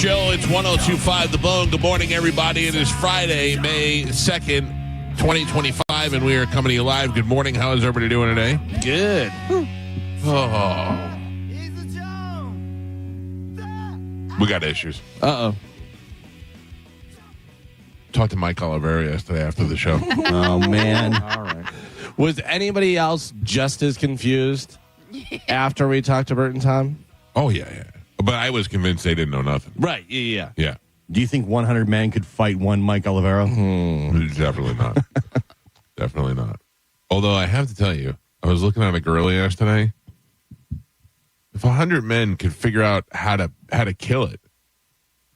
Show. It's 102.5 The Bone. Good morning, everybody. It is Friday, May 2nd, 2025, and we are coming to you live. Good morning. How is everybody doing today? Good. Oh. We got issues. Uh-oh. Talked to Mike Olivera yesterday after the show. Oh, man. All right. Was anybody else just as confused after we talked to Bert and Tom? Oh, yeah. But I was convinced they didn't know nothing. Right. Yeah. Do you think 100 men could fight one Mike Olivera? Definitely not. Definitely not. Although I have to tell you, I was looking at a gorilla yesterday. If 100 men could figure out how to kill it,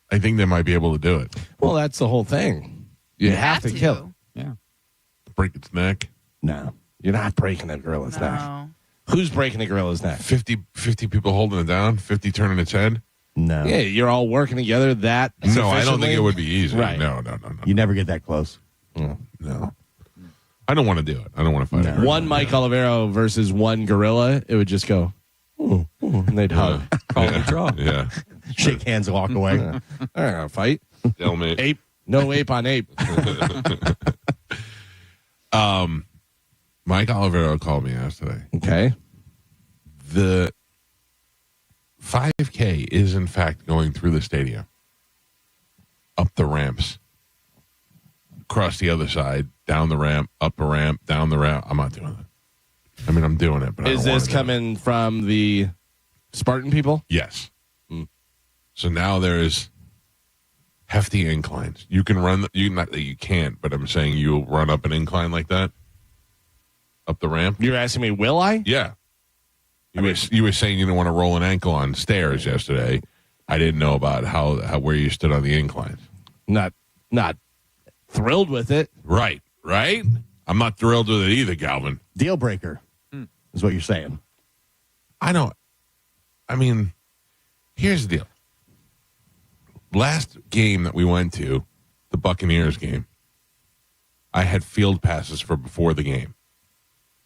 I think they might be able to do it. Well, that's the whole thing. You have to kill it. Yeah. Break its neck. No. You're not breaking a gorilla's neck. Who's breaking a gorilla's neck? 50 people holding it down, 50 turning its head. No. Yeah, you're all working together that No, I don't think it would be easy. Right. No. You never get that close. No. I don't want to do it. I don't want to fight it. One Mike Olivera versus one gorilla, it would just go, ooh, and they'd hug. Call it a draw. Yeah. Shake hands and walk away. I don't know, fight. Stalemate. Ape. No ape on ape. Mike Olivera called me yesterday. Okay. The 5K is, in fact, going through the stadium, up the ramps, across the other side, down the ramp, up a ramp, down the ramp. I'm not doing it. I mean, I'm doing it, but I Is don't this wanna do it. coming from the Spartan people? Yes. So now there's hefty inclines. You can run. Not that you can't, but I'm saying you'll run up an incline like that, up the ramp. You're asking me, will I? Yeah. You were saying you didn't want to roll an ankle on stairs yesterday. I didn't know about how where you stood on the inclines. Not thrilled with it. Right. I'm not thrilled with it either, Galvin. Deal breaker is what you're saying. I mean, here's the deal. Last game that we went to, the Buccaneers game, I had field passes for before the game.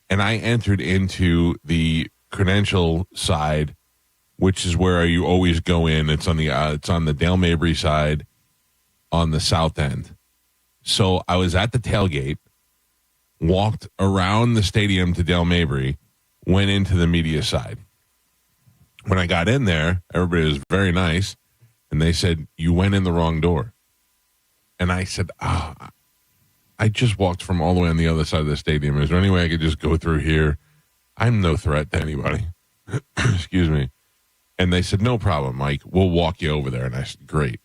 And I entered into the credential side, which is where you always go in. It's on the Dale Mabry side on the south end. So I was at the tailgate, walked around the stadium to Dale Mabry, went into the media side. When I got in there, everybody was very nice, and they said, "You went in the wrong door." And I said, I just walked from all the way on the other side of the stadium. Is there any way I could just go through here? I'm no threat to anybody. Excuse me. And they said, "No problem, Mike. We'll walk you over there." And I said, "Great."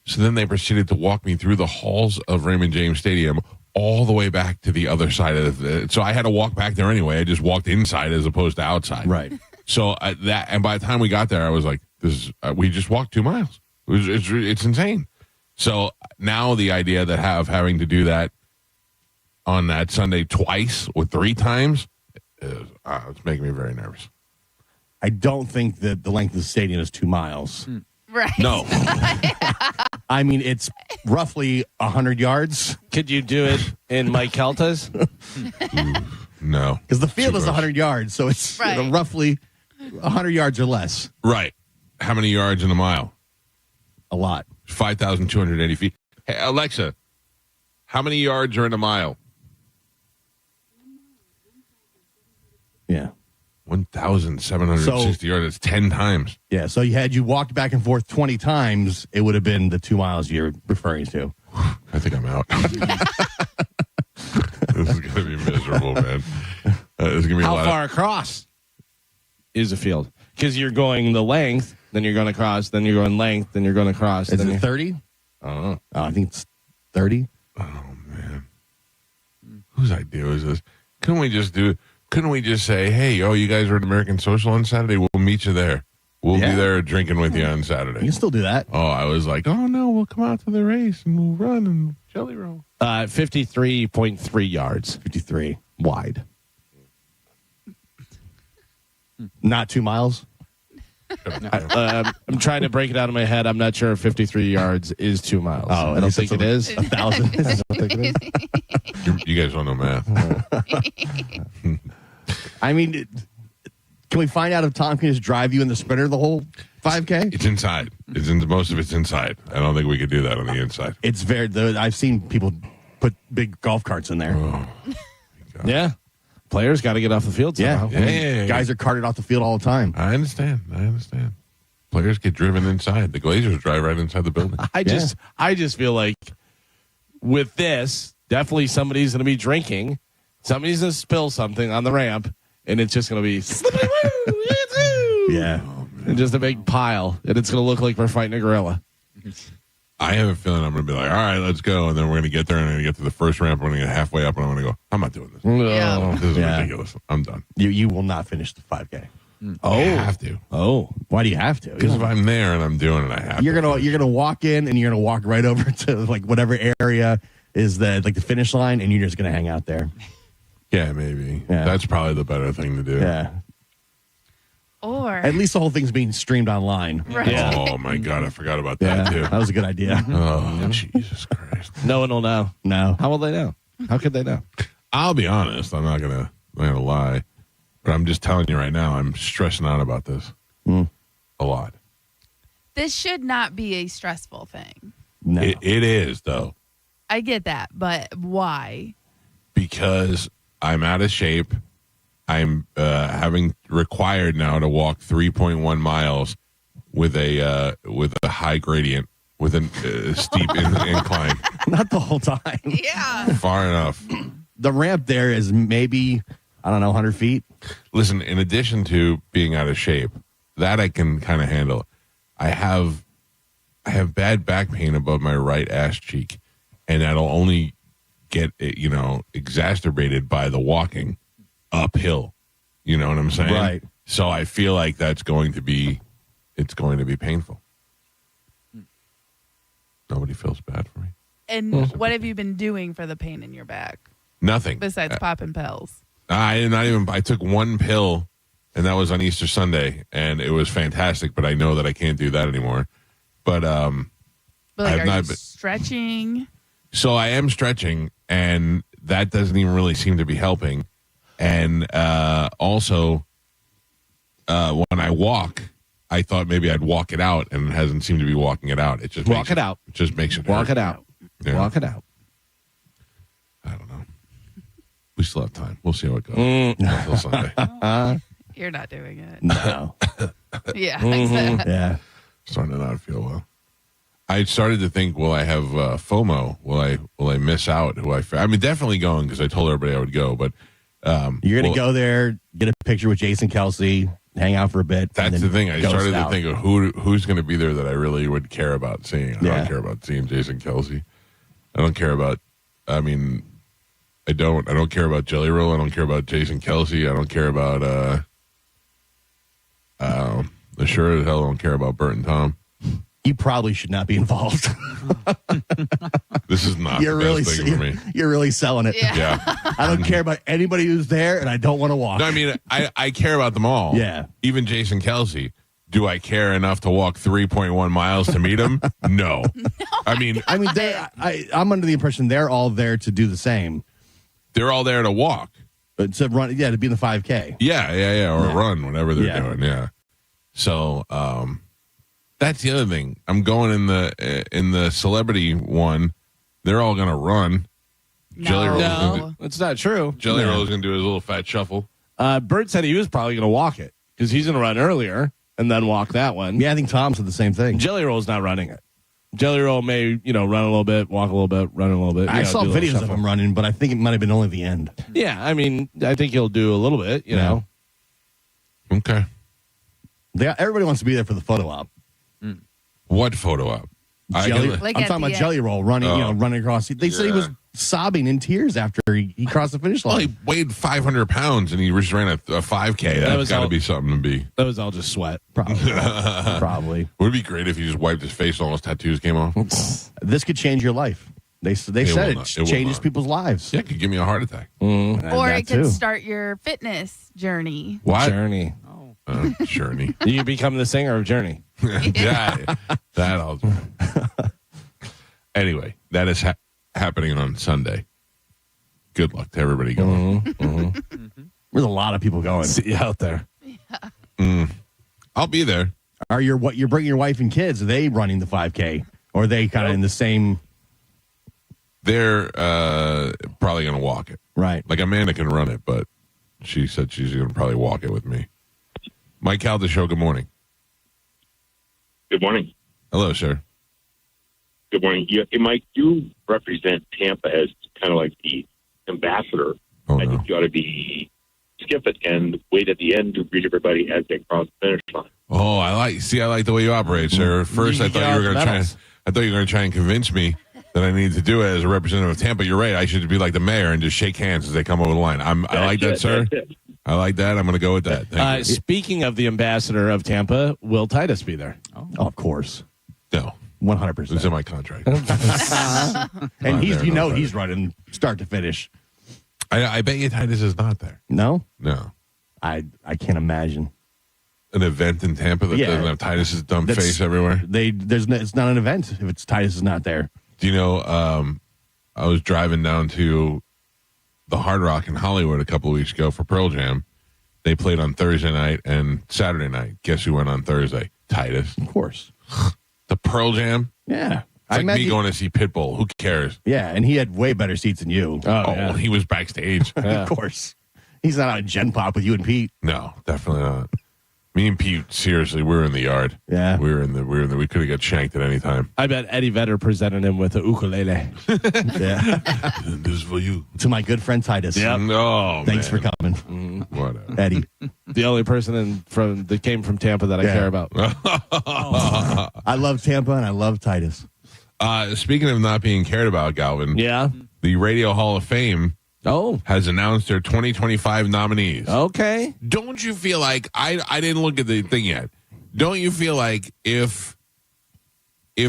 So then they proceeded to walk me through the halls of Raymond James Stadium all the way back to the other side of it. So I had to walk back there anyway. I just walked inside as opposed to outside. Right. So and by the time we got there, I was like, "This is we just walked 2 miles. It's insane." So now the idea that having to do that on that Sunday twice or 3 times, it's making me very nervous. I don't think that the length of the stadium is 2 miles. Right. No. I mean, it's roughly 100 yards. Could you do it in Mike Kelta's? No. Because the field Too is gross. 100 yards, so it's Right. roughly 100 yards or less. Right. How many yards in a mile? A lot. 5,280 feet. Hey, Alexa, how many yards are in a mile? Yeah. 1,760 yards. That's 10 times. Yeah, so you walked back and forth 20 times, it would have been the 2 miles you're referring to. I think I'm out. This is going to be miserable, man. This is gonna be How far across is a field? Because you're going the length, then you're going across, then you're going length, then you're going across. Is then it 30? I don't know. I think it's 30. Oh, man. Whose idea is this? Couldn't we just say, "Hey, you guys are at American Social on Saturday? We'll meet you there. We'll be there drinking with you on You Saturday." can still do that. Oh, I was like, "Oh, no, we'll come out to the race and we'll run and jelly roll." 53.3 yards 53. wide. Not 2 miles? I'm trying to break it out of my head. I'm not sure if 53 yards is 2 miles. Oh, I don't think it is. 1,000. I don't think it is. You guys don't know math. I mean, can we find out if Tom can just drive you in the Sprinter the whole 5K? It's inside. Most of it's inside. I don't think we could do that on the inside. It's I've seen people put big golf carts in there. Oh, Yeah. Players got to get off the field somehow. Yeah. Guys are carted off the field all the time. I understand. Players get driven inside. The Glazers drive right inside the building. I just feel like with this, definitely somebody's going to be drinking. Somebody's going to spill something on the ramp, and it's just going to be Yeah. and just a big pile, and it's going to look like we're fighting a gorilla. I have a feeling I'm going to be like, all right, let's go. And then we're going to get there, and I'm going to get to the first ramp. We're going to get halfway up, and I'm going to go, I'm not doing this. No. This is Yeah. ridiculous. I'm done. You will not finish the 5K. I have to. Oh, why do you have to? Because if I'm there and I'm doing it, I have You're to. gonna walk in and you're gonna walk right over to like whatever area is the finish line, and you're just gonna hang out there. Yeah, maybe. Yeah. That's probably the better thing to do. Yeah. Or At least the whole thing's being streamed online. right. Oh, my God. I forgot about Yeah, that, too. that was a good idea. Oh, Jesus Christ. No one will know. No. How will they know? How could they know? I'll be honest. I'm not gonna lie. But I'm just telling you right now, I'm stressing out about this a lot. This should not be a stressful thing. No. It is, though, I get that, but why? because I'm out of shape. I'm having required now to walk 3.1 miles with a high gradient, with a steep incline. Not the whole time. Yeah. Far enough. The ramp there is maybe, I don't know, 100 feet. Listen, in addition to being out of shape, that I can kind of handle. I have bad back pain above my right ass cheek, and that'll only get exacerbated by the walking uphill. You know what I'm saying? Right. So I feel like it's going to be painful. Nobody feels bad for me. And what have you been doing for the pain in your back Nothing. besides popping pills? I took one pill, and that was on Easter Sunday, and it was fantastic, but I know that I can't do that anymore. But But like, I've are not you been- stretching? so I am stretching, and that doesn't even really seem to be helping. And also, when I walk, I thought maybe I'd walk it out, and it hasn't seemed to be walking it out. It just Walk it out. It just makes it Walk hurt. it out. Yeah. Walk it out. I don't know. We still have time. We'll see how it goes until Sunday. You're not doing it. No. Yeah. Mm-hmm. Exactly. Yeah. Starting to not feel well. I started to think, will I have FOMO? Will I miss out? I mean, definitely going because I told everybody I would go, but You're going to go there, get a picture with Jason Kelsey, hang out for a bit. and That's then the thing. I ghost started to out. think of who's going to be there that I really would care about seeing. I Yeah. don't care about seeing Jason Kelsey. I don't care about. I mean, I don't care about Jelly Roll. I don't care about Jason Kelsey. I don't care about. I sure as hell don't care about Bert and Tom. You probably should not be involved. This is not You're the really, best thing for me. you're really selling it. Yeah. Yeah. I don't care about anybody who's there, and I don't want to walk. No, I mean, I care about them all. Yeah. Even Jason Kelsey. Do I care enough to walk 3.1 miles to meet him? No. I mean, I'm under the impression they're all there to do the same, they're all there to walk. but to run, to be in the 5K. Yeah, or run, whatever they're Yeah. doing. Yeah. So that's the other thing. I'm going in the celebrity one. They're all gonna run. Jelly Roll's gonna No. That's not true. Jelly Roll's gonna do his little fat shuffle. Bert said he was probably going to walk it because he's going to run earlier and then walk that one. Yeah, I think Tom said the same thing. Jelly Roll's not running it. Jelly Roll may, run a little bit, walk a little bit, run a little bit. I saw do a little videos of shuffle. him running, but I think it might have been only the end. Yeah, I mean, I think he'll do a little bit, you know. Okay. Everybody wants to be there for the photo op. What photo op? I Jelly, can- Like I'm at talking the about end. Jelly Roll running, Oh. running across. They said he was sobbing in tears after he crossed the finish well, line. he weighed 500 pounds and he just ran a 5K. That's was got to all- be something to be. That was all just sweat. Probably. Would it be great if he just wiped his face and all his tattoos came off? This could change your life. They said will it not. It will changes not. people's lives. Yeah, it could give me a heart attack. And Or that it could too. start your fitness journey. What? Journey. Journey. You become the singer of Journey. that I'll do. Anyway, that is happening on Sunday. Good luck to everybody going. There's a lot of people going. See you out there. I'll be there. Are you're bringing your wife and kids? Are they running the 5K, or are they kind of in the same? They're probably going to walk it. Right. Like Amanda can run it, but she said she's going to probably walk it with me. Mike Calda Show, good morning. Good morning. Hello, sir. Good morning. Mike, you represent Tampa as kind of like the ambassador. Oh, I no. think you ought to skip it and wait at the end to greet everybody as they cross the finish line. Oh, I like the way you operate, sir. At first, I thought you were going to try and convince me that I need to do it as a representative of Tampa. You're right. I should be like the mayor and just shake hands as they come over the line. I like that, sir. I like that. I'm going to go with that. Thank you. Speaking of the ambassador of Tampa, will Titus be there? Oh, of course. No, 100%. it's in my contract. And he's running start to finish. I bet you Titus is not there. No, No. I can't imagine. An event in Tampa that doesn't have Titus's dumb face everywhere. It's not an event if it's Titus is not there. Do you know, I was driving down to the Hard Rock in Hollywood a couple of weeks ago for Pearl Jam. They played on Thursday night and Saturday night. Guess who went on Thursday? Titus. Of course. The Pearl Jam? Yeah. It's like me going to see Pitbull. Who cares? Yeah, and he had way better seats than you. Oh, he was backstage. Of course. He's not on Gen Pop with you and Pete. No, definitely not. Me and Pete, seriously, we were in the yard. Yeah. We could have got shanked at any time. I bet Eddie Vedder presented him with a ukulele. Yeah. This is for you. To my good friend Titus. Yep. No, Thanks man. for coming. Whatever. Eddie. The only person that came from Tampa that I care about. I love Tampa and I love Titus. Speaking of not being cared about, Galvin, Yeah. the Radio Hall of Fame Oh. has announced their 2025 nominees. Okay. Don't you feel like I didn't look at the thing yet? Don't you feel like if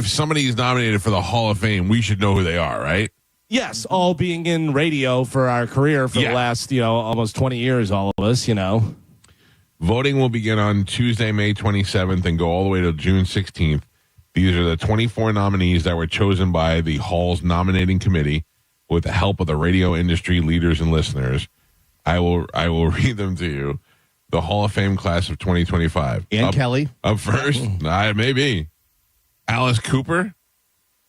somebody's nominated for the Hall of Fame, we should know who they are, right? Yes, all being in radio for our career for the last, almost 20 years, all of us, Voting will begin on Tuesday, May 27th and go all the way to June 16th. These are the 24 nominees that were chosen by the Hall's nominating committee with the help of the radio industry leaders and listeners. I will read them to you. The Hall of Fame class of 2025. And Kelly. Up first, maybe. Alice Cooper.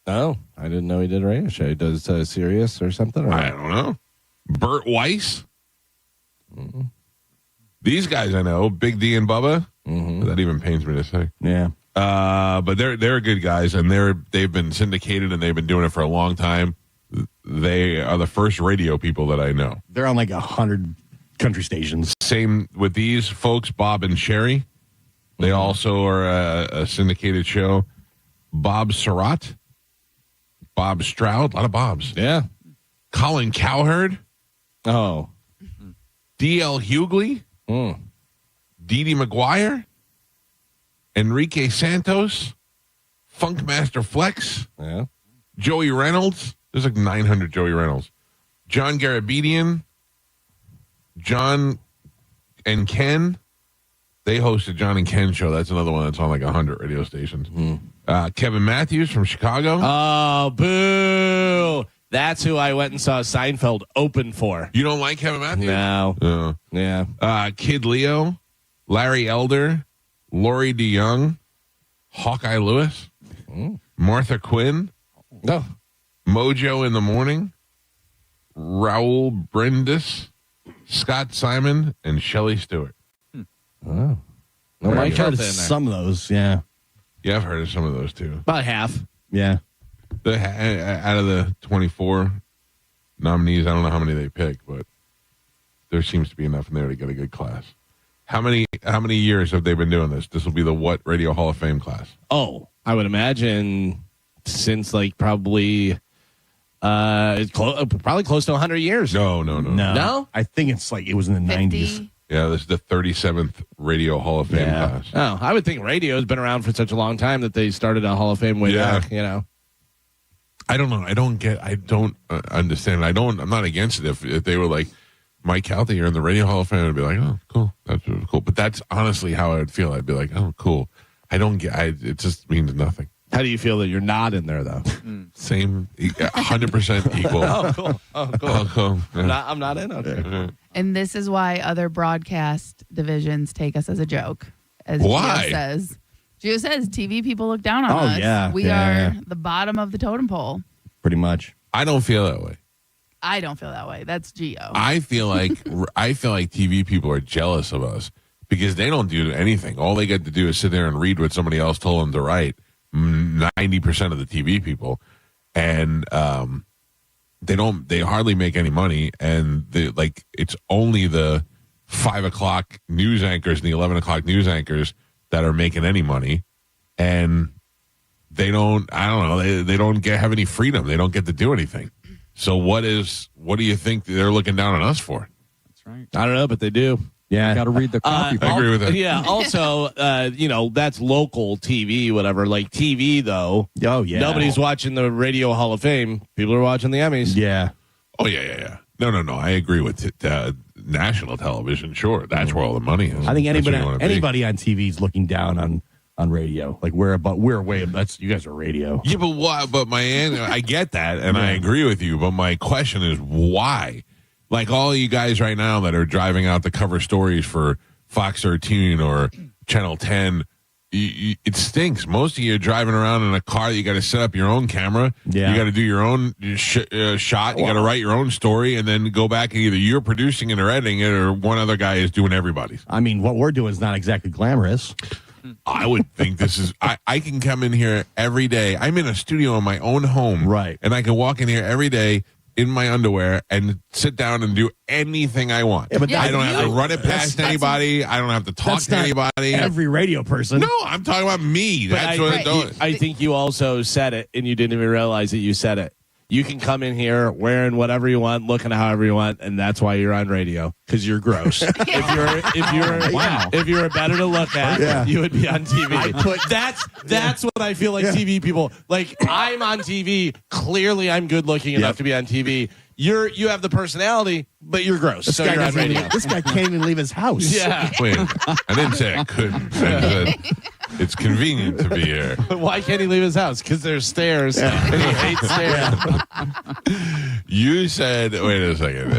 Oh, I didn't know he did a radio show. He does Sirius or something? Or I don't know. Burt Weiss. These guys I know. Big D and Bubba. That even pains me to say. Yeah. But they're good guys, and they've been syndicated, and they've been doing it for a long time. They are the first radio people that I know. They're on like 100 country stations. Same with these folks, Bob and Sherry. They also are a syndicated show. Bob Surratt, Bob Stroud, a lot of Bobs. Yeah. Colin Cowherd, Oh. D.L. Hughley, Dee Dee McGuire, Enrique Santos, Funkmaster Flex, Yeah. Joey Reynolds. There's like 900 Joey Reynolds. John Garabedian, John and Ken. They host a John and Ken show. That's another one that's on like 100 radio stations. Kevin Matthews from Chicago. Oh, boo. That's who I went and saw Seinfeld open for. You don't like Kevin Matthews? No. Yeah. Kid Leo, Larry Elder, Lori DeYoung, Hawkeye Lewis, Martha Quinn, No. Mojo in the Morning, Raul Brindis, Scott Simon, and Shelley Stewart. Oh. No, I've Mike heard Heard of some of those. Yeah. Yeah, I've heard of some of those too. About half. Yeah. Out of the 24 nominees, I don't know how many they pick, but there seems to be enough in there to get a good class. How many years have they been doing this? This will be the what Radio Hall of Fame class? Oh, I would imagine since like probably probably close to 100 years. No. No? I think it's like it was in the 90s. 50. Yeah, this is the 37th Radio Hall of Fame class. Oh, I would think radio has been around for such a long time that they started a Hall of Fame way back, I don't know. I don't understand. I'm not against it. If they were like, Mike Calthy, you're in the Radio Hall of Fame, I'd be like, oh, cool. That's really cool. But that's honestly how I would feel. I'd be like, oh, cool. It just means nothing. How do you feel that you're not in there, though? Same, 100% equal. Oh, cool. Oh, cool. Yeah. I'm not in? Okay. And this is why other broadcast divisions take us as a joke. As Why? Gio says. Gio says TV people look down on Oh, us. yeah. We Yeah. are the bottom of the totem pole. Pretty much. I don't feel that way. I don't feel that way. That's Gio. I feel like TV people are jealous of us because they don't do anything. All they get to do is sit there and read what somebody else told them to write. 90% of the TV people, and they hardly make any money, and it's only the 5 o'clock news anchors and the 11 o'clock news anchors that are making any money, and they don't. I don't know. They don't have any freedom. They don't get to do anything. So what do you think they're looking down on us for? That's right. I don't know, but they do. Yeah. Got to read the copy. I agree with that. Yeah. Also, that's local TV, whatever. Like TV, though. Oh, yeah. Nobody's watching the Radio Hall of Fame. People are watching the Emmys. Yeah. Oh, yeah. No. I agree with national television. Sure. That's where all the money is. I think That's where you wanna be. anybody on TV is looking down on radio. Like we're way. That's you guys are radio. Yeah, but why? But I get that, and I agree with you. But my question is, why? Like all you guys right now that are driving out to cover stories for Fox 13 or Channel 10, it stinks. Most of you are driving around in a car that you got to set up your own camera. Yeah. You got to do your own shot. You got to write your own story, and then go back and either you're producing it or editing it, or one other guy is doing everybody's. I mean, what we're doing is not exactly glamorous. I would think this is. I can come in here every day. I'm in a studio in my own home, Right. And I can walk in here every day in my underwear and sit down and do anything I want. Yeah, but I don't have to run it that's- past that's- anybody. I don't have to talk That's to not anybody. Every radio person. No, I'm talking about me. But That's what I'm doing. I think you also said it, and you didn't even realize that you said it. You can come in here wearing whatever you want, looking however you want, and that's why you're on radio, because you're gross. If you were better to look at, you would be on TV. That's what I feel like TV people like. I'm on TV. Clearly, I'm good looking enough to be on TV. You have the personality, but you're gross. So you're on radio. This guy can't even leave his house. Yeah. Wait, I didn't say I couldn't. I said it's convenient to be here. But why can't he leave his house? Because there's stairs, and he hates stairs. You said, wait a second.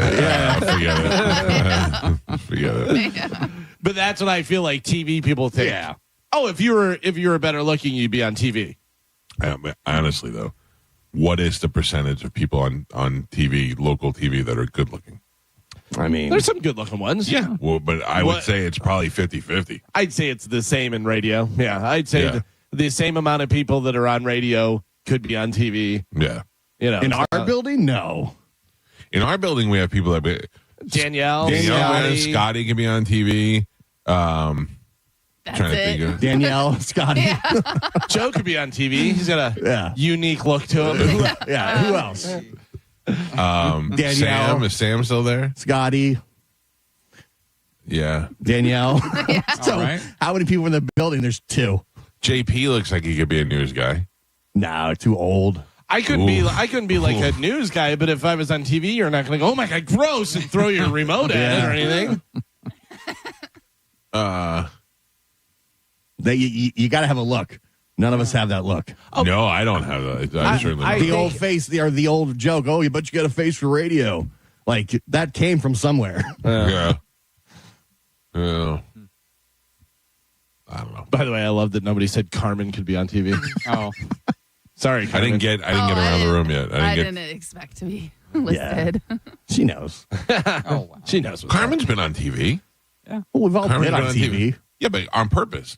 Forget it. But that's what I feel like TV people think. Yeah. Oh, if you were better looking, you'd be on TV. Honestly, though, what is the percentage of people on TV, local TV, that are good looking? I mean, There's some good looking ones. Yeah. Well, but I would What- say it's probably 50-50. I'd say it's the same in radio. Yeah, I'd say Yeah. the same amount of people that are on radio could be on TV. Yeah. You know, in it's our not- building, no. In our building, we have people that be, Danielle, Scotty can be on TV. That's Trying to it. think of Danielle, Scotty. Joe could be on TV. He's got a Yeah. unique look to him. Yeah. Who else? Danielle. Sam. Is Sam still there? Scotty. Yeah. Danielle. So, All right. how many people in the building? There's 2. JP looks like he could be a news guy. No, too old. I couldn't be like a news guy, but if I was on TV, you're not going to go, oh my God, gross, and throw your remote at it or anything. You got to have a look. None of us have that look. No, I don't have that. I certainly don't. The old face, the old joke. Oh, you bet you got a face for radio. Like that came from somewhere. Yeah. Yeah. I don't know. By the way, I love that nobody said Carmen could be on TV. Oh, Sorry, I Carmen. didn't get around the room yet. I I didn't didn't expect to be listed. She knows. oh, wow. She knows. get. Carmen's been on TV. Well, we've all Carmen's been on TV. Yeah, but on purpose.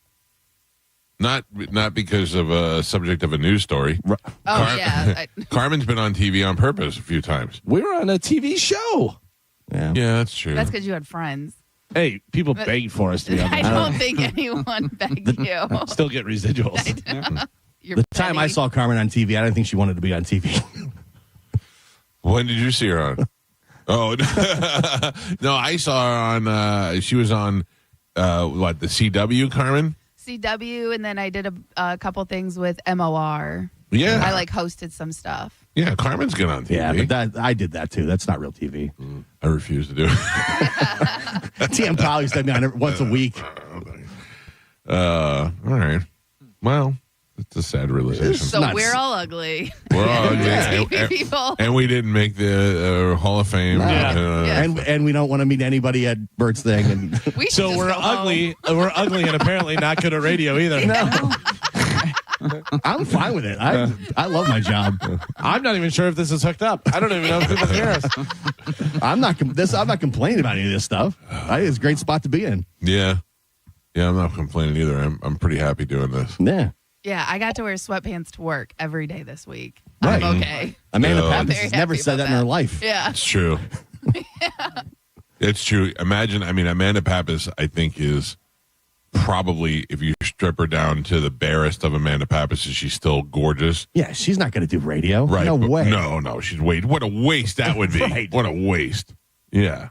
Not because of a subject of a news story. Oh, yeah. Carmen's been on TV on purpose a few times. We were on a TV show. Yeah. Yeah, that's true. That's because you had friends. Hey, people begged for us to be on I the show. don't think anyone begged you. Still get residuals. You're The time I petty. saw Carmen on TV, I didn't think she wanted to be on TV. When did you see her on? Oh, no, I saw her on, she was on, the CW, Carmen? CW, and then I did a couple things with MOR. Yeah. I hosted some stuff. Yeah, Carmen's good on TV. Yeah, but I did that too. That's not real TV. I refuse to do it. TM probably sent me on it once a week. All right. Well, It's a sad realization. So nuts. we're all ugly. We're all ugly. TV people. And we didn't make the Hall of Fame. Yeah. And we don't want to meet anybody at Bert's thing. And We should So just we're go home. ugly. We're ugly and apparently not good at radio either. I'm fine with it. I love my job. I'm not even sure if this is hooked up. I don't even know if people hear us. I'm not complaining about any of this stuff. It's a great spot to be in. Yeah. Yeah, I'm not complaining either. I'm pretty happy doing this. Yeah. Yeah, I got to wear sweatpants to work every day this week. Right. I'm okay. Amanda Yeah. Pappas Very has never happy said that about in her that. life. Yeah. It's true. It's true. Imagine, Amanda Pappas, I think, is probably, if you strip her down to the barest of Amanda Pappas, she's still gorgeous. Yeah, she's not going to do radio. Right. No but way. No, she's what a waste that would be. Right. What a waste. Yeah.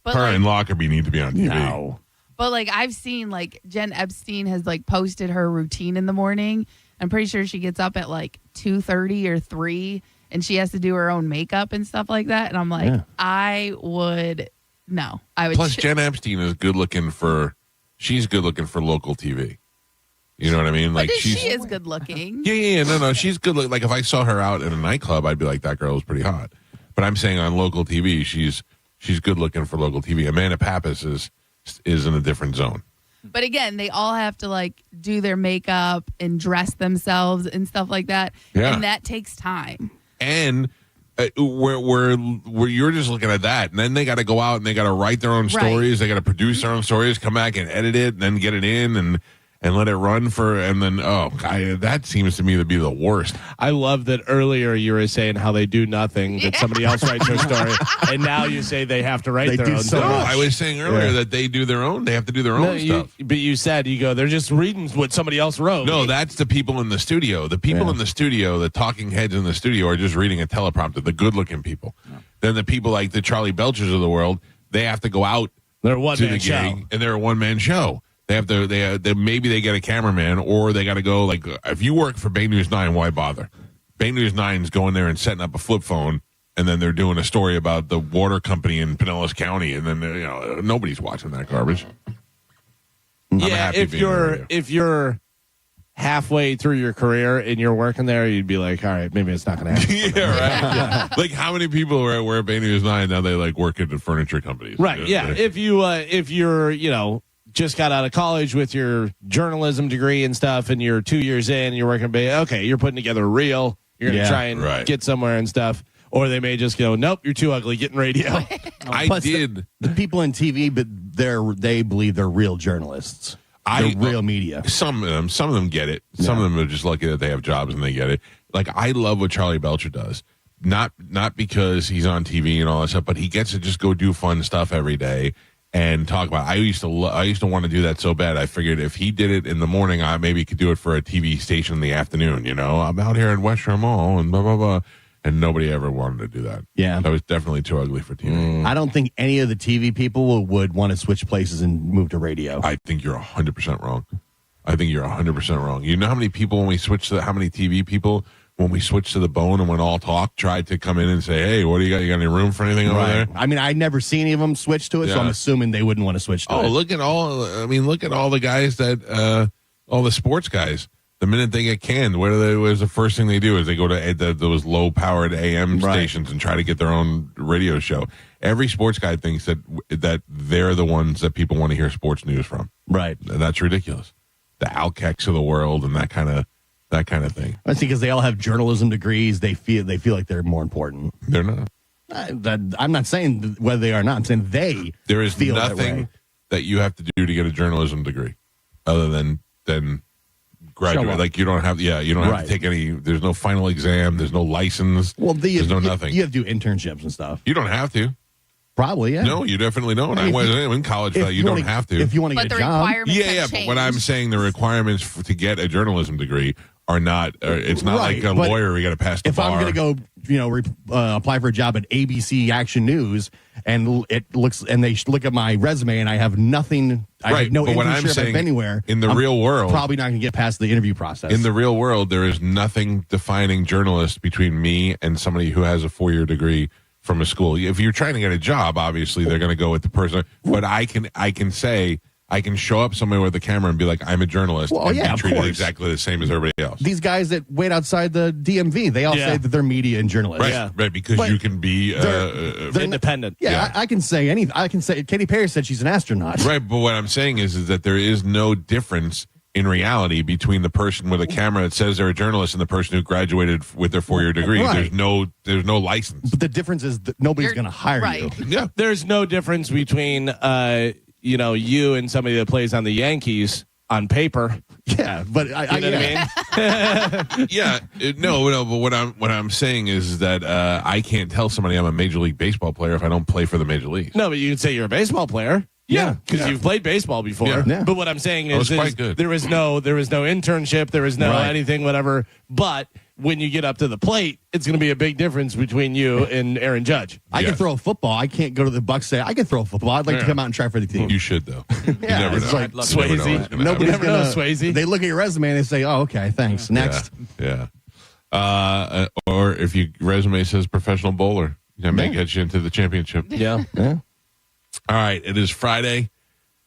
But Her like, and Lockerbie need to be on TV. No. but like I've seen like Jen Epstein has like posted her routine in the morning. I'm pretty sure she gets up at like 2:30 or 3 and she has to do her own makeup and stuff like that. And I'm like, Yeah. I would Plus, Jen Epstein is good looking for local TV. You know what I mean? but Like she she's is good looking. yeah. No, she's good. Like if I saw her out in a nightclub, I'd be like, that girl is pretty hot. But I'm saying on local TV, she's good looking for local TV. Amanda Pappas is in a different zone. But again, they all have to like do their makeup and dress themselves and stuff like that. Yeah. And that takes time. And where you're just looking at that, and then they got to go out and they got to write their own stories. They got to produce their own stories, come back and edit it, and then get it in and let it run and then that seems to me to be the worst. I love that earlier you were saying how they do nothing, that somebody else writes their story, and now you say they have to write They their do own so story. No, much. I was saying earlier that they do their own. They have to do their own stuff. But you said, they're just reading what somebody else wrote. No, that's the people in the studio. The people in the studio, the talking heads in the studio, are just reading a teleprompter. The good-looking people. Then the people like the Charlie Belchers of the world, they have to go out they're to one the man gig, show. and they're a one-man show. They have to. Maybe they get a cameraman, or they got to go. Like if you work for Bay News 9, why bother? Bay News 9's going there and setting up a flip phone, and then they're doing a story about the water company in Pinellas County, and then nobody's watching that garbage. I'm Yeah, happy if being on you're radio. if you're halfway through your career and you're working there, you'd be like, all right, maybe it's not going to happen. Yeah, right. Yeah. Like how many people were at Bay News 9 now they like work at the furniture companies? Right. Yeah. If you're just got out of college with your journalism degree and stuff, and you're 2 years in, and you're working, you're putting together a reel. You're going to try and get somewhere and stuff. Or they may just go, nope, you're too ugly. Get in radio. Plus, the people in TV, but they believe they're real journalists. They're real media. Some of them get it. Some of them are just lucky that they have jobs and they get it. Like I love what Charlie Belcher does. Not because he's on TV and all that stuff, but he gets to just go do fun stuff every day and talk about it. I used to want to do that so bad. I figured if he did it in the morning, I maybe could do it for a TV station in the afternoon. I'm out here in West Shore Mall and blah blah blah. And nobody ever wanted to do that. Yeah. I was definitely too ugly for TV. I don't think any of the TV people would want to switch places and move to radio. I think you're 100% wrong. I think you're 100% wrong. You know how many people when we switched to how many TV people when we switched to the Bone and when All Talk tried to come in and say, hey, what do you got? You got any room for anything over there? I mean, I never see any of them switch to it, so Yeah. I'm assuming they wouldn't want to switch to it. Look at all the guys that all the sports guys. The minute they get canned, what's the first thing they do is they go to those low-powered AM stations and try to get their own radio show. Every sports guy thinks that they're the ones that people want to hear sports news from. Right. And that's ridiculous. The Alkeks of the world and that kind of thing. That's because they all have journalism degrees. They feel like they're more important. They're not. I'm not saying whether they are or not. I'm saying they. There is feel nothing that you have to do to get a journalism degree, other than graduate. Like you don't have to take any. There's no final exam. There's no license. Well, there's no nothing. You have to do internships and stuff. You don't have to. Probably, yeah. No, you definitely don't. I wasn't in college for that. You don't have to. If you want to But get the a job. requirements have But changed. what I'm saying, the requirements to get a journalism degree are not. It's not Right, like a but lawyer. We got to pass the If bar. I'm going to go, apply for a job at ABC Action News, and they look at my resume, and I have nothing. I have no but what I'm internship saying, anywhere. in the I'm real world, probably not going to get past the interview process. in the real world, there is nothing defining journalist between me and somebody who has a 4-year degree from a school. If you're trying to get a job, obviously they're going to go with the person. But I can say I can show up somewhere with a camera and be like, I'm a journalist, Well, and yeah, be of treated course. exactly the same as everybody else. These guys that wait outside the DMV, they all say that they're media and journalists. Right, Yeah. right, because But you can be they're independent. Yeah, Yeah. I can say anything. I can say Katy Perry said she's an astronaut. right. But what I'm saying is that there is no difference in reality between the person with a camera that says they're a journalist and the person who graduated with their 4-year degree. Right. There's no license. But the difference is that nobody's going to hire you. Yeah. There's no difference between you and somebody that plays on the Yankees on paper. Yeah, but I You know what I mean? Yeah, no. But what I'm saying is that I can't tell somebody I'm a Major League Baseball player if I don't play for the Major League. No, but you can say you're a baseball player. Yeah. because you've played baseball before. Yeah. Yeah. But what I'm saying That was is quite good. there was no internship, there was no Right. anything, whatever. But when you get up to the plate, it's going to be a big difference between you and Aaron Judge. I Yeah. can throw a football. I can't go to the Bucks say I can throw a football. I'd like to come out and try for the team. You should though. You Yeah, never it's know. like You never know Swayze. what's gonna Nobody's never know, gonna. Swayze. They look at your resume and they say, "Oh, okay, thanks. Next." happen. Yeah. Or if your resume says professional bowler, that may get you into the championship. Yeah. Yeah. All right, it is Friday.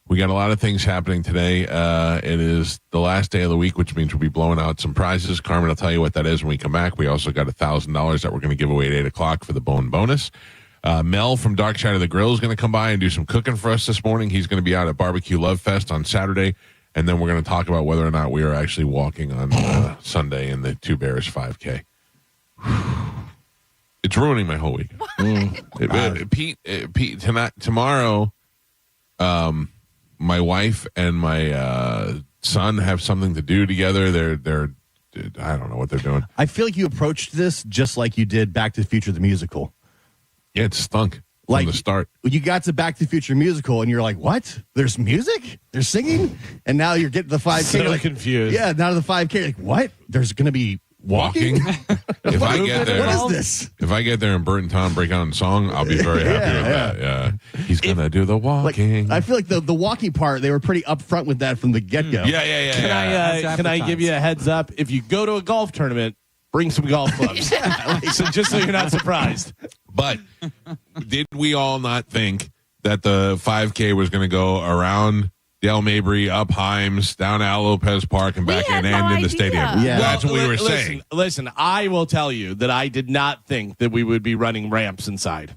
We got a lot of things happening today. It is the last day of the week, which means we'll be blowing out some prizes. Carmen will tell you what that is when we come back. We also got $1,000 that we're going to give away at 8 o'clock for the Bone Bonus. Mel from Dark Side of the Grill is going to come by and do some cooking for us this morning. He's going to be out at Barbecue Love Fest on Saturday, and then we're going to talk about whether or not we are actually walking on Sunday in the Two Bears 5K. It's ruining my whole week. Pete, tomorrow, my wife and my son have something to do together. They're I don't know what they're doing. I feel like you approached this just like you did Back to the Future the musical. Yeah, it stunk Like from the start. You got to Back to the Future musical and you're like, "What? There's music? There's singing?" And now you're getting to the 5K. So you're like, confused. Yeah, now to the 5K. You're like, what? There's going to be walking? If I get there, What is this? if I get there and Bert and Tom break out in song, I'll be very happy with that. Yeah, he's gonna do the Like, walking. I feel like the walking part, they were pretty upfront with that from the get-go. yeah. Can I give you a heads up? If you go to a golf tournament, bring some golf clubs. So just so you're not surprised. But did we all not think that the 5K was going to go around Dale Mabry, up Himes, down Al Lopez Park, and back had and no end in the idea. stadium? Yeah. That's what we were Listen, saying. Listen, I will tell you that I did not think that we would be running ramps inside.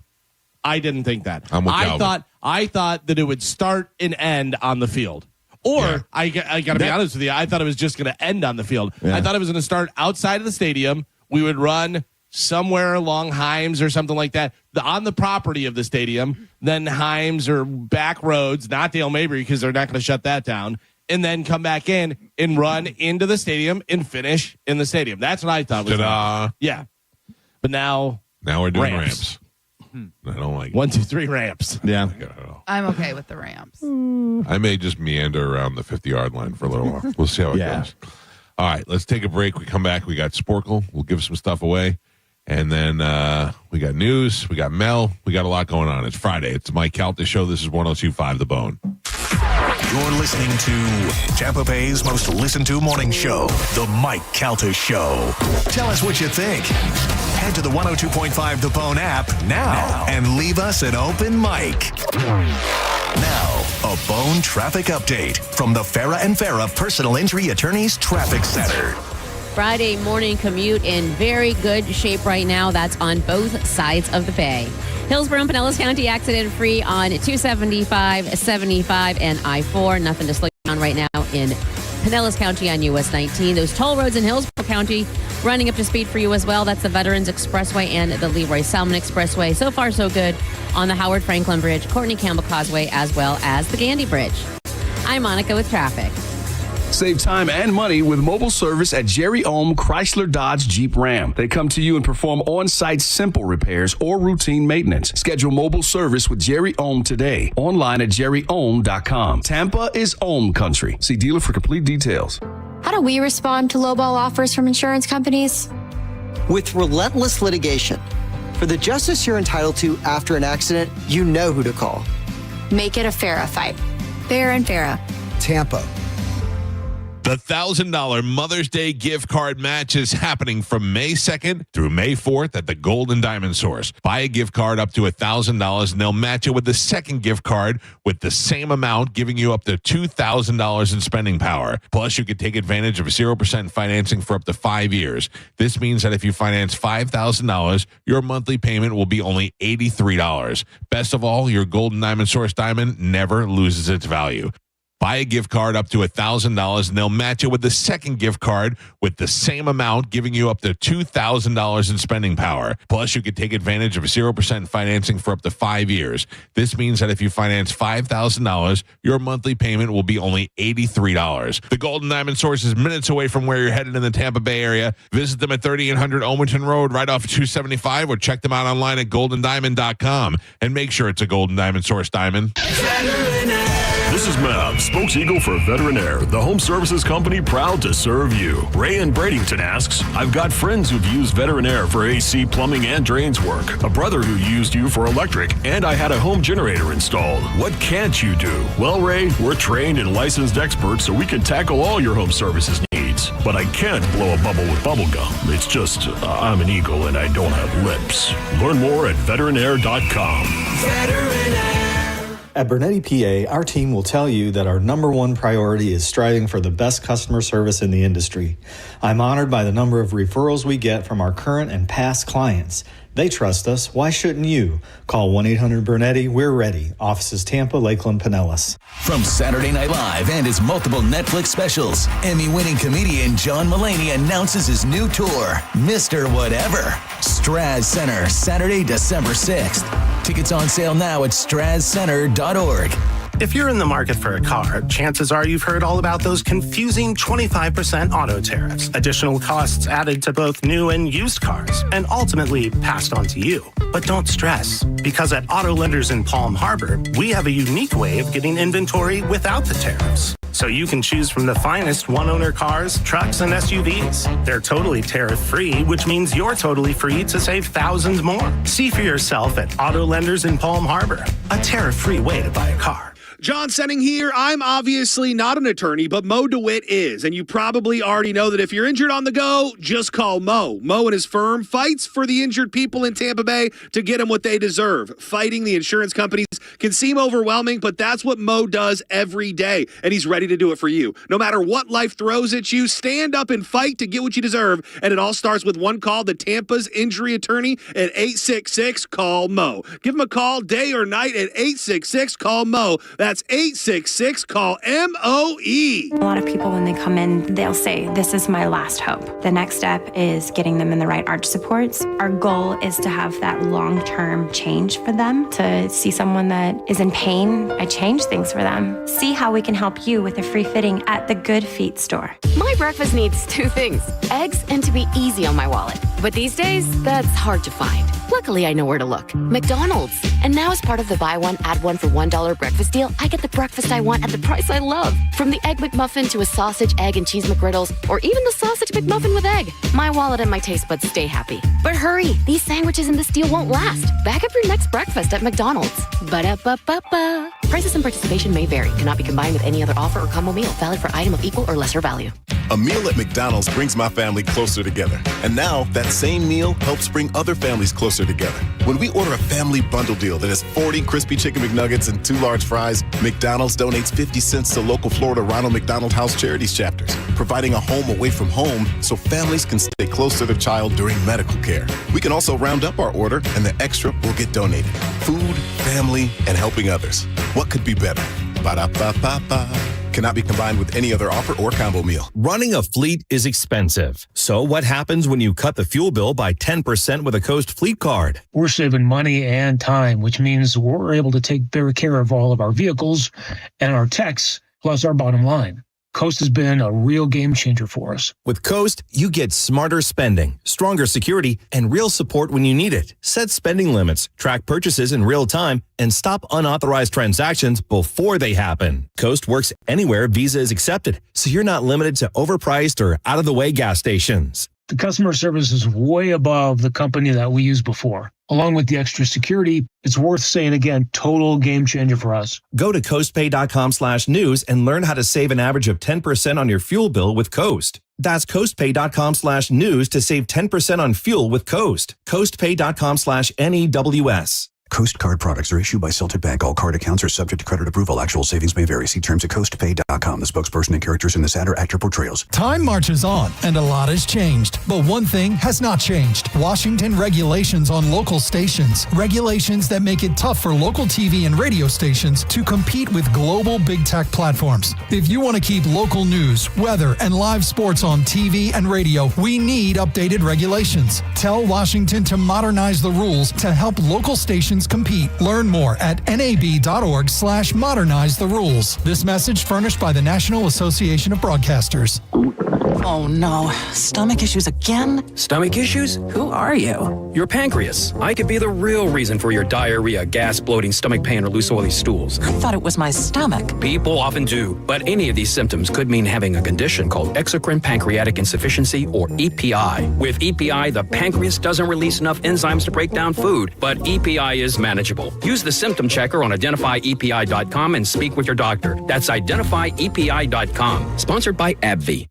I didn't think that. I'm with Calvin. I thought that it would start and end on the field. Or Yeah. I got to be honest with you, I thought it was just going to end on the field. Yeah. I thought it was going to start outside of the stadium. We would run somewhere along Himes or something like that, on the property of the stadium, then Himes or back roads, not Dale Mabry because they're not going to shut that down, and then come back in and run into the stadium and finish in the stadium. That's what I thought was Ta-da. Yeah. But now Now we're doing Ramps. ramps. I don't like it. 1, 2, 3 ramps. Yeah. I don't know. I'm okay with the ramps. I may just meander around the 50-yard line for a little while. We'll see how it Yeah. goes. All right, let's take a break. We come back. We got Sporkle. We'll give some stuff away. And then we got news. We got Mel. We got a lot going on. It's Friday. It's the Mike Calta Show. This is 102.5 The Bone. You're listening to Tampa Bay's most listened to morning show, The Mike Calta Show. Tell us what you think. Head to the 102.5 The Bone app now and leave us an open mic. Now, a Bone traffic update from the Farah and Farah Personal Injury Attorneys Traffic Center. Friday morning commute in very good shape right now. That's on both sides of the bay. Hillsborough and Pinellas County accident-free on 275, 75, and I-4. Nothing to slow down right now in Pinellas County on US 19. Those toll roads in Hillsborough County running up to speed for you as well. That's the Veterans Expressway and the Leroy Salmon Expressway. So far, so good on the Howard Franklin Bridge, Courtney Campbell Causeway, as well as the Gandy Bridge. I'm Monica with traffic. Save time and money with mobile service at Jerry Ohm Chrysler Dodge Jeep Ram. They come to you and perform on-site simple repairs or routine maintenance. Schedule mobile service with Jerry Ohm today. Online at jerryohm.com. Tampa is Ohm country. See dealer for complete details. How do we respond to lowball offers from insurance companies? With relentless litigation. For the justice you're entitled to after an accident, you know who to call. Make it a Farah fight. Fair and Farah. Tampa. The $1,000 Mother's Day gift card match is happening from May 2nd through May 4th at the Gold and Diamond Source. Buy a gift card up to $1,000 and they'll match it with the second gift card with the same amount, giving you up to $2,000 in spending power. Plus, you can take advantage of 0% financing for up to 5 years. This means that if you finance $5,000, your monthly payment will be only $83. Best of all, your Gold and Diamond Source diamond never loses its value. Buy a gift card up to $1,000 and they'll match it with the second gift card with the same amount, giving you up to $2,000 in spending power. Plus, you can take advantage of 0% financing for up to 5 years. This means that if you finance $5,000, your monthly payment will be only $83. The Golden Diamond Source is minutes away from where you're headed in the Tampa Bay area. Visit them at 3800 Owenton Road, right off 275, or check them out online at goldendiamond.com. And make sure it's a Golden Diamond Source diamond. This is Mav, spokes-eagle for Veterinaire, the home services company proud to serve you. Ray in Bradenton asks, I've got friends who've used Veterinaire for AC, plumbing, and drains work. A brother who used you for electric, and I had a home generator installed. What can't you do? Well, Ray, we're trained and licensed experts, so we can tackle all your home services needs. But I can't blow a bubble with bubble gum. It's just, I'm an eagle and I don't have lips. Learn more at veterinaire.com. Veterinaire. At Bernetti PA, our team will tell you that our number one priority is striving for the best customer service in the industry. I'm honored by the number of referrals we get from our current and past clients. They trust us. Why shouldn't you? Call 1-800-BERNETTI. We're ready. Offices Tampa, Lakeland, Pinellas. From Saturday Night Live and his multiple Netflix specials, Emmy-winning comedian John Mulaney announces his new tour, Mr. Whatever. Straz Center, Saturday, December 6th. Tickets on sale now at strazcenter.org. If you're in the market for a car, chances are you've heard all about those confusing 25% auto tariffs, additional costs added to both new and used cars, and ultimately passed on to you. But don't stress, because at Auto Lenders in Palm Harbor, we have a unique way of getting inventory without the tariffs. So you can choose from the finest one-owner cars, trucks, and SUVs. They're totally tariff-free, which means you're totally free to save thousands more. See for yourself at Auto Lenders in Palm Harbor, a tariff-free way to buy a car. John Senning here. I'm obviously not an attorney, but Mo DeWitt is. And you probably already know that if you're injured on the go, just call Mo. Mo and his firm fights for the injured people in Tampa Bay to get them what they deserve. Fighting the insurance companies can seem overwhelming, but that's what Mo does every day. And he's ready to do it for you. No matter what life throws at you, stand up and fight to get what you deserve. And it all starts with one call to Tampa's injury attorney at 866-CALL-MO. Give him a call day or night at 866-CALL-MO. That's 866-CALL-MOE. A lot of people, when they come in, they'll say, this is my last hope. The next step is getting them in the right arch supports. Our goal is to have that long-term change for them, to see someone that is in pain. I change things for them. See how we can help you with a free fitting at the Good Feet store. My breakfast needs two things, eggs and to be easy on my wallet. But these days, that's hard to find. Luckily, I know where to look. McDonald's. And now as part of the buy one, add one for $1 breakfast deal, I get the breakfast I want at the price I love. From the Egg McMuffin to a sausage, egg, and cheese McGriddles, or even the sausage McMuffin with egg. My wallet and my taste buds stay happy. But hurry, these sandwiches and this deal won't last. Back up your next breakfast at McDonald's. Ba-da-ba-ba-ba. Prices and participation may vary. Cannot be combined with any other offer or combo meal. Valid for item of equal or lesser value. A meal at McDonald's brings my family closer together. And now, that same meal helps bring other families closer together. When we order a family bundle deal that has 40 crispy chicken McNuggets and 2 large fries, McDonald's donates 50 cents to local Florida Ronald McDonald House Charities chapters, providing a home away from home so families can stay close to their child during medical care. We can also round up our order, and the extra will get donated. Food, family, and helping others. What could be better? Ba-da-ba-ba-ba. Cannot be combined with any other offer or combo meal. Running a fleet is expensive. So what happens when you cut the fuel bill by 10% with a Coast Fleet Card? We're saving money and time, which means we're able to take better care of all of our vehicles and our techs, plus our bottom line. Coast has been a real game changer for us. With Coast, you get smarter spending, stronger security, and real support when you need it. Set spending limits, track purchases in real time, and stop unauthorized transactions before they happen. Coast works anywhere Visa is accepted, so you're not limited to overpriced or out-of-the-way gas stations. The customer service is way above the company that we used before. Along with the extra security, it's worth saying again, total game changer for us. Go to coastpay.com/news and learn how to save an average of 10% on your fuel bill with Coast. That's coastpay.com/news to save 10% on fuel with Coast. coastpay.com/NEWS. Coast card products are issued by Celtic Bank. All card accounts are subject to credit approval. Actual savings may vary. See terms at coastpay.com. The spokesperson and characters in this ad are actor portrayals. Time marches on, and a lot has changed. But one thing has not changed. Washington regulations on local stations. Regulations that make it tough for local TV and radio stations to compete with global big tech platforms. If you want to keep local news, weather, and live sports on TV and radio, we need updated regulations. Tell Washington to modernize the rules to help local stations compete. Learn more at nab.org/modernize the rules. This message furnished by the National Association of Broadcasters. Oh no, stomach issues again? Stomach issues? Who are you? Your pancreas. I could be the real reason for your diarrhea, gas, bloating, stomach pain, or loose oily stools. I thought it was my stomach. People often do, but any of these symptoms could mean having a condition called exocrine pancreatic insufficiency, or EPI. With EPI, the pancreas doesn't release enough enzymes to break down food, but EPI is manageable. Use the symptom checker on identifyepi.com and speak with your doctor. That's identifyepi.com. Sponsored by AbbVie.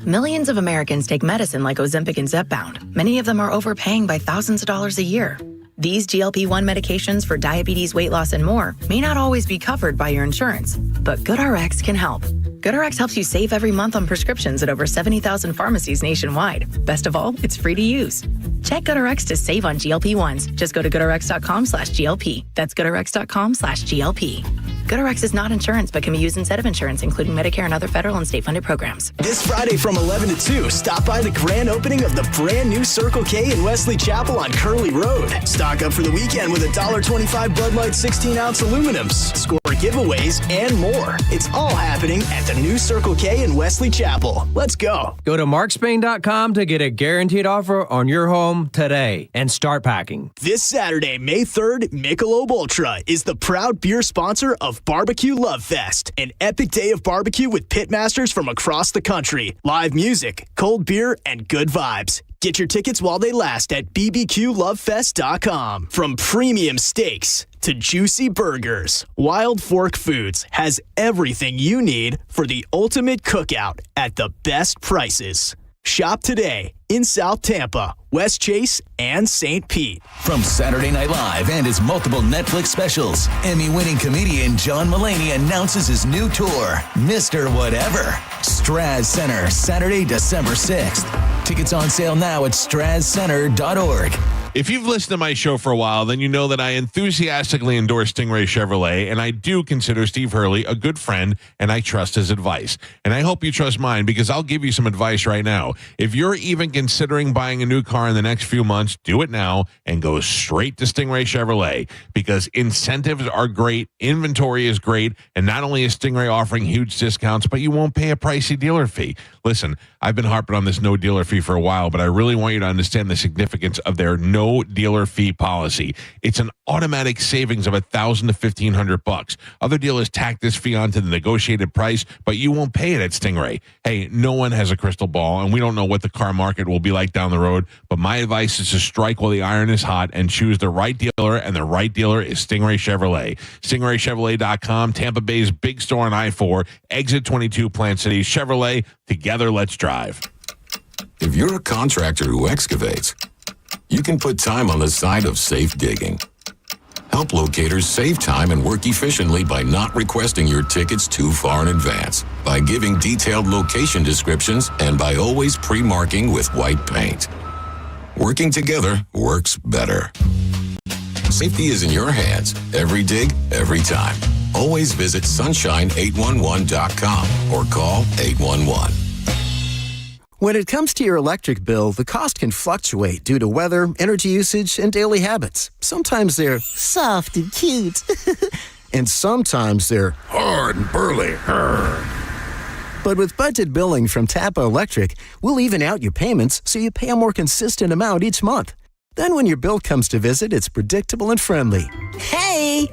Millions of Americans take medicine like Ozempic and Zepbound. Many of them are overpaying by thousands of dollars a year. These GLP-1 medications for diabetes, weight loss, and more may not always be covered by your insurance, but GoodRx can help. GoodRx helps you save every month on prescriptions at over 70,000 pharmacies nationwide. Best of all, it's free to use. Check GoodRx to save on GLP-1s. Just go to goodrx.com/GLP. That's goodrx.com/GLP. GoodRx is not insurance, but can be used instead of insurance, including Medicare and other federal and state-funded programs. This Friday from 11 to 2, stop by the grand opening of the brand new Circle K in Wesley Chapel on Curly Road. Stock up for the weekend with $1.25 Bud Light 16-ounce aluminums, score giveaways, and more. It's all happening at the new Circle K in Wesley Chapel. Let's go. Go to markspain.com to get a guaranteed offer on your home today and start packing. This Saturday, May 3rd, Michelob Ultra is the proud beer sponsor of Barbecue Love Fest, an epic day of barbecue with pitmasters from across the country, live music, cold beer, and good vibes. Get your tickets while they last at bbqlovefest.com. From premium steaks to juicy burgers, Wild Fork Foods has everything you need for the ultimate cookout at the best prices. Shop today in South Tampa, West Chase, and St. Pete. From Saturday Night Live and his multiple Netflix specials, Emmy-winning comedian John Mulaney announces his new tour, Mr. Whatever. Straz Center, Saturday, December 6th. Tickets on sale now at strazcenter.org. If you've listened to my show for a while, then you know that I enthusiastically endorse Stingray Chevrolet, and I do consider Steve Hurley a good friend, and I trust his advice. And I hope you trust mine, because I'll give you some advice right now. If you're even considering buying a new car in the next few months, do it now and go straight to Stingray Chevrolet, because incentives are great, inventory is great, and not only is Stingray offering huge discounts, but you won't pay a pricey dealer fee. Listen, I've been harping on this no dealer fee for a while, but I really want you to understand the significance of their no dealer fee policy. It's an automatic savings of $1,000 to $1,500. Other dealers tack this fee onto the negotiated price, but you won't pay it at Stingray. Hey, no one has a crystal ball, and we don't know what the car market will be like down the road, but my advice is to strike while the iron is hot and choose the right dealer, and the right dealer is Stingray Chevrolet. StingrayChevrolet.com, Tampa Bay's big store on I-4, exit 22, Plant City. Chevrolet, together let's drive. If you're a contractor who excavates, you can put time on the side of safe digging. Help locators save time and work efficiently by not requesting your tickets too far in advance, by giving detailed location descriptions, and by always pre-marking with white paint. Working together works better. Safety is in your hands. Every dig, every time. Always visit sunshine811.com or call 811. When it comes to your electric bill, the cost can fluctuate due to weather, energy usage, and daily habits. Sometimes they're soft and cute. And sometimes they're hard and burly. But with budget billing from Tampa Electric, we'll even out your payments so you pay a more consistent amount each month. Then when your bill comes to visit, it's predictable and friendly. Hey!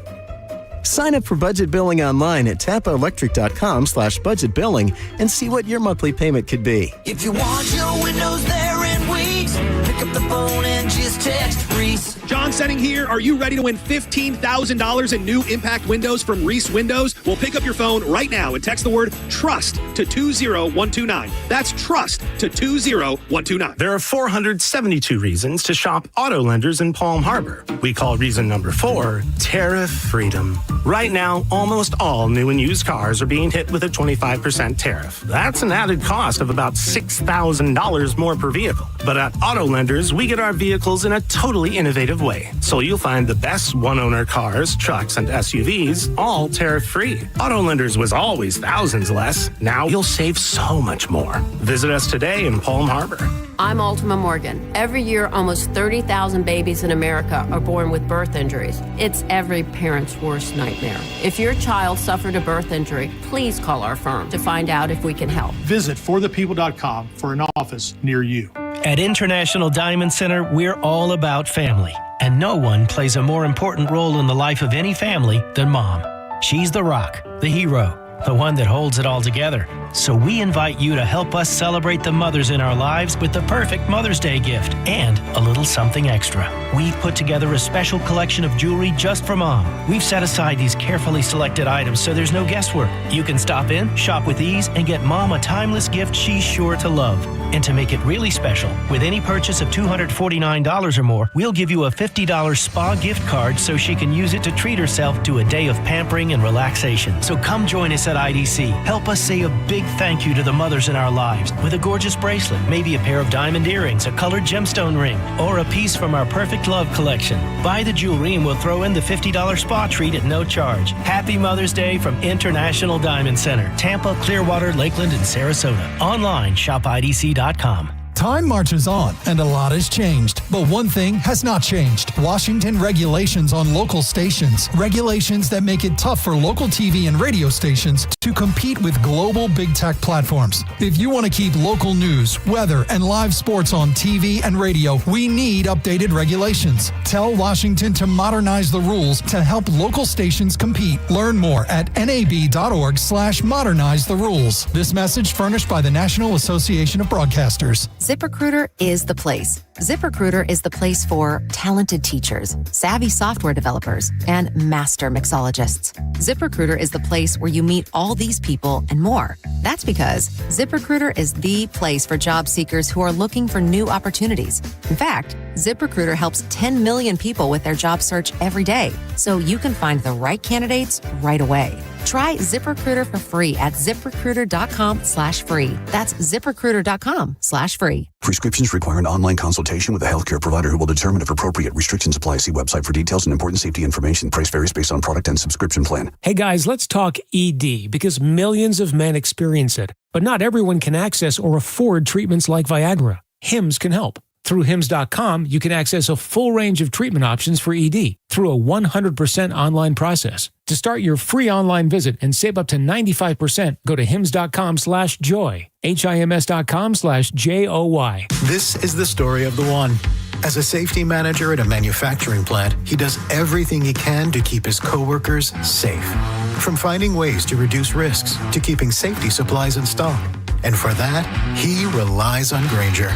Sign up for budget billing online at tampaelectric.com/budget billing and see what your monthly payment could be. If you want your windows there in weeks, Pick up the phone and just text Reese. John Senning here. Are you ready to win $15,000 in new impact windows from Reese Windows? Well, pick up your phone right now and text the word TRUST to 20129. That's TRUST to 20129. There are 472 reasons to shop auto lenders in Palm Harbor. We call reason number 4 tariff freedom. Right now, almost all new and used cars are being hit with a 25% tariff. That's an added cost of about $6,000 more per vehicle. But at auto lenders, we get our vehicles in a totally innovative way. So you'll find the best one-owner cars, trucks, and SUVs all tariff-free. Auto lenders was always thousands less. Now you'll save so much more. Visit us today in Palm Harbor. I'm Ultima Morgan. Every year, almost 30,000 babies in America are born with birth injuries. It's every parent's worst nightmare. If your child suffered a birth injury, please call our firm to find out if we can help. Visit forthepeople.com for an office near you. At International Diamond Center, we're all about family. And no one plays a more important role in the life of any family than Mom. She's the rock, the hero, the one that holds it all together. So we invite you to help us celebrate the mothers in our lives with the perfect Mother's Day gift and a little something extra. We've put together a special collection of jewelry just for Mom. We've set aside these carefully selected items so there's no guesswork. You can stop in, shop with ease, and get Mom a timeless gift she's sure to love. And to make it really special, with any purchase of $249 or more, we'll give you a $50 spa gift card so she can use it to treat herself to a day of pampering and relaxation. So come join us at IDC. Help us say a big thank you to the mothers in our lives with a gorgeous bracelet, maybe a pair of diamond earrings, a colored gemstone ring, or a piece from our Perfect Love collection. Buy the jewelry and we'll throw in the $50 spa treat at no charge. Happy Mother's Day from International Diamond Center, Tampa, Clearwater, Lakeland, and Sarasota. Online, shopidc.com. Time marches on, and a lot has changed. But one thing has not changed. Washington regulations on local stations. Regulations that make it tough for local TV and radio stations to compete with global big tech platforms. If you want to keep local news, weather, and live sports on TV and radio, we need updated regulations. Tell Washington to modernize the rules to help local stations compete. Learn more at nab.org/modernize the rules. This message furnished by the National Association of Broadcasters. ZipRecruiter is the place. ZipRecruiter is the place for talented teachers, savvy software developers, and master mixologists. ZipRecruiter is the place where you meet all these people and more. That's because ZipRecruiter is the place for job seekers who are looking for new opportunities. In fact, ZipRecruiter helps 10 million people with their job search every day, so you can find the right candidates right away. Try ZipRecruiter for free at ZipRecruiter.com/free. That's ZipRecruiter.com/free. Prescriptions require an online consultation with a healthcare provider who will determine if appropriate restrictions apply. See website for details and important safety information. Price varies based on product and subscription plan. Hey guys, let's talk ED because millions of men experience it, but not everyone can access or afford treatments like Viagra. Hims can help. Through Hims.com, you can access a full range of treatment options for ED through a 100% online process. To start your free online visit and save up to 95%, go to Hims.com/joy, HIMS.com/JOY. This is the story of the one. As a safety manager at a manufacturing plant, he does everything he can to keep his coworkers safe. From finding ways to reduce risks to keeping safety supplies in stock. And for that, he relies on Grainger.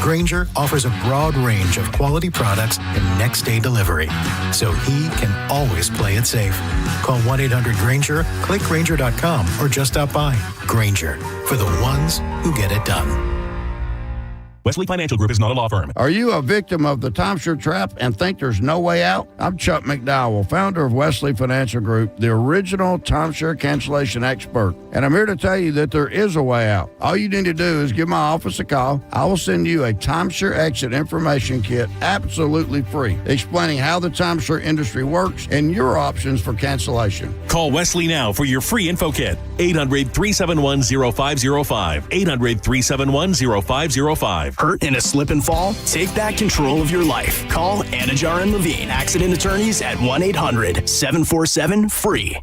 Grainger offers a broad range of quality products and next-day delivery, so he can always play it safe. Call 1-800-GRAINGER, click Grainger.com, or just stop by. Grainger, for the ones who get it done. Wesley Financial Group is not a law firm. Are you a victim of the timeshare trap and think there's no way out? I'm Chuck McDowell, founder of Wesley Financial Group, the original timeshare cancellation expert. And I'm here to tell you that there is a way out. All you need to do is give my office a call. I will send you a timeshare exit information kit absolutely free, explaining how the timeshare industry works and your options for cancellation. Call Wesley now for your free info kit. 800-371-0505. 800-371-0505. Hurt in a slip and fall? Take back control of your life. Call Anajar and Levine, accident attorneys at 1-800-747-FREE.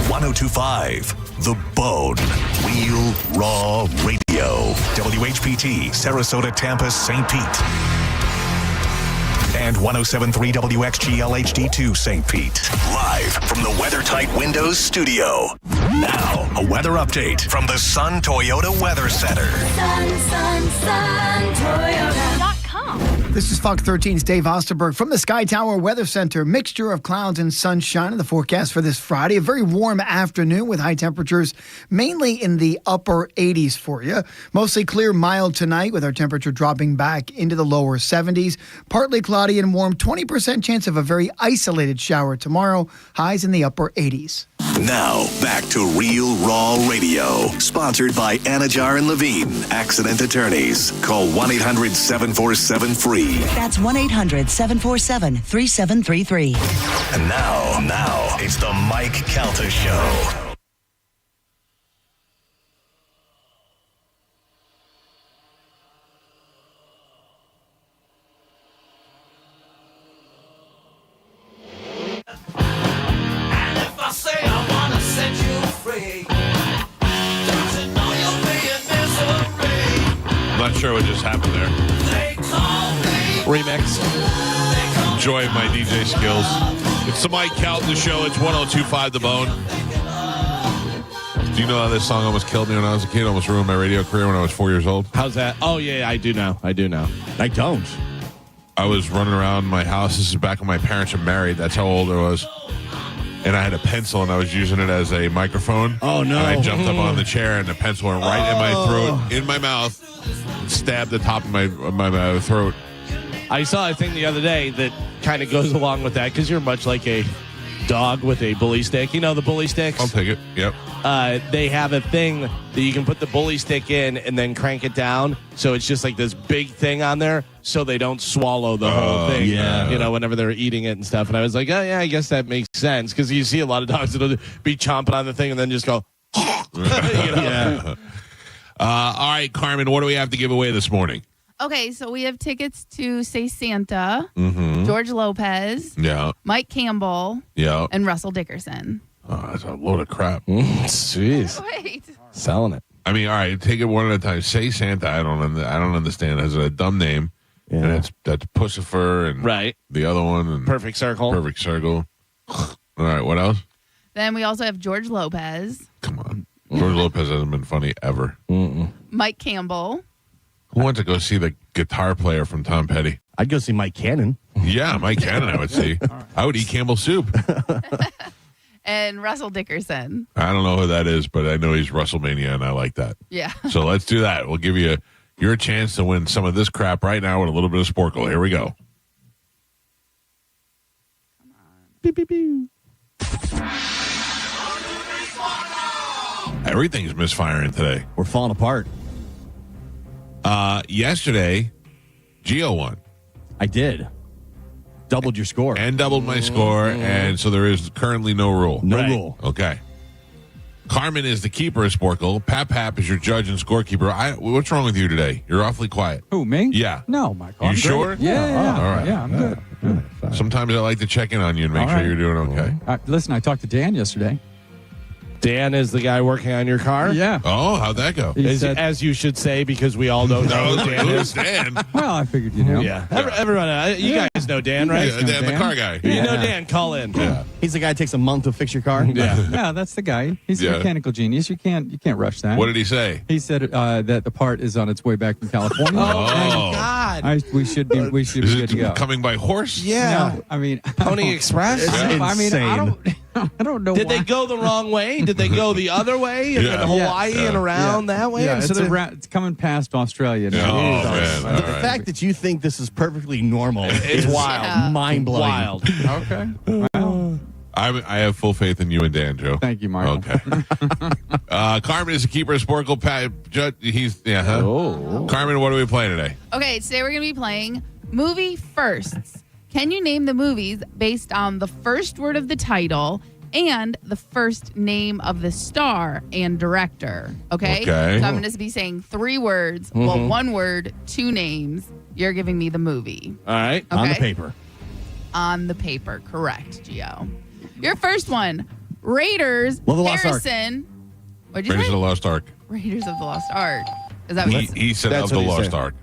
1025 The Bone. Real Raw Radio. WHPT, Sarasota, Tampa, St. Pete. And 107.3 WXGL HD2 St. Pete. Live from the WeatherTight Windows studio. Now, a weather update from the Sun Toyota Weather Center. Sun, Toyota. This is Fox 13's Dave Osterberg from the Sky Tower Weather Center. Mixture of clouds and sunshine in the forecast for this Friday. A very warm afternoon with high temperatures mainly in the upper 80s for you. Mostly clear, mild tonight with our temperature dropping back into the lower 70s. Partly cloudy and warm. 20% chance of a very isolated shower tomorrow. Highs in the upper 80s. Now, back to Real Raw Radio. Sponsored by Anajar and Levine, accident attorneys. Call 1-800-747-FREE. That's 1-800-747-3733. And now, it's the Mike Calta Show. I'm not sure what just happened there. Remix. Enjoy my DJ skills. It's the Mike Calta Show. It's 102.5 The Bone. Do you know how this song almost killed me when I was a kid? Almost ruined my radio career when I was 4 years old. How's that? Oh, yeah, I do know. I don't. I was running around my house. This is back when my parents were married. That's how old I was. And I had a pencil, and I was using it as a microphone. Oh, no. And I jumped up on the chair, and the pencil went right in my throat, in my mouth, and stabbed the top of my throat. I saw a thing the other day that kind of goes along with that because you're much like a dog with a bully stick. You know the bully sticks? I'll take it. Yep. They have a thing that you can put the bully stick in and then crank it down. So it's just like this big thing on there so they don't swallow the whole thing. Yeah. You know, whenever they're eating it and stuff. And I was like, oh, yeah, I guess that makes sense because you see a lot of dogs that'll be chomping on the thing and then just go, you know? Yeah. All right, Carmen, what do we have to give away this morning? Okay, so we have tickets to Say Santa, Mm-hmm. George Lopez, Yeah. Mike Campbell, Yeah. and Russell Dickerson. Oh, that's a load of crap. Jeez. Wait. Selling it. I mean, all right, take it one at a time. Say Santa. I don't understand. It has a dumb name, and that's Pussifer, and right. The other one, and Perfect Circle. Perfect Circle. All right, what else? Then we also have George Lopez, Come on, George Lopez hasn't been funny ever. Mike Campbell. Who wants to go see the guitar player from Tom Petty? I'd go see Mike Cannon. Yeah, Mike Cannon. I would see. I would eat Campbell's soup. And Russell Dickerson. I don't know who that is, but I know he's WrestleMania, and I like that. Yeah. So let's do that. We'll give you your chance to win some of this crap right now with a little bit of Sporkle. Here we go. Beep, beep, beep. Everything's misfiring today. We're falling apart. Yesterday, Gio won. I did. Doubled your score. And doubled my score, and so there is currently no rule. No rule. Okay. Carmen is the keeper of Sporkle. Pap is your judge and scorekeeper. What's wrong with you today? You're awfully quiet. Who, me? Yeah. No, Michael. You sure? Yeah. All right. Yeah, I'm good. Sometimes I like to check in on you and make sure you're doing okay. Listen, I talked to Dan yesterday. Dan is the guy working on your car? Yeah. Oh, how'd that go? As you should say, because we all don't know who Dan is. Dan? Well, I figured you knew. Yeah. Everyone, you guys know Dan, right? Yeah, Dan, the car guy. You know Dan, call in. Yeah. He's the guy that takes a month to fix your car? Yeah. Yeah, that's the guy. He's a mechanical genius. You can't rush that. What did he say? He said that the part is on its way back from California. Oh, God. We should be Is good to go. coming by horse? Yeah. No, I mean, Pony Express? It's insane. I don't know. Did why. they go the wrong way? Did they go the other way? And then Hawaii and around that way? Yeah, And so it's coming past Australia now. Oh, man. the All right. fact that you think this is perfectly normal is wild. Yeah. Mind-blowing. Wild. Okay. Well, I have full faith in you and Dan, Joe. thank you, Michael. Okay. Carmen is the keeper of Sporkle. Carmen, what are we playing today? Okay, today we're going to be playing Movie Firsts. Can you name the movies based on the first word of the title and the first name of the star and director? Okay? Okay. So I'm going to be saying 3 words. Well, 1 word, 2 names. You're giving me the movie. All right. Okay. On the paper. On the paper. Correct, Gio. Your first one, Raiders. Well, the Lost Ark. Harrison. What'd you Raiders say? of the Lost Ark. Raiders of the Lost Ark. Is that what He said That's of the what he Lost said. Ark.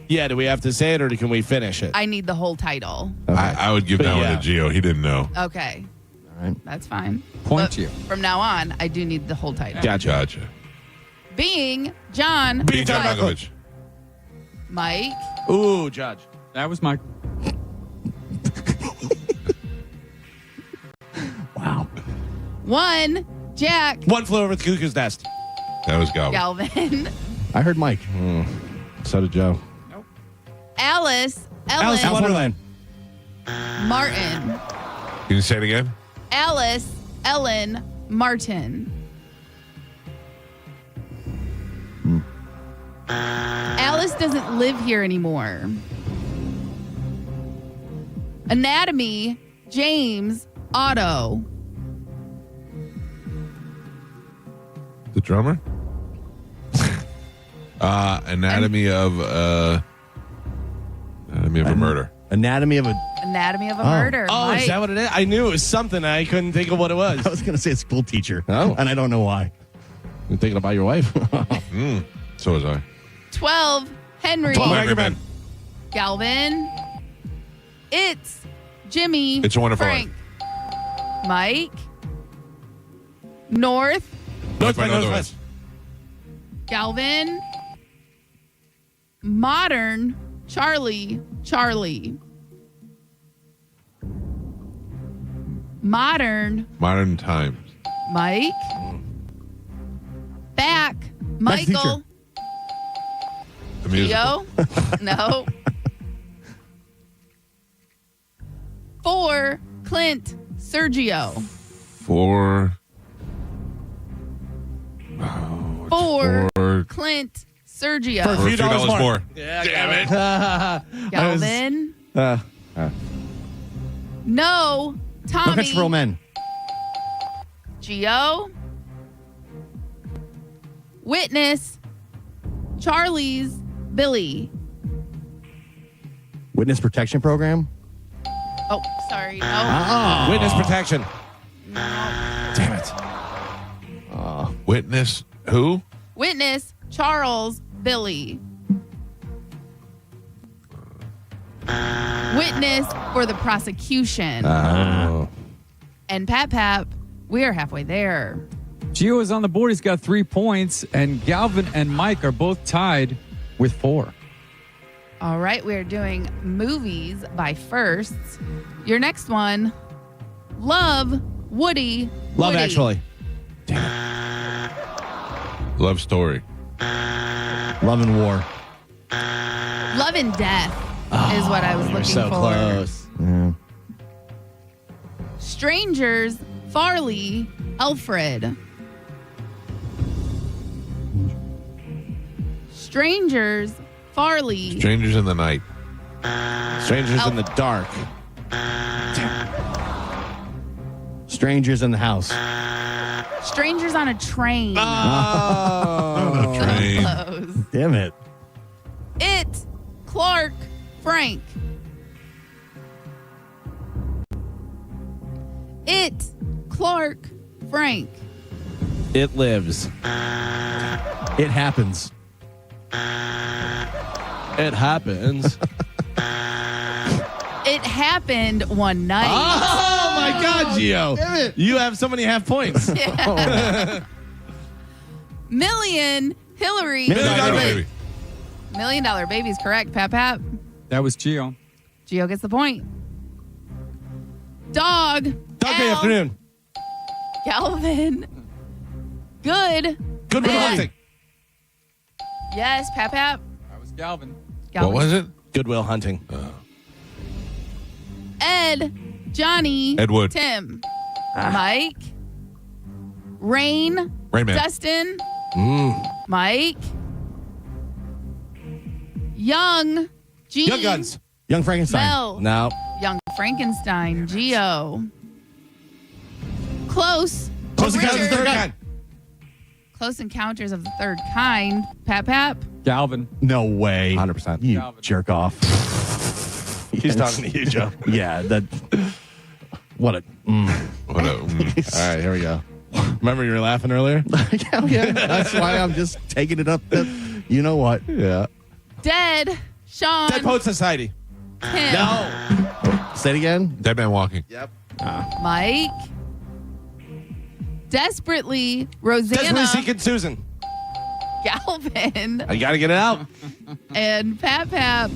Yeah, do we have to say it or can we finish it? I need the whole title. I would give But that yeah. one to Gio. He didn't know. Okay. All right. That's fine. Point But you. From now on, I do need the whole title. Gotcha. Being John. Being John What? Malkovich. Mike. Ooh, Judge. That was Mike. Wow. 1, Jack. One Flew Over the Cuckoo's Nest. That was Galvin. Galvin. I heard Mike. So did Joe. Alice. Ellen. Alice in Wonderland. Martin. Can you say it again? Alice. Ellen. Martin. Alice doesn't live here anymore. Anatomy. James. Otto. The drummer? Anatomy of a murder. Anatomy of a... Anatomy of a murder. Oh, Mike. is that what it is? I knew it was something. I couldn't think of what it was. I was going to say a school teacher. Oh. And I don't know why. You're thinking about your wife? So was I. 12, Henry. 12 Angry Men. Galvin. It's Jimmy. It's a Wonderful Frank. Mike. North. North by Northwest. Galvin. Modern. Charlie. Modern. Modern Times. Mike. Back. Michael. The musical. Geo. No. 4, Clint. Sergio. 4. 4, Clint. Sergio. For a few dollars more. Yeah, damn it. Galvin. No. Tommy. No Country for Old Men. Geo. Witness. Charlie's. Billy. Witness Protection Program. Oh, sorry. No. Witness protection. Damn it. Witness who? Witness. Charles. Billy. Witness for the prosecution. And Pap, we are halfway there. Gio is on the board. He's got 3 points, and Galvin and Mike are both tied with 4. All right, we are doing movies by firsts. Your next one, Love, Woody. Love Woody. Actually. Love Story. Love and War. Love and Death is what I was looking so for. close. Yeah. Strangers, Farley, Alfred. Strangers, Farley. Strangers in the Night. Strangers in the Dark. Strangers in the House. Strangers on a Train. Oh, the train. Close. Damn it. It, Clark, Frank. It, Clark, Frank. It Lives. It Happens. It Happens. It happened one night. Oh my God, Gio. Damn it. You have so many half points. Million, Hillary. $1 Million Baby. $1 Million Baby is correct, Pap. That was Gio. Gio gets the point. Dog. Dog Day Al, Afternoon. Galvin. Good. Good Will Man. Hunting. Yes, Pap. That was Galvin. Galvin. What was it? Goodwill Hunting. Ed. Johnny. Ed Wood. Tim. Mike. Rain. Rain Man. Dustin. Mike. Young. Gene. Young Guns. Young Frankenstein. Mel. No. Young Frankenstein. Geo. Close. Close Richard. Encounters of the Third Kind. Close Encounters of the Third Kind. Pap. Galvin. No way. 100%. You Galvin. jerk off. He's talking to you, Joe. Yeah, that. What a. What a, All right, here we go. Remember you were laughing earlier? Yeah, that's why I'm just taking it up. You know what? Yeah. Dead. Sean. Dead Poet Society. Tim. No. Say it again. Dead Man Walking. Yep. Mike. Desperately. Rosanna. Desperately Seeking Susan. Galvin. I got to get it out. And Pap.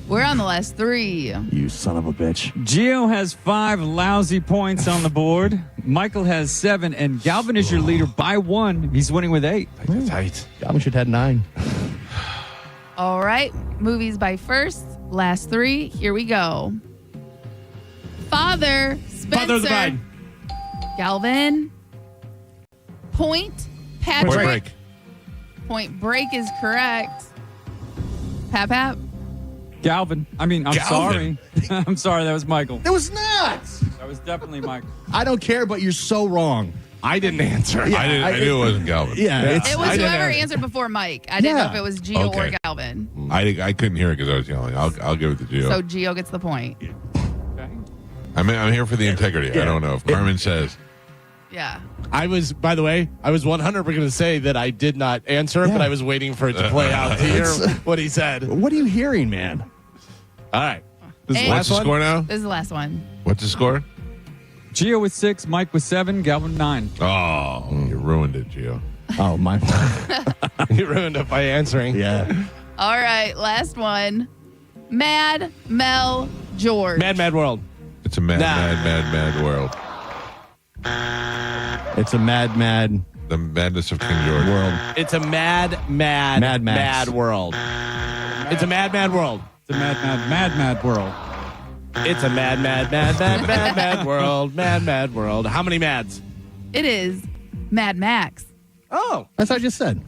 We're on the last 3. You son of a bitch. Gio has 5 lousy points on the board. Michael has 7, and Galvin is your leader by 1. He's winning with 8. Tight. Galvin should have had 9. All right. Movies by first. Last 3. Here we go. Father Spencer. Father of the Bride. Galvin. Point Patrick. Point Break. Point Break is correct. Pap. Galvin. I'm sorry. I'm sorry. That was Michael. It was not. That was definitely Michael. I don't care, but you're so wrong. I didn't answer. I knew it wasn't Galvin. Yeah. It was whoever answered before Mike. I didn't know if it was Gio or Okay. Galvin. I couldn't hear it because I was yelling. I'll give it to Gio. So Gio gets the point. Okay. I'm here for the integrity. I don't know if Carmen says. Yeah. By the way, I was 100% going to say that I did not answer it, but I was waiting for it to play out to hear what he said. What are you hearing, man? All right. What's the score now? This is the last one. What's the score? Gio with 6, Mike with 7, Galvin 9. Oh, you ruined it, Gio. Oh, my fault. You ruined it by answering. Yeah. All right. Last one. Mad Mel George. Mad World. It's a mad world. It's a mad. The madness of King George. World. It's a mad world. It's a mad world. It's a mad world. It's a mad world. Mad world. How many mads? It is Mad Max. Oh. That's what I just said.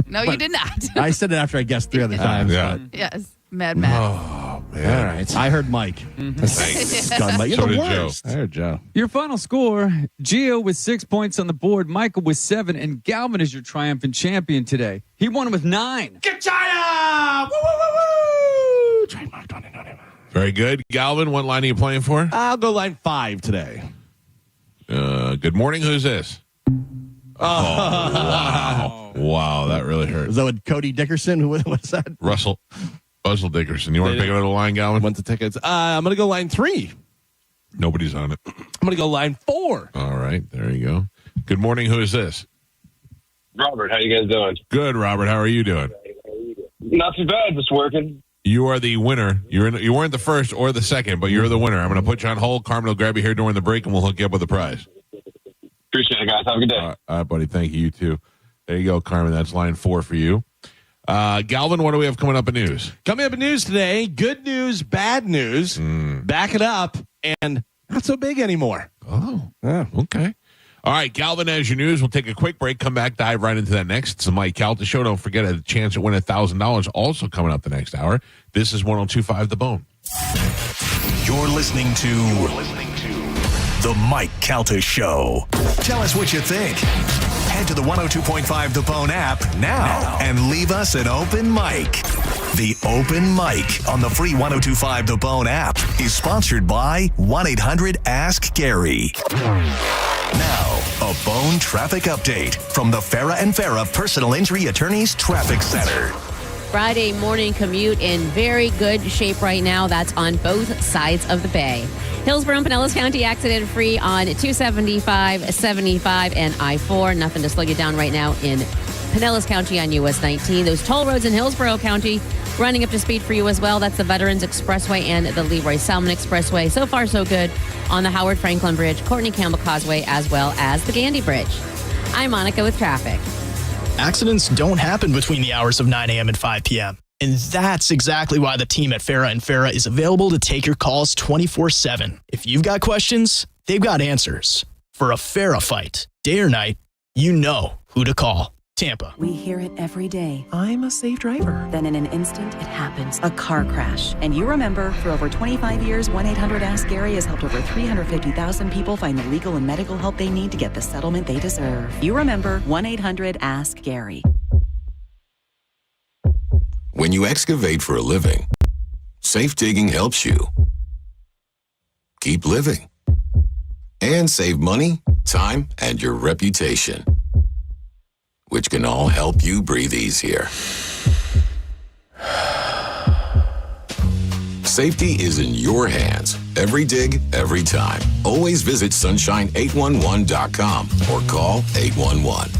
No, you did not. I said it after I guessed 3 other times. Yeah. Yes. Mad Max. Oh, man. All right. I heard Mike. Thanks. God, Mike, you're So the did worst. Joe. I heard Joe. Your final score, Gio with 6 points on the board, Michael with 7, and Galvin is your triumphant champion today. He won with 9. Get China! Woo, woo, woo, woo! Trademark 2020. Very good. Galvin, what line are you playing for? I'll go line 5 today. Good morning. Who's this? Wow. Wow, that really hurt. Was that with Cody Dickerson? Who was that? Russell Dickerson. You want to pick another line, Galvin? Went to tickets. I'm going to go line 3. Nobody's on it. I'm going to go line 4. All right, there you go. Good morning. Who is this? Robert, how you guys doing? Good, Robert. How are you doing? Not too bad, just working. You are the winner. You weren't the first or the second, but you're the winner. I'm going to put you on hold. Carmen will grab you here during the break, and we'll hook you up with a prize. Appreciate it, guys. Have a good day. All right, buddy. Thank you. You too. There you go, Carmen. That's line 4 for you. Galvin, what do we have coming up in news? Coming up in news today, good news, bad news. Back it up, and not so big anymore. Oh, yeah, okay. All right, Galvin, as your news, we'll take a quick break, come back, dive right into that next. It's the Mike Calta Show. Don't forget a chance to win $1,000 also coming up the next hour. This is 102.5 The Bone. You're listening to The Mike Calta Show. Tell us what you think. Head to the 102.5 The Bone app now and leave us an open mic. The Open Mic on the free 102.5 The Bone app is sponsored by 1-800-ASK-GARY. Now, a Bone traffic update from the Farah and Farah Personal Injury Attorneys Traffic Center. Friday morning commute in very good shape right now. That's on both sides of the bay. Hillsborough and Pinellas County accident free on 275, 75, and I-4. Nothing to slow you down right now in Pinellas County on US 19. Those toll roads in Hillsborough County running up to speed for you as well. That's the Veterans Expressway and the Leroy Salmon Expressway. So far, so good on the Howard Franklin Bridge, Courtney Campbell Causeway, as well as the Gandy Bridge. I'm Monica with traffic. Accidents don't happen between the hours of 9 a.m. and 5 p.m. And that's exactly why the team at Farah and Farah is available to take your calls 24/7. If you've got questions, they've got answers. For a Farah fight, day or night, you know who to call. Tampa. We hear it every day. I'm a safe driver. Then in an instant, it happens. A car crash. And you remember, for over 25 years, 1-800-ASK-GARY has helped over 350,000 people find the legal and medical help they need to get the settlement they deserve. You remember 1-800-ASK-GARY. When you excavate for a living, safe digging helps you keep living and save money, time, and your reputation, which can all help you breathe easier. Safety is in your hands. Every dig, every time. Always visit sunshine811.com or call 811.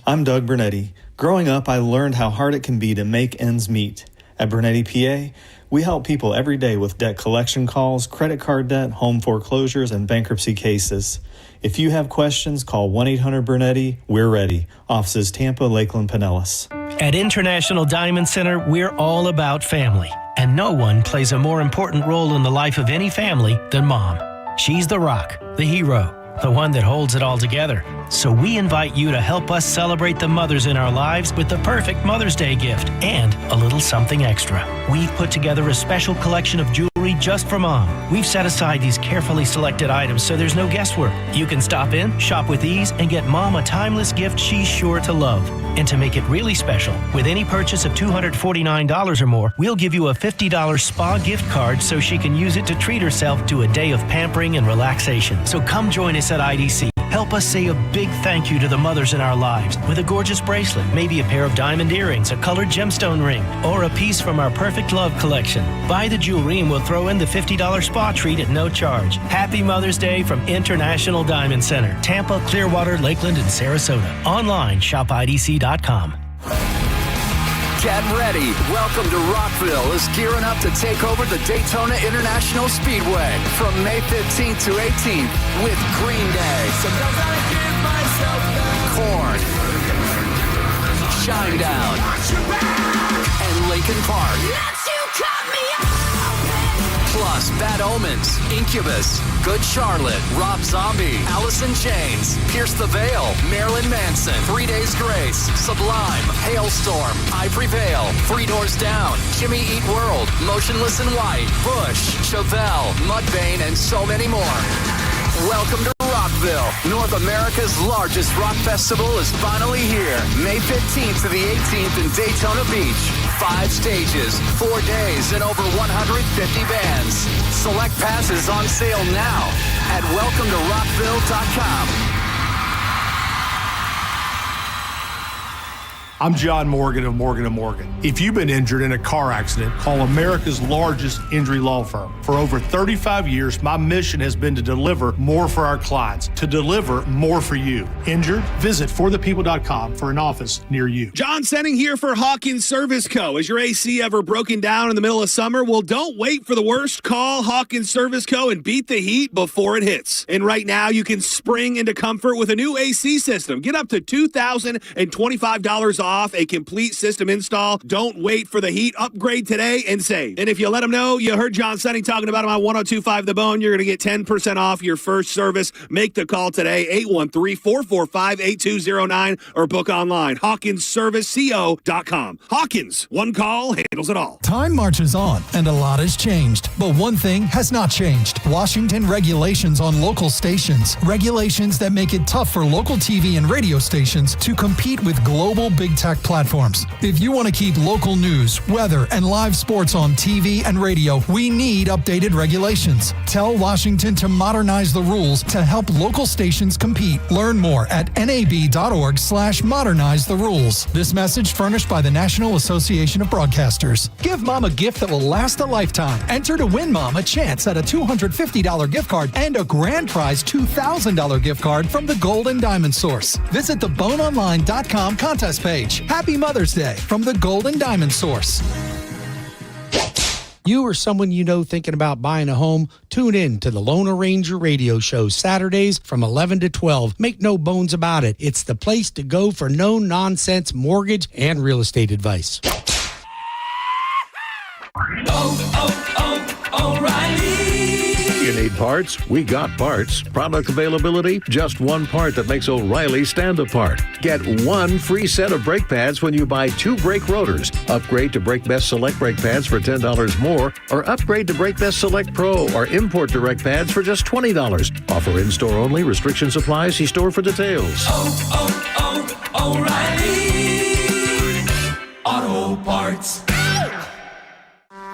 I'm Doug Bernetti. Growing up, I learned how hard it can be to make ends meet. At Bernetti PA, we help people every day with debt collection calls, credit card debt, home foreclosures, and bankruptcy cases. If you have questions, call 1-800-BERNETTI. We're ready. Offices Tampa, Lakeland, Pinellas. At International Diamond Center, we're all about family. And no one plays a more important role in the life of any family than Mom. She's the rock, the hero, the one that holds it all together. So we invite you to help us celebrate the mothers in our lives with the perfect Mother's Day gift and a little something extra. We've put together a special collection of jewelry just for Mom. We've set aside these carefully selected items so there's no guesswork. You can stop in, shop with ease, and get Mom a timeless gift she's sure to love. And to make it really special, with any purchase of $249 or more, we'll give you a $50 spa gift card so she can use it to treat herself to a day of pampering and relaxation. So come join us at IDC. Help us say a big thank you to the mothers in our lives with a gorgeous bracelet, maybe a pair of diamond earrings, a colored gemstone ring, or a piece from our Perfect Love collection. Buy the jewelry and we'll throw in the $50 spa treat at no charge. Happy Mother's Day from International Diamond Center, Tampa, Clearwater, Lakeland, and Sarasota. Online, shopidc.com. Get ready. Welcome to Rockville is gearing up to take over the Daytona International Speedway from May 15th to 18th with Green Day, Korn, Shinedown, and Linkin Park. Plus, Bad Omens, Incubus, Good Charlotte, Rob Zombie, Alice in Chains, Pierce the Veil, Marilyn Manson, 3 Days Grace, Sublime, Hailstorm, I Prevail, Three Doors Down, Jimmy Eat World, Motionless in White, Bush, Chevelle, Mudvayne, and so many more. Welcome to Rockville. North America's largest rock festival is finally here. May 15th to the 18th in Daytona Beach. 5 stages, 4 days, and over 150 bands. Select passes on sale now at welcometorockville.com. I'm John Morgan of Morgan & Morgan. If you've been injured in a car accident, call America's largest injury law firm. For over 35 years, my mission has been to deliver more for our clients, to deliver more for you. Injured? Visit forthepeople.com for an office near you. John Senning here for Hawkins Service Co. Is your AC ever broken down in the middle of summer? Well, don't wait for the worst. Call Hawkins Service Co. and beat the heat before it hits. And right now, you can spring into comfort with a new AC system. Get up to $2,025 off a complete system install. Don't wait for the heat. Upgrade today and save. And if you let them know you heard John Senning talking about him on 102.5 The Bone, you're going to get 10% off your first service. Make the call today, 813-445-8209, or book online, hawkinsserviceco.com. Hawkins, one call handles it all. Time marches on, and a lot has changed. But one thing has not changed. Washington regulations on local stations. Regulations that make it tough for local TV and radio stations to compete with global big tech platforms. If you want to keep local news, weather, and live sports on TV and radio, we need updated regulations. Tell Washington to modernize the rules to help local stations compete. Learn more at nab.org/modernize the rules. This message furnished by the National Association of Broadcasters. Give Mom a gift that will last a lifetime. Enter to win Mom a chance at a $250 gift card and a grand prize $2,000 gift card from the Gold and Diamond Source. Visit the boneonline.com contest page. Happy Mother's Day from the Gold and Diamond Source. You or someone you know thinking about buying a home, tune in to the Lone Ranger radio show Saturdays from 11 to 12. Make no bones about it. It's the place to go for no-nonsense mortgage and real estate advice. O'Reilly. You need parts? We got parts. Product availability? Just one part that makes O'Reilly stand apart. Get one free set of brake pads when you buy 2 brake rotors. Upgrade to Brake Best Select brake pads for $10 more, or upgrade to Brake Best Select Pro or Import Direct pads for just $20. Offer in-store only. Restrictions apply. See store for details. O'Reilly Auto Parts.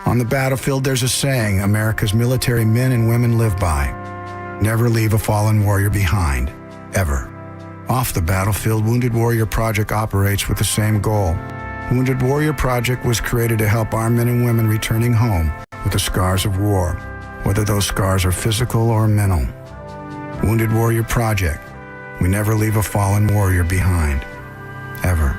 On the battlefield, there's a saying America's military men and women live by. Never leave a fallen warrior behind, ever. Off the battlefield, Wounded Warrior Project operates with the same goal. Wounded Warrior Project was created to help our men and women returning home with the scars of war, whether those scars are physical or mental. Wounded Warrior Project. We never leave a fallen warrior behind, ever.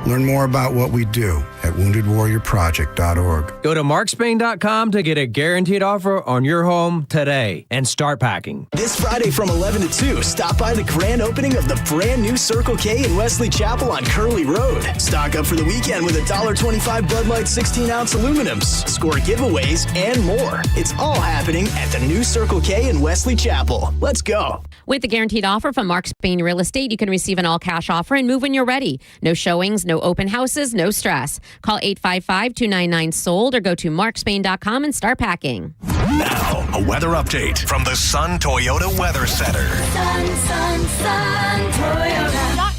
Learn more about what we do at woundedwarriorproject.org. Go to markspain.com to get a guaranteed offer on your home today and start packing. This Friday from 11 to 2, stop by the grand opening of the brand new Circle K in Wesley Chapel on Curly Road. Stock up for the weekend with $1.25 Bud Light 16-ounce aluminums, score giveaways, and more. It's all happening at the new Circle K in Wesley Chapel. Let's go. With the guaranteed offer from Mark Spain Real Estate, you can receive an all-cash offer and move when you're ready. No showings, no open houses, no stress. Call 855-299-SOLD or go to markspain.com and start packing. Now, a weather update from the Sun Toyota Weather Center. Sun Toyota.com.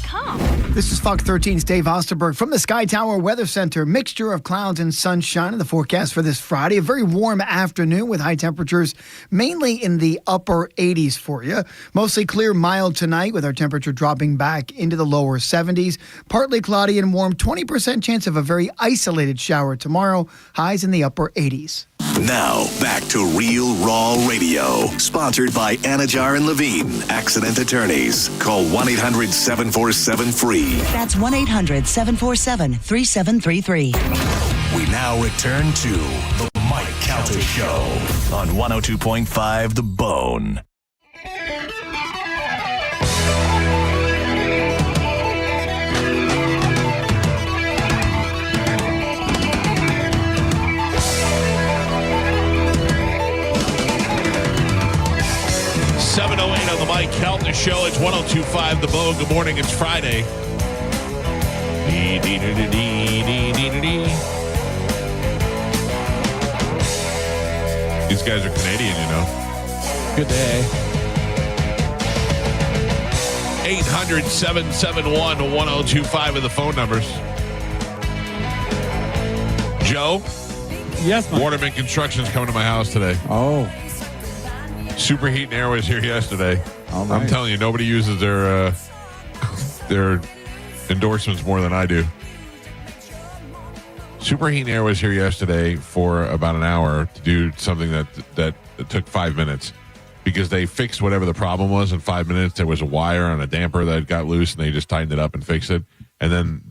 This is Fox 13's Dave Osterberg from the Sky Tower Weather Center. Mixture of clouds and sunshine in the forecast for this Friday. A very warm afternoon with high temperatures mainly in the upper 80s for you. Mostly clear, mild tonight with our temperature dropping back into the lower 70s. Partly cloudy and warm. 20% chance of a very isolated shower tomorrow. Highs in the upper 80s. Now, back to Real Raw Radio. Sponsored by Anajar and Levine, accident attorneys. Call 1-800-747-FREE. That's 1-800-747-3733. We now return to The Mike Calta Show on 102.5 The Bone. On the Mike Calta Show. It's 102.5 The Bone. Good morning. It's Friday. These guys are Canadian, you know. Good day. 800-771-1025 are the phone numbers. Joe? Yes, Mike. Waterman Construction's coming to my house today. Oh. Superheat and Air was here yesterday. All right. I'm telling you, nobody uses their endorsements more than I do. Superheat and Air was here yesterday for about an hour to do something that took 5 minutes because they fixed whatever the problem was in 5 minutes. There was a wire on a damper that got loose, and they just tightened it up and fixed it. And then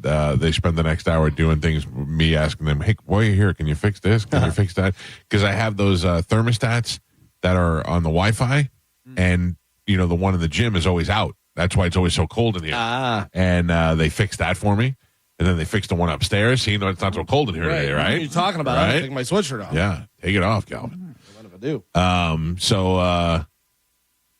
they spend the next hour doing things, me asking them, hey, while you're here, can you fix this? Can you fix that? Because I have those thermostats that are on the Wi-Fi, and you know the one in the gym is always out. That's why it's always so cold in here. And they fixed that for me, and then they fixed the one upstairs. So you know it's not so cold in here today, right? What are you talking about? Right? I'm taking my sweatshirt off. Yeah, take it off, Calvin. What if I do? So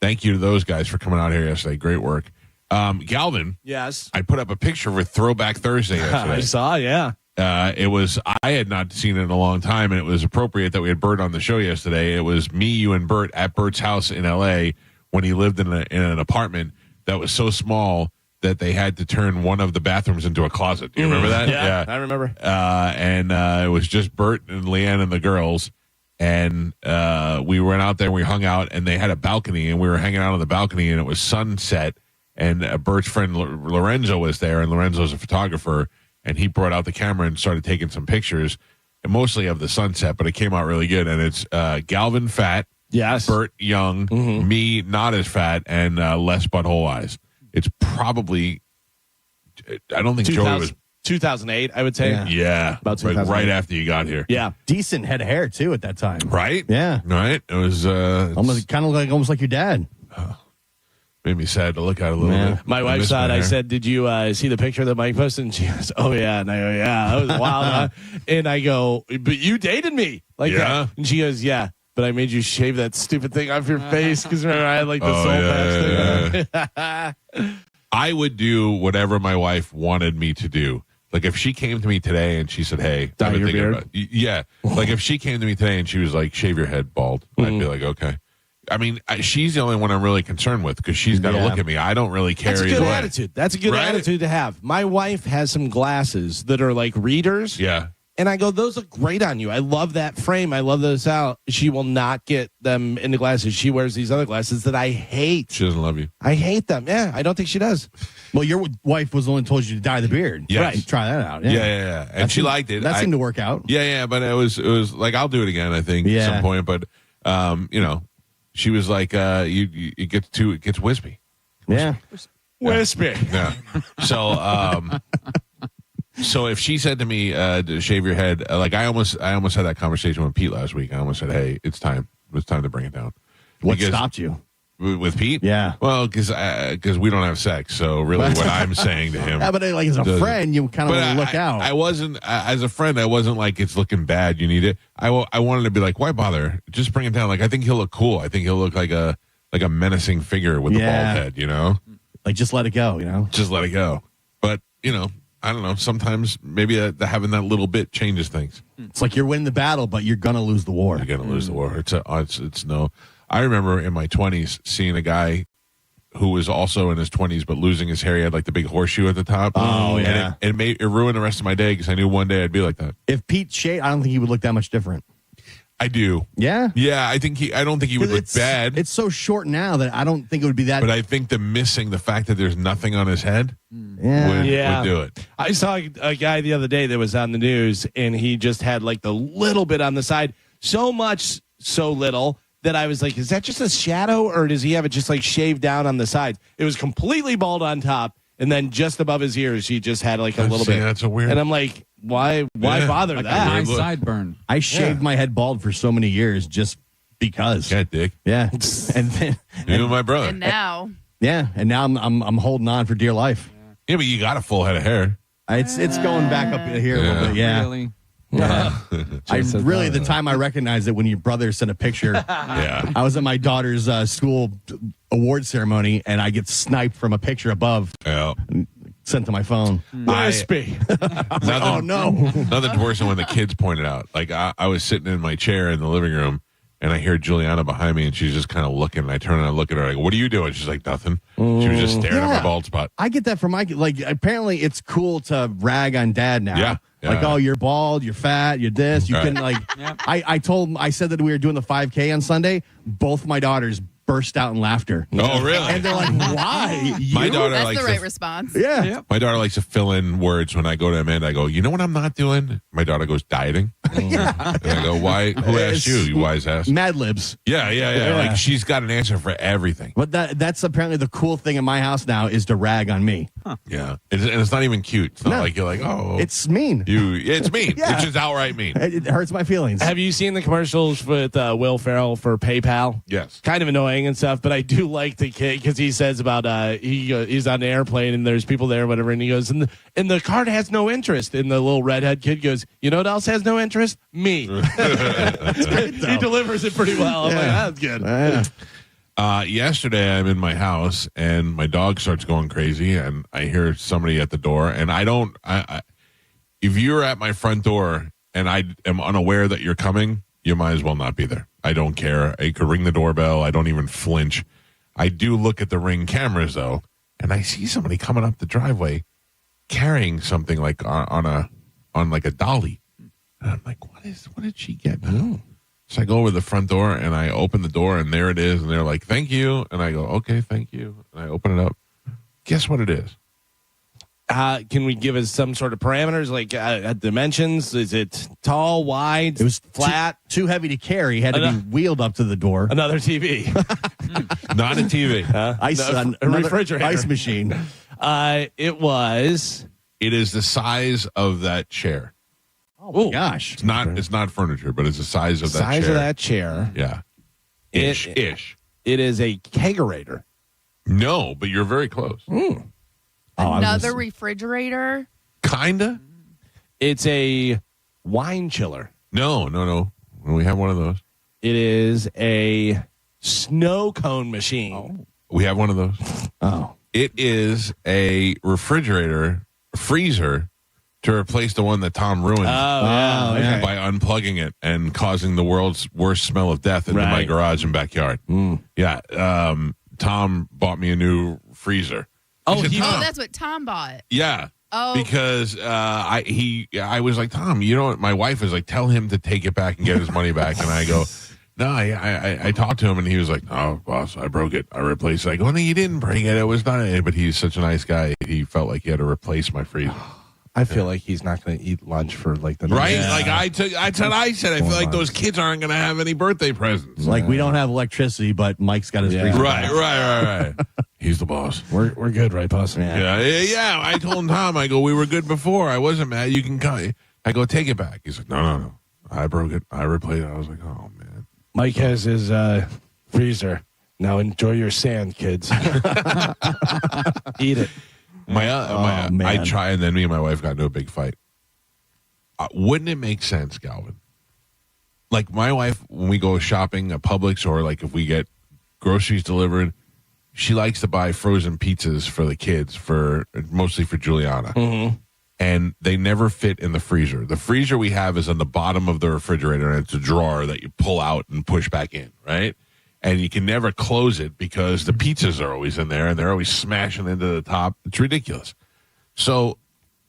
thank you to those guys for coming out here yesterday. Great work, Galvin. Yes, I put up a picture of a Throwback Thursday yesterday. I saw. Yeah. It was, I had not seen it in a long time, and it was appropriate that we had Bert on the show yesterday. It was me, you, and Bert at Bert's house in L.A. when he lived in an apartment that was so small that they had to turn one of the bathrooms into a closet. Do you remember that? Yeah, I remember. And it was just Bert and Leanne and the girls, and we went out there, we hung out, and they had a balcony, and we were hanging out on the balcony, and it was sunset, and Bert's friend Lorenzo was there, and Lorenzo's a photographer, and he brought out the camera and started taking some pictures, and mostly of the sunset, but it came out really good. And it's Galvin fat, yes, Bert young, me not as fat, and less butthole eyes. It's probably, I don't think Joey was 2008, I would say. Yeah, about right after you got here. Yeah, Decent head of hair too at that time. Right? Yeah. Right. It was almost kind of like your dad. Made me sad to look at a little bit. My wife saw it. I said, did you see the picture that Mike posted? And she goes, oh, yeah. And I go, yeah, that was wild. Huh? And I go, but you dated me like that. And she goes, yeah, but I made you shave that stupid thing off your face because remember I had like the soul patch thing. I would do whatever my wife wanted me to do. Like if she came to me today and she said, hey, dye your beard? Like if she came to me today and she was like, shave your head bald, I'd be like, okay. I mean, she's the only one I'm really concerned with because she's got to look at me. I don't really care. That's a either good way. attitude. That's a good attitude to have. My wife has some glasses that are like readers. Yeah. And I go, those look great on you. I love that frame. I love those out. She will not get them into glasses. She wears these other glasses that I hate. She doesn't love you. I hate them. Yeah, I don't think she does. Well, your wife was the one who told you to dye the beard. Yes. Right. Try that out. Yeah. And she liked it. That seemed to work out. Yeah. But it was like, I'll do it again, I think, at some point. But, you know, she was like, it gets wispy. Yeah. Wispy. Yeah. So, So if she said to me to shave your head, like I almost had that conversation with Pete last week. I almost said, "Hey, it's time to bring it down." What stopped you? With Pete? Yeah. Well, because we don't have sex, so really what I'm saying to him. Yeah, but like as a friend, you kind of want to look out. I wasn't, as a friend, I wasn't like, it's looking bad, you need it. I wanted to be like, why bother? Just bring it down. Like, I think he'll look cool. I think he'll look like a menacing figure with a bald head, you know? Like, just let it go, you know? Just let it go. But, you know, I don't know. Sometimes maybe having that little bit changes things. It's like you're winning the battle, but you're going to lose the war. You're going to lose the war. It's no. I remember in my 20s seeing a guy who was also in his 20s but losing his hair. He had like the big horseshoe at the top. Oh, yeah. And it ruined the rest of my day because I knew one day I'd be like that. If Pete shaved, I don't think he would look that much different. I do. Yeah? Yeah, I don't think he would look bad. It's so short now that I don't think it would be that. But I think the fact that there's nothing on his head would do it. I saw a guy the other day that was on the news, and he just had like the little bit on the side. So little that I was like, is that just a shadow, or does he have it just like shaved down on the sides? It was completely bald on top, and then just above his ears, he just had like a little bit. That's a weird. And I'm like, why bother like that? A nice sideburn. I shaved my head bald for so many years just because. Yeah, dick. Yeah. And then you and my brother. And now. Yeah, and now I'm holding on for dear life. Yeah, but you got a full head of hair. It's going back up here a little bit. Yeah. Really? Yeah. The time I recognized it when your brother sent a picture. Yeah. I was at my daughter's school award ceremony, and I get sniped from a picture above. Yeah. Sent to my phone. Crispy. Oh no. Nothing's worse than when the kids pointed out. Like I was sitting in my chair in the living room, and I hear Juliana behind me, and she's just kind of looking. And I turn and I look at her. I go, "What are you doing?" She's like, "Nothing." She was just staring at my bald spot. I get that from my like. Apparently, it's cool to rag on dad now. Yeah. Like, oh, you're bald, you're fat, you're this. You can like. Yep. I said that we were doing the 5K on Sunday. Both my daughters burst out in laughter. Oh, really? And they're like, "Why?" My daughter That's likes the right response. Yeah. Yep. My daughter likes to fill in words when I go to Amanda. I go, "You know what I'm not doing?" My daughter goes, "Dieting." And I go, "Why? Who asked you? You wise ass." Mad Libs. Yeah. Like she's got an answer for everything. But that's apparently the cool thing in my house now is to rag on me. Yeah, and it's not even cute. It's not like you're like, "Oh, It's mean. It's mean. Yeah. It's just outright mean." It hurts my feelings. Have you seen the commercials with Will Ferrell for PayPal? Yes. Kind of annoying and stuff, but I do like the kid because he says about he's on an airplane and there's people there, whatever, and he goes, and the card has no interest. And the little redhead kid goes, "You know what else has no interest? Me." That's great, though. He delivers it pretty well. I'm like, that's good. Yesterday, I'm in my house and my dog starts going crazy, and I hear somebody at the door. And if you're at my front door and I am unaware that you're coming, you might as well not be there. I don't care. I could ring the doorbell. I don't even flinch. I do look at the Ring cameras though, and I see somebody coming up the driveway carrying something like on like a dolly. And I'm like, what did she get now? So I go over to the front door and I open the door and there it is. And they're like, "Thank you." And I go, "Okay, thank you." And I open it up. Guess what it is? Can we give us some sort of parameters, like dimensions? Is it tall, wide? It was flat, too heavy to carry. Had to be wheeled up to the door. Another TV, not a TV, a refrigerator, ice machine. It is the size of that chair. Oh my gosh! It's not furniture, but it's the size of that chair. Size of that chair. Yeah. Ish. It is a kegerator. No, but you're very close. Another refrigerator? Kinda. It's a wine chiller. No. We have one of those. It is a snow cone machine. Oh. We have one of those. Oh. It is a freezer to replace the one that Tom ruined by unplugging it and causing the world's worst smell of death into my garage and backyard. Yeah. Tom bought me a new freezer. That's what Tom bought. Yeah. Oh. Because I was like, "Tom, you know what?" My wife was like, "Tell him to take it back and get his money back." And I go, "No, I talked to him and he was like, "Oh, boss, I broke it. I replaced it." I go, "No, you didn't break it. It was not it." But he's such a nice guy. He felt like he had to replace my freezer. I feel like he's not going to eat lunch for like the right. Yeah. Like I said, I feel like those kids aren't going to have any birthday presents. Like we don't have electricity, but Mike's got his freezer. Right. He's the boss. We're good, right, boss? Yeah. I told Tom, I go, we were good before. I wasn't mad. You can come. I go, take it back. He's like, no. I broke it. I replayed it. I was like, oh, man. Mike has his freezer. Now enjoy your sand, kids. Eat it. I try, and then me and my wife got into a big fight. Wouldn't it make sense, Galvin? Like my wife, when we go shopping at Publix or like if we get groceries delivered, she likes to buy frozen pizzas for the kids, mostly for Juliana. Mm-hmm. And they never fit in the freezer. The freezer we have is on the bottom of the refrigerator, and it's a drawer that you pull out and push back in, right? And you can never close it because the pizzas are always in there, and they're always smashing into the top. It's ridiculous. So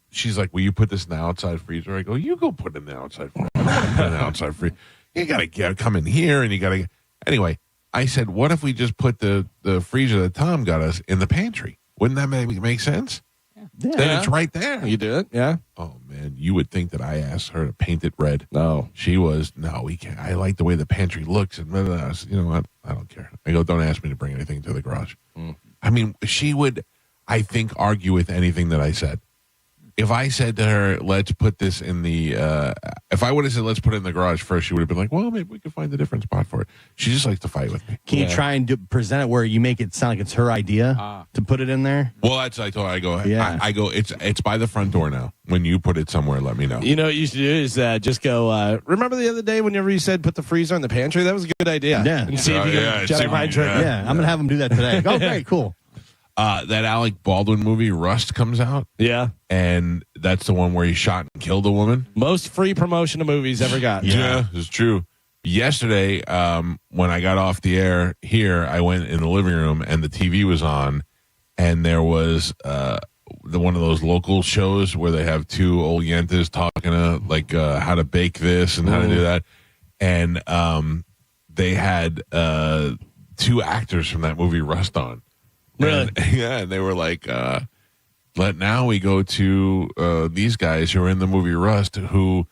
she's like, will you put this in the outside freezer? I go, you go put it in the outside freezer. Put it in the outside freezer. You got to come in here, and you got to... Anyway, I said, what if we just put the freezer that Tom got us in the pantry? Wouldn't that make sense? Yeah. Then it's right there. You do it, yeah. Oh, man, you would think that I asked her to paint it red. No. We can't. I like the way the pantry looks. And you know what? I don't care. I go, don't ask me to bring anything to the garage. I mean, she would, I think, argue with anything that I said. If I said to her, let's put this in the, if I would have said, let's put it in the garage first, she would have been like, well, maybe we could find a different spot for it. She just likes to fight with me. Can you try and present it where you make it sound like it's her idea to put it in there? Well, that's what I told her. I go, it's by the front door now. When you put it somewhere, let me know. You know what you used to do is just go, remember the other day whenever you said put the freezer in the pantry? That was a good idea. Yeah. And see if you can Jedi mind trick. Yeah, I'm going to have them do that today. Oh, great, cool. That Alec Baldwin movie, Rust, comes out. Yeah. And that's the one where he shot and killed a woman. Most free promotion of movies ever got. Yeah, it's true. Yesterday, when I got off the air here, I went in the living room and the TV was on, and there was one of those local shows where they have two old yentas talking how to bake this and how to do that. And they had two actors from that movie, Rust, on. Really? And they were like, now we go to these guys who are in the movie Rust, who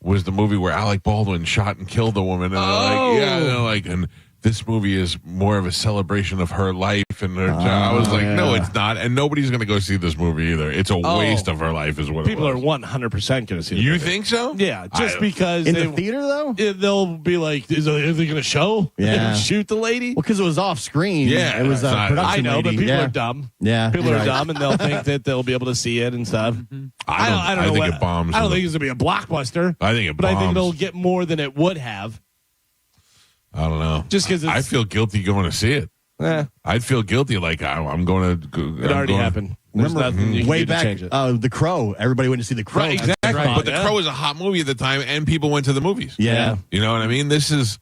was the movie where Alec Baldwin shot and killed a woman. And they're like, and this movie is more of a celebration of her life and her job. I was like, no, it's not. And nobody's going to go see this movie either. It's a waste of her life is what people it was. People are 100% going to see it. You think so? Yeah, just because. In the theater, though? They'll be like, is they going to show? Yeah. Shoot the lady? Well, because it was off screen. Yeah. It was a production I know, lady. but people are dumb. Yeah. People are dumb, and they'll think that they'll be able to see it and stuff. I don't think it bombs. I don't think it's going to be a blockbuster. I think it bombs. But I think they'll get more than it would have. I don't know. Just because I feel guilty going to see it. I'd feel guilty like I'm going to. It already happened. There's nothing you can way do to back, change it. The Crow. Everybody went to see The Crow. Right, exactly. Right. But The Crow was a hot movie at the time, and people went to the movies. Yeah. You know what I mean? This is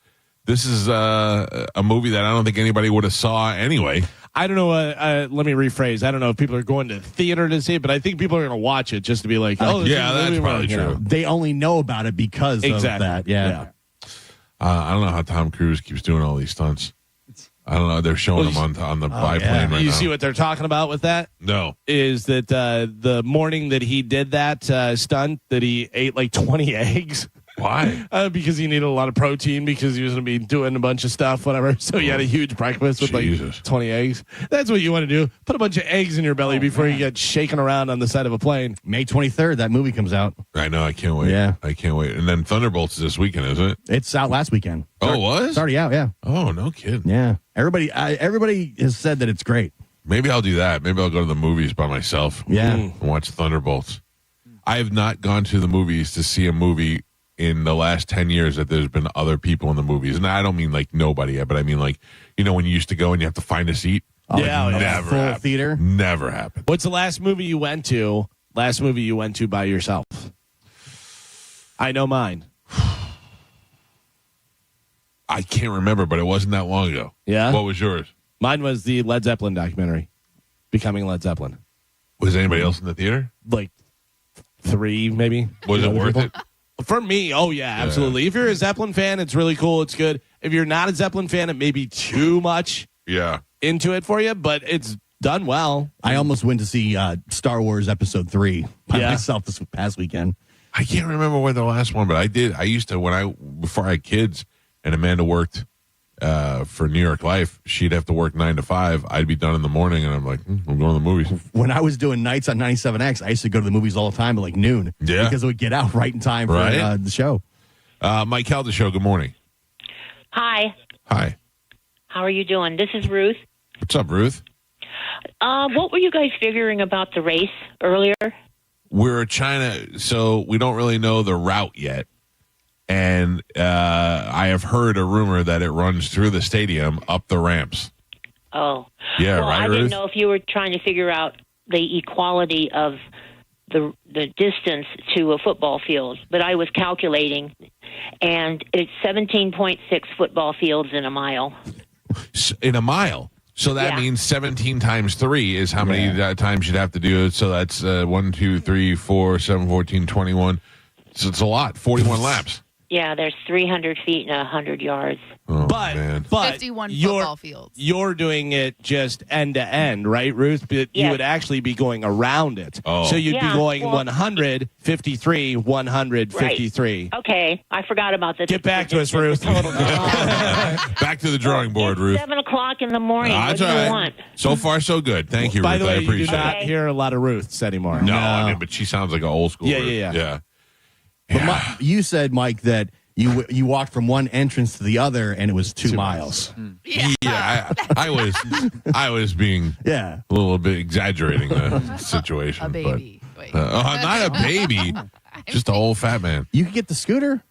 a movie that I don't think anybody would have saw anyway. I don't know. Let me rephrase. I don't know if people are going to theater to see it, but I think people are going to watch it just to be like, oh, yeah, that's probably true. They only know about it because of that. Yeah. I don't know how Tom Cruise keeps doing all these stunts. I don't know. They're showing him on the biplane right now. You see what they're talking about with that? No. Is that the morning that he did that stunt that he ate like 20 eggs? Why? Because he needed a lot of protein because he was going to be doing a bunch of stuff, whatever. So he had a huge breakfast with like 20 eggs. That's what you want to do. Put a bunch of eggs in your belly before you get shaken around on the side of a plane. May 23rd, that movie comes out. I know. I can't wait. Yeah. I can't wait. And then Thunderbolts is this weekend, isn't it? It's out last weekend. Oh, it was? It's already out, yeah. Oh, no kidding. Yeah. Everybody has said that it's great. Maybe I'll do that. Maybe I'll go to the movies by myself. Yeah. And watch Thunderbolts. I have not gone to the movies to see a movie in the last 10 years that there's been other people in the movies. And I don't mean like nobody, but I mean like, you know, when you used to go and you have to find a seat. Never full happened. theater. Never happened. What's the last movie you went to? Last movie you went to by yourself? I know mine. I can't remember, but it wasn't that long ago. Yeah? What was yours? Mine was the Led Zeppelin documentary, Becoming Led Zeppelin. Was anybody else in the theater? Like 3, maybe. Was it worth it? For me, oh yeah, absolutely. If you're a Zeppelin fan, it's really cool. It's good. If you're not a Zeppelin fan, it may be too much into it for you, but it's done well. I almost went to see Star Wars Episode 3 by myself this past weekend. I can't remember when the last one, but I did. I used to, before I had kids and Amanda worked for New York Life, she'd have to work 9 to 5. I'd be done in the morning, and I'm like, I'm going to the movies. When I was doing nights on 97X, I used to go to the movies all the time at like noon. Yeah. Because it would get out right in time for the show. Mike Calda Show, good morning. Hi. Hi. How are you doing? This is Ruth. What's up, Ruth? What were you guys figuring about the race earlier? We're China, so we don't really know the route yet. And I have heard a rumor that it runs through the stadium up the ramps. Oh. Yeah, well, right, I didn't Ruth? know if you were trying to figure out the equality of the distance to a football field, but I was calculating, and it's 17.6 football fields in a mile. In a mile? So that means 17 times 3 is how many times you'd have to do it. So that's 1, 2, 3, 4, 7, 14, 21. So it's a lot. 41 laps. Yeah, there's 300 feet and 100 yards. Oh, But 51 football fields. You're doing it just end to end, right, Ruth? But you would actually be going around it. Oh. So you'd be going 100, 53, 100, 53. Right. Okay, I forgot about the. Get back to us, Ruth. Back to the drawing board, Ruth. 7 o'clock in the morning. That's what do all you right. want? So far, so good. Thank you, By Ruth. the way, I you do appreciate not it. hear a lot of Ruths anymore. No, I mean, but she sounds like an old school Ruth. Yeah. But you said, Mike, that you walked from one entrance to the other, and it was 2 miles. Yeah, I was being a little bit exaggerating the situation. A baby. But, I'm not a baby, just an old fat man. You could get the scooter.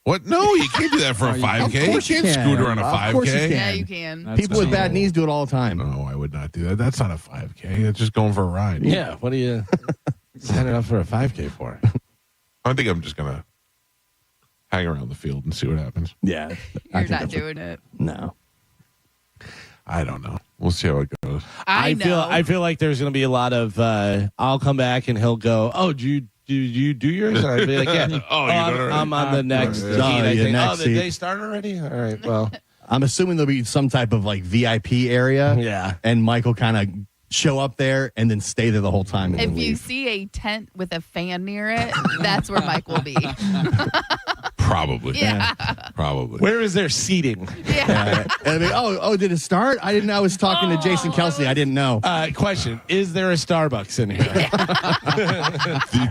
What? No, you can't do that for a 5K. course You you can't can. scooter on a Of 5K. course you can. Yeah, you can. People with bad knees do it all the time. No, I would not do that. That's not a 5K. That's just going for a ride. Yeah, what are you signing up for a 5K for? I think I'm just going to hang around the field and see what happens. Yeah. You're not doing it. No. I don't know. We'll see how it goes. I feel like there's going to be a lot of I'll come back and he'll go, oh, did you do yours? And I'd be like, yeah. I'm on the next heat. I think, the day start already? All right, well. I'm assuming there'll be some type of like VIP area. Yeah. And Michael kind of show up there and then stay there the whole time. And If then you leave. see a tent with a fan near it, that's where Mike will be. Probably. Yeah. Probably. Where is there seating? Yeah. And I'll be, did it start? I didn't know. I was talking to Jason Kelsey. I didn't know. Question, is there a Starbucks in here?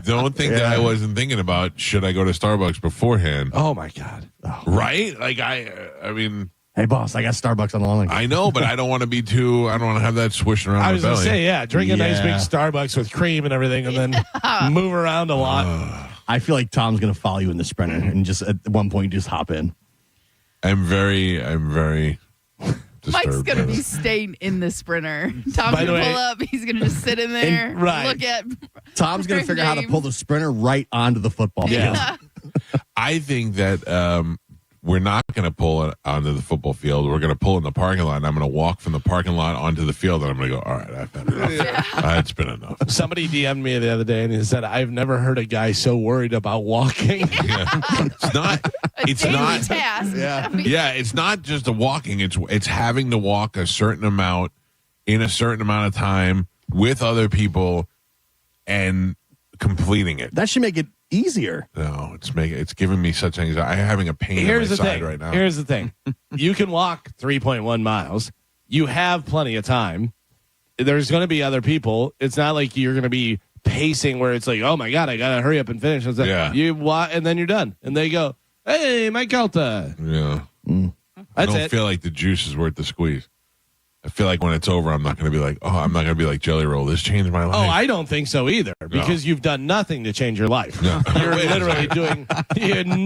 Don't think that I wasn't thinking about should I go to Starbucks beforehand. Oh, my God. Right? Like, I mean... Hey, boss, I got Starbucks on the lawn. I know, but I don't want to be too... I don't want to have that swishing around I my was going to belly. say, drink a nice big Starbucks with cream and everything and then move around a lot. I feel like Tom's going to follow you in the Sprinter and just at one point just hop in. I'm very Mike's disturbed. going to be staying in the Sprinter. Tom's By going the to way- pull up. He's going to just sit in there, right. look at. Tom's going to figure out how to pull the Sprinter right onto the football field. Yeah. I think that we're not going to pull it onto the football field. We're going to pull in the parking lot, and I'm going to walk from the parking lot onto the field, and I'm going to go, all right, I've had enough. It's been enough. Somebody DM'd me the other day and he said, I've never heard a guy so worried about walking. Yeah. It's Daily not. task. Yeah, it's not just the walking. It's having to walk a certain amount in a certain amount of time with other and completing it. That should make it easier. No, it's giving me such anxiety. I'm having a pain in my side right now. Here's the thing. You can walk 3.1 miles. You have plenty of time. There's going to be other people. It's not like you're going to be pacing where it's like, oh my God, I got to hurry up and finish. It's like, Yeah. You walk and then you're done. And they go, hey, Mike Kelta. Yeah. I don't feel like the juice is worth the squeeze. I feel like when it's over, I'm not going to be like, I'm not going to be like Jelly Roll. This changed my life. Oh, I don't think so either, because you've done nothing to change your life. No. You're literally doing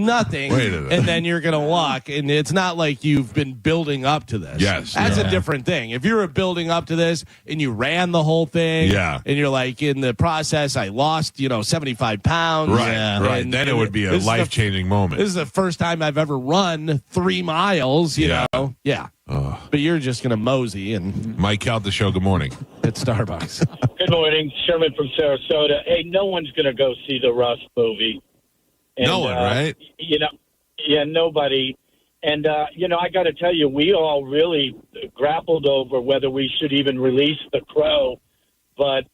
nothing, Wait a minute. and then you're going to walk, and it's not like you've been building up to this. Yes. That's Yeah. a different thing. If you were building up to this and you ran the whole thing, Yeah. and you're like, in the process, I lost, 75 pounds. Right, right. and Then it would be a this is the- life-changing moment. This is the first time I've ever run 3 miles, you know? Yeah. But you're just going to mosey and Mike out the show. Good morning. at Starbucks. Good morning, Sherman from Sarasota. Hey, no one's going to go see the Rust movie. And, No one, right? Nobody. And, I got to tell you, we all really grappled over whether we should even release The Crow. But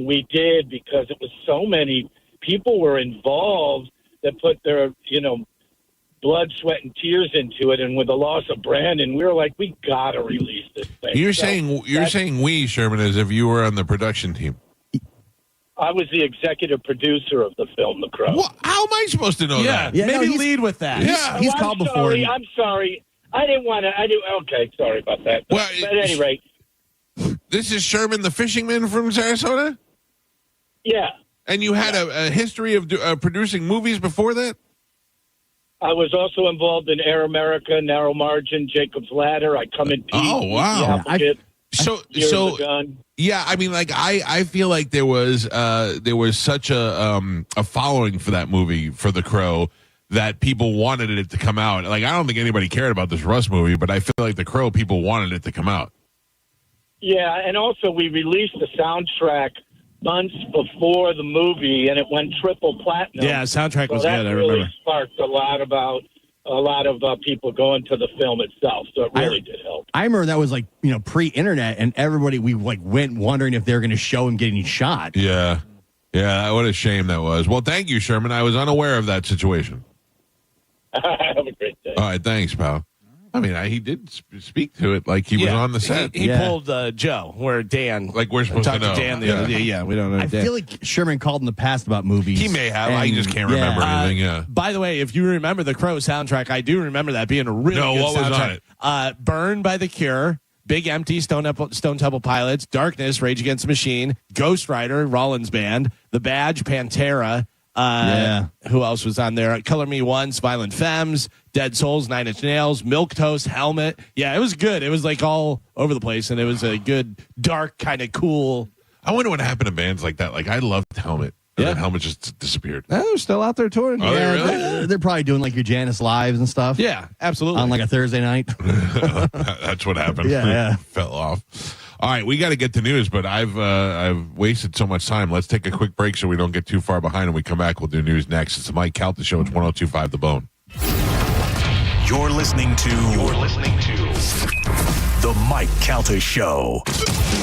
we did because it was so many people were involved that put their, blood, sweat, and tears into it. And with the loss of Brandon, we were like, we got to release this thing. You're saying we, Sherman, as if you were on the production team. I was the executive producer of the film, The Crow. Well, how am I supposed to know that? Yeah, maybe lead with that. Yeah. He's called before. I'm sorry. I didn't want to. Okay, sorry about that. Well, but at any rate. This is Sherman the Fishingman from Sarasota? Yeah. And you had a history of producing movies before that? I was also involved in Air America, Narrow Margin, Jacob's Ladder. I come in deep. Oh, wow. Yeah, I mean, like I feel like there was such a following for that movie, for The Crow, that people wanted it to come out. Like, I don't think anybody cared about this Russ movie, but I feel like The Crow, people wanted it to come out. Yeah, and also we released the soundtrack months before the movie, and it went triple platinum. Yeah, soundtrack was so good. That I really remember. sparked a lot of people going to the film itself. So it really did help. I remember that was like, pre-internet, and everybody, we like went wondering if they were going to show him getting shot. Yeah. Yeah, what a shame that was. Well, thank you, Sherman. I was unaware of that situation. Have a great day. All right, thanks, pal. I mean, he did speak to it like he was on the set. He pulled Joe, where Dan. Like we're supposed to know. Dan the other day. Yeah, we don't know. I feel like Sherman called in the past about movies. He may have. I just can't remember anything. Yeah. By the way, if you remember the Crow soundtrack, I do remember that being a really good what soundtrack. was on it? Burn by The Cure, Big Empty, Stone Temple Pilots, Darkness, Rage Against the Machine, Ghost Rider, Rollins Band, The Badge, Pantera. Who else was on there? Color Me Once, Violent Femmes, Dead Souls, Nine Inch Nails, Milquetoast, Helmet. Yeah, it was good. It was like all over the place, and it was a good, dark, kind of cool. I wonder what happened to bands like that. Like, I loved Helmet. And then Helmet just disappeared. They're still out there touring. Oh, Yeah, really? they're probably doing like your Janice Lives and stuff. Yeah, absolutely. On like a Thursday night. That's what happened. Yeah. Fell off. All right, we got to get to news, but I've wasted so much time. Let's take a quick break so we don't get too far behind. When we come back, we'll do news next. It's the Mike Calta Show. It's 102.5 The Bone. You're listening to The Mike Calta Show.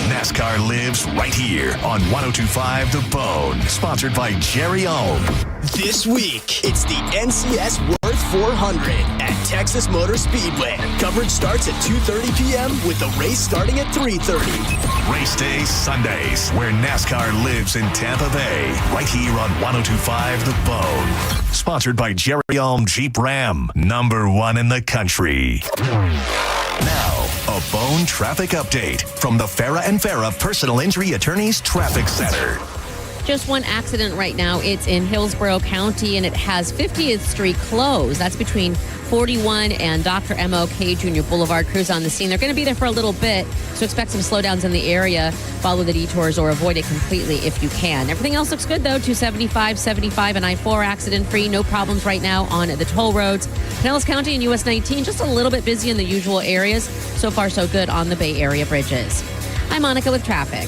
NASCAR lives right here on 102.5 The Bone. Sponsored by Jerry Ohm. This week, it's the NCS Worth 400 at Texas Motor Speedway. Coverage starts at 2:30 p.m. with the race starting at 3:30. Race days Sundays, where NASCAR lives in Tampa Bay. Right here on 102.5 The Bone. Sponsored by Jerry Ohm Jeep Ram. #1 in the country. Now, a Bone traffic update from the Farah and Farah Personal Injury Attorneys Traffic Center. Just one accident right now. It's in Hillsborough County, and it has 50th Street closed. That's between 41 and Dr. M.O.K. Jr. Boulevard. Crews on the scene. They're going to be there for a little bit, so expect some slowdowns in the area. Follow the detours or avoid it completely if you can. Everything else looks good, though. 275, 75, and I-4 accident-free. No problems right now on the toll roads. Pinellas County and US 19, just a little bit busy in the usual areas. So far, so good on the Bay Area bridges. I'm Monica with traffic.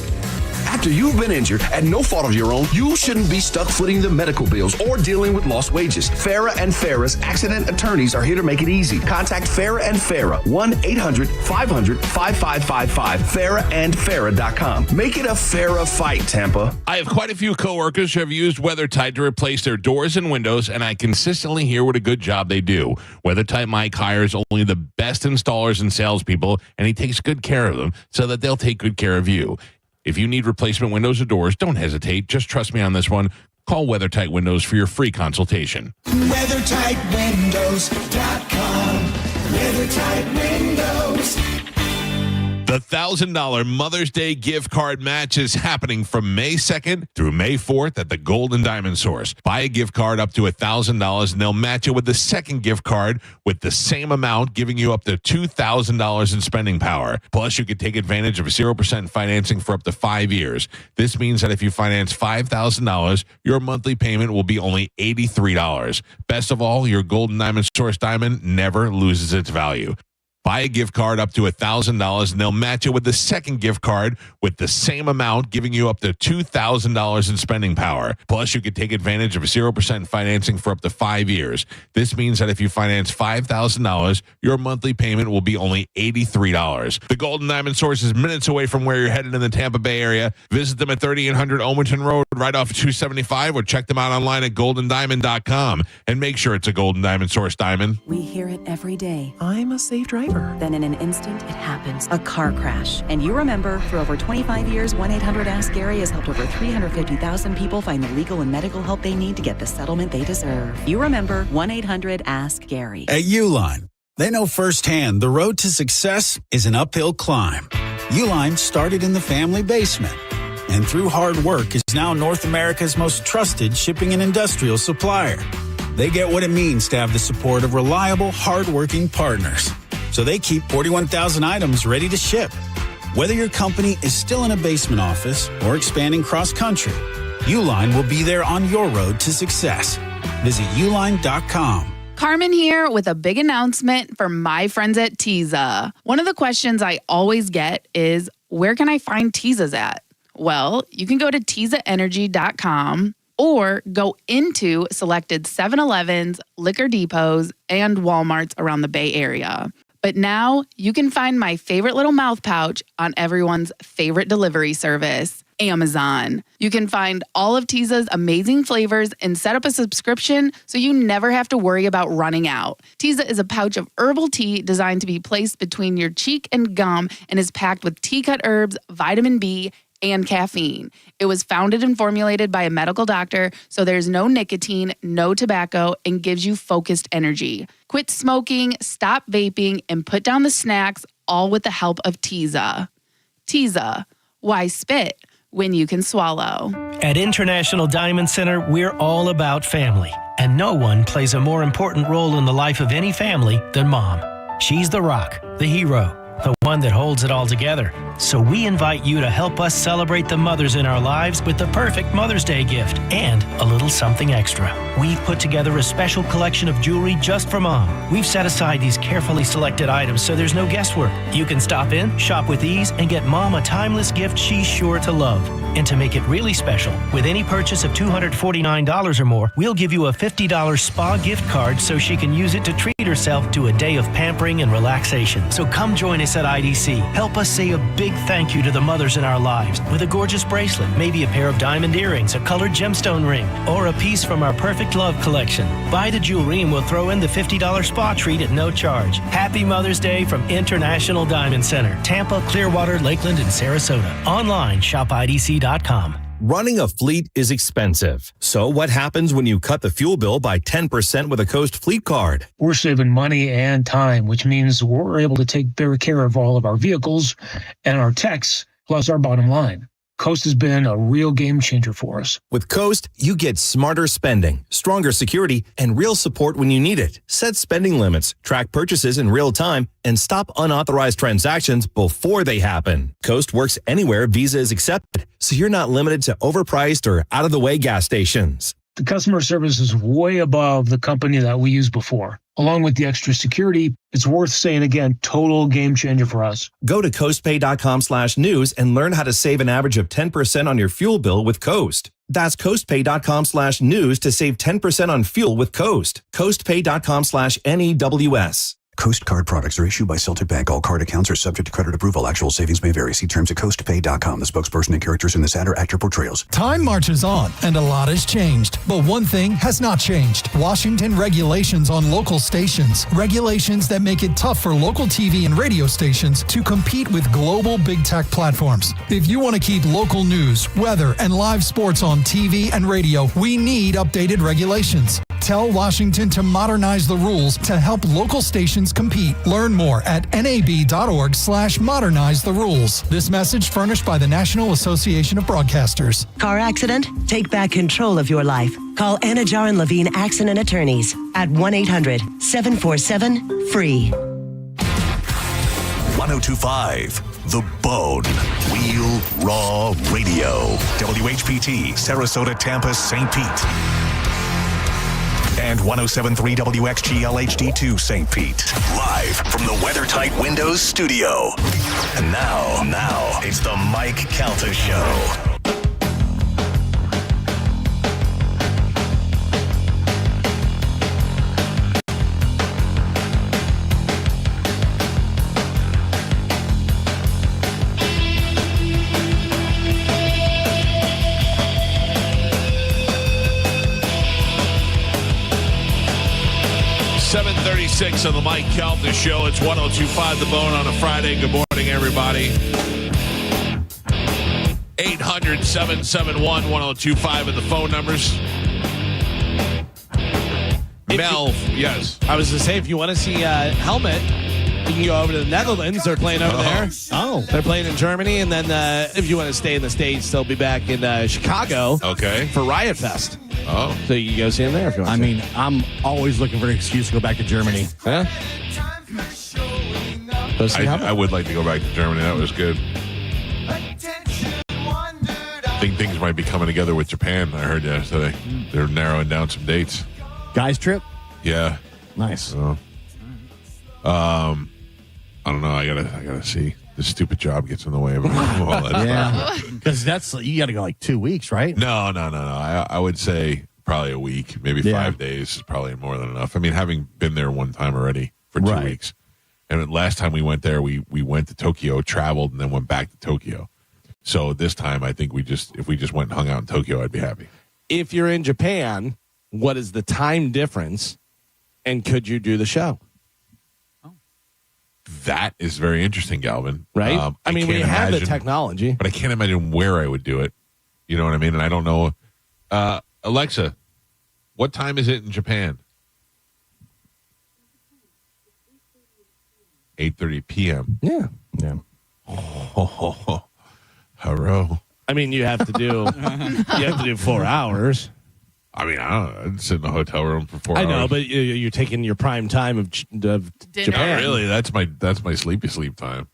After you've been injured at no fault of your own, you shouldn't be stuck footing the medical bills or dealing with lost wages. Farah and Farah's accident attorneys are here to make it easy. Contact Farah and Farah, 1-800-500-5555, farahandfarah.com. Make it a Farah fight, Tampa. I have quite a few coworkers who have used WeatherTight to replace their doors and windows, and I consistently hear what a good job they do. WeatherTight Mike hires only the best installers and salespeople, and he takes good care of them so that they'll take good care of you. If you need replacement windows or doors, don't hesitate. Just trust me on this one. Call WeatherTight Windows for your free consultation. WeatherTightWindows.com. WeatherTight Windows. The $1,000 Mother's Day gift card match is happening from May 2nd through May 4th at the Gold and Diamond Source. Buy a gift card up to $1,000 and they'll match it with the second gift card with the same amount, giving you up to $2,000 in spending power. Plus, you can take advantage of 0% financing for up to 5 years. This means that if you finance $5,000, your monthly payment will be only $83. Best of all, your Gold and Diamond Source diamond never loses its value. Buy a gift card up to $1,000, and they'll match it with the second gift card with the same amount, giving you up to $2,000 in spending power. Plus, you can take advantage of 0% financing for up to 5 years. This means that if you finance $5,000, your monthly payment will be only $83. The Golden Diamond Source is minutes away from where you're headed in the Tampa Bay area. Visit them at 3800 Omerton Road, right off 275, or check them out online at goldendiamond.com. And make sure it's a Golden Diamond Source diamond. We hear it every day. I'm a safe driver. Then in an instant, it happens. A car crash. And you remember, for over 25 years, 1-800-ASK-GARY has helped over 350,000 people find the legal and medical help they need to get the settlement they deserve. You remember 1-800-ASK-GARY. At Uline, they know firsthand the road to success is an uphill climb. Uline started in the family basement, and through hard work is now North America's most trusted shipping and industrial supplier. They get what it means to have the support of reliable, hardworking partners. So they keep 41,000 items ready to ship. Whether your company is still in a basement office or expanding cross-country, Uline will be there on your road to success. Visit uline.com. Carmen here with a big announcement for my friends at Teza. One of the questions I always get is, where can I find Tezas at? Well, you can go to TezaEnergy.com or go into selected 7-Elevens, liquor depots, and Walmarts around the Bay Area. But now you can find my favorite little mouth pouch on everyone's favorite delivery service, Amazon. You can find all of Teza's amazing flavors and set up a subscription so you never have to worry about running out. Teza is a pouch of herbal tea designed to be placed between your cheek and gum and is packed with tea-cut herbs, vitamin B, and caffeine. It was founded and formulated by a medical doctor, so there's no nicotine, no tobacco, and gives you focused energy. Quit smoking, stop vaping, and put down the snacks, all with the help of Teza. Teza, why spit when you can swallow? At International Diamond Center, we're all about family, and no one plays a more important role in the life of any family than Mom. She's the rock, the hero, the one that holds it all together. So we invite you to help us celebrate the mothers in our lives with the perfect Mother's Day gift and a little something extra. We've put together a special collection of jewelry just for Mom. We've set aside these carefully selected items so there's no guesswork. You can stop in, shop with ease, and get Mom a timeless gift she's sure to love. And to make it really special, with any purchase of $249 or more, we'll give you a $50 spa gift card so she can use it to treat herself to a day of pampering and relaxation. So come join us at IDC. Help us say a big thank you to the mothers in our lives with a gorgeous bracelet, maybe a pair of diamond earrings, a colored gemstone ring, or a piece from our Perfect Love collection. Buy the jewelry and we'll throw in the $50 spa treat at no charge. Happy Mother's Day from International Diamond Center, Tampa, Clearwater, Lakeland, and Sarasota. Online, shopidc.com. Running a fleet is expensive. So what happens when you cut the fuel bill by 10% with a Coast Fleet Card? We're saving money and time, which means we're able to take better care of all of our vehicles and our techs, plus our bottom line. Coast has been a real game changer for us. With Coast, you get smarter spending, stronger security, and real support when you need it. Set spending limits, track purchases in real time, and stop unauthorized transactions before they happen. Coast works anywhere Visa is accepted, so you're not limited to overpriced or out-of-the-way gas stations. The customer service is way above the company that we used before. Along with the extra security, it's worth saying again, total game changer for us. Go to coastpay.com/news and learn how to save an average of 10% on your fuel bill with Coast. That's coastpay.com/news to save 10% on fuel with Coast. coastpay.com/NEWS. Coast card products are issued by Celtic Bank. All card accounts are subject to credit approval. Actual savings may vary. See terms at coastpay.com. The spokesperson and characters in this ad are accurate portrayals. Time marches on, and a lot has changed. But one thing has not changed. Washington regulations on local stations. Regulations that make it tough for local TV and radio stations to compete with global big tech platforms. If you want to keep local news, weather, and live sports on TV and radio, we need updated regulations. Tell Washington to modernize the rules to help local stations compete. Learn more at nab.org/modernize the rules. This message furnished by the National Association of Broadcasters. Car accident? Take back control of your life. Call Anajar and Levine Accident Attorneys at 1-800-747-FREE. 1025 The Bone. Real Raw Radio. WHPT, Sarasota, Tampa, St. Pete. and 107.3 WXGL HD2 St. Pete. Live from the WeatherTight Windows studio. And now, it's the Mike Calta Show. On the Mike Calta Show. It's 102.5 The Bone on a Friday. Good morning, everybody. 800-771-1025 are the phone numbers. Mel, yes. I was going to say, if you want to see Helmet, you can go over to the Netherlands. They're playing over there. Oh. They're playing in Germany. And then if you want to stay in the States, they'll be back in Chicago. Okay. For Riot Fest. Oh. So you can go see them there if you want to. I mean, I'm always looking for an excuse to go back to Germany. Huh? I would like to go back to Germany. That was good. I think things might be coming together with Japan. I heard yesterday. They're narrowing down some dates. Guys trip? Yeah. Nice. So, I don't know. I gotta see. This stupid job gets in the way of all that. Yeah. Because you got to go like 2 weeks, right? No. I would say probably a week, maybe 5 days is probably more than enough. I mean, having been there one time already for 2 weeks. And last time we went there, we went to Tokyo, traveled, and then went back to Tokyo. So this time, I think if we just went and hung out in Tokyo, I'd be happy. If you're in Japan, what is the time difference, and could you do the show? That is very interesting, Galvin. Right? I mean, we have the technology. But I can't imagine where I would do it. You know what I mean? And I don't know. Alexa, what time is it in Japan? 8:30 p.m. Yeah. Hello. I mean, you have to do 4 hours. I mean, I don't know. I'd sit in a hotel room for 4 hours. I know, but you're taking your prime time of Japan. Not really. That's my sleepy sleep time.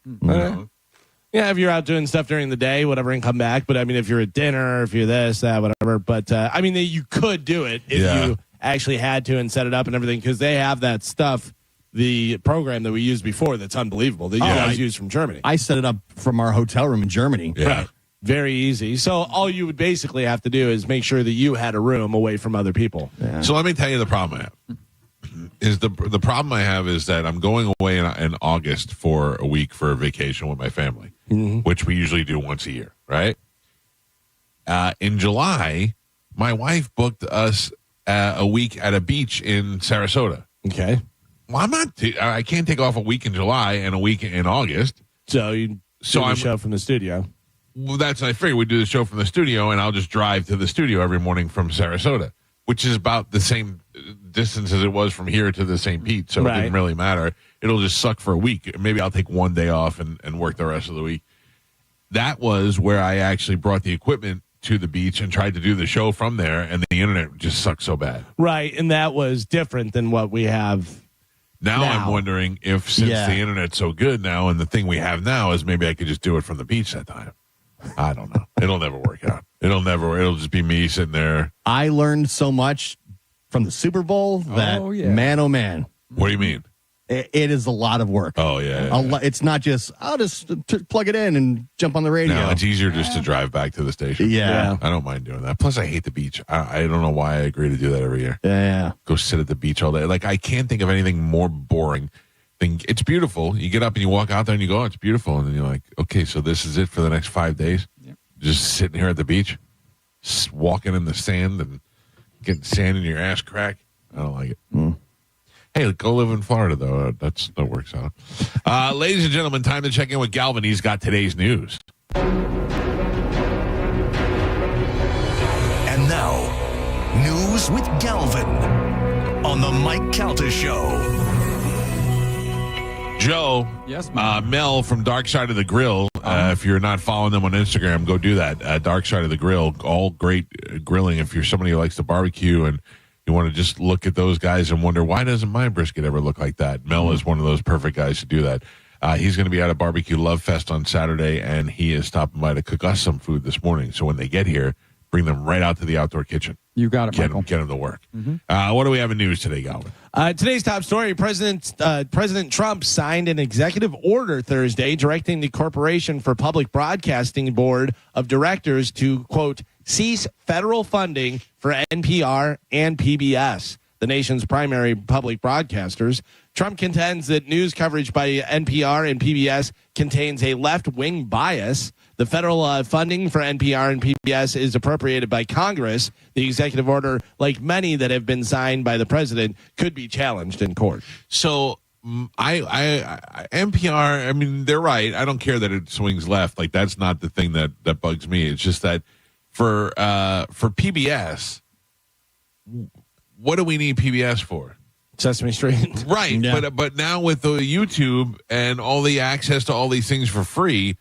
Yeah, if you're out doing stuff during the day, whatever, and come back. But I mean, if you're at dinner, if you're this, that, whatever. But I mean, you could do it if you actually had to and set it up and everything, because they have that stuff, the program that we used before that's unbelievable that you guys use from Germany. I set it up from our hotel room in Germany. Yeah. Right. Very easy. So all you would basically have to do is make sure that you had a room away from other people. Yeah. So let me tell you the problem I have. The problem I have is that I'm going away in August for a week for a vacation with my family, which we usually do once a year, right? In July, my wife booked us a week at a beach in Sarasota. Okay. Well, I can't take off a week in July and a week in August. So you do the show from the studio. Well, I figured we'd do the show from the studio, and I'll just drive to the studio every morning from Sarasota, which is about the same distance as it was from here to the St. Pete, so it didn't really matter. It'll just suck for a week. Maybe I'll take one day off and work the rest of the week. That was where I actually brought the equipment to the beach and tried to do the show from there, and the internet just sucked so bad. Right, and that was different than what we have now. I'm wondering if, since the internet's so good now, and the thing we have now is maybe I could just do it from the beach that time. I don't know. It'll never work out. It'll just be me sitting there. I learned so much from the Super Bowl that, man, oh, man. What do you mean? It is a lot of work. Oh, yeah. It's not just, I'll just plug it in and jump on the radio. No, it's easier just to drive back to the station. Yeah. I don't mind doing that. Plus, I hate the beach. I don't know why I agree to do that every year. Yeah. Go sit at the beach all day. Like, I can't think of anything more boring. It's beautiful. You get up and you walk out there and you go, oh, it's beautiful. And then you're like, okay, so this is it for the next 5 days? Yep. Just sitting here at the beach, walking in the sand and getting sand in your ass crack. I don't like it. Hey, go live in Florida, though. That works out. Ladies and gentlemen, time to check in with Galvin. He's got today's news. And now, news with Galvin on the Mike Calta Show. Joe, yes, ma'am. Mel from Dark Side of the Grill. If you're not following them on Instagram, go do that. Dark Side of the Grill, all great grilling. If you're somebody who likes to barbecue and you want to just look at those guys and wonder, why doesn't my brisket ever look like that? Mel is one of those perfect guys to do that. He's going to be at a Barbecue Love Fest on Saturday, and he is stopping by to cook us some food this morning. So when they get here, bring them right out to the outdoor kitchen. You got it, Michael. Get them to work. What do we have in news today, Galvin? Today's top story, President Trump signed an executive order Thursday directing the Corporation for Public Broadcasting Board of Directors to, quote, cease federal funding for NPR and PBS, the nation's primary public broadcasters. Trump contends that news coverage by NPR and PBS contains a left-wing bias. The federal funding for NPR and PBS is appropriated by Congress. The executive order, like many that have been signed by the president, could be challenged in court. So NPR, I mean, they're right. I don't care that it swings left. Like, that's not the thing that bugs me. It's just that for PBS, what do we need PBS for? Sesame Street. Right. Yeah. But now with the YouTube and all the access to all these things for free,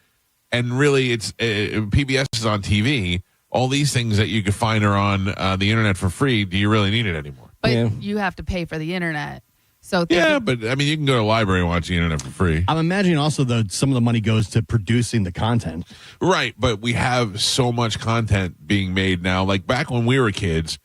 and really it's PBS is on TV, all these things that you could find are on the internet for free. Do you really need it anymore? But you have to pay for the internet. So but I mean, you can go to a library and watch the internet for free. I'm imagining also, though, some of the money goes to producing the content. Right. But we have so much content being made now. Like back when we were kids,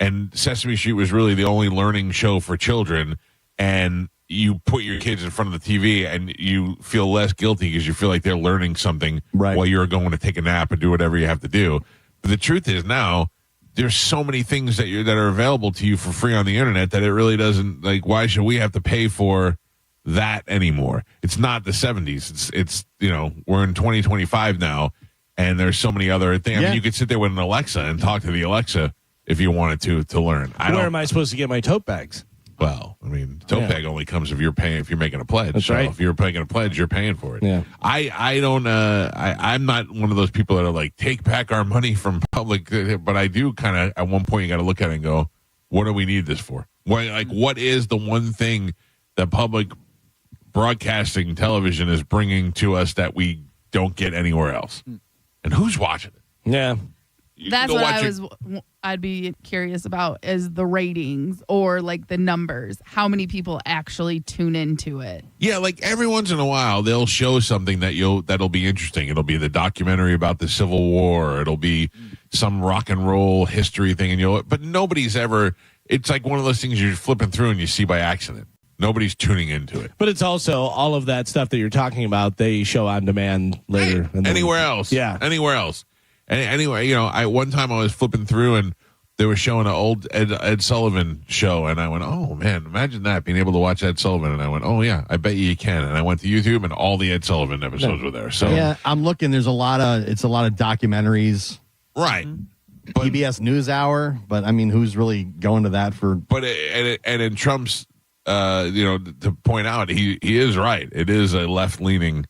and Sesame Street was really the only learning show for children, and you put your kids in front of the TV and you feel less guilty because you feel like they're learning something while you're going to take a nap and do whatever you have to do. But the truth is now there's so many things that are available to you for free on the internet that it really doesn't, like, why should we have to pay for that anymore? It's not the 70s. It's we're in 2025 now, and there's so many other things. I mean, you could sit there with an Alexa and talk to the Alexa if you wanted to learn. Where am I supposed to get my tote bags? Well, I mean, tote bag only comes if you're making a pledge. That's so right. If you're making a pledge, you're paying for it. Yeah. I'm not one of those people that are like, take back our money from public, but I do kind of, at one point you got to look at it and go, what do we need this for? What is the one thing that public broadcasting television is bringing to us that we don't get anywhere else? And who's watching it? Yeah. That's what I'd be curious about is the ratings or like the numbers. How many people actually tune into it? Yeah, like every once in a while they'll show something that'll be interesting. It'll be the documentary about the Civil War, or it'll be some rock and roll history thing, but nobody's ever, it's like one of those things you're flipping through and you see by accident. Nobody's tuning into it. But it's also all of that stuff that you're talking about, they show on demand later. Anywhere else. Yeah. Anywhere else. Anyway, one time I was flipping through and they were showing an old Ed Sullivan show, and I went, oh, man, imagine that, being able to watch Ed Sullivan. And I went, oh, yeah, I bet you can. And I went to YouTube, and all the Ed Sullivan episodes were there. So yeah, I'm looking. There's a lot of documentaries. Right. PBS NewsHour, but I mean, who's really going to that for? But and in Trump's, to point out, he is right. It is a left-leaning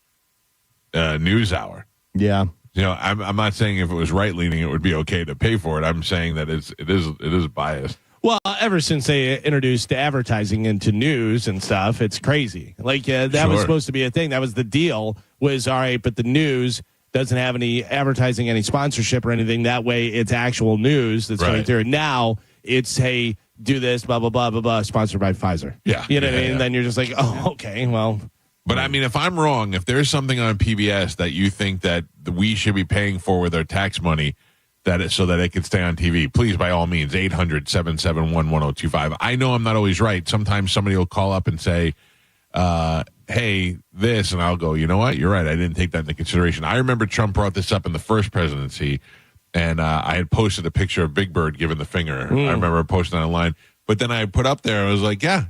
news hour. Yeah. I'm not saying if it was right-leaning, it would be okay to pay for it. I'm saying that it is biased. Well, ever since they introduced advertising into news and stuff, it's crazy. Like that was supposed to be a thing. That was the deal. Was all right, but the news doesn't have any advertising, any sponsorship or anything. That way, it's actual news that's going through. Now it's, hey, do this, blah blah blah blah blah, sponsored by Pfizer. Yeah, you know what I mean. Yeah. Then you're just like, oh, okay, well. But I mean, if I'm wrong, if there's something on PBS that you think that we should be paying for with our tax money, so that it can stay on TV, please, by all means, 800-771-1025. I know I'm not always right. Sometimes somebody will call up and say, hey, this, and I'll go, you know what? You're right. I didn't take that into consideration. I remember Trump brought this up in the first presidency, and I had posted a picture of Big Bird giving the finger. I remember posting it online. But then I put up there, I was like, yeah,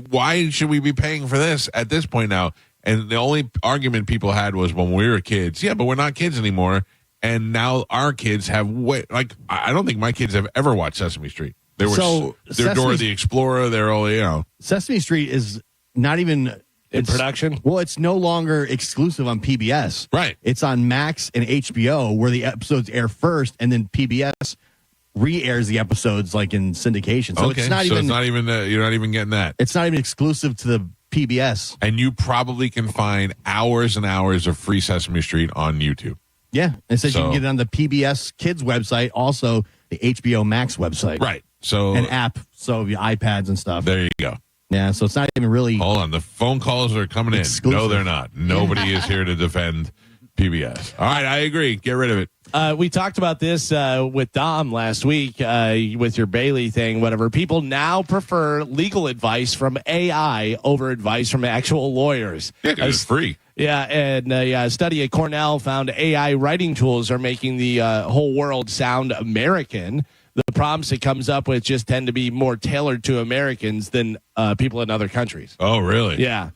why should we be paying for this at this point now? And the only argument people had was when we were kids. Yeah, but we're not kids anymore. And now our kids have, I don't think my kids have ever watched Sesame Street. They're Dora the Explorer. They're all, Sesame Street is not even in production. Well, it's no longer exclusive on PBS. Right. It's on Max and HBO, where the episodes air first, and then PBS re-airs the episodes like in syndication. So it's not even you're not even getting that. It's not even exclusive to the PBS. And you probably can find hours and hours of free Sesame Street on YouTube. Yeah. It says you can get it on the PBS Kids website, also the HBO Max website. Right. So an app, so your iPads and stuff. There you go. Yeah, so it's not even really. Hold on, the phone calls are coming exclusive. In. No, they're not. Nobody is here to defend PBS. All right, I agree. Get rid of it. We talked about this with Dom last week with your Bailey thing, whatever. People now prefer legal advice from AI over advice from actual lawyers. Yeah, 'cause it's free. Yeah, and a study at Cornell found AI writing tools are making the whole world sound American. The prompts it comes up with just tend to be more tailored to Americans than people in other countries. Oh, really? Yeah.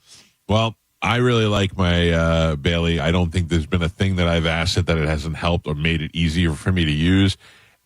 Well, I really like my Bailey. I don't think there's been a thing that I've asked it that it hasn't helped or made it easier for me to use.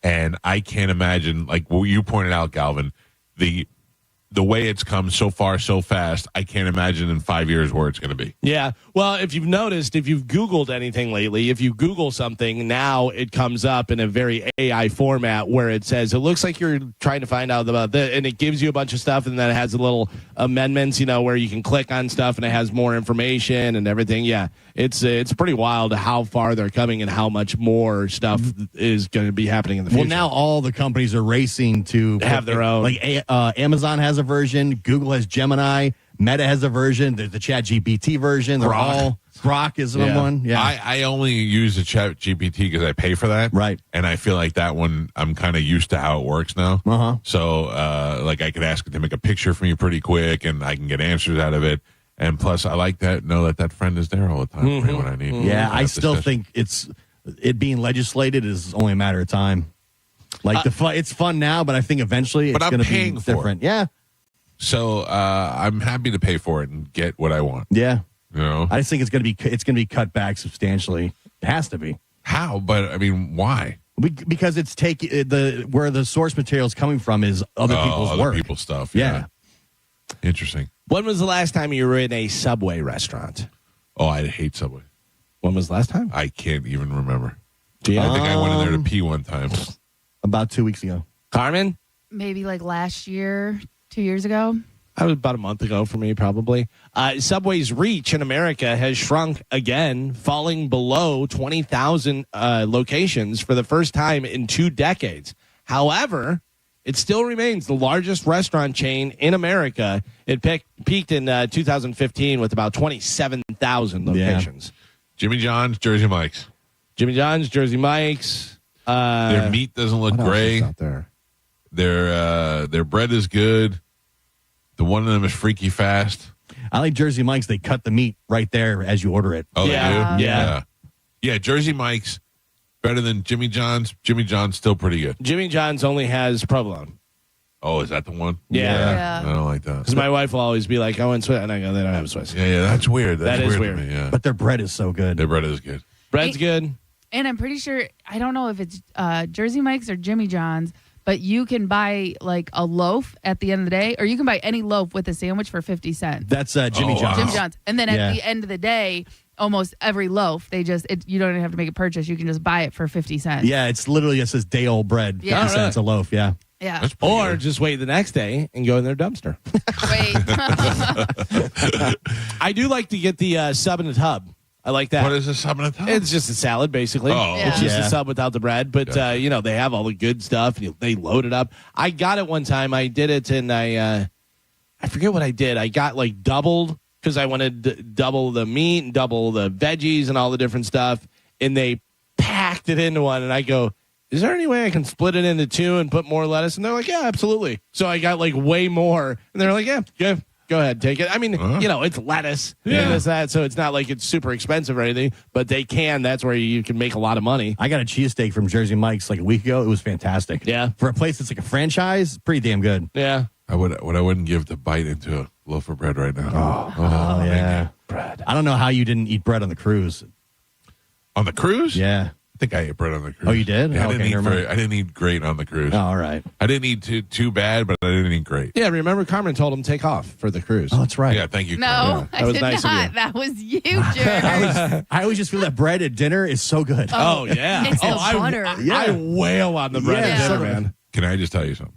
And I can't imagine, like what you pointed out, Galvin, the way it's come so far so fast, I can't imagine in 5 years where it's going to be. Yeah. Well, if you've noticed, if you've Googled anything lately, if you Google something, now it comes up in a very AI format where it says, it looks like you're trying to find out about this, and it gives you a bunch of stuff, and then it has a little amendments, where you can click on stuff and it has more information and everything. Yeah. It's pretty wild how far they're coming and how much more stuff is going to be happening in the future. Well, now all the companies are racing to have their own. Like Amazon has a version, Google has Gemini, Meta has a version, there's the ChatGPT version. They're all Grok is one. Yeah, I only use the ChatGPT because I pay for that. Right, and I feel like that one I'm kind of used to how it works now. So like I could ask it to make a picture for me pretty quick, and I can get answers out of it. And plus, I like that friend is there all the time for me when I need. Yeah, I still think it being legislated is only a matter of time. Like it's fun now, but I think eventually it's going to be different. Yeah. So I'm happy to pay for it and get what I want. Yeah. I just think it's going to be cut back substantially. It has to be. How? But I mean, why? Because it's where the source material is coming from is other people's work. People's stuff. Yeah. Interesting. When was the last time you were in a Subway restaurant? Oh, I hate Subway. When was the last time? I can't even remember. I think I went in there to pee one time. About 2 weeks ago. Carmen? Maybe like last year, 2 years ago. That was about a month ago for me, probably. Subway's reach in America has shrunk again, falling below 20,000 locations for the first time in 2 decades. However, it still remains the largest restaurant chain in America. It peaked in 2015 with about 27,000 locations. Yeah. Jimmy John's, Jersey Mike's. Jimmy John's, Jersey Mike's. Their meat doesn't look great. Out there? Their bread is good. The one of them is freaky fast. I like Jersey Mike's. They cut the meat right there as you order it. Oh, yeah. They do? Yeah, Jersey Mike's. Better than Jimmy John's. Jimmy John's still pretty good. Jimmy John's only has provolone. Oh, is that the one? Yeah. I don't like that. Because my wife will always be like, I want Swiss. And I go, they don't have Swiss. Yeah, that's weird. That is weird. To me, yeah. But their bread is so good. Their bread is good. Bread's good. And I'm pretty sure, I don't know if it's Jersey Mike's or Jimmy John's, but you can buy like a loaf at the end of the day, or you can buy any loaf with a sandwich for 50 cents. That's Jimmy John's. Jimmy John's. And then at the end of the day, almost every loaf, you don't even have to make a purchase. You can just buy it for 50 cents. Yeah, it's literally just this day old bread. Yeah. 50 cents a loaf, yeah. Yeah. Or just wait the next day and go in their dumpster. I do like to get the sub in a tub. I like that. What is a sub in a tub? It's just a salad, basically. Oh, It's just a sub without the bread. But, they have all the good stuff. And they load it up. I got it one time. I did it, and I forget what I did. I got, doubled because I wanted to double the meat and double the veggies and all the different stuff. And they packed it into one. And I go, is there any way I can split it into two and put more lettuce? And they're like, yeah, absolutely. So I got, way more. And they're like, yeah. Go ahead, take it. I mean, it's lettuce and this, that, so it's not like it's super expensive or anything, but they can. That's where you can make a lot of money. I got a cheesesteak from Jersey Mike's a week ago. It was fantastic. Yeah. For a place that's like a franchise, pretty damn good. Yeah. I wouldn't give to bite into a loaf of bread right now. Oh yeah. Bread. I don't know how you didn't eat bread on the cruise. On the cruise? Yeah. I think I ate bread on the cruise. Oh, you did? Yeah, I didn't eat great on the cruise. Oh, all right. I didn't eat too bad, but I didn't eat great. Yeah, remember Carmen told him take off for the cruise. Oh, that's right. Yeah, thank you. No, Carmen. I did nice of not. you. That was you, Jared. I always just feel that bread at dinner is so good. Oh, yeah. It's the butter. I wail on the bread at dinner, man. Can I just tell you something?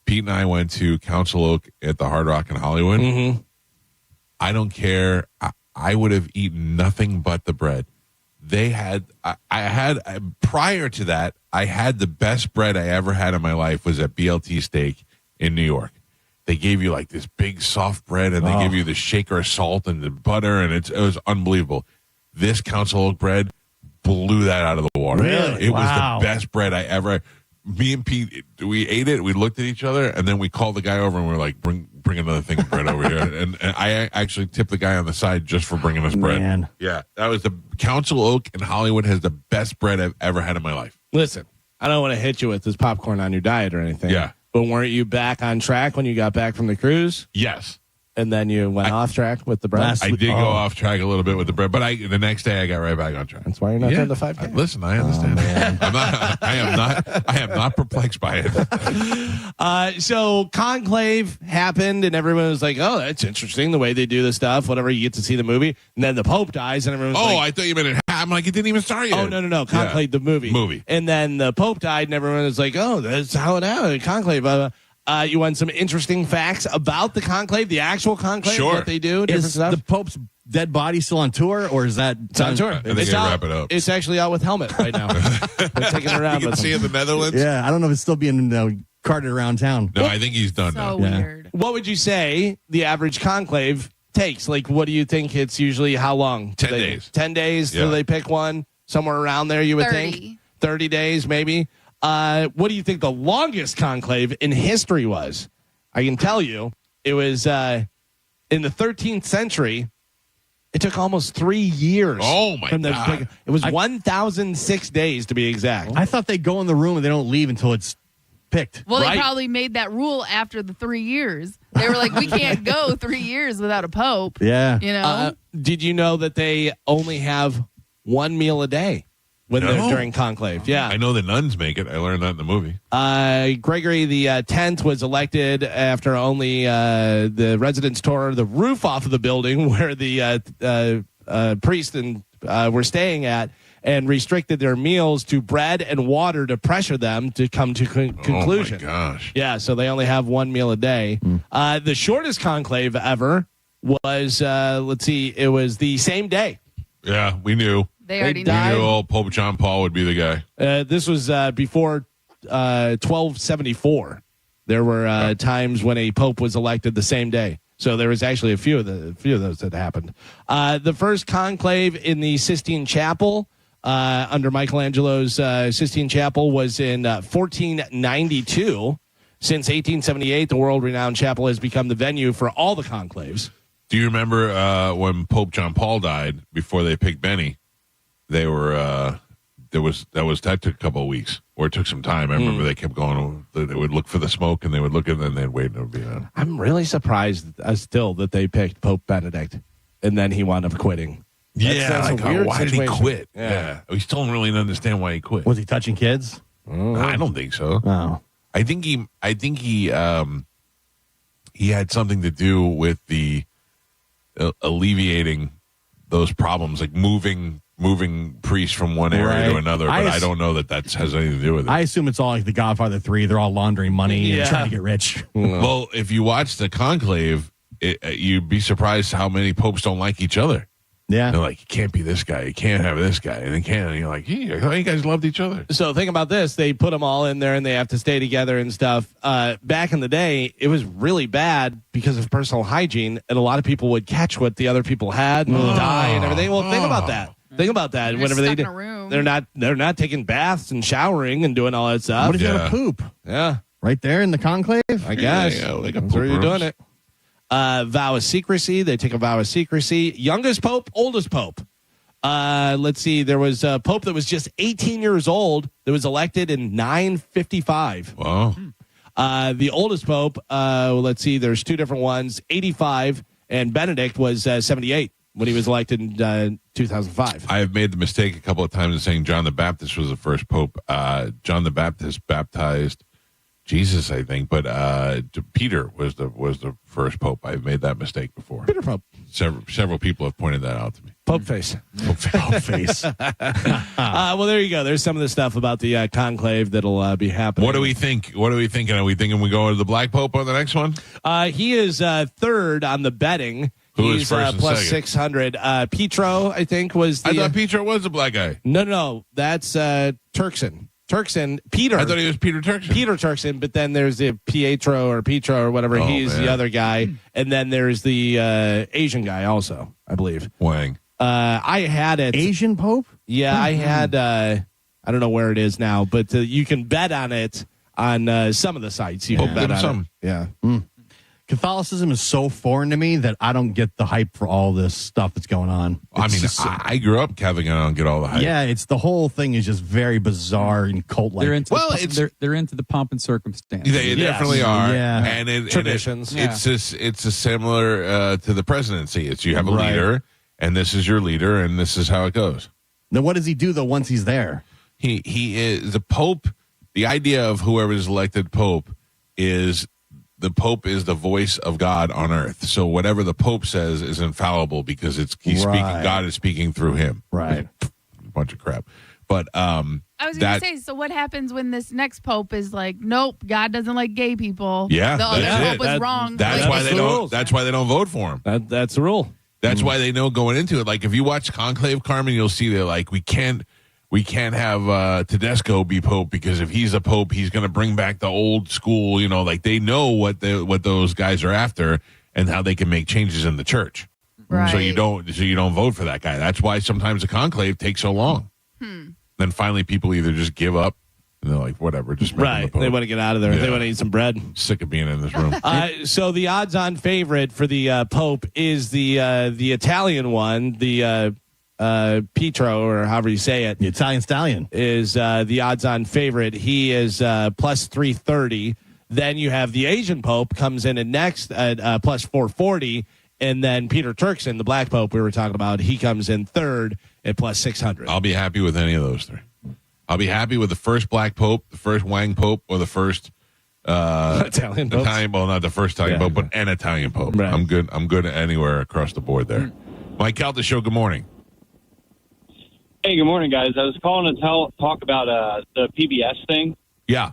Pete and I went to Council Oak at the Hard Rock in Hollywood. Mm-hmm. I don't care. I would have eaten nothing but the bread. Prior to that, I had the best bread I ever had in my life was at BLT Steak in New York. They gave you this big soft bread, and they give you the shaker of salt and the butter, and it was unbelievable. This Council Oak bread, blew that out of the water. Really? It Wow. was the best bread I ever. Me and Pete, we ate it. We looked at each other, and then we called the guy over, and we were like, "Bring another thing of bread over here." And I actually tipped the guy on the side just for bringing us bread. Man. Yeah, that was the Council Oak in Hollywood has the best bread I've ever had in my life. Listen, I don't want to hit you with this popcorn on your diet or anything. Yeah. But weren't you back on track when you got back from the cruise? Yes. And then you went off track with the bread? I did go off track a little bit with the bread, but the next day I got right back on track. That's why you're not doing the 5K. Listen, I understand. I am not perplexed by it. So Conclave happened, and everyone was like, "Oh, that's interesting the way they do this stuff." Whatever, you get to see the movie, and then the Pope dies, and everyone's like, I thought you meant it. I'm like, it didn't even start yet. "Oh, no, Conclave, the movie." And then the Pope died, and everyone was like, "Oh, that's how it happened." Conclave. You want some interesting facts about the Conclave, the actual Conclave, Sure. what they do, different Is stuff. the Pope's dead body still on tour, or is that It's on tour. I think they wrap it up. It's actually out with helmet right now. They're taking it around. You can with see them. in the Netherlands. Yeah, I don't know if it's still being carted around town. No, I think he's done now. weird. What would you say the average conclave takes? Like, what do you think it's usually? How long? 10 days. 10 days? Yeah. Do they pick one? Somewhere around there, you would 30. think? 30 days, maybe? What do you think the longest conclave in history was? I can tell you, it was in the 13th century. It took almost 3 years. Oh, my God. It was 1,006 days, to be exact. I thought they go in the room and they don't leave until it's picked. Well, Right. they probably made that rule after the 3 years. They were like, we can't go 3 years without a pope. Yeah. You know? Did you know that they only have one meal a day when they're during conclave? Yeah. I know the nuns make it. I learned that in the movie. Gregory the 10th was elected after only the residents tore the roof off of the building where the priest and were staying at, and restricted their meals to bread and water to pressure them to come to conclusion. Oh, my gosh. Yeah, so they only have one meal a day. The shortest conclave ever was, it was the same day. Yeah, we knew. They already We knew. knew old Pope John Paul would be the guy. This was before 1274. There were times when a pope was elected the same day. So there was actually a few of those that happened. The first conclave in the Sistine Chapel under Michelangelo's Sistine Chapel was in 1492. Since 1878, the world-renowned chapel has become the venue for all the conclaves. Do you remember when Pope John Paul died before they picked Benny? They were that took a couple of weeks, or it took some time. I remember they kept going. They would look for the smoke, and they would look, and then they'd wait, and it would be on. I'm really surprised still that they picked Pope Benedict, and then he wound up quitting. That's a weird why did he situation. quit? Yeah. We still don't really understand why he quit. Was he touching kids? I don't think so. Oh. I think he had something to do with the alleviating those problems, like moving priests from one area to Right. another. But I don't know that has anything to do with it. I assume it's all like the Godfather 3. They're all laundering money Yeah. and trying to get rich. Well, if you watch the conclave, you'd be surprised how many popes don't like each other. Yeah. They're like, you can't be this guy. You can't have this guy. And they can't. And you're like, hey, I thought you guys loved each other. So think about this. They put them all in there and they have to stay together and stuff. Back in the day, it was really bad because of personal hygiene. And a lot of people would catch what the other people had and die and everything. Well, think about that. Think about that. They're Whenever stuck they in do, a room. they're not taking baths and showering and doing all that stuff. What if you have a poop? Yeah, Right there in the conclave? I guess. Yeah, they got That's where poop you're rooms. doing it. Vow of secrecy. They take a vow of secrecy. Youngest pope, oldest pope. Let's see. There was a pope that was just 18 years old that was elected in 955. Wow. The oldest pope, let's see. There's two different ones, 85, and Benedict was 78 when he was elected in 2005. I have made the mistake a couple of times of saying John the Baptist was the first pope. John the Baptist baptized Jesus, I think, but Peter was the first pope. I've made that mistake before. Peter Pope. Several people have pointed that out to me. Pope face. Pope face. Well, there you go. There's some of the stuff about the conclave that'll be happening. What do we think? What are we thinking? Are we thinking we go to the Black Pope on the next one? He is third on the betting. Who is He's first and plus second? 600. Petro, I think, was the. I thought Peter was the black guy. No, that's Turkson. Peter. I thought he was Peter Turkson. Peter Turkson, but then there's the Pietro or whatever. Oh, He's man. the other guy. And then there's the Asian guy also, I believe. Wang. I had it. Asian Pope? Yeah, I had. I don't know where it is now, but you can bet on it on some of the sites. You can bet on it. Yeah. Catholicism is so foreign to me that I don't get the hype for all this stuff that's going on. I grew up Catholic and I don't get all the hype. Yeah, it's the whole thing is just very bizarre and cult-like. They're into the pomp and circumstance. They definitely are. Yeah. And traditions. It's a similar to the presidency. It's you have a leader, and this is your leader, and this is how it goes. Now, what does he do though once he's there? He is the Pope. The idea of whoever is elected Pope is the Pope is the voice of God on earth. So whatever the Pope says is infallible because he's speaking. God is speaking through him. Right. Bunch of crap. But I was going to say, so what happens when this next Pope is like, nope, God doesn't like gay people. Yeah, the other Pope was wrong. That's why they don't. That's why they don't vote for him. That's the rule. That's why they know going into it. Like if you watch Conclave, Carmen, you'll see they're like, we can't have Tedesco be Pope because if he's a Pope, he's going to bring back the old school. Like they know what those guys are after and how they can make changes in the church. Right. So you don't vote for that guy. That's why sometimes the conclave takes so long. Then finally, people either just give up. And they're like, whatever, just make him the Pope. They want to get out of there. Yeah. They want to eat some bread. Sick of being in this room. So the odds-on favorite for the Pope is the Italian one, the Pietro, or however you say it. The Italian stallion is the odds-on favorite. He is plus 330. Then you have the Asian Pope comes in at next at plus 440. And then Peter Turkson, the Black Pope we were talking about, he comes in third at plus 600. I'll be happy with any of those three. I'll be happy with the first Black Pope, the first Wang Pope, or the first Italian Pope. Well, not the first Italian Pope, but an Italian Pope. Right. I'm good anywhere across the board there. Mike Calta Show, good morning. Hey, good morning, guys. I was calling to talk about the PBS thing. Yeah.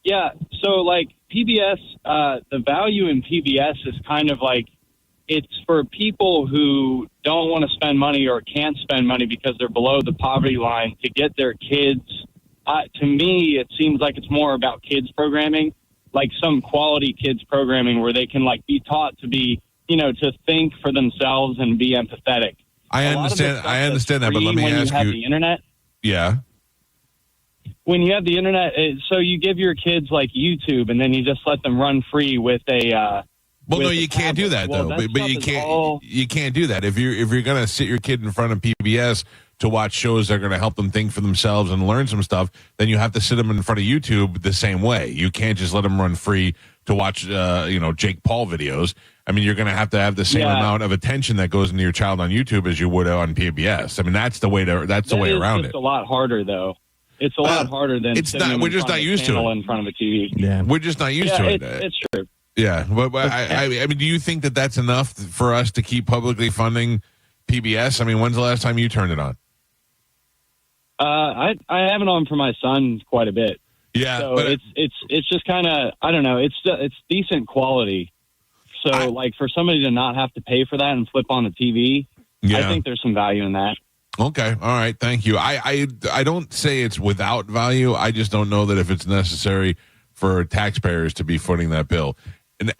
Yeah, so, like, PBS, the value in PBS is kind of like it's for people who don't want to spend money or can't spend money because they're below the poverty line to get their kids. To me, it seems like it's more about kids programming, like some quality kids programming where they can, like, be taught to be, to think for themselves and be empathetic. I understand that, but let me ask you. The internet. Yeah. When you have the internet, so you give your kids like YouTube, and then you just let them run free with a. Well, no, you can't do that though. But you can't. You can't do that if you're going to sit your kid in front of PBS to watch shows that are going to help them think for themselves and learn some stuff. Then you have to sit them in front of YouTube the same way. You can't just let them run free to watch, Jake Paul videos. I mean, you're going to have the same amount of attention that goes into your child on YouTube as you would on PBS. I mean, that's the way around it. It's a lot harder though. It's a lot harder than it's not. We're just not used to it in front of a TV. Yeah, we're just not used to it. It's true. Yeah, but I mean, do you think that that's enough for us to keep publicly funding PBS? I mean, when's the last time you turned it on? I have it on for my son quite a bit. Yeah, so but it's just kind of, I don't know. It's decent quality. So like for somebody to not have to pay for that and flip on the TV, I think there's some value in that. Okay. All right. Thank you. I don't say it's without value. I just don't know that if it's necessary for taxpayers to be footing that bill.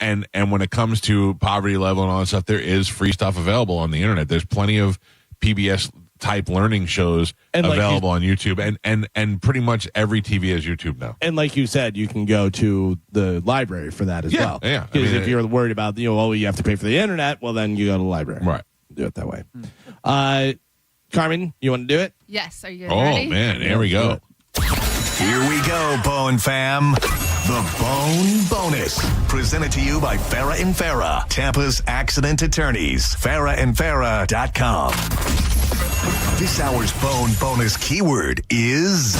And when it comes to poverty level and all that stuff, there is free stuff available on the internet. There's plenty of PBS type learning shows available on YouTube, and pretty much every TV has YouTube now. And like you said, you can go to the library for that as well. Yeah. Because if you're worried about, you have to pay for the internet, well, then you go to the library. Right. Do it that way. Carmen, you want to do it? Yes. Are you ready? Oh, man. Here we go. Here we go, Bone fam. The Bone Bonus. Presented to you by Farah and Farah, Tampa's accident attorneys. FarahandFarah.com. This hour's Bone Bonus keyword is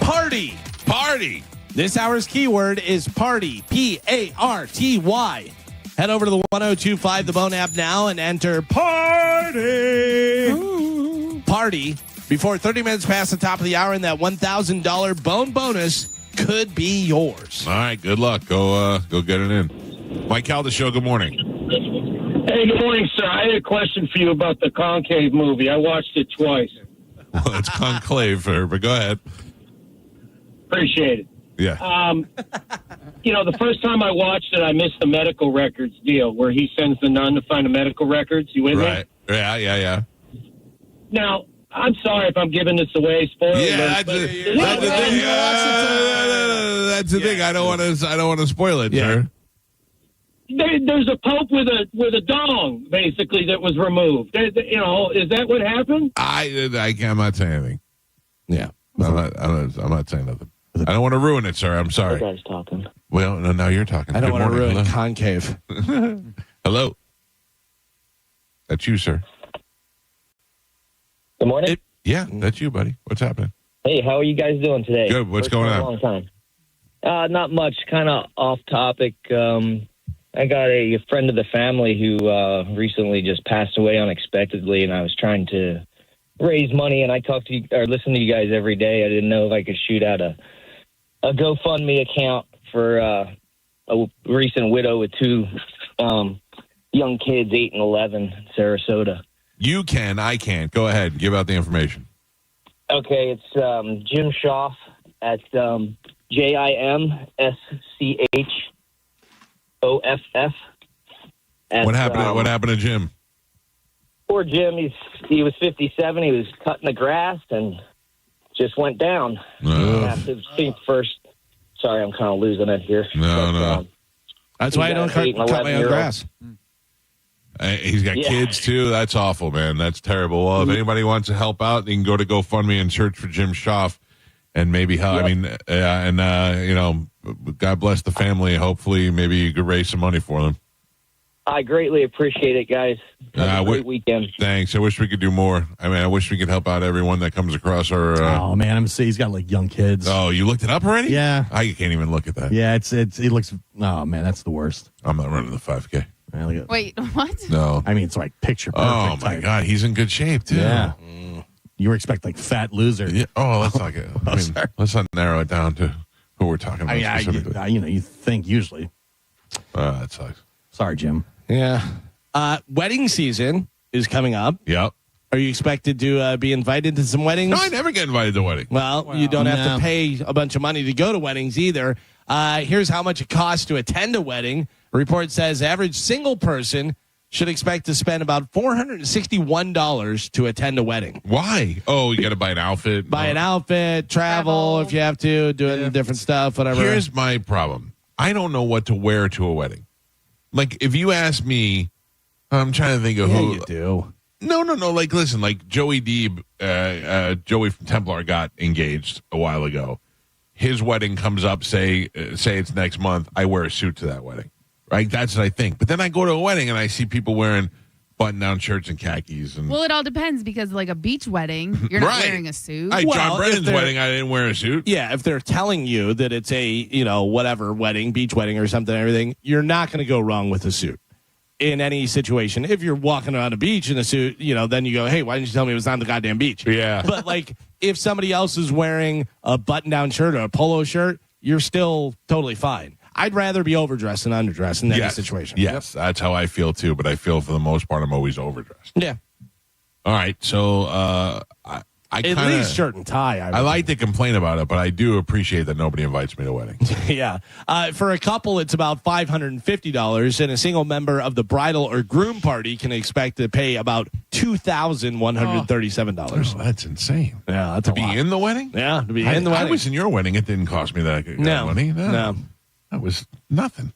party. Party. This hour's keyword is party. Party. Head over to the 1025 The Bone app now and enter party. Ooh. Party before 30 minutes past the top of the hour, and that $1,000 Bone Bonus could be yours. All right, good luck. Go get it in. Mike Calta Show, good morning. Hey, good morning, sir. I had a question for you about the Conclave movie. I watched it twice. Well, it's Conclave, but go ahead. Appreciate it. Yeah. the first time I watched it, I missed the medical records deal where he sends the nun to find the medical records. You with me? Right. Yeah. Now, I'm sorry if I'm giving this away. Spoiler alert, That's the thing. I don't want to spoil it, sir. There's a pope with a dong, basically, that was removed. Is that what happened? I'm not saying anything. Yeah. I'm not saying nothing. I don't want to ruin it, sir. I'm sorry. You guys talking. Well, no, now you're talking. I don't Good want to morning. ruin Hello. concave. Hello. That's you, sir. Good morning. That's you, buddy. What's happening? Hey, how are you guys doing today? Good. What's going on? A long time. Not much. Kind of off topic. I got a friend of the family who recently just passed away unexpectedly, and I was trying to raise money. And I talk to you or listen to you guys every day. I didn't know if I could shoot out a GoFundMe account for a recent widow with two young kids, 8 and 11, in Sarasota. You can. I can't. Go ahead. Give out the information. Okay, it's Jim Schaff at JIMSCHOFF. What happened? What happened to Jim? Poor Jim. He was 57. He was cutting the grass and just went down. Massive feet first. Sorry, I'm kind of losing it here. No. That's why I don't cut my own grass. He's got kids too. That's awful, man. That's terrible. Well, if anybody wants to help out, they can go to GoFundMe and search for Jim Schaff and maybe help. Yep. I mean, God bless the family. Hopefully, maybe you could raise some money for them. I greatly appreciate it, guys. Have a great weekend. Thanks. I wish we could do more. I mean, I wish we could help out everyone that comes across our. Oh man, I'm saying he's got like young kids. Oh, you looked it up already? Yeah. I can't even look at that. Yeah, it looks. Oh man, that's the worst. I'm not running the 5K. Wait, what? No. I mean, it's like picture perfect. Oh my type. God, he's in good shape too. Yeah. You were expecting like fat loser. Yeah. Oh, let's not get. I mean, let's not narrow it down to who we're talking about specifically. You think usually. That sucks. Sorry, Jim. Yeah. Wedding season is coming up. Yep. Are you expected to be invited to some weddings? No, I never get invited to weddings. Well, you don't have to pay a bunch of money to go to weddings either. Here's how much it costs to attend a wedding. A report says average single person should expect to spend about $461 to attend a wedding. Why? Oh, you got to buy an outfit. Buy an outfit, travel if you have to, doing different stuff, whatever. Here's my problem. I don't know what to wear to a wedding. Like, if you ask me, I'm trying to think of who. You do. No. Like, listen, like Joey Deeb, Joey from Templar got engaged a while ago. His wedding comes up, say it's next month. I wear a suit to that wedding. Right? That's what I think. But then I go to a wedding and I see people wearing button-down shirts and khakis. And Well, it all depends because, like a beach wedding, you're not wearing a suit. John Brennan's wedding, I didn't wear a suit. Yeah, if they're telling you that it's a, whatever wedding, beach wedding or something, everything, you're not going to go wrong with a suit in any situation. If you're walking around a beach in a suit, then you go, hey, why didn't you tell me it was on the goddamn beach? Yeah. But, like, if somebody else is wearing a button-down shirt or a polo shirt, you're still totally fine. I'd rather be overdressed than underdressed in any situation. Yes, that's how I feel too. But I feel for the most part I'm always overdressed. Yeah. All right. So I at least shirt and tie. I like to complain about it, but I do appreciate that nobody invites me to weddings. Yeah. For a couple, it's about $550, and a single member of the bridal or groom party can expect to pay about $2,137. Oh, that's insane. Yeah, that's to be in the wedding. Yeah, to be in the wedding. I was in your wedding. It didn't cost me that money. No. That was nothing.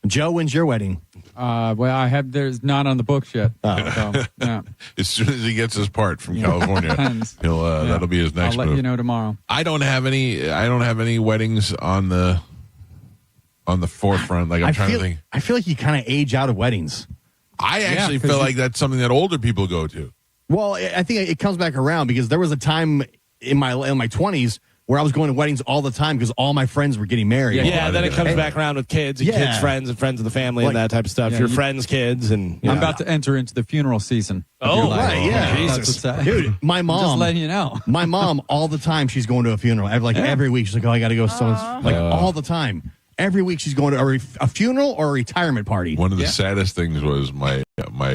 Joe, when's your wedding? Well, there's not on the books yet. So, yeah. As soon as he gets his part from California, he'll that'll be his next I'll let move. you know tomorrow. I don't have any weddings on the forefront. Like I'm trying to think. I feel like you kind of age out of weddings. I actually feel like that's something that older people go to. Well, I think it comes back around because there was a time in my 20s where I was going to weddings all the time because all my friends were getting married. Yeah, then it comes back around with kids and kids' friends and friends of the family and that type of stuff. Your friends' kids and I'm about to enter into the funeral season. Oh, right, yeah. Jesus. Dude, my mom. Just letting you know. My mom, all the time, she's going to a funeral. Every week, she's like, oh, I got to go to someone's. All the time. Every week, she's going to a funeral or a retirement party. One of the saddest things was my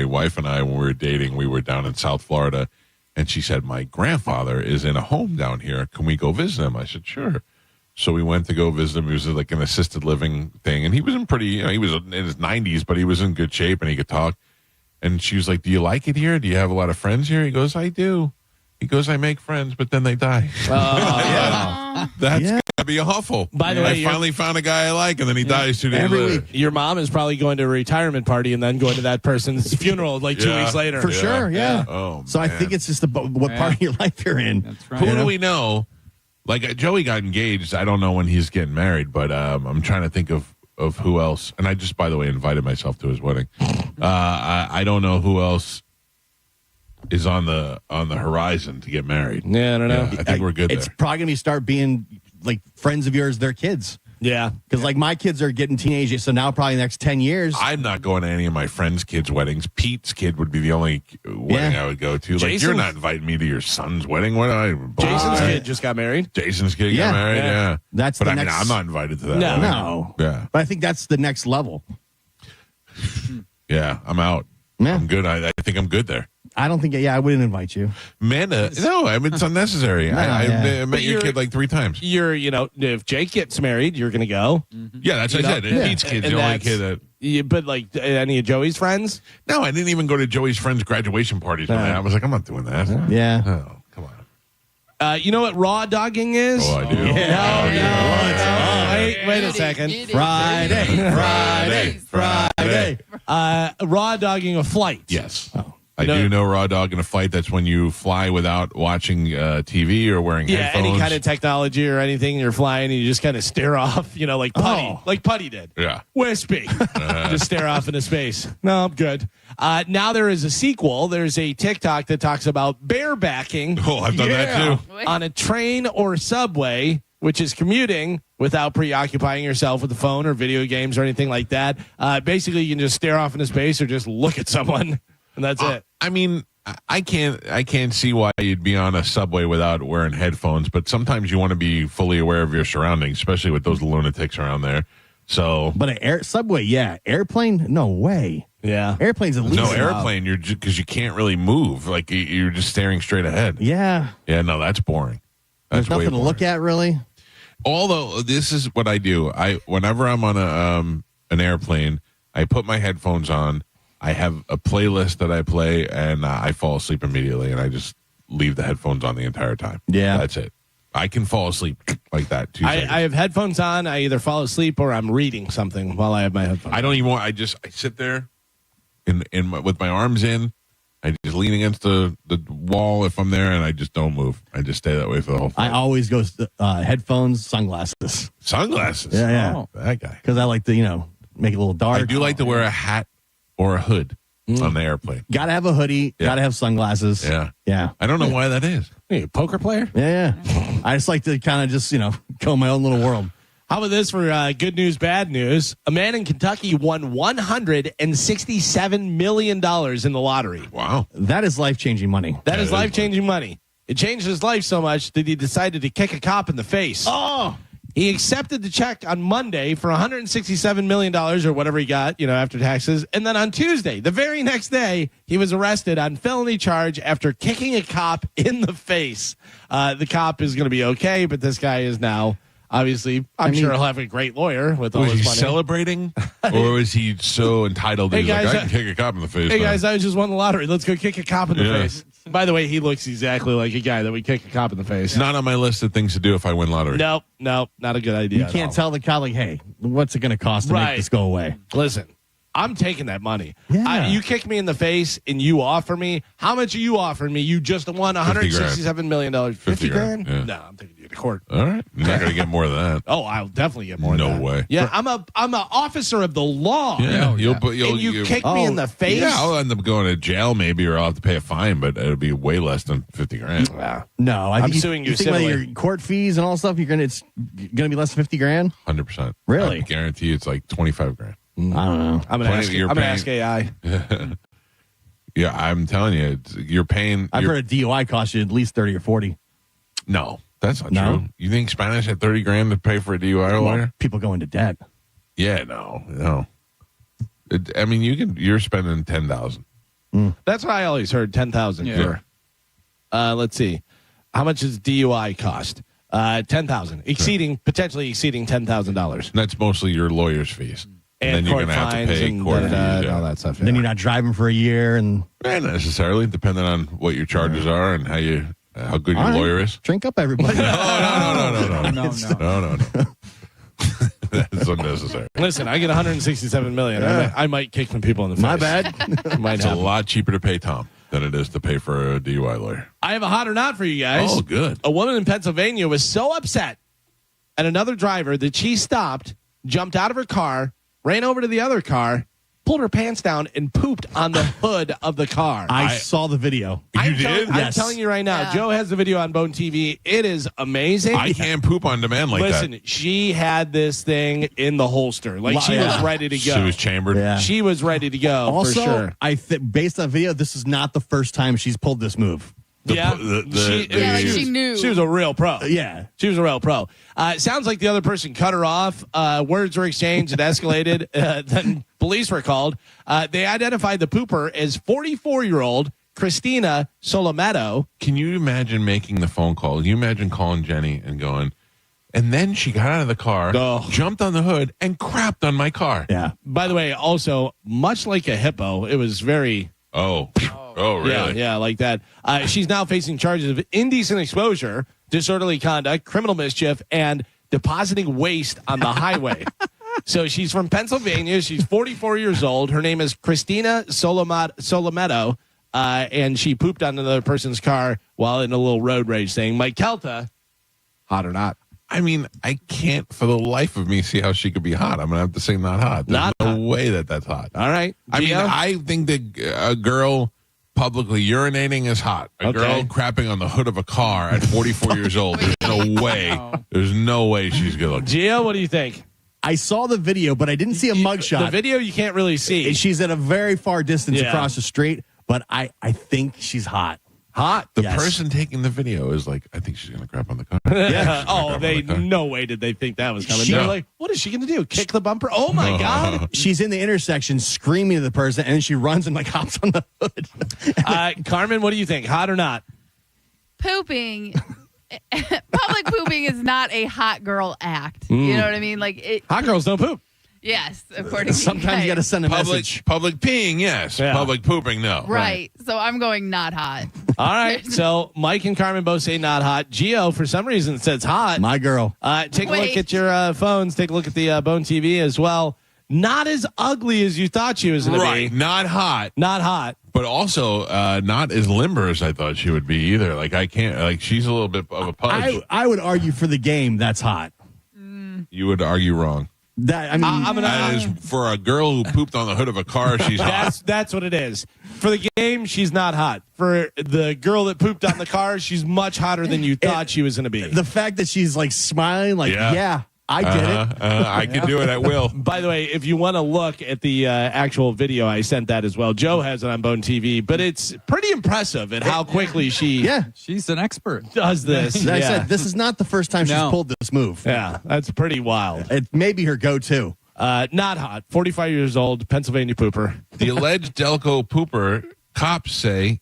wife and I, when we were dating, we were down in South Florida. And she said, my grandfather is in a home down here. Can we go visit him? I said, sure. So we went to go visit him. He was like an assisted living thing, and he was in he was in his 90s, but he was in good shape and he could talk. And she was like, "Do you like it here? Do you have a lot of friends here?" He goes, "I do." He goes, "I make friends, but then they die." That's gonna be awful. By the way, I finally found a guy I like, and then he dies 2 days later. Week. Your mom is probably going to a retirement party and then going to that person's funeral like 2 weeks later. For sure, yeah. Oh, so I think it's just what part of your life you're in. That's right. Who do we know? Like Joey got engaged. I don't know when he's getting married, but I'm trying to think of who else. And I just, by the way, invited myself to his wedding. I don't know who else is on the horizon to get married. Yeah, I don't know. I think we're good It's there. probably going to start being like friends of yours, their kids. Yeah. Because like my kids are getting teenage, so now probably the next 10 years. I'm not going to any of my friends' kids' weddings. Pete's kid would be the only wedding I would go to. Like, you're not inviting me to your son's wedding. What? Jason's kid just got married. Jason's kid got married. Yeah. That's but the I next... mean, I'm not invited to that. No. wedding. No. Yeah. But I think that's the next level. Yeah, I'm out. Yeah. I'm good. I think I'm good there. I don't think. Yeah, I wouldn't invite you. Amanda, no, I mean, it's unnecessary. I met your kid like 3 times. If Jake gets married, you're going to go. Yeah, that's what I said. Pete's kid's the only kid that. But like any of Joey's friends? No, I didn't even go to Joey's friends' graduation parties. I was like, I'm not doing that. Yeah. Oh, come on. You know what raw dogging is? Oh, I do. Wait a second. Friday. Raw dogging a flight. Yes. I do know raw dog in a fight. That's when you fly without watching TV or wearing headphones. Any kind of technology or anything. You're flying and you just kind of stare off, like Putty, like Putty did. Yeah. Wispy. Just stare off into space. No, I'm good. Now there is a sequel. There's a TikTok that talks about barebacking. Oh, I've done that too. On a train or subway, which is commuting without preoccupying yourself with the phone or video games or anything like that. Basically, you can just stare off into space or just look at someone. And that's it. I mean, I can't see why you'd be on a subway without wearing headphones, but sometimes you want to be fully aware of your surroundings, especially with those lunatics around there. So, but subway, yeah. Airplane, no way. Yeah, airplane's at least airplane. You're because you can't really move, like you're just staring straight ahead. Yeah, no, that's boring. There's nothing to look at, really. Although this is what I do. Whenever I'm on an airplane, I put my headphones on. I have a playlist that I play, and I fall asleep immediately, and I just leave the headphones on the entire time. Yeah. That's it. I can fall asleep like that, too. I have headphones on. I either fall asleep or I'm reading something while I have my headphones on. I don't even want... I sit there with my arms in. I just lean against the wall if I'm there, and I just don't move. I just stay that way for the whole flight. I always go headphones, sunglasses. Sunglasses? Yeah. Oh, that guy. Because I like to, make it a little dark. I do like to wear a hat or a hood on the airplane. Got to have a hoodie. Yeah. Got to have sunglasses. Yeah. I don't know why that is. Are you a poker player? Yeah. I just like to kind of just, go in my own little world. How about this for good news, bad news? A man in Kentucky won $167 million in the lottery. Wow. That is life-changing money. That is life-changing money. It changed his life so much that he decided to kick a cop in the face. Oh! He accepted the check on Monday for $167 million or whatever he got, after taxes. And then on Tuesday, the very next day, he was arrested on felony charge after kicking a cop in the face. The cop is going to be okay, but this guy is now, obviously, I'm sure he'll have a great lawyer with all his money. Was he celebrating? Or was he so entitled that I can kick a cop in the face? Hey, guys, I just won the lottery. Let's go kick a cop in the face. By the way, he looks exactly like a guy that would kick a cop in the face. Not on my list of things to do if I win lottery. Nope, not a good idea. You can't tell the colleague, hey, what's it going to cost to make this go away? Listen, I'm taking that money. Yeah. You kick me in the face and you offer me, how much are you offering me? You just won $167 million. 50 grand? Yeah. No, I'm taking you to court. All right. You're not going to get more than that. Oh, I'll definitely get more than that. No way. Yeah, I'm an officer of the law. Yeah. And you kick me in the face? Yeah, I'll end up going to jail maybe, or I'll have to pay a fine, but it'll be way less than 50 grand. No, I'm suing you civilly. Your court fees and all stuff, it's going to be less than 50 grand? 100%. Really? I guarantee it's like 25 grand. I don't know. I'm going to ask AI. Yeah, I'm telling you, you're paying. I've heard a DUI costs you at least 30 or 40. No, that's not true. You think Spanish had 30 grand to pay for a DUI lawyer? People go into debt. Yeah, no. You're spending 10,000. That's what I always heard, 10,000 for. Let's see. How much does DUI cost? $10,000, potentially exceeding $10,000. That's mostly your lawyer's fees. And then you're court going to have to fines pay and court fees and all that stuff. Then you're not driving for a year, and not necessarily, depending on what your charges are and how good your lawyer is. Drink up, everybody. No. That's unnecessary. Listen, I get $167 million. I might kick some people in the face. My bad. It's a lot cheaper to pay Tom than it is to pay for a DUI lawyer. I have a hot or not for you guys. Oh, good. A woman in Pennsylvania was so upset at another driver that she stopped, jumped out of her car, ran over to the other car, pulled her pants down, and pooped on the hood of the car. I saw the video. You did? I'm telling you right now, Joe has the video on Bone TV. It is amazing. I can't poop on demand like that. Listen, she had this thing in the holster. Like, she was ready to go. She was chambered. Yeah. She was ready to go, Also, for sure. based on the video, this is not the first time she's pulled this move. She knew. She was a real pro. Yeah. She was a real pro. It sounds like the other person cut her off. Words were exchanged. It escalated. Then police were called. They identified the pooper as 44-year-old Christina Solometto. Can you imagine making the phone call? Can you imagine calling Jenny and going, and then she got out of the car, jumped on the hood, and crapped on my car. Yeah. By the way, also, much like a hippo, it was very... Oh, really? Yeah, like that. She's now facing charges of indecent exposure, disorderly conduct, criminal mischief, and depositing waste on the highway. So she's from Pennsylvania. She's 44 years old. Her name is Christina Solometto, and she pooped on another person's car while in a little road rage saying, Mike Kelta, hot or not? I mean, I can't for the life of me see how she could be hot. I'm going to have to say not hot. There's no way that's hot. All right. I mean, I think that a girl publicly urinating is hot. A girl crapping on the hood of a car at 44 years old, there's no way. There's no way she's good looking. Gio, what do you think? I saw the video, but I didn't see a mugshot. The video you can't really see. She's at a very far distance across the street, but I think she's hot. Hot. The person taking the video is like, I think she's going to crap on the car. Yeah. No way did they think that was coming. They're like, what is she going to do? Kick the bumper? Oh, my God. She's in the intersection screaming at the person, and then she runs and like hops on the hood. Carmen, what do you think? Hot or not? Pooping. Public pooping is not a hot girl act. You know what I mean? Like hot girls don't poop. Yes, according to sometimes you got to send a message. Public peeing, yes. Yeah. Public pooping, no. Right. So I'm going not hot. All right. So Mike and Carmen both say not hot. Gio, for some reason, says hot. My girl. Take a look at your phones. Take a look at the Bone TV as well. Not as ugly as you thought she was going to be. Right. Not hot. Not hot. But also not as limber as I thought she would be either. Like, I can't, like, she's a little bit of a pudge. I would argue for the game that's hot. You would argue wrong. That is for a girl who pooped on the hood of a car. She's hot. That's what it is. For the game, she's not hot. For the girl that pooped on the car, she's much hotter than you thought she was going to be. The fact that she's like smiling, like, yeah I did it. I can do it at will. By the way, if you want to look at the actual video, I sent that as well. Joe has it on Bone TV, but it's pretty impressive at how quickly she's an expert. Does this. I said, this is not the first time she's pulled this move. Yeah, that's pretty wild. It may be her go-to. Not hot. 45 years old, Pennsylvania pooper. The alleged Delco pooper, cops say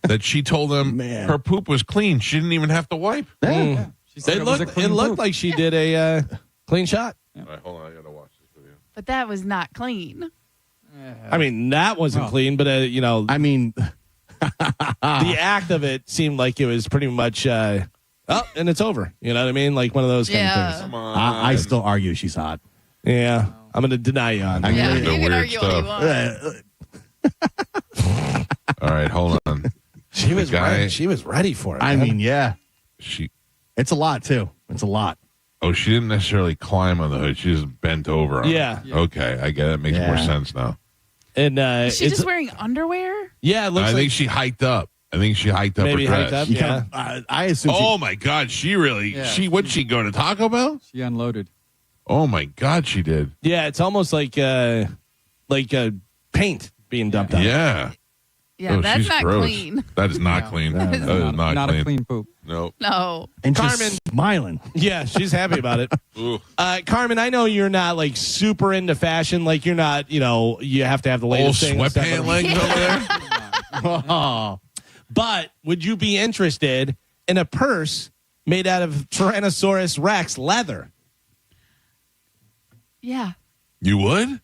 that she told them her poop was clean. She didn't even have to wipe. Yeah. It looked like she did a clean shot. All right, hold on. I got to watch this video. But that was not clean. I mean, that wasn't clean, but, I mean, the act of it seemed like it was pretty much, and it's over. You know what I mean? Like one of those kind of things. Come on. I still argue she's hot. Yeah. I'm going to deny you on that. You can argue all you want. All right, hold on. She was ready for it. I mean, yeah. It's a lot, too. It's a lot. Oh, she didn't necessarily climb on the hood. She just bent over on it. Okay, I get it. It makes more sense now. And is she just wearing underwear? Yeah, it looks I think she hiked up. Maybe her dress. Hiked up, yeah. I assume oh, my God. She really... What'd she go to Taco Bell? She unloaded. Oh, my God, she did. Yeah, it's almost like paint being dumped on. Yeah. Yeah, that's not gross. clean. That is not clean. That is not clean. A clean poop. Nope. No. And Carmen, just smiling. Yeah, she's happy about it. Carmen, I know you're not like super into fashion. Like you're not, you have to have the latest thing. Sweatpant legs over there. But would you be interested in a purse made out of Tyrannosaurus Rex leather. Yeah. You would?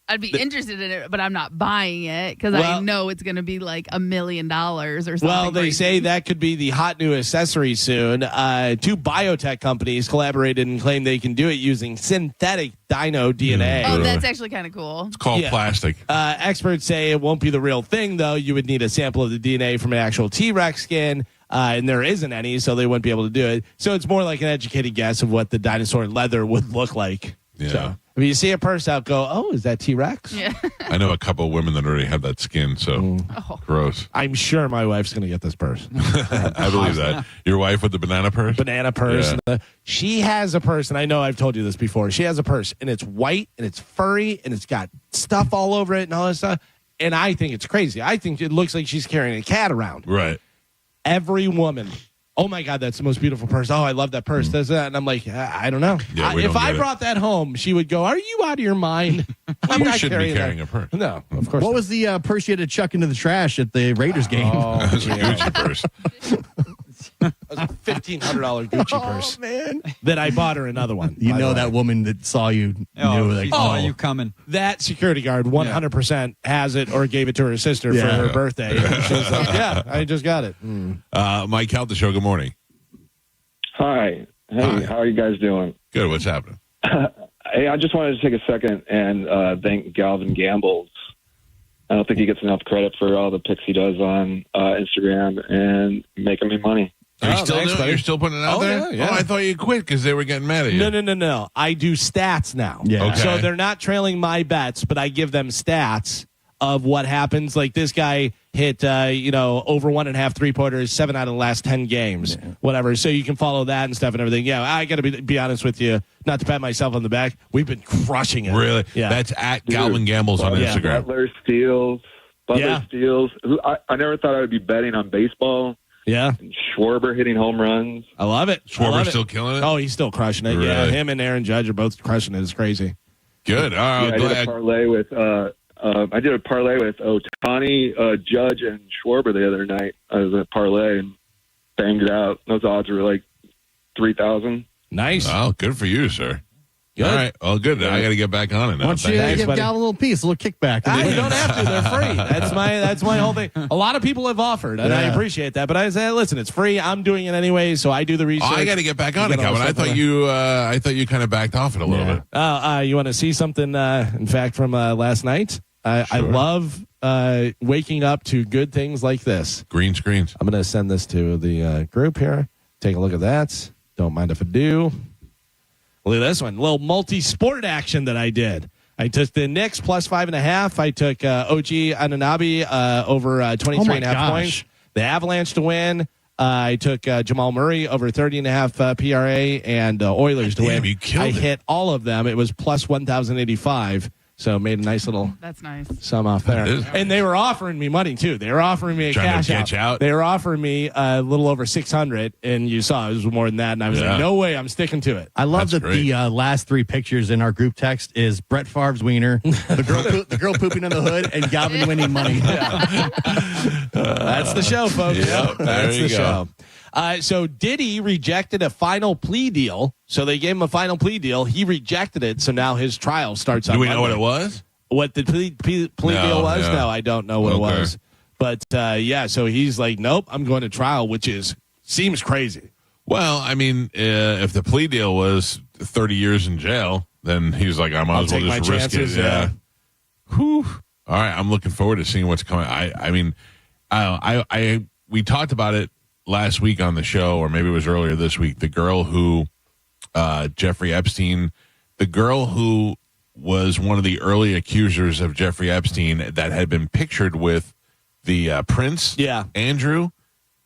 I'd be interested in it, but I'm not buying it because I know it's going to be like $1 million or something. Well, they say that could be the hot new accessory soon. 2 biotech companies collaborated and claim they can do it using synthetic dino DNA. Oh, that's actually kind of cool. It's called plastic. Experts say it won't be the real thing, though. You would need a sample of the DNA from an actual T-Rex skin. And there isn't any, so they wouldn't be able to do it. So it's more like an educated guess of what the dinosaur leather would look like. Yeah. So if you see a purse out, go, oh, is that T-Rex? Yeah. I know a couple of women that already have that skin, so gross. I'm sure my wife's going to get this purse. I believe that. Your wife with the banana purse? Banana purse. Yeah. She has a purse, and I know I've told you this before. She has a purse, and it's white, and it's furry, and it's got stuff all over it and all that stuff. And I think it's crazy. I think it looks like she's carrying a cat around. Right. Every woman, oh my God, that's the most beautiful purse. Oh, I love that purse. Does that? And I'm like, I don't know. Yeah, if I brought that home, she would go, are you out of your mind? You shouldn't be carrying a purse. No, of course What not. was the purse you had to chuck into the trash at the Raiders game? It was a Gucci purse. It was a $1,500 Gucci purse. Man. That I bought her another one. You by know the that way. woman that saw you knew like, Oh, you coming? That security guard 100% has it or gave it to her sister for her birthday. She was like, yeah, I just got it. Mike, out the show. Good morning. Hi. Hey, how are you guys doing? Good. What's happening? Hey, I just wanted to take a second and thank Galvin Gambles. I don't think he gets enough credit for all the pics he does on Instagram and making me money. Are you still doing it? You're still putting it out there? Yeah. Oh, I thought you quit because they were getting mad at you. No. I do stats now. Yeah. Okay. So they're not trailing my bets, but I give them stats of what happens. Like this guy hit, over 1.5 3-pointers, 7 out of the last 10 games, whatever. So you can follow that and stuff and everything. Yeah, I got to be honest with you, not to pat myself on the back. We've been crushing it. Really? Yeah. That's at Galvin Gambles on Instagram. Butler steals. Who I never thought I would be betting on baseball. Yeah. And Schwarber hitting home runs. I love it. Schwarber's still killing it? Oh, he's still crushing it. Really? Yeah, him and Aaron Judge are both crushing it. It's crazy. Good. All right. I did a parlay with Ohtani, Judge, and Schwarber the other night. I was a parlay and banged it out. Those odds were like 3,000. Nice. Oh, good for you, sir. Good. All right. Well, good. I got to get back on it now. Why don't you give Gal a little piece, a little kickback? You don't have to. They're free. That's my whole thing. A lot of people have offered, and I appreciate that. But I say, listen, it's free. I'm doing it anyway, so I do the research. I got to get back on it, Calvin. I thought you kind of backed off it a little bit. You want to see something? In fact, from last night, I love waking up to good things like this. Green screens. I'm going to send this to the group here. Take a look at that. Don't mind if I do. Look at this one. A little multi-sport action that I did. I took the Knicks plus 5.5. I took OG Anunoby over 23.5 points. The Avalanche to win. I took Jamal Murray over 30.5 PRA and Oilers to win. You killed I it. hit all of them. It was plus 1,085. So made a nice little That's nice. sum off there. And they were offering me money, too. They were offering me a Trying cash to get you out. They were offering me a little over 600, and you saw it was more than that. And I was like, no way, I'm sticking to it. I love that the last 3 pictures in our group text is Brett Favre's wiener, the girl pooping in the hood, and Galvin winning money. That's the show, folks. Yep, That's there you the go. show. So Diddy rejected a final plea deal. So they gave him a final plea deal. He rejected it. So now his trial starts on Do we know what Monday. it was? What the plea deal was? yeah. No, I don't know what it was. But so he's like, nope, I'm going to trial, which seems crazy. Well, I mean, if the plea deal was 30 years in jail, then he's like, I might as well take just my risk chances, it. yeah. Whew. All right, I'm looking forward to seeing what's coming. I mean, we talked about it last week on the show, or maybe it was earlier this week. The girl who, Jeffrey Epstein, the girl who was one of the early accusers of Jeffrey Epstein that had been pictured with the prince, Andrew.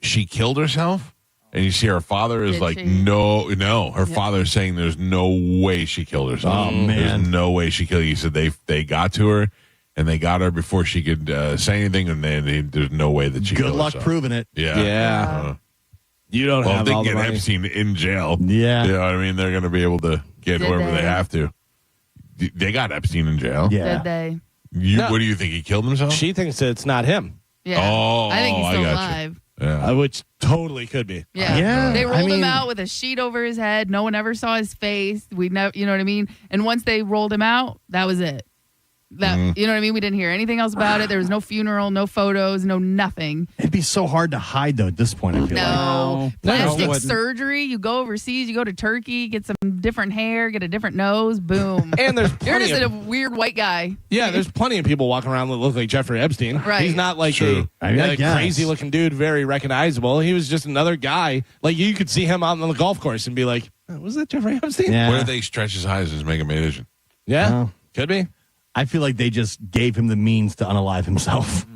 She killed herself. And you see her father is like, no. Her father is saying there's no way she killed herself. Oh, man. There's no way she killed her. He said they got to her, and they got her before she could say anything, and there's no way that she Good killed luck herself. proving it. Yeah. You don't well, have if all they the get money. Epstein in jail. Yeah. You know what I mean? They're going to be able to get Did whoever they? they have to. They got Epstein in jail. Did they? What do you think? He killed himself? She thinks it's not him. Yeah. Oh, I think he's still got alive. You. Yeah. Which totally could be. Yeah. They rolled him out with a sheet over his head. No one ever saw his face. We never, you know what I mean? And once they rolled him out, that was it. You know what I mean? We didn't hear anything else about it. There was no funeral, no photos, no nothing. It'd be so hard to hide, though, at this point, I feel like. Plastic surgery. You go overseas, you go to Turkey, get some different hair, get a different nose, boom. And there's You're plenty just of, a weird white guy. Yeah, there's plenty of people walking around that look like Jeffrey Epstein. Right. He's not like a crazy looking dude, very recognizable. He was just another guy. Like you could see him out on the golf course and be like, was that Jeffrey Epstein? What if they stretch his eyes and make him Asian? Yeah, could be. I feel like they just gave him the means to unalive himself.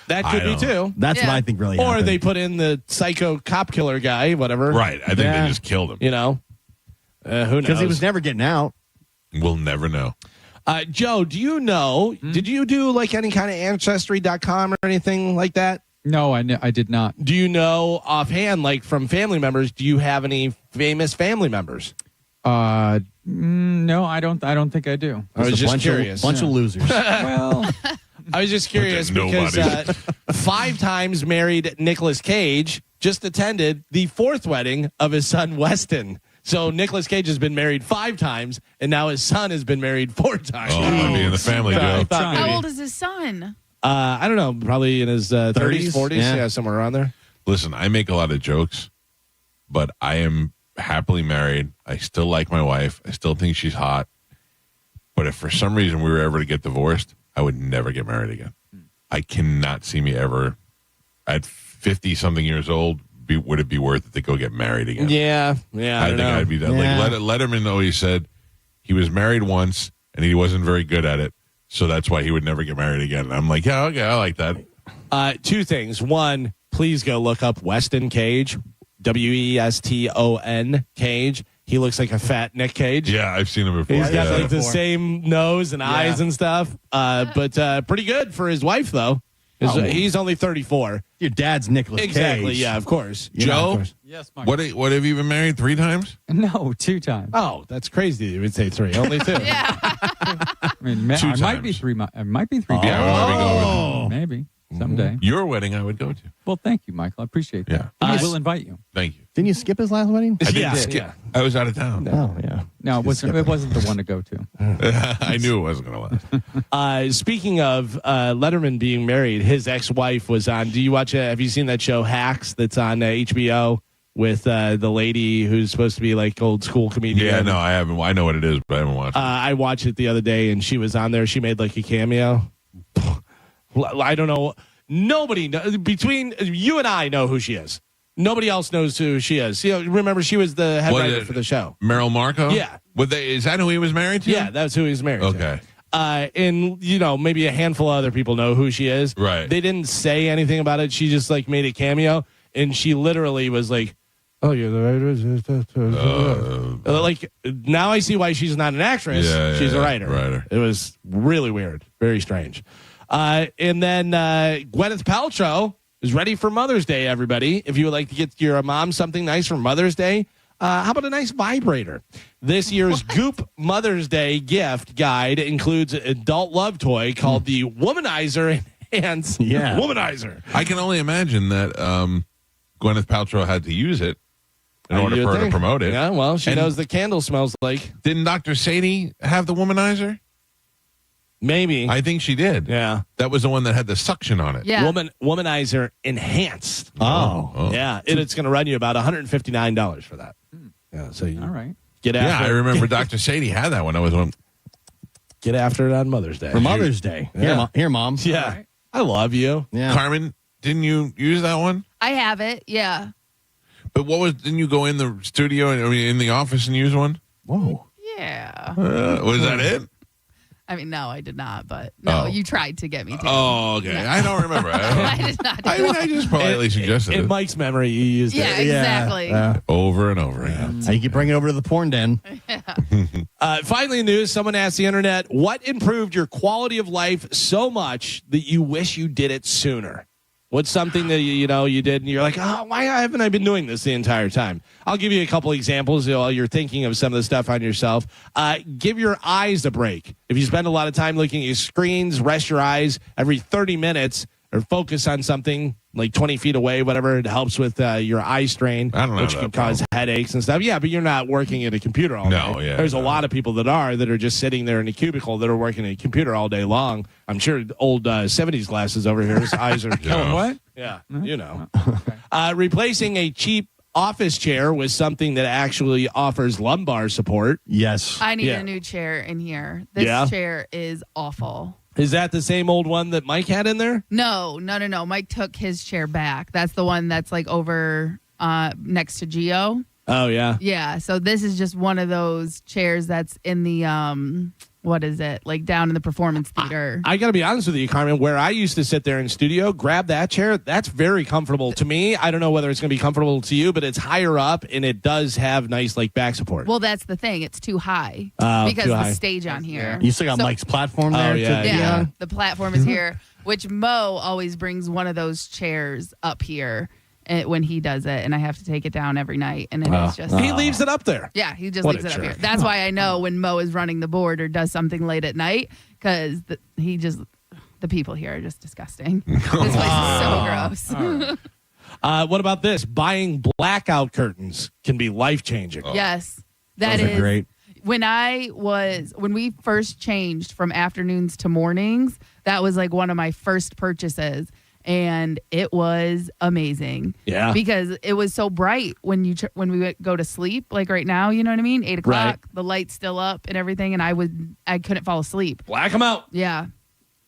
That could be too. That's what I think really Or happened. they put in the psycho cop killer guy, whatever. Right. I think they just killed him. You know, who knows? Because he was never getting out. We'll never know. Joe, do you know, did you do like any kind of Ancestry.com or anything like that? No, I did not. Do you know offhand, like from family members, do you have any famous family members? No, I don't think I do. I was just curious. Bunch of losers. Well, I was just curious because 5 times married Nicolas Cage just attended the 4th wedding of his son Weston. So Nicolas Cage has been married 5 times, and now his son has been married 4 times. Oh, might be in the family, Joe. How old is his son? I don't know, probably in his 30s, 40s, yeah, somewhere around there. Listen, I make a lot of jokes, but I am happily married. I still like my wife. I still think she's hot. But if for some reason we were ever to get divorced, I would never get married again. I cannot see me ever at 50-something years old. Would it be worth it to go get married again? Yeah. I think I'd be that. Yeah. Like Letterman always said he was married once and he wasn't very good at it, so that's why he would never get married again. And I'm like, yeah, okay, I like that. 2 things. One, please go look up Weston Cage, Weston Cage. He looks like a fat Nick Cage. Yeah, I've seen him before. He's got like the same nose and eyes and stuff. But pretty good for his wife, though. He's only 34. Your dad's Nicolas Cage. Exactly, yeah, of course. Joe? Of course. Yes, Mike. What have you been married 3 times? No, 2 times. Oh, that's crazy. You would say 3. Only 2. Yeah. I mean, 2 I might be times. 3. I might be 3. Yeah, maybe someday. Your wedding I would go to. Well, thank you, Michael. I appreciate that. Yeah. I will invite you. Thank you. Didn't you skip his last wedding? I didn't skip. Yeah. I was out of town. Oh, yeah. No, it wasn't the one to go to. I knew it wasn't going to last. Speaking of Letterman being married, his ex-wife was on. Do you watch? Have you seen that show Hacks that's on HBO with the lady who's supposed to be like old school comedian? Yeah, no, I haven't. I know what it is, but I haven't watched it. I watched it the other day, and she was on there. She made like a cameo. I don't know. Nobody between you and I know who she is. Nobody else knows who she is. You know, remember, she was the head writer for the show. Meryl Marco? Yeah. Is that who he was married to? Yeah, that's who he was married to. Okay. And, you know, maybe a handful of other people know who she is. Right. They didn't say anything about it. She just, like, made a cameo. And she literally was like, oh, you're the writer. Like, now I see why she's not an actress. She's a writer. It was really weird. Very strange. And then Gwyneth Paltrow is ready for Mother's Day, everybody. If you would like to get your mom something nice for Mother's Day, how about a nice vibrator? This year's Goop Mother's Day gift guide includes an adult love toy called the Womanizer Enhance Womanizer. I can only imagine that Gwyneth Paltrow had to use it in order for her to promote it. Yeah, well, she knows the candle smells like. Didn't Dr. Sadie have the Womanizer? Maybe. I think she did. Yeah. That was the one that had the suction on it. Yeah. Womanizer Enhanced. Oh. Yeah. It's going to run you about $159 for that. Yeah. So All right. Get after I it. remember Dr. Sadie had that when I was on. Get after it on Mother's Day. For Mother's Day. Yeah. Here, Mom. Yeah. Right. I love you. Yeah. Carmen, didn't you use that one? I have it. Yeah. But didn't you go in the studio and in the office and use one? Whoa. Yeah. Was that it? I mean, no, I did not, but no, you tried to get me to. Oh, okay. No. I don't remember. I did not. I just politely suggested In it. Mike's memory, you used Yeah, it. exactly. Over and over again. So you can bring it over to the porn den. Finally, in news, someone asked the internet, what improved your quality of life so much that you wish you did it sooner? What's something that you did and you're like, oh, why haven't I been doing this the entire time? I'll give you a couple examples while you're thinking of some of the stuff on yourself. Give your eyes a break. If you spend a lot of time looking at your screens, rest your eyes every 30 minutes. or focus on something like 20 feet away, whatever. It helps with your eye strain, which can cause headaches and stuff. Yeah, but you're not working at a computer all day. No, yeah. There's a lot of people that are just sitting there in a cubicle that are working at a computer all day long. I'm sure old 70s glasses over here, his eyes are killing. What? Yeah, replacing a cheap office chair with something that actually offers lumbar support. Yes. I need a new chair in here. This chair is awful. Is that the same old one that Mike had in there? No. Mike took his chair back. That's the one that's like over next to Gio. Oh, yeah. Yeah. So this is just one of those chairs that's in the what is it? Like down in the performance theater. I got to be honest with you, Carmen, where I used to sit there in studio, grab that chair, that's very comfortable to me. I don't know whether it's going to be comfortable to you, but it's higher up and it does have nice like back support. Well, that's the thing. It's too high because too of high. the stage on here. You still got Mike's platform there? Yeah. The platform is here, which Mo always brings one of those chairs up here when he does it, and I have to take it down every night, and it is just... He leaves it up there. Yeah, he just leaves it up here. That's why I know when Mo is running the board or does something late at night, because the people here are just disgusting. This place is so gross. What about this? Buying blackout curtains can be life-changing. Yes, that is great. When we first changed from afternoons to mornings, that was like one of my first purchases. And it was amazing. Yeah. Because it was so bright when we would go to sleep, like right now, you know what I mean? 8 o'clock, right. The light's still up and everything, and I couldn't fall asleep. Black them out. Yeah.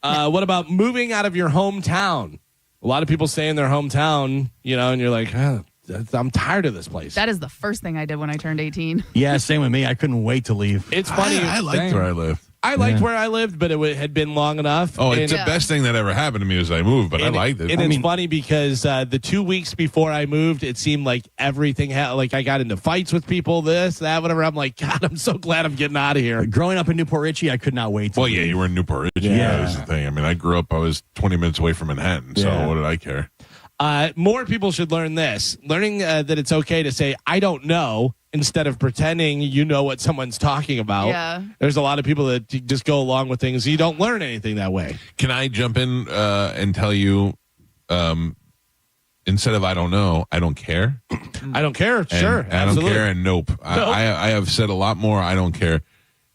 What about moving out of your hometown? A lot of people stay in their hometown, and you're like, I'm tired of this place. That is the first thing I did when I turned 18. Yeah, same with me. I couldn't wait to leave. It's funny. I liked where I lived. I liked where I lived, but it had been long enough. Oh, it's the best thing that ever happened to me as I moved, but I liked it. And it's funny because the 2 weeks before I moved, it seemed like everything like I got into fights with people, this, that, whatever. I'm like, God, I'm so glad I'm getting out of here. Growing up in Newport Richie, I could not wait. Well, yeah, you were in Newport Richie. Yeah, that was the thing. I mean, I grew up, I was 20 minutes away from Manhattan, so what did I care? More people should learn this. Learning that it's okay to say, I don't know, instead of pretending you know what someone's talking about. Yeah. There's a lot of people that just go along with things. You don't learn anything that way. Can I jump in and tell you, instead of I don't know, I don't care? I don't care. Sure. I don't care and nope. I have said a lot more I don't care.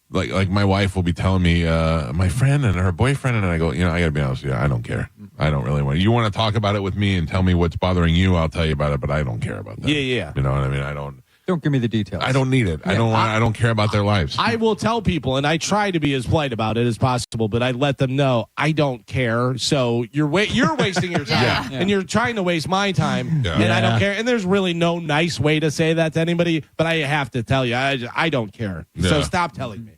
Like my wife will be telling me my friend and her boyfriend, and I go, I got to be honest with you, I don't care. I don't really want. You want to talk about it with me and tell me what's bothering you, I'll tell you about it, but I don't care about that. Yeah. You know what I mean? I don't. Don't give me the details. I don't need it. Yeah. I don't care about their lives. I will tell people, and I try to be as polite about it as possible, but I let them know I don't care. So you're wasting your time, and you're trying to waste my time, and I don't care. And there's really no nice way to say that to anybody, but I have to tell you, I don't care. So stop telling me.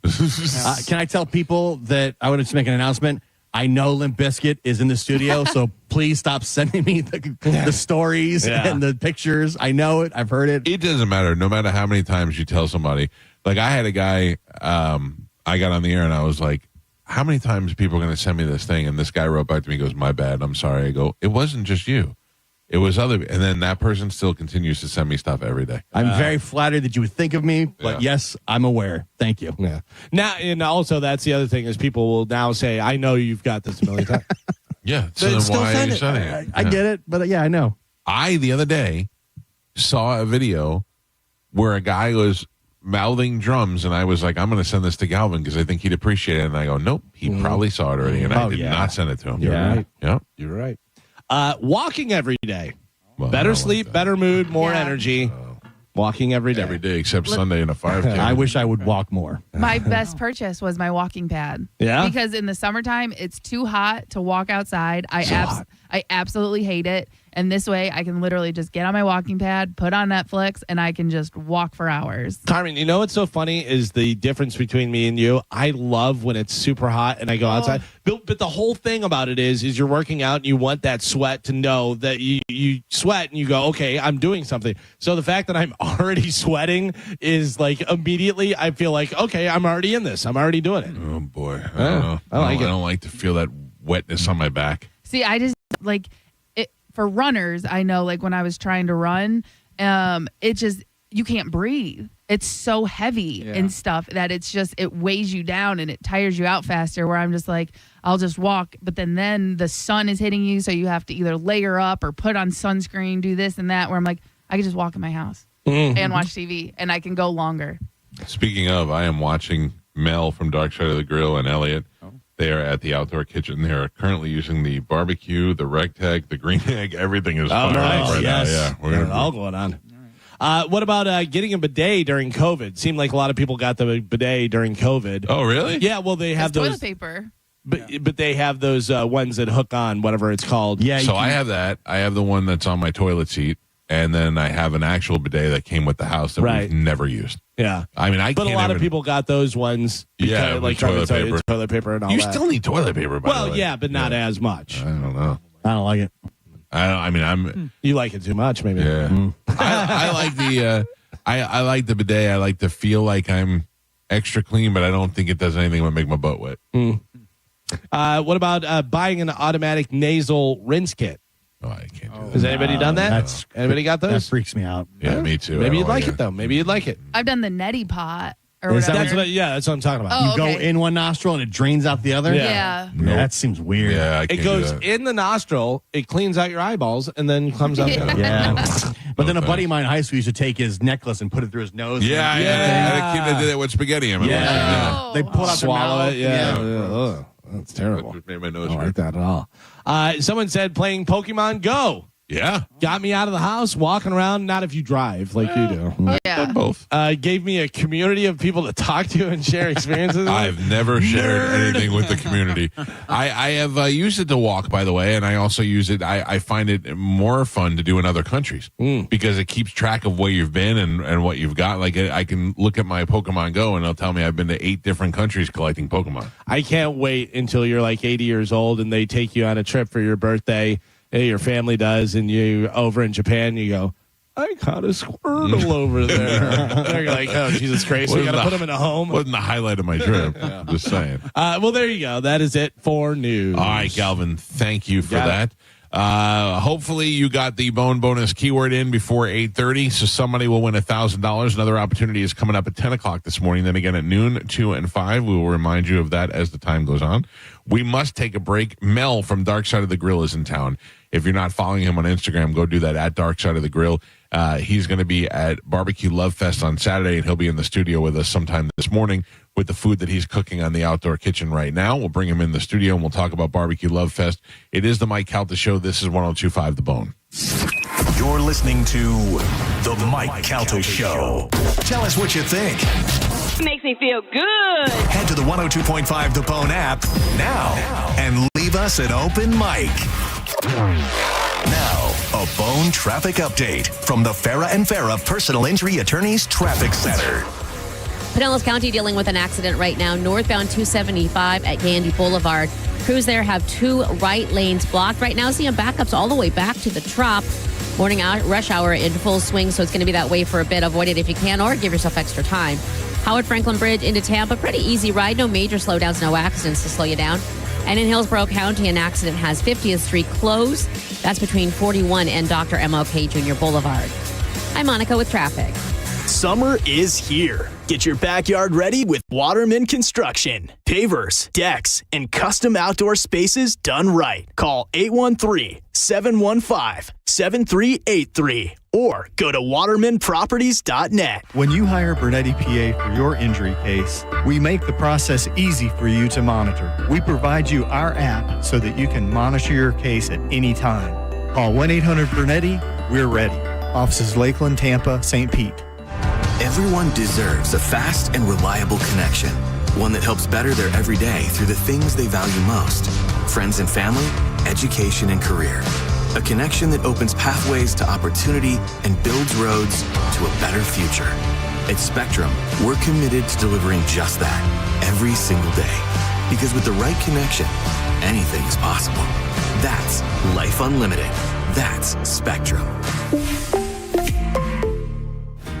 Can I tell people that I want to make an announcement? I know Limp Bizkit is in the studio, so please stop sending me the stories and the pictures. I know it. I've heard it. It doesn't matter. No matter how many times you tell somebody. Like I had a guy, I got on the air and I was like, how many times are people going to send me this thing? And this guy wrote back to me, goes, my bad. I'm sorry. I go, it wasn't just you. It was other. And then that person still continues to send me stuff every day. I'm very flattered that you would think of me, but yes, I'm aware. Thank you. Yeah. Now, and also that's the other thing is people will now say, I know you've got this a million times. Yeah. So then why are you sending it? I get it, but I know. The other day, saw a video where a guy was mouthing drums, and I was like, I'm going to send this to Galvin because I think he'd appreciate it. And I go, nope, he probably saw it already, and I did not send it to him. You're right. Yep. You're right. Walking every day. Better sleep, better mood, more energy. Walking every day. Every day except Sunday in a 5K. I wish I would walk more. My best purchase was my walking pad. Yeah? Because in the summertime, it's too hot to walk outside. I absolutely hate it. And this way, I can literally just get on my walking pad, put on Netflix, and I can just walk for hours. Carmen, you know what's so funny is the difference between me and you. I love when it's super hot and I go outside. But the whole thing about it is you're working out and you want that sweat to know that you sweat and you go, okay, I'm doing something. So the fact that I'm already sweating is like immediately I feel like, okay, I'm already in this. I'm already doing it. Oh, boy. I don't know. I don't like to feel that wetness on my back. See, I just like it for runners. I know, like when I was trying to run, it just you can't breathe. it's so heavy and stuff that it weighs you down and it tires you out faster, where I'm just like, I'll just walk. But then the sun is hitting you, so you have to either layer up or put on sunscreen, do this and that, where I'm like, I can just walk in my house and watch TV, and I can go longer. Speaking of, I am watching Mel from Dark Side of the Grill and Elliot. They are at the outdoor kitchen. They are currently using the barbecue, the rectech, the green egg. Everything is fired up right now. Yeah, we're gonna all going on. What about getting a bidet during COVID? Seemed like a lot of people got the bidet during COVID. Oh, really? Yeah. Well, they have those toilet paper. But they have those ones that hook on, whatever it's called. Yeah. So I have that. I have the one that's on my toilet seat, and then I have an actual bidet that came with the house that we've never used. Yeah. I mean, but a lot of people got those ones. Yeah, like toilet paper and all you that. still need toilet paper, by the way. Yeah, but not as much. I don't know. I don't like it. You like it too much, maybe. Yeah. I like the I like the bidet. I like to feel like I'm extra clean, but I don't think it does anything but make my butt wet. What about buying an automatic nasal rinse kit? Oh, I can't do that. Has anybody done that? Anybody got those? That freaks me out. Yeah, me too. Maybe you'd like it, though. Maybe you'd like it. I've done the neti pot or Is that whatever. That's what I'm talking about. Oh, You go okay. in one nostril and it drains out the other? Yeah. That seems weird. Yeah, I It can't goes do that. in the nostril, it cleans out your eyeballs, and then comes out the other. Yeah. But then a buddy of mine in high school used to take his necklace and put it through his nose. Yeah. I had a kid that did that with spaghetti. Oh. They pull out Swallow their it. mouth. Yeah. Ugh, that's terrible. It made my nose I don't hurt. like that at all. Someone said playing Pokemon Go. Yeah. Got me out of the house, walking around, not if you drive like you do. Yeah. Both. Gave me a community of people to talk to and share experiences with. I've never shared anything with the community. I have used it to walk, by the way, and I also use it. I find it more fun to do in other countries because it keeps track of where you've been and what you've got. Like I can look at my Pokemon Go and it'll tell me I've been to 8 different countries collecting Pokemon. I can't wait until you're like 80 years old and they take you on a trip for your birthday. Your family does, and you over in Japan, you go, I caught a Squirtle over there. They're like, oh, Jesus Christ, we got to put him in a home. Wasn't the highlight of my trip. Just saying. Well, there you go. That is it for news. All right, Galvin, thank you for that. Hopefully you got the bone bonus keyword in before 8:30, so somebody will win $1,000. Another opportunity is coming up at 10 o'clock this morning. Then again at noon, 2 and 5. We will remind you of that as the time goes on. We must take a break. Mel from Dark Side of the Grill is in town. If you're not following him on Instagram, go do that at Dark Side of the Grill. He's going to be at Barbecue Love Fest on Saturday, and he'll be in the studio with us sometime this morning with the food that he's cooking on the outdoor kitchen right now. We'll bring him in the studio, and we'll talk about Barbecue Love Fest. It is the Mike Calta Show. This is 102.5 The Bone. You're listening to The Mike Calta Show. Tell us what you think. Makes me feel good. Head to the 102.5 The Bone app now and leave us an open mic. Now, a Bone traffic update from the Farah and Farah Personal Injury Attorneys Traffic Center. Pinellas County dealing with an accident right now, northbound 275 at Gandy Boulevard. Crews there have 2 right lanes blocked. Right now, seeing backups all the way back to the Trop. Morning rush hour in full swing, so it's going to be that way for a bit. Avoid it if you can, or give yourself extra time. Howard Franklin Bridge into Tampa, pretty easy ride. No major slowdowns, no accidents to slow you down. And in Hillsborough County, an accident has 50th Street closed. That's between 41 and Dr. MLK Jr. Boulevard. I'm Monica with traffic. Summer is here. Get your backyard ready with Waterman Construction. Pavers, decks, and custom outdoor spaces done right. Call 813-715-7383 or go to watermanproperties.net. When you hire Bernetti PA for your injury case, we make the process easy for you to monitor. We provide you our app so that you can monitor your case at any time. Call 1-800-BERNETTI. We're ready. Offices Lakeland, Tampa, St. Pete. Everyone deserves a fast and reliable connection, one that helps better their everyday through the things they value most: friends and family, education and career. A connection that opens pathways to opportunity and builds roads to a better future. At Spectrum, we're committed to delivering just that every single day. Because with the right connection, anything is possible. That's Life Unlimited. That's Spectrum.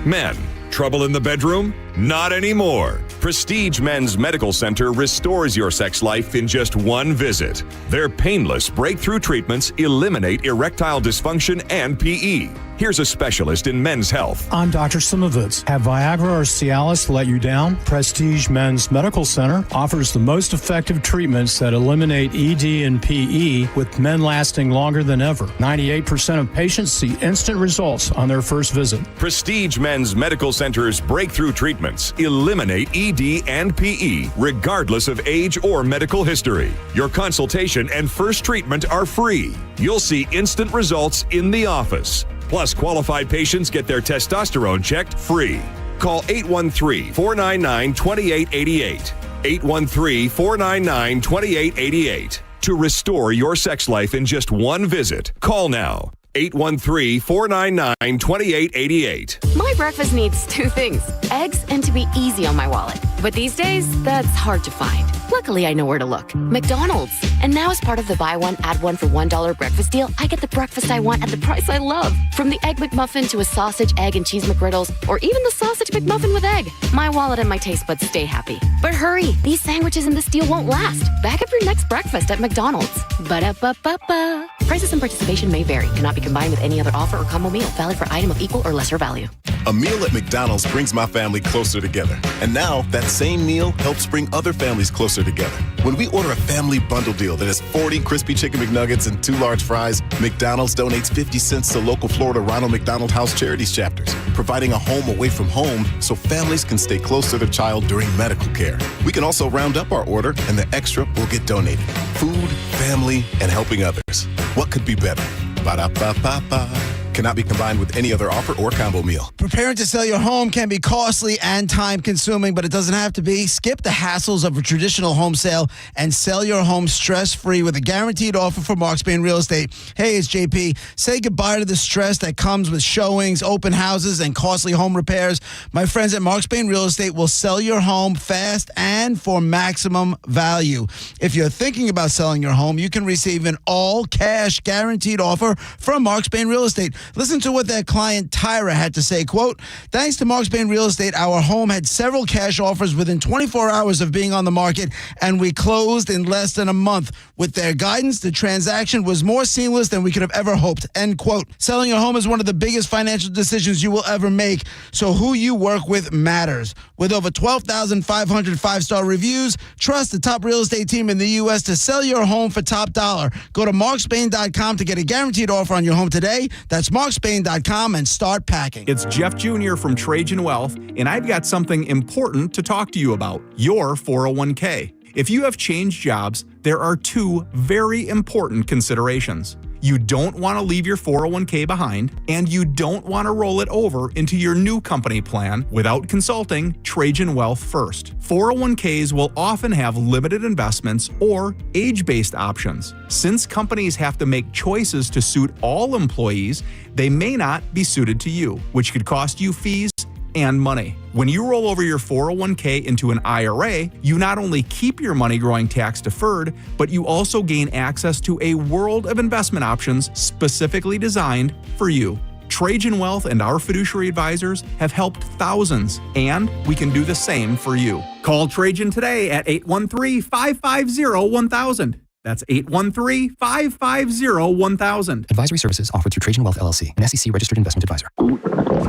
Men, trouble in the bedroom? Not anymore. Prestige Men's Medical Center restores your sex life in just one visit. Their painless breakthrough treatments eliminate erectile dysfunction and PE. Here's a specialist in men's health. I'm Dr. Simovitz. Have Viagra or Cialis let you down? Prestige Men's Medical Center offers the most effective treatments that eliminate ED and PE, with men lasting longer than ever. 98% of patients see instant results on their first visit. Prestige Men's Medical Center's breakthrough treatments eliminate ED and PE, regardless of age or medical history. Your consultation and first treatment are free. You'll see instant results in the office. Plus, qualified patients get their testosterone checked free. Call 813-499-2888. 813-499-2888 to restore your sex life in just one visit. Call now. 813-499-2888. My breakfast needs two things, eggs and to be easy on my wallet. But these days, that's hard to find. Luckily, I know where to look. McDonald's. And now as part of the buy one, add one for $1 breakfast deal, I get the breakfast I want at the price I love. From the Egg McMuffin to a sausage, egg, and cheese McGriddles, or even the sausage McMuffin with egg. My wallet and my taste buds stay happy. But hurry, these sandwiches and this deal won't last. Back up your next breakfast at McDonald's. Ba-da-ba-ba-ba. Prices and participation may vary. Cannot be combined with any other offer or combo meal. Valid for item of equal or lesser value. A meal at McDonald's brings my family closer together. And now, that same meal helps bring other families closer together. When we order a family bundle deal that has 40 crispy chicken McNuggets and 2 large fries, McDonald's donates 50 cents to local Florida Ronald McDonald House Charities chapters, providing a home away from home so families can stay close to their child during medical care. We can also round up our order, and the extra will get donated. Food, family, and helping others. What could be better? Ba-da-ba-ba-ba. Cannot be combined with any other offer or combo meal. Preparing to sell your home can be costly and time-consuming, but it doesn't have to be. Skip the hassles of a traditional home sale and sell your home stress-free with a guaranteed offer from Mark Spain Real Estate. Hey, it's JP. Say goodbye to the stress that comes with showings, open houses, and costly home repairs. My friends at Mark Spain Real Estate will sell your home fast and for maximum value. If you're thinking about selling your home, you can receive an all-cash guaranteed offer from Mark Spain Real Estate. Listen to what that client Tyra had to say, quote, "Thanks to Mark Spain Real Estate, our home had several cash offers within 24 hours of being on the market, and we closed in less than a month. With their guidance, the transaction was more seamless than we could have ever hoped," end quote. Selling your home is one of the biggest financial decisions you will ever make, so who you work with matters. With over 12,500 five-star reviews, trust the top real estate team in the U.S. to sell your home for top dollar. Go to markspain.com to get a guaranteed offer on your home today. That's markspain.com and start packing. It's Jeff Jr. from Trajan Wealth, and I've got something important to talk to you about, your 401k. If you have changed jobs, there are 2 very important considerations. You don't want to leave your 401k behind, and you don't want to roll it over into your new company plan without consulting Trajan Wealth first. 401ks will often have limited investments or age-based options. Since companies have to make choices to suit all employees, they may not be suited to you, which could cost you fees and money. When you roll over your 401k into an IRA, you not only keep your money growing tax deferred, but you also gain access to a world of investment options specifically designed for you. Trajan Wealth and our fiduciary advisors have helped thousands, and we can do the same for you. Call Trajan today at 813-550-1000. That's 813-550-1000. Advisory services offered through Trajan Wealth LLC, an SEC registered investment advisor.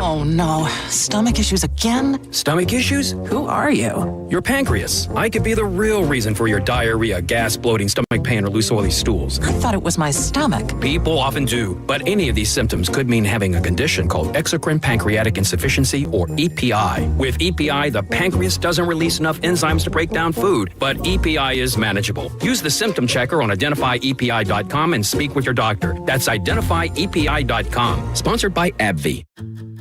Oh no, stomach issues again? Stomach issues? Who are you? Your pancreas. I could be the real reason for your diarrhea, gas, bloating, stomach pain, or loose oily stools. I thought it was my stomach. People often do, but any of these symptoms could mean having a condition called exocrine pancreatic insufficiency, or EPI. With EPI, the pancreas doesn't release enough enzymes to break down food, but EPI is manageable. Use the symptom checker on identifyepi.com and speak with your doctor. That's identifyepi.com. Sponsored by AbbVie.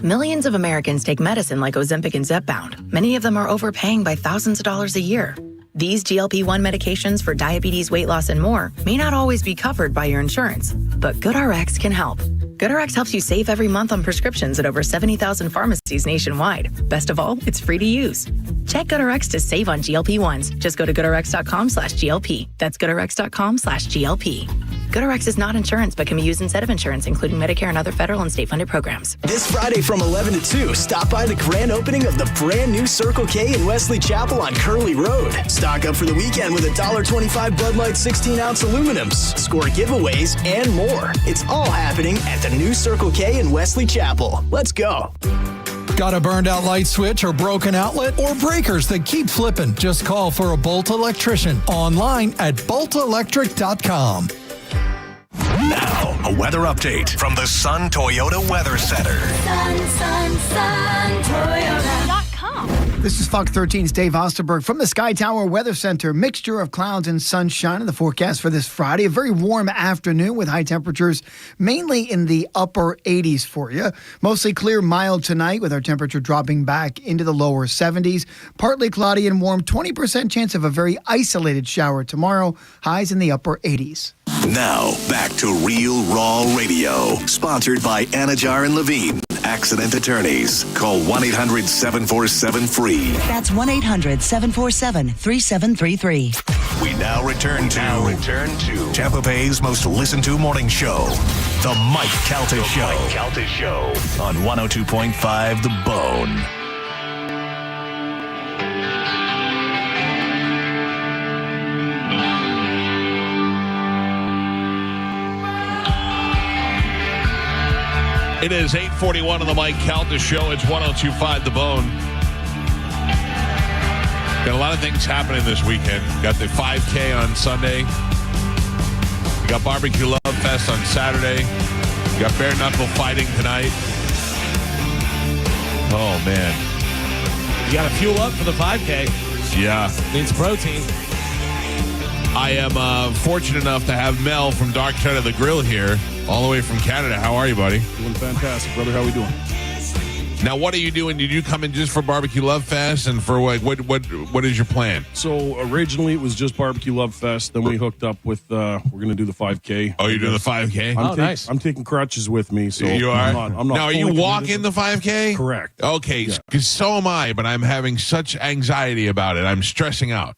Millions of Americans take medicine like Ozempic and Zepbound. Many of them are overpaying by thousands of dollars a year. These GLP-1 medications for diabetes, weight loss, and more may not always be covered by your insurance, but GoodRx can help. GoodRx helps you save every month on prescriptions at over 70,000 pharmacies nationwide. Best of all, it's free to use. Check GoodRx to save on GLP-1s. Just go to goodrx.com/GLP. That's goodrx.com/GLP. GoodRx is not insurance, but can be used instead of insurance, including Medicare and other federal and state-funded programs. This Friday from 11 to 2, stop by the grand opening of the brand new Circle K in Wesley Chapel on Curly Road. Stock up for the weekend with $1.25 Bud Light 16-ounce aluminums, score giveaways, and more. It's all happening at the new Circle K in Wesley Chapel. Let's go. Got a burned out light switch or broken outlet or breakers that keep flipping? Just call for a Bolt electrician online at boltelectric.com. Now, a weather update from the Sun Toyota Weather Center. Sun Toyota.com. This is Fox 13's Dave Osterberg from the Sky Tower Weather Center. Mixture of clouds and sunshine in the forecast for this Friday. A very warm afternoon with high temperatures mainly in the upper 80s for you. Mostly clear, mild tonight with our temperature dropping back into the lower 70s. Partly cloudy and warm. 20% chance of a very isolated shower tomorrow. Highs in the upper 80s. Now, back to Real Raw Radio. Sponsored by Anajar and Levine. Accident attorneys. Call 1-800-747-FREE. That's 1-800-747-3733. We now return to Tampa Bay's most listened to morning show, The Mike Calta Show. On 102.5 The Bone. It is 8:41 on the Mike Calta Show. It's 102.5 The Bone. Got a lot of things happening this weekend. Got the 5K on Sunday. Got Barbecue Love Fest on Saturday. Got bare knuckle fighting tonight. Oh, man. You got to fuel up for the 5K. Yeah. Needs protein. I am fortunate enough to have Mel from Dark Side of the Grill here, all the way from Canada. How are you, buddy? Doing fantastic, brother. How we doing? Now, what are you doing? Did you come in just for Barbecue Love Fest, and for what is your plan? So originally it was just Barbecue Love Fest. Then we hooked up with we're going to do the 5K. Oh, you're doing the 5K? Nice. I'm taking crutches with me, so you are. I'm not now, are you fully walking the 5K? Correct. Okay, because so am I, but I'm having such anxiety about it. I'm stressing out.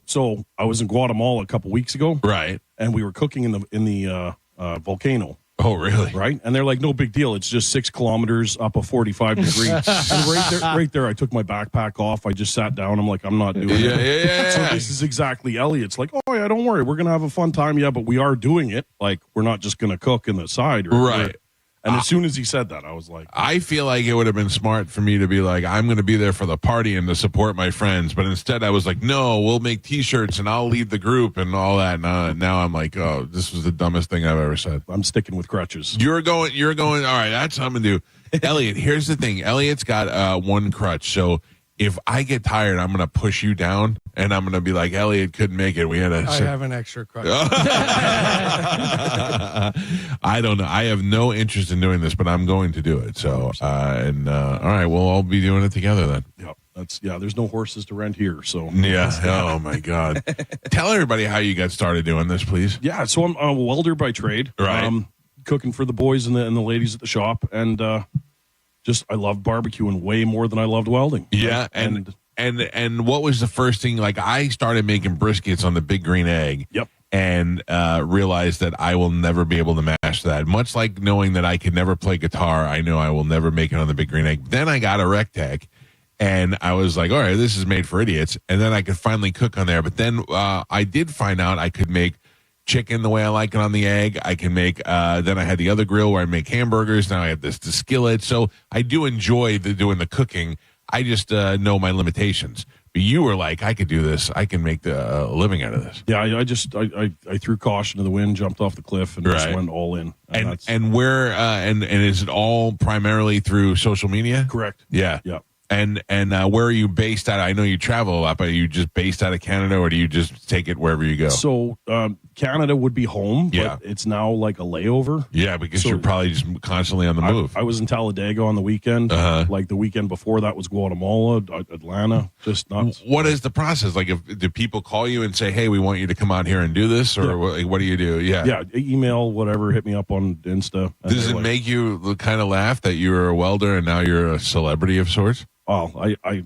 So I was in Guatemala a couple weeks ago, right? And we were cooking in the volcano. Oh, really? Right? And they're like, no big deal. It's just 6 kilometers up a 45 degree. And right there, I took my backpack off. I just sat down. I'm like, I'm not doing it. Yeah. So this is exactly Elliot's like, oh, yeah, don't worry. We're going to have a fun time. Yeah, but we are doing it. Like, we're not just going to cook in the side. Right. And as soon as he said that, I was like, I feel like it would have been smart for me to be like, I'm going to be there for the party and to support my friends. But instead, I was like, no, we'll make T-shirts and I'll lead the group and all that. Now I'm like, oh, this was the dumbest thing I've ever said. I'm sticking with crutches. You're going. All right, that's what I'm going to do. Elliot, here's the thing. Elliot's got one crutch. So if I get tired, I'm going to push you down and I'm going to be like, Elliot couldn't make it. We had I have an extra crutch. I don't know. I have no interest in doing this, but I'm going to do it. So, all right, we'll all be doing it together then. Yeah, there's no horses to rent here. So, yeah. Oh, my God. Tell everybody how you got started doing this, please. Yeah, so I'm a welder by trade. Right. Cooking for the boys and the ladies at the shop. And I love barbecuing way more than I loved welding. Yeah, and what was the first thing? Like, I started making briskets on the Big Green Egg. Yep. And realized that I will never be able to master that. Much like knowing that I could never play guitar, I know I will never make it on the Big Green Egg. Then I got a Rectech, and I was like, all right, this is made for idiots. And then I could finally cook on there. But then I did find out I could make chicken the way I like it on the egg. I can make, then I had the other grill where I make hamburgers. Now I have the skillet. So I do enjoy doing the cooking. I just know my limitations. But you were like, I could do this. I can make a living out of this. Yeah, I threw caution to the wind, jumped off the cliff, and just went all in. And where and is it all primarily through social media? Correct. Yeah. Yeah. And where are you based out of? I know you travel a lot, but are you just based out of Canada, or do you just take it wherever you go? So Canada would be home, but it's now like a layover. Yeah, because you're probably just constantly on the move. I was in Talladega on the weekend. Like the weekend before that was Guatemala, Atlanta, just nuts. What is the process? Like, do people call you and say, hey, we want you to come out here and do this? Or what do you do? Yeah, email, whatever, hit me up on Insta. Does it make you kind of laugh that you were a welder and now you're a celebrity of sorts? Oh, I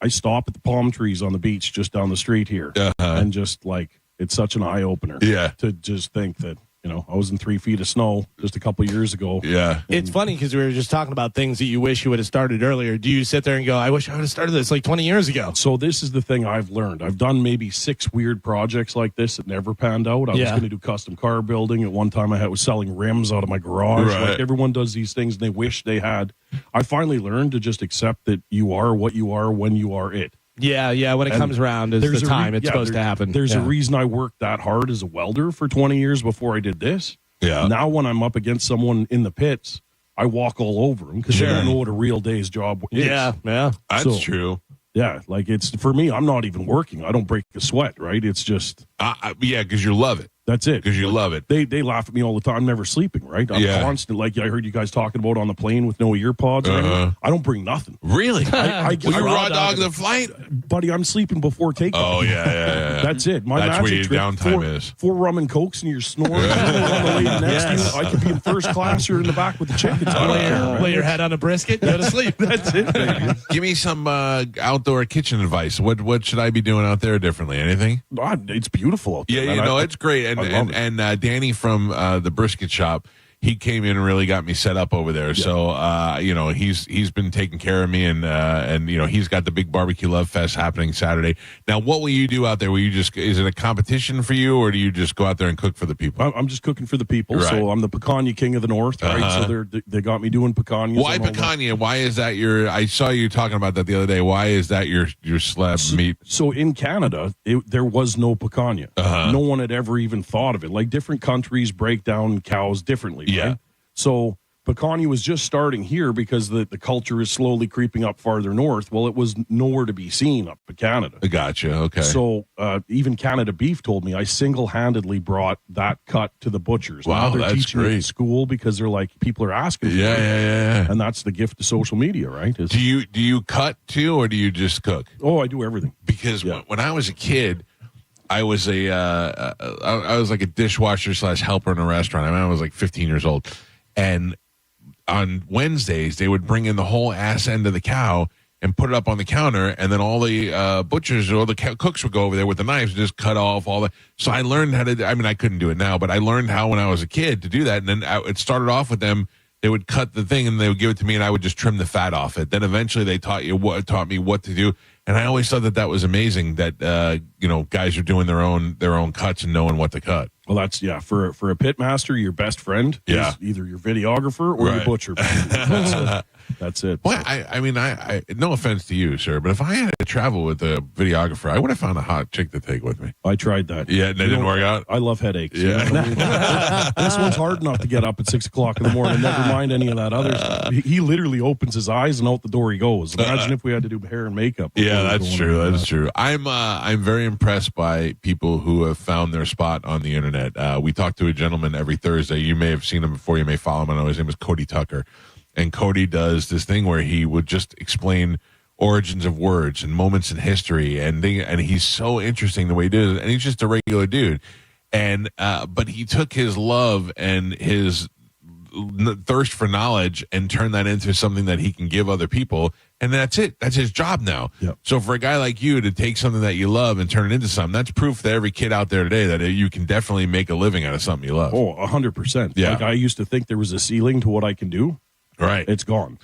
stop at the palm trees on the beach just down the street here, and just like it's such an eye opener. Yeah. To just think that, I was in 3 feet of snow just a couple years ago. Yeah. It's funny because we were just talking about things that you wish you would have started earlier. Do you sit there and go, I wish I would have started this like 20 years ago? So this is the thing I've learned. I've done maybe 6 weird projects like this that never panned out. I was going to do custom car building. At one time I was selling rims out of my garage. Right. Like everyone does these things and they wish they had. I finally learned to just accept that you are what you are when you are it. Yeah. When it comes around, is the time it's supposed to happen. There's a reason I worked that hard as a welder for 20 years before I did this. Yeah. Now when I'm up against someone in the pits, I walk all over them because they don't know what a real day's job is. Yeah. That's true. Yeah, like it's for me. I'm not even working. I don't break a sweat. Right? It's just because you love it. That's it. Because you love it. They laugh at me all the time. I'm never sleeping. Right? I'm constant. Like I heard you guys talking about on the plane with no ear pods. I don't bring nothing. Really? I you raw dog the flight, buddy. I'm sleeping before takeoff. Oh yeah. That's it. That's where your trip, downtime is. 4 rum and cokes and you're snoring. On the lady next to you. I could be in first class or in the back with the chickens. Lay your head on a brisket, go to sleep. That's it, baby. Give me some outdoor kitchen advice. What should I be doing out there differently? Anything? It's beautiful out there. Yeah, it's great. And Danny from the brisket shop, he came in and really got me set up over there. Yeah. So he's been taking care of me, and he's got the big barbecue love fest happening Saturday. Now, what will you do out there? Will you is it a competition for you, or do you just go out there and cook for the people? I'm just cooking for the people. Right. So I'm the picanha king of the north, right? So they got me doing picanhas. Why picanha? Why is that I saw you talking about that the other day. Why is that your slab meat? So in Canada, there was no picanha. No one had ever even thought of it. Like different countries break down cows differently. Yeah. Right? So picanha was just starting here because the culture is slowly creeping up farther north. Well, it was nowhere to be seen up in Canada. I gotcha. Okay. So even Canada Beef told me I single-handedly brought that cut to the butchers. Wow, now they're that's teaching great. it at school because they're like, people are asking for it. Yeah. And that's the gift of social media, right? Do you cut too, or do you just cook? Oh, I do everything. Because when I was a kid, I was I was like a dishwasher / helper in a restaurant. I was like 15 years old. And on Wednesdays, they would bring in the whole ass end of the cow and put it up on the counter. And then all the butchers or the cooks would go over there with the knives and just cut off all the. So I learned how to, I couldn't do it now, but I learned how when I was a kid to do that. And then it started off with them. They would cut the thing and they would give it to me and I would just trim the fat off it. Then eventually they taught me what to do. And I always thought that was amazing that, guys are doing their own cuts and knowing what to cut. Well, that's, for a pit master, your best friend is either your videographer or your butcher. That's it. Well, I no offense to you, sir, but if I had to travel with a videographer, I would have found a hot chick to take with me. I tried that. Yeah, and it didn't work out? I love headaches. Yeah. This one's hard enough to get up at 6 o'clock in the morning. Never mind any of that other stuff. He literally opens his eyes and out the door he goes. Imagine if we had to do hair and makeup. Yeah, that's true. That's true. I'm very impressed by people who have found their spot on the internet. We talk to a gentleman every Thursday. You may have seen him before. You may follow him. I know his name is Cody Tucker. And Cody does this thing where he would just explain origins of words and moments in history. And he's so interesting the way he does it. And he's just a regular dude. And but he took his love and his thirst for knowledge and turned that into something that he can give other people. And that's it. That's his job now. Yep. So for a guy like you to take something that you love and turn it into something, that's proof to every kid out there today that you can definitely make a living out of something you love. Oh, 100%. Yeah. Like I used to think there was a ceiling to what I can do. Right. It's gone.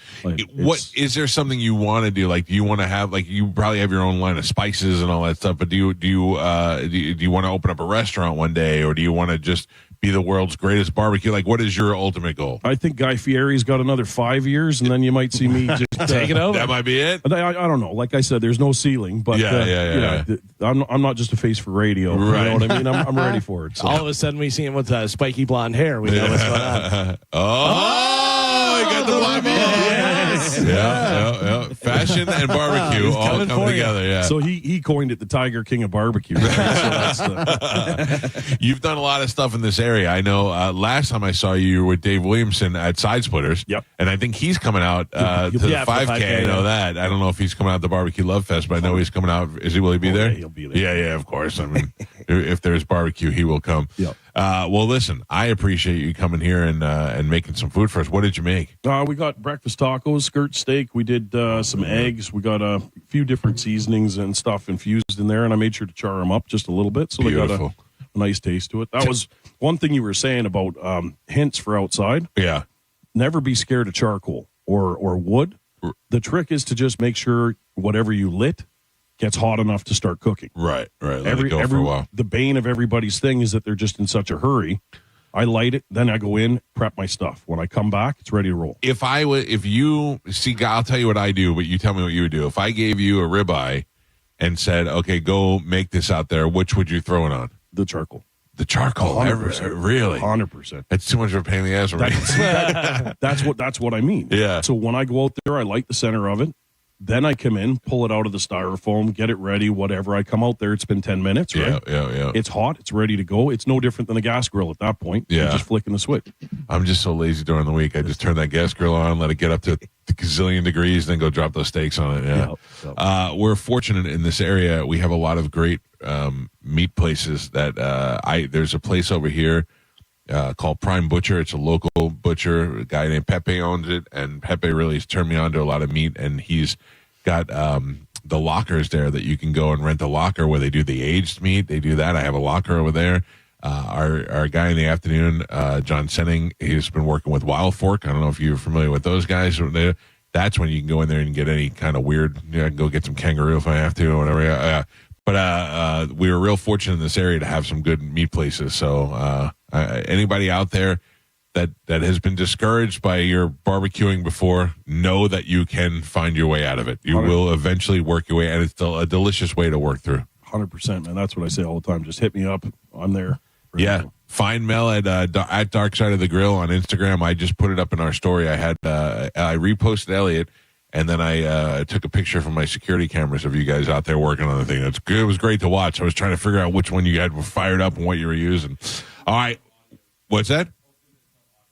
What is there something you want to do? Like, do you want to have, like, you probably have your own line of spices and all that stuff, but do you want to open up a restaurant one day, or do you want to just be the world's greatest barbecue? Like, what is your ultimate goal? I think Guy Fieri's got another 5 years, and then you might see me just take it over. That might be it. I don't know. Like I said, there's no ceiling, but I'm not just a face for radio. Right. You know what I mean? I'm ready for it. So. All of a sudden, we see him with spiky blonde hair. We know what's going on. Oh, you got the blonde Yes. Yeah. Fashion and barbecue all come together. Yeah. So he coined it the Tiger King of Barbecue. Right? So You've done a lot of stuff in this area. I know last time I saw you were with Dave Williamson at Side Splitters. Yep. And I think he's coming out to the 5K. I know that. I don't know if he's coming out to the Barbecue Love Fest, but I know he's coming out. Will he be there? Yeah, he'll be there. Yeah, of course. I mean, if there's barbecue, he will come. Yep. Well, listen, I appreciate you coming here and making some food for us. What did you make? We got breakfast tacos, skirt steak. We did some eggs. We got a few different seasonings and stuff infused in there, and I made sure to char them up just a little bit. So Beautiful. nice taste to it. That was one thing you were saying about hints for outside. Yeah. Never be scared of charcoal or wood. The trick is to just make sure whatever you lit gets hot enough to start cooking. Right. Let it go for a while. The bane of everybody's thing is that they're just in such a hurry. I light it, then I go in, prep my stuff. When I come back, it's ready to roll. If you see, I'll tell you what I do, but you tell me what you would do. If I gave you a ribeye and said, okay, go make this out there, which would you throw it on? The charcoal. The charcoal, 100%. Really? 100%. That's too much of a pain in the ass for me. That's what I mean. Yeah. So when I go out there, I light the center of it. Then I come in, pull it out of the styrofoam, get it ready, whatever. I come out there, it's been 10 minutes, right? Yeah. It's hot, it's ready to go. It's no different than a gas grill at that point. Yeah. You're just flicking the switch. I'm just so lazy during the week. I just turn that gas grill on, let it get up to a gazillion degrees, then go drop those steaks on it. Yeah. We're fortunate in this area. We have a lot of great meat places that there's a place over here called Prime Butcher. It's a local butcher. A guy named Pepe owns it, and Pepe really has turned me on to a lot of meat, and he's got the lockers there that you can go and rent a locker where they do the aged meat. They do that. I have a locker over there. Our guy in the afternoon, John Senning, he's been working with Wild Fork. I don't know if you're familiar with those guys. That's when you can go in there and get any kind of weird, I can go get some kangaroo if I have to or whatever. But we were real fortunate in this area to have some good meat places. So anybody out there that has been discouraged by your barbecuing before, know that you can find your way out of it. You 100%. will eventually work your way, and it's still a delicious way to work through. 100%, man. That's what I say all the time. Just hit me up. I'm there. Yeah. Find Mel at Dark Side of the Grill on Instagram. I just put it up in our story. I reposted Elliot, and then I took a picture from my security cameras of you guys out there working on the thing. It's good. It was great to watch. I was trying to figure out which one you had fired up and what you were using. All right. What's that?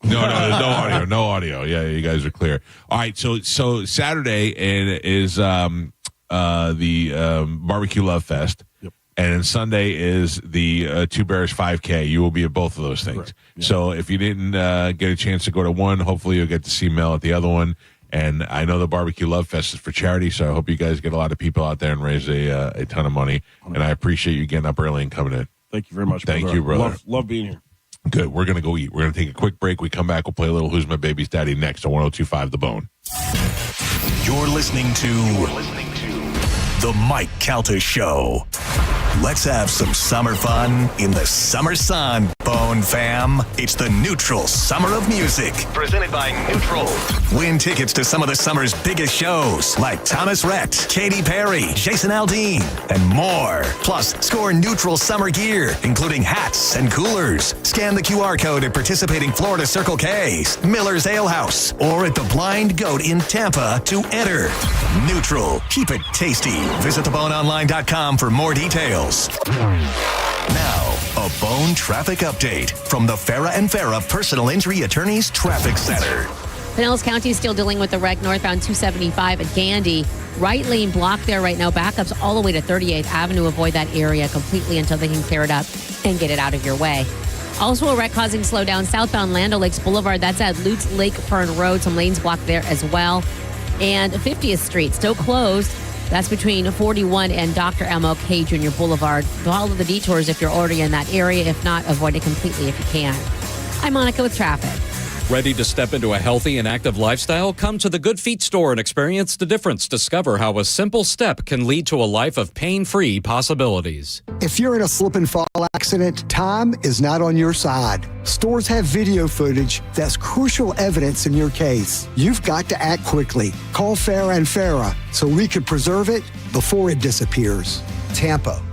No, there's no audio. Yeah, you guys are clear. All right, so Saturday is the Barbecue Love Fest, and then Sunday is the Two Bears 5K. You will be at both of those things. Right. Yeah. So if you didn't get a chance to go to one, hopefully you'll get to see Mel at the other one. And I know the Barbecue Love Fest is for charity, so I hope you guys get a lot of people out there and raise a ton of money. And I appreciate you getting up early and coming in. Thank you very much, brother. Thank you, brother. Love being here. Good. We're going to go eat. We're going to take a quick break. We come back. We'll play a little Who's My Baby's Daddy next on 102.5 The Bone. You're listening to The Mike Calta Show. Let's have some summer fun in the summer sun, Bone fam. It's the Neutral Summer of Music. Presented by Neutral. Win tickets to some of the summer's biggest shows like Thomas Rhett, Katy Perry, Jason Aldean, and more. Plus, score Neutral summer gear, including hats and coolers. Scan the QR code at participating Florida Circle K's, Miller's Ale House, or at the Blind Goat in Tampa to enter. Neutral. Keep it tasty. Visit theboneonline.com for more details. Now, a Bone traffic update from the Farah and Farah Personal Injury Attorneys Traffic Center. Pinellas County is still dealing with the wreck northbound 275 at Gandy. Right lane blocked there right now. Backups all the way to 38th Avenue. Avoid that area completely until they can clear it up and get it out of your way. Also a wreck causing slowdown southbound Land O'Lakes Boulevard. That's at Lutz Lake Fern Road. Some lanes blocked there as well. And 50th Street still closed. That's between 41 and Dr. MLK Jr. Boulevard. Follow the detours if you're already in that area. If not, avoid it completely if you can. I'm Monica with traffic. Ready to step into a healthy and active lifestyle? Come to the Good Feet store and experience the difference. Discover how a simple step can lead to a life of pain-free possibilities. If you're in a slip and fall accident, time is not on your side. Stores have video footage that's crucial evidence in your case. You've got to act quickly. Call Farah and Farah so we can preserve it before it disappears. Tampa.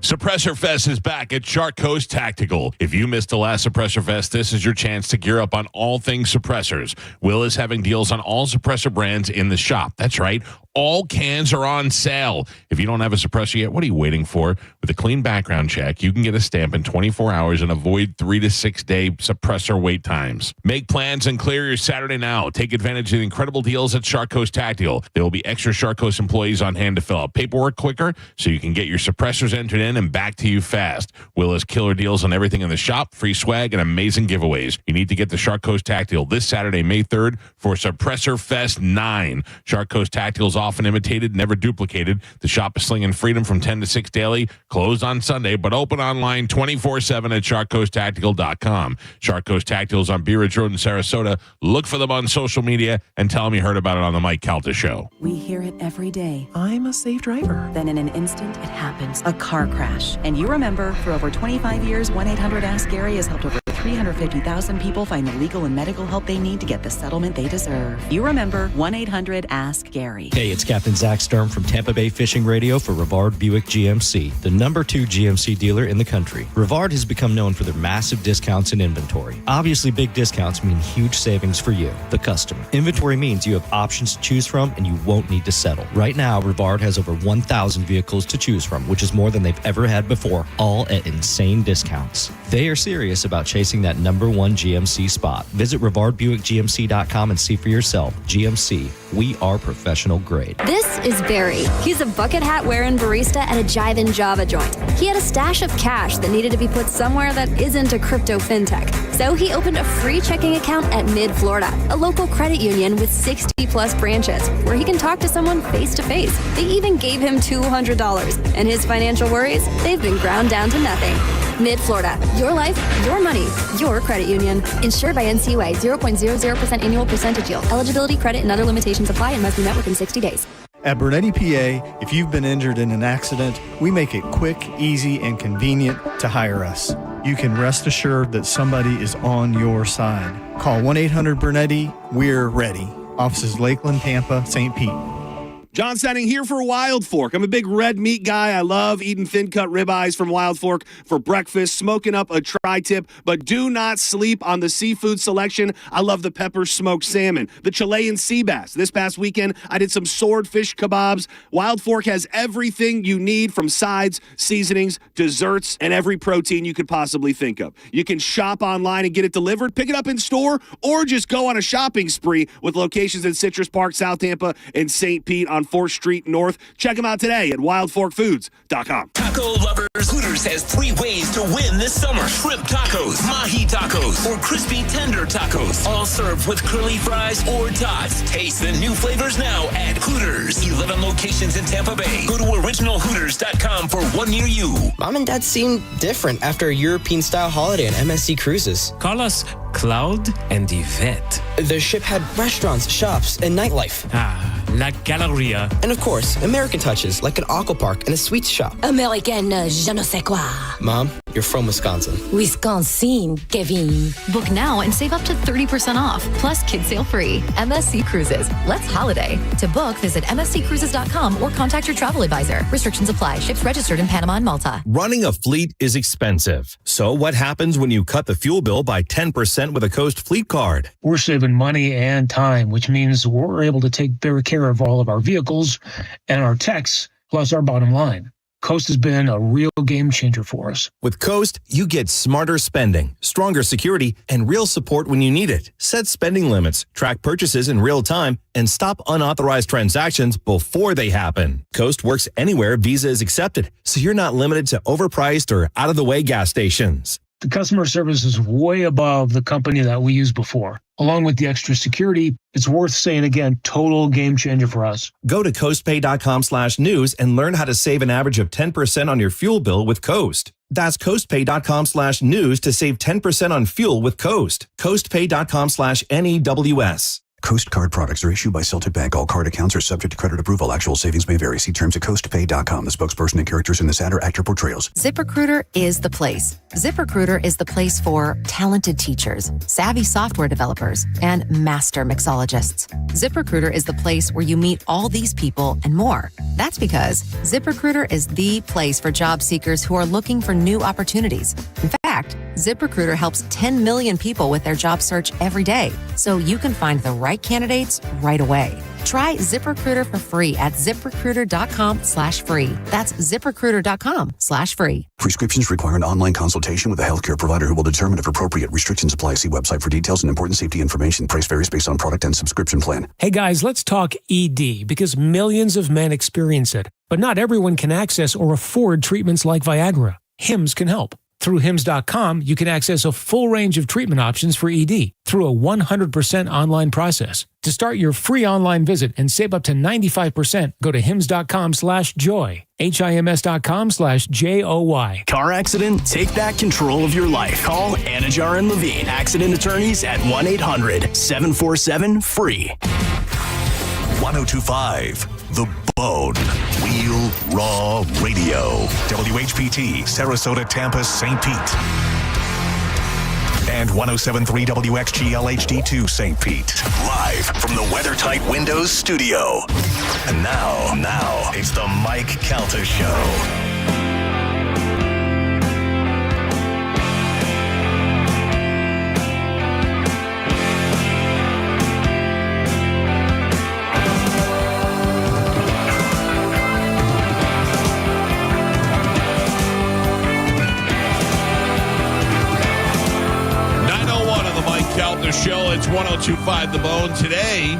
Suppressor Fest is back at Shark Coast Tactical. If you missed the last Suppressor Fest, this is your chance to gear up on all things suppressors. Will is having deals on all suppressor brands in the shop. That's right. All cans are on sale. If you don't have a suppressor yet, what are you waiting for? With a clean background check, you can get a stamp in 24 hours and avoid 3 to 6 day suppressor wait times. Make plans and clear your Saturday now. Take advantage of the incredible deals at Shark Coast Tactical. There will be extra Shark Coast employees on hand to fill out paperwork quicker so you can get your suppressors entered in and back to you fast. Will has killer deals on everything in the shop, free swag, and amazing giveaways. You need to get to Shark Coast Tactical this Saturday, May 3rd for Suppressor Fest 9. Shark Coast Tactical's often imitated, never duplicated. The shop is slinging freedom from 10 to 6 daily, closed on Sunday, but open online 24/7 at sharkcoasttactical.com. Shark Coast Tactical is on Bee Ridge Road in Sarasota. Look for them on social media and tell them you heard about it on the Mike Calta Show. We hear it every day. I'm a safe driver. Then in an instant, it happens. A car crash. And you remember, for over 25 years, 1-800-ASK-GARY has helped over 350,000 people find the legal and medical help they need to get the settlement they deserve. You remember 1-800-ASK-GARY. Hey, it's Captain Zach Sturm from Tampa Bay Fishing Radio for Rivard Buick GMC, the #2 GMC dealer in the country. Rivard has become known for their massive discounts in inventory. Obviously, big discounts mean huge savings for you, the customer. Inventory means you have options to choose from and you won't need to settle. Right now, Rivard has over 1,000 vehicles to choose from, which is more than they've ever had before, all at insane discounts. They are serious about chasing that #1 GMC spot. Visit RivardBuickGMC.com and see for yourself. GMC, we are professional grade. This is Barry. He's a bucket hat wearing barista at a Jivin' Java joint. He had a stash of cash that needed to be put somewhere that isn't a crypto fintech. So he opened a free checking account at Mid-Florida, a local credit union with 60 plus branches, where he can talk to someone face to face. They even gave him $200. And his financial worries, they've been ground down to nothing. Mid-Florida, your life, your money, your credit union. Insured by NCUA, 0.00% annual percentage yield. Eligibility, credit, and other limitations apply and must be met within 60 days. At Bernetti PA, if you've been injured in an accident, we make it quick, easy, and convenient to hire us. You can rest assured that somebody is on your side. Call 1-800-BERNETTI. We're ready. Offices Lakeland, Tampa, St. Pete. John Stanning here for Wild Fork. I'm a big red meat guy. I love eating thin-cut ribeyes from Wild Fork for breakfast, smoking up a tri-tip, but do not sleep on the seafood selection. I love the pepper smoked salmon, the Chilean sea bass. This past weekend, I did some swordfish kebabs. Wild Fork has everything you need, from sides, seasonings, desserts, and every protein you could possibly think of. You can shop online and get it delivered, pick it up in store, or just go on a shopping spree with locations in Citrus Park, South Tampa, and St. Pete on 4th Street North. Check them out today at wildforkfoods.com. Taco lovers, Hooters has 3 ways to win this summer. Shrimp tacos, mahi tacos, or crispy tender tacos. All served with curly fries or tots. Taste the new flavors now at Hooters. 11 locations in Tampa Bay. Go to originalhooters.com for one near you. Mom and Dad seem different after a European-style holiday on MSC Cruises. Call us Cloud and Yvette. The ship had restaurants, shops, and nightlife. La Galleria. And of course, American touches like an aqua park and a sweets shop. American, je ne sais quoi. Mom, you're from Wisconsin. Wisconsin, Kevin. Book now and save up to 30% off. Plus, kids sail free. MSC Cruises. Let's holiday. To book, visit msccruises.com or contact your travel advisor. Restrictions apply. Ships registered in Panama and Malta. Running a fleet is expensive. So what happens when you cut the fuel bill by 10% with a Coast Fleet Card? We're saving money and time, which means we're able to take better care of all of our vehicles and our techs, plus our bottom line. Coast has been a real game changer for us. With Coast, you get smarter spending, stronger security, and real support when you need it. Set spending limits, track purchases in real time, and stop unauthorized transactions before they happen. Coast works anywhere Visa is accepted, so you're not limited to overpriced or out-of-the-way gas stations. The customer service is way above the company that we used before. Along with the extra security, it's worth saying again, total game changer for us. Go to coastpay.com/news and learn how to save an average of 10% on your fuel bill with Coast. That's coastpay.com/news to save 10% on fuel with Coast. Coastpay.com/NEWS. Coast Card products are issued by Celtic Bank. All card accounts are subject to credit approval. Actual savings may vary. See terms at coastpay.com. The spokesperson and characters in this ad are actor portrayals. ZipRecruiter is the place. ZipRecruiter is the place for talented teachers, savvy software developers, and master mixologists. ZipRecruiter is the place where you meet all these people and more. That's because ZipRecruiter is the place for job seekers who are looking for new opportunities. In fact, ZipRecruiter helps 10 million people with their job search every day, so you can find the right candidates right away. Try ZipRecruiter for free at ZipRecruiter.com/free. That's ZipRecruiter.com/free. Prescriptions require an online consultation with a healthcare provider who will determine if appropriate. Restrictions apply. See website for details and important safety information. Price varies based on product and subscription plan. Hey guys, let's talk ED because millions of men experience it, but not everyone can access or afford treatments like Viagra. Hims can help. Through HIMS.com, you can access a full range of treatment options for ED through a 100% online process. To start your free online visit and save up to 95%, go to HIMS.com/joy. HIMS.com/JOY. Car accident? Take back control of your life. Call Anajar and Levine, accident attorneys at 1-800-747-FREE. 1025 The Bone. Real Raw Radio. WHPT, Sarasota, Tampa, St. Pete. And 1073 WXGL HD2 St. Pete. Live from the WeatherTight Windows studio. And now, it's the Mike Calta Show. The show, it's 1025 The Bone. Today,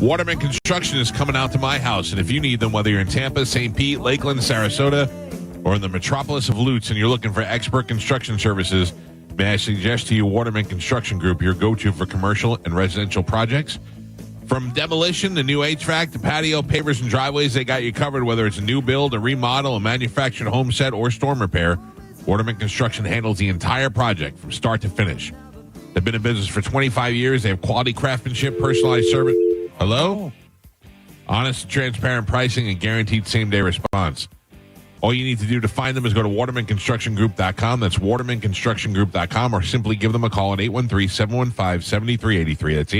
Waterman Construction is coming out to my house, and if you need them, whether you're in Tampa, St. Pete, Lakeland, Sarasota, or in the metropolis of Lutz, and you're looking for expert construction services, may I suggest to you Waterman Construction Group, your go-to for commercial and residential projects. From demolition to new HVAC to patio, pavers, and driveways, they got you covered, whether it's a new build, a remodel, a manufactured home set, or storm repair. Waterman Construction handles the entire project from start to finish. They've been in business for 25 years. They have quality craftsmanship, personalized service. Hello? Honest, transparent pricing, and guaranteed same-day response. All you need to do to find them is go to watermanconstructiongroup.com. That's watermanconstructiongroup.com, or simply give them a call at 813-715-7383. That's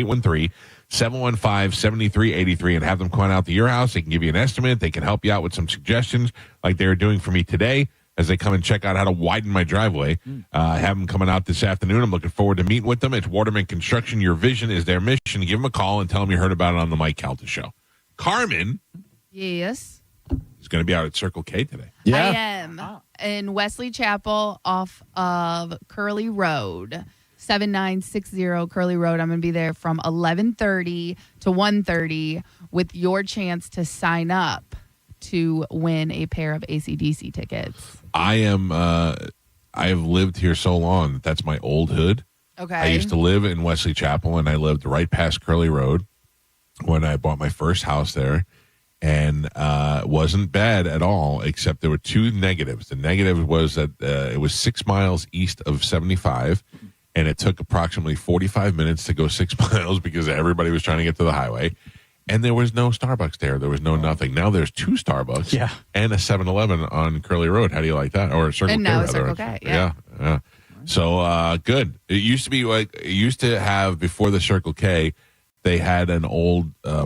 813-715-7383, and have them come out to your house. They can give you an estimate. They can help you out with some suggestions like they are doing for me today, as they come and check out how to widen my driveway. Have them coming out this afternoon. I'm looking forward to meeting with them. It's Waterman Construction. Your vision is their mission. Give them a call and tell them you heard about it on the Mike Calta Show. Carmen Yes. is going to be out at Circle K today. I am in Wesley Chapel off of Curly Road, 7960 Curly Road. I'm going to be there from 11:30 to 1:30 with your chance to sign up to win a pair of AC/DC tickets. I have lived here so long. That's my old hood. Okay. I used to live in Wesley Chapel, and I lived right past Curly Road when I bought my first house there. And it wasn't bad at all, except there were two negatives. The negative was that it was 6 miles east of 75, and it took approximately 45 minutes to go 6 miles because everybody was trying to get to the highway. And there was no Starbucks there. There was no nothing. Now there's two Starbucks and a 7-Eleven on Curly Road. How do you like that? Or a Circle K, and now rather. Circle K, yeah. So good. It used to be like, it used to have, before the Circle K, they had an old, I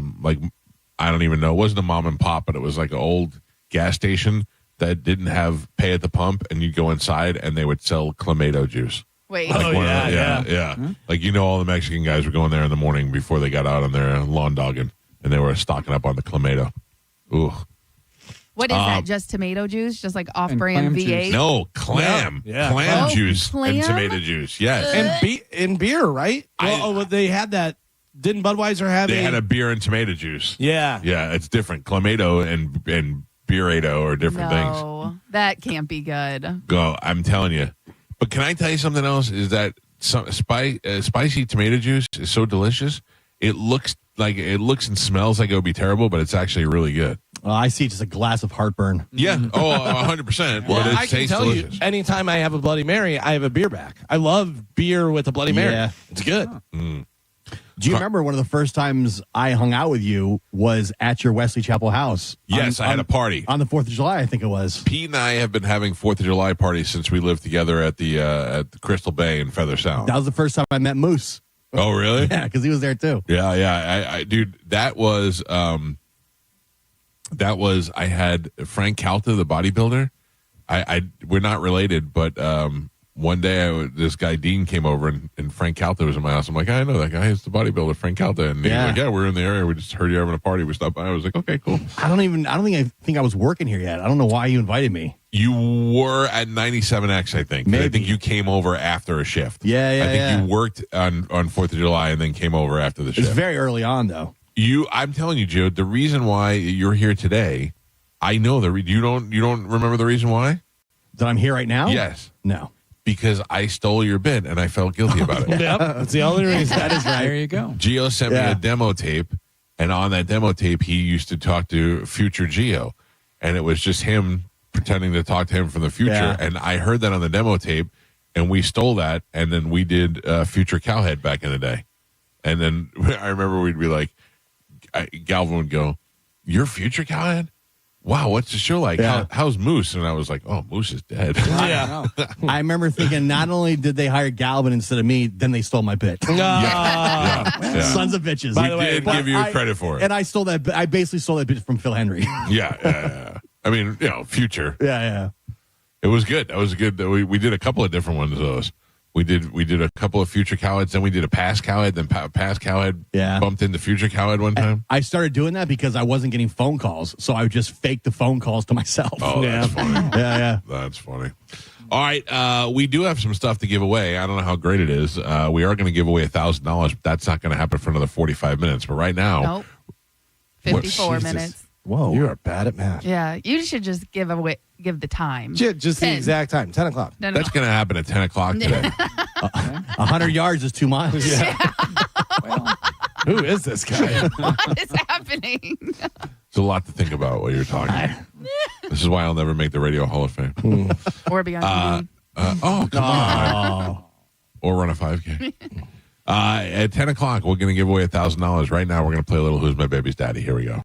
don't even know. It wasn't a mom and pop, but it was like an old gas station that didn't have pay at the pump, and you'd go inside and they would sell clamato juice. Wait. Like Like, all the Mexican guys were going there in the morning before they got out on their lawn dogging. And they were stocking up on the clamato. Ooh. What is that? Just tomato juice? Just like off-brand V8? No, clam. Yeah. Clam juice clam? and tomato juice. Yes. And beer, right? They had that. Didn't Budweiser have They had a beer and tomato juice. Yeah. Yeah, it's different. Clamato and Beerado are different things. No, that can't be good. Go, I'm telling you. But can I tell you something else? Is that spicy tomato juice is so delicious. It looks and smells like it would be terrible, but it's actually really good. I see just a glass of heartburn. Yeah. 100%. Well, but it I can tastes tell delicious. you, anytime I have a Bloody Mary, I have a beer back. I love beer with a Bloody Mary. Yeah. It's good. Do you remember one of the first times I hung out with you was at your Wesley Chapel house? Yes, I had a party. On the 4th of July, I think it was. Pete and I have been having 4th of July parties since we lived together at the Crystal Bay in Feather Sound. That was the first time I met Moose. Oh, really? Yeah, because he was there too. Yeah. Dude, that was I had Frank Calta, the bodybuilder. We're not related, but one day this guy Dean came over and Frank Calta was in my house. I'm like, I know that guy. It's the bodybuilder, Frank Calta. And he's like, yeah, we're in the area. We just heard you having a party. We stopped by. I was like, okay, cool. I don't think I was working here yet. I don't know why you invited me. You were at 97X, I think. Maybe. I think you came over after a shift. Yeah. I think you worked on 4th of July and then came over after the shift. It's very early on, though. I'm telling you, Joe, the reason why you're here today, I know you don't remember the reason why? That I'm here right now? Yes. No. because I stole your bit and I felt guilty about it. Yep, that's the only reason. That is right. There you go. Gio sent me a demo tape, and on that demo tape, he used to talk to future Gio, and it was just him pretending to talk to him from the future. Yeah. And I heard that on the demo tape, and we stole that, and then we did Future Cowhead back in the day. And then I remember we'd be like, Galvin would go, "You're Future Cowhead? Wow, what's the show like? Yeah. How's Moose?" And I was like, "Oh, Moose is dead." Yeah. I remember thinking, not only did they hire Galvin instead of me, then they stole my bit. Yeah. Sons of bitches. By the way, did give you credit for it. And I stole that. I basically stole that bit from Phil Henry. Yeah. I mean, Future. Yeah. It was good. That was good. We did a couple of different ones of those. We did a couple of Future Cowheads, then we did a Past Cowhead, then Past Cowhead bumped into Future Cowhead one time. I started doing that because I wasn't getting phone calls, so I would just fake the phone calls to myself. Oh, that's funny. Yeah. That's funny. All right, we do have some stuff to give away. I don't know how great it is. We are going to give away $1,000, but that's not going to happen for another 45 minutes. But right now, Nope. 54 minutes. Whoa, you are bad at math. Yeah, you should just give the time. Just the 10. exact time, 10 o'clock. That's going to happen at 10 o'clock today. 100 yards is 2 miles. Yeah. Who is this guy? What is happening? It's a lot to think about while you're talking. This is why I'll never make the Radio Hall of Fame. Or be on TV. Come on. Or run a 5K. At 10 o'clock, we're going to give away $1,000. Right now, we're going to play a little Who's My Baby's Daddy. Here we go.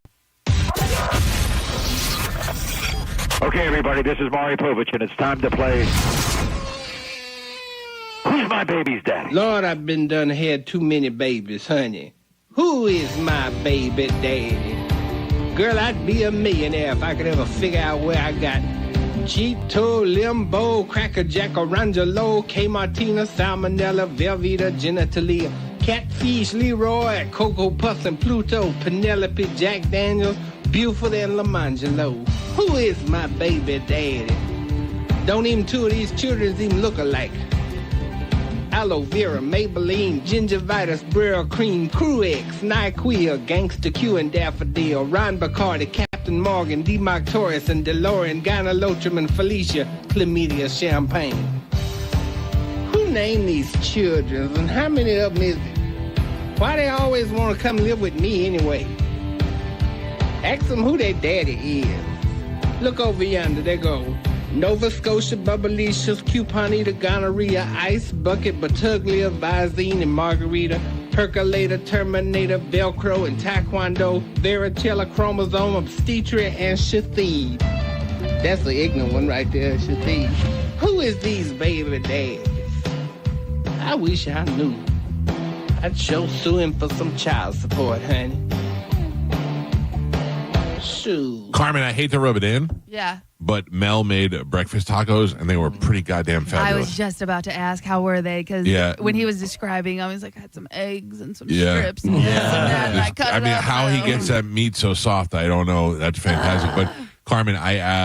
Okay, everybody, this is Maury Povich, and it's time to play Who's My Baby's Daddy? Lord, I've been done had too many babies, honey. Who is my baby daddy? Girl, I'd be a millionaire if I could ever figure out where I got Cheeto, Limbo, Cracker Jack, Orangelo, K. Martina, Salmonella, Velveeta, Genitalia, Catfish, Leroy, Cocoa Puffs and Pluto, Penelope, Jack Daniels, Buford, and Lamangelo. Who is my baby daddy? Don't even two of these children even look alike. Aloe Vera, Maybelline, Gingivitis, Brill Cream, Cruix, NyQuil, Gangsta Q and Daffodil, Ron Bacardi, Captain Morgan, D-Mark Torres, and DeLorean, Gynolotrum, and Felicia, Chlamydia, Champagne. Who named these children, and how many of them is it? Why they always want to come live with me anyway? Ask them who their daddy is. Look over yonder, they go. Nova Scotia, Bubblicious, Cuponita, Gonorrhea, Ice Bucket, Batuglia, Visine, and Margarita, Percolator, Terminator, Velcro, and Taekwondo, Varicella, Chromosome, Obstetria, and Shathid. That's the ignorant one right there, Shathid. Who is these baby daddies? I wish I knew. I'd show sue him for some child support, honey. Shoot. Carmen, I hate to rub it in. Yeah. But Mel made breakfast tacos, and they were pretty goddamn I fabulous. was just about to ask, how were they? Because when he was describing, I was like, I had some eggs and some strips. And this and that, and I cut it mean, up how he gets that meat so soft, I don't know. That's fantastic. But Carmen,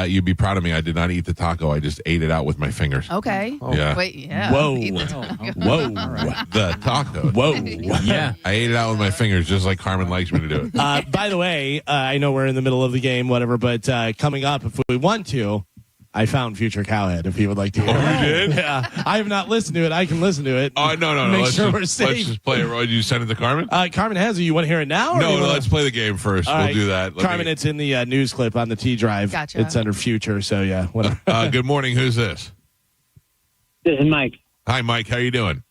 you'd be proud of me. I did not eat the taco. I just ate it out with my fingers. Okay. Yeah. Wait, yeah. Whoa. Eat the taco. Whoa. The taco. Whoa. Yeah. I ate it out with my fingers just like Carmen likes me to do it. By the way, I know we're in the middle of the game, whatever, but coming up, if we want to, I found Future Cowhead, if you would like to hear it. Oh, you did? Yeah. I have not listened to it. I can listen to it. Oh, no. Make Let's sure just, we're safe. Let's just play it. Did you send it to Carmen? Carmen has it. You want to hear it now? No, let's play the game first. All We'll right. do that. Carmen, it's in the news clip on the T drive. Gotcha. It's under Future, so yeah. Whatever. Good morning. Who's this? This is Mike. Hi, Mike. How you doing?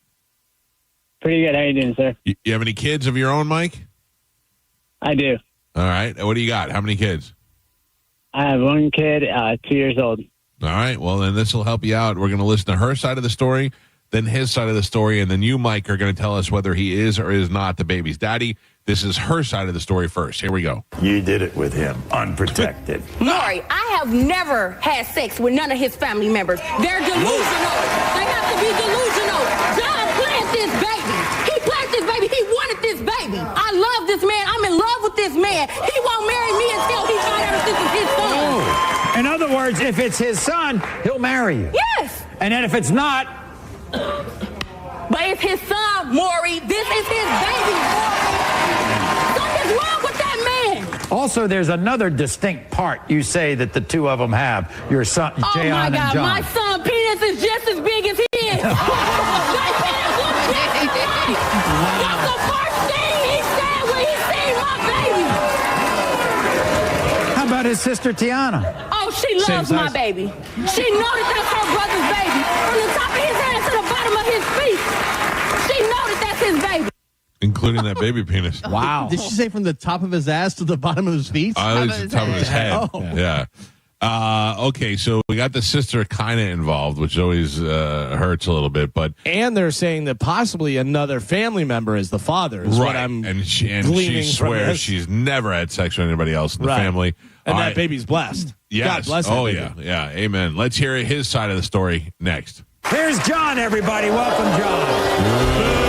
Pretty good. How you doing, sir? You have any kids of your own, Mike? I do. All right. What do you got? How many kids? I have one kid, 2 years old. All right. Well, then this will help you out. We're going to listen to her side of the story, then his side of the story, and then you, Mike, are going to tell us whether he is or is not the baby's daddy. This is her side of the story first. Here we go. You did it with him, unprotected. Maury, I have never had sex with none of his family members. They're delusional. They have to be delusional. John planted this baby. He planted this baby. He wanted this baby. I love this man. I'm in love with this man. He won't marry me until he finds out if this is his son. In other words, if it's his son, he'll marry you. Yes. And then if it's not... But it's his son, Maury. This is his baby, Maury. Something's wrong with that man. Also, there's another distinct part you say that the two of them have. Your son, Oh, Jayon my and God. John. My son penis is just as big as his. sister Tiana? Oh, she loves my baby. She knows that that's her brother's baby. From the top of his head to the bottom of his feet. She knows that that's his baby. Including that baby penis. Wow. Did she say from the top of his ass to the bottom of his feet? At least the top of his head. Oh. Yeah. Okay, so we got the sister kind of involved, which always hurts a little bit, but And they're saying that possibly another family member is the father. Is what I'm and she gleaning from swears this. she's never had sex with anybody else in the Right. family. And All that right. baby's blessed. Yes. God bless that Oh baby. yeah. Amen. Let's hear his side of the story next. Here's John, everybody. Welcome, John.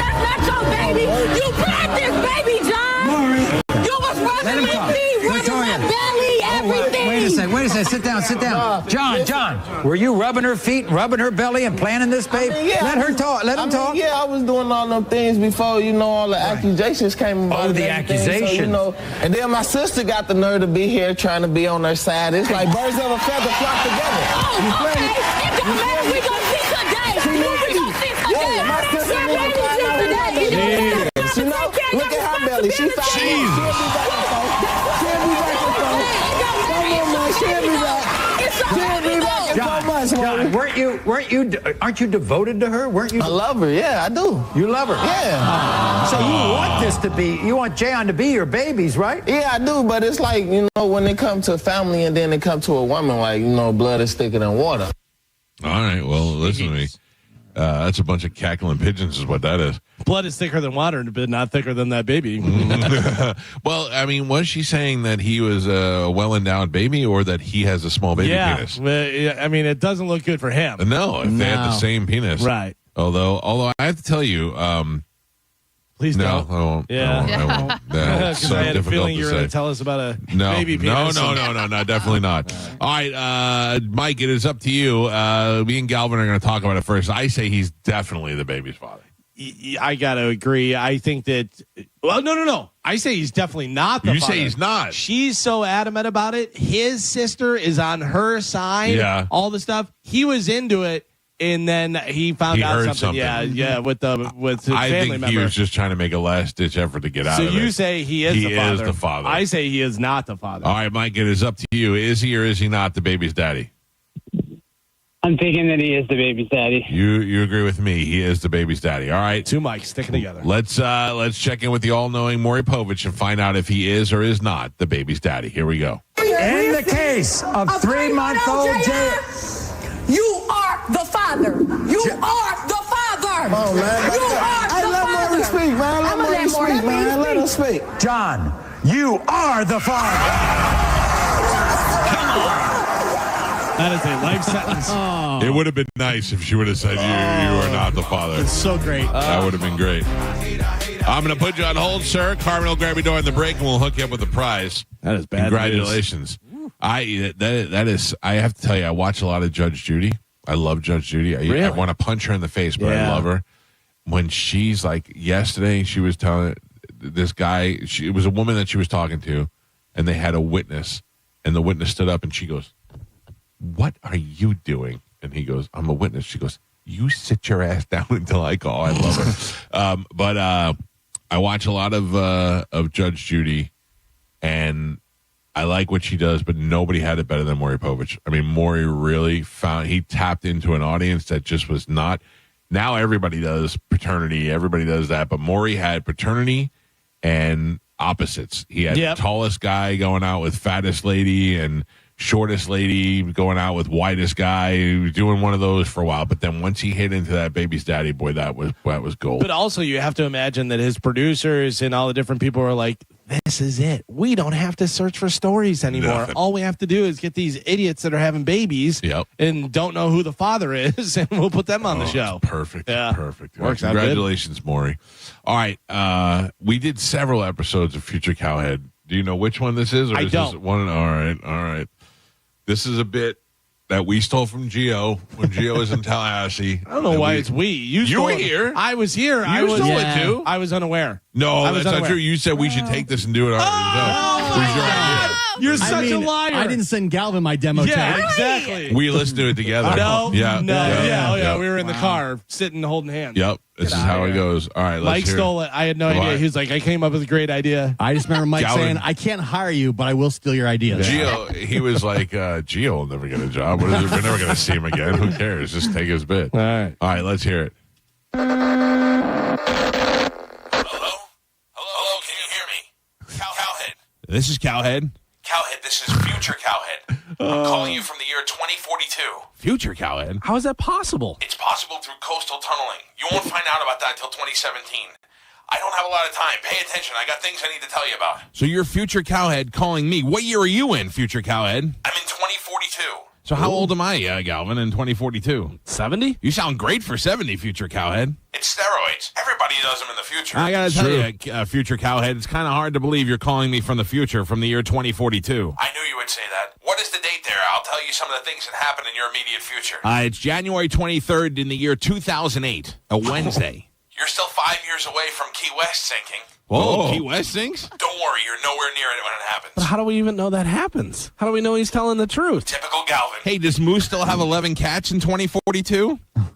You brought this baby, John. You was rubbing my feet, rubbing my belly, everything. Wait a second. Sit down. John, were you rubbing her feet, rubbing her belly, and planning this, babe? Let her talk. Let him talk. Yeah, I was doing all them things before, all the accusations came about. Oh, the and everything. accusations. So, and then my sister got the nerve to be here trying to be on her side. It's like birds of a feather flock together. Oh, okay. It don't matter. We gonna see today. We gonna see today. Yeah, my sister gonna find out who my baby is. Look at her belly. She'll be back. John, aren't you devoted to her? Weren't you? I love her. Yeah, I do. You love her? Yeah. So you want Jayon to be your babies, right? Yeah, I do. But it's like, when it comes to family and then it comes to a woman, like, blood is thicker than water. All right. Well, listen to me. That's a bunch of cackling pigeons is what that is. Blood is thicker than water, but not thicker than that baby. Well, I mean, was she saying that he was a well-endowed baby or that he has a small baby penis? I mean, it doesn't look good for him. No, if they had the same penis. Right. Although I have to tell you, please no, don't. I won't. Yeah. I won't. It's so I had a difficult feeling to you were say. going to tell us about a No, baby penis. no, definitely not. All right, Mike, it is up to you. Me and Galvin are going to talk about it first. I say he's definitely the baby's father. I got to agree. I think that. Well, no. I say he's definitely not the You father. say he's not. She's so adamant about it. His sister is on her side. Yeah. All the stuff. He was into it. And then he found out heard something. Yeah, with his I family think member. he was just trying to make a last-ditch effort to get out So of it. you say he is the father. He is the father. I say he is not the father. All right, Mike, it is up to you. Is he or is he not the baby's daddy? I'm thinking that he is the baby's daddy. You agree with me. He is the baby's daddy. All right. Two mics sticking together. Let's check in with the all-knowing Maury Povich and find out if he is or is not the baby's daddy. Here we go. In the case of 3-month-old Jayon. You are the father. You are the father. Oh, man. You are I the let father. Maury speak, man. I'm gonna Let Maury speak, man. Let him speak. John, you are the father. That is a life sentence. It would have been nice if she would have said you are not the father. It's so great. That would have been great. I'm going to put you on hold, sir. Carmen will grab you during the break, and we'll hook you up with the prize. That is bad. Congratulations. I have to tell you, I watch a lot of Judge Judy. I love Judge Judy. I want to punch her in the face, but I love her. When she's like, yesterday, she was telling this guy, it was a woman that she was talking to, and they had a witness, and the witness stood up, and she goes, "What are you doing?" And he goes, "I'm a witness." She goes, "You sit your ass down until I call." I love her. But I watch a lot of Judge Judy, and I like what she does, but nobody had it better than Maury Povich. I mean, Maury really he tapped into an audience that just was not. Now everybody does paternity, everybody does that, but Maury had paternity and opposites. He had the tallest guy going out with fattest lady and shortest lady going out with whitest guy. He was doing one of those for a while, but then once he hit into that baby's daddy, boy, that was gold. But also, you have to imagine that his producers and all the different people are like, "This is it. We don't have to search for stories anymore. Nothing. All we have to do is get these idiots that are having babies and don't know who the father is, and we'll put them on the show." Perfect. Yeah. Perfect. Works out good. Congratulations, Maury. All right. We did several episodes of Future Cowhead. Do you know which one this is? Or I is don't. This one? All right. This is a bit that we stole from Gio when Gio was in Tallahassee. I don't know why it's we. You were here. I was here. I stole it too. I was unaware. No, I was that's not unaware. true. You said we should take this and do it. We should You're such a liar. I didn't send Galvin my demo tape. Yeah, exactly. We listened to it together. No. Yeah. We were in the car sitting holding hands. Yep. This is how it goes. All right, let's Mike hear stole it. I had no idea. He was like, I came up with a great idea. I just remember Mike Galvin. saying, I can't hire you, but I will steal your ideas. Gio, he was like, Gio will never get a job. What is it? We're never going to see him again. Who cares? Just take his bit. All right, let's hear it. Hello, can you hear me? Cowhead. This is Cowhead. Cowhead, this is future Cowhead. I'm calling you from the year 2042. Future Cowhead? How is that possible? It's possible through coastal tunneling. You won't find out about that until 2017. I don't have a lot of time. Pay attention. I got things I need to tell you about. So you're Future Cowhead calling me. What year are you in, Future Cowhead? I'm in 2042. So how old am I, Galvin, in 2042? 70? You sound great for 70, Future Cowhead. It's steroids. Everybody does them in the future. I got to tell you, Future Cowhead, it's kind of hard to believe you're calling me from the future, from the year 2042. I knew you would say that. What is the date there? I'll tell you some of the things that happen in your immediate future. It's January 23rd in the year 2008, a Wednesday. You're still 5 years away from Key West sinking. Whoa, Key West sinks? Don't worry, you're nowhere near it when it happens. But how do we even know that happens? How do we know he's telling the truth? Typical Galvin. Hey, does Moose still have 11 cats in 2042? 11?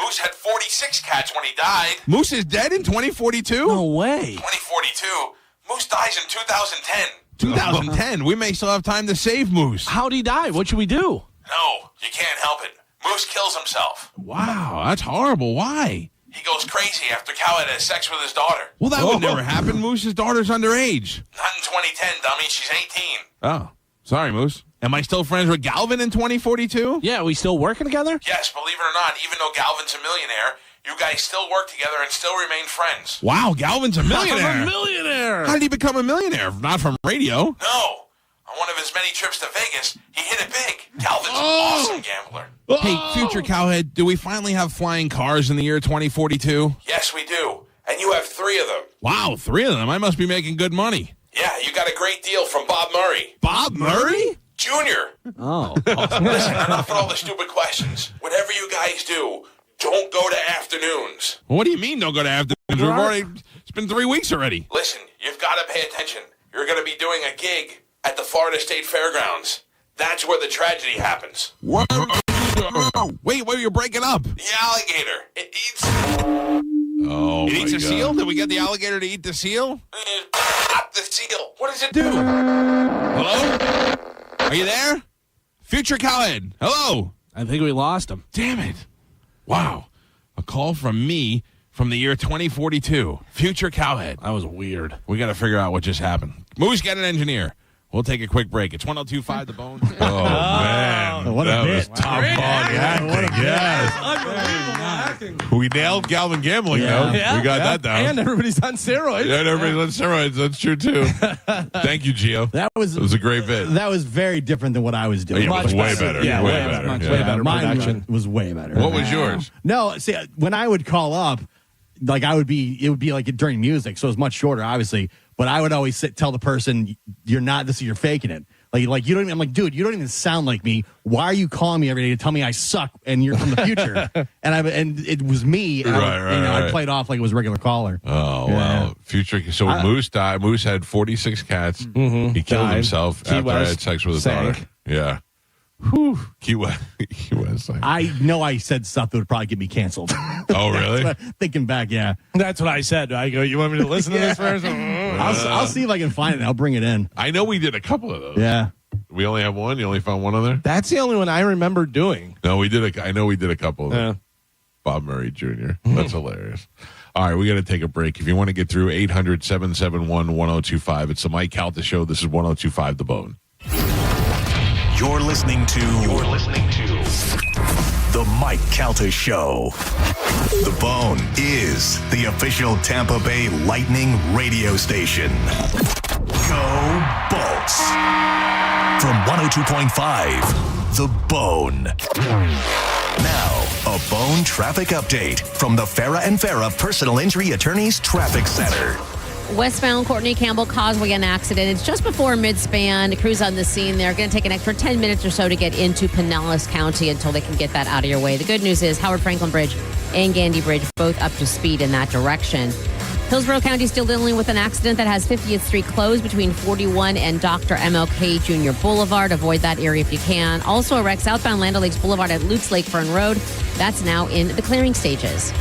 Moose had 46 cats when he died. Moose is dead in 2042? No way. 2042? Moose dies in 2010. 2010? We may still have time to save Moose. How'd he die? What should we do? No, you can't help it. Moose kills himself. Wow, that's horrible. Why? He goes crazy after Cowhead has sex with his daughter. Well, that would never happen. Moose's daughter's underage. Not in 2010, dummy. She's 18. Oh, sorry, Moose. Am I still friends with Galvin in 2042? Yeah, are we still working together? Yes, believe it or not, even though Galvin's a millionaire, you guys still work together and still remain friends. Wow, Galvin's a millionaire. I'm a millionaire. How did he become a millionaire? Not from radio. No. On one of his many trips to Vegas, he hit it big. Galvin's an awesome gambler. Hey, Future Cowhead, do we finally have flying cars in the year 2042? Yes, we do. And you have 3 of them. Wow, 3 of them. I must be making good money. Yeah, you got a great deal from Bob Murray. Bob Murray? Junior. Oh. Listen, enough with all the stupid questions. Whatever you guys do, don't go to afternoons. Well, what do you mean don't go to afternoons? It's been 3 weeks already. Listen, you've got to pay attention. You're going to be doing a gig at the Florida State Fairgrounds. That's where the tragedy happens. What? Wait, you're breaking up. The alligator. It eats... Oh, it eats a God. Seal? Did we get the alligator to eat the seal? Not the seal. What does it do? Hello? Are you there? Future Cowhead. Hello? I think we lost him. Damn it. Wow. A call from me from the year 2042. Future Cowhead. That was weird. We got to figure out what just happened. Moose, get an engineer. We'll take a quick break. It's 102.5 The Bone. Oh, man. What a that hit. was top dog acting. Yes. Unbelievable acting. We nailed Galvin gambling, though. Yeah. We got that down. And everybody's on steroids. And everybody's on steroids. That's true, too. Thank you, Gio. That was a great bit. That was very different than what I was doing. Yeah, it was way better. Yeah, way better. Much Yeah. way better Mine production. was way better. What was yours? No, see, when I would call up, like it would be like during music, so it was much shorter, obviously. But I would always tell the person, you're faking it. Like you don't even, I'm like, dude, you don't even sound like me. Why are you calling me every day to tell me I suck and you're from the future? and it was me. And I played off like it was a regular caller. Oh, wow. Future. So Moose died. Moose had 46 cats. Mm-hmm. He killed himself Key after I West had sex with his sank. daughter. Yeah. Whew. Key West. Key West. I know I said stuff that would probably get me canceled. Oh, really? Thinking back, yeah. That's what I said. I go, you want me to listen to this first? I'll see if I can find it. I'll bring it in. I know we did a couple of those. Yeah. We only have one. You only found one other? That's the only one I remember doing. No, we did. I know we did a couple of them. Yeah. Bob Murray Jr. That's hilarious. All right, we got to take a break. If you want to get through 800-771-1025, it's the Mike Calta Show. This is 102.5 The Bone. You're listening to The Mike Calta Show. The Bone is the official Tampa Bay Lightning radio station. Go Bolts. From 102.5, The Bone. Now, a Bone traffic update from the Farah and Farah Personal Injury Attorneys Traffic Center. Westbound Courtney Campbell Causeway, an accident. It's just before mid-span. Crews on the scene. They're going to take an extra 10 minutes or so to get into Pinellas County until they can get that out of your way. The good news is Howard Franklin Bridge and Gandy Bridge both up to speed in that direction. Hillsborough County still dealing with an accident that has 50th Street closed between 41 and Dr. MLK Jr. Boulevard. Avoid that area if you can. Also, a wreck southbound Land O'Lakes Boulevard at Lutz Lake Fern Road. That's now in the clearing stages.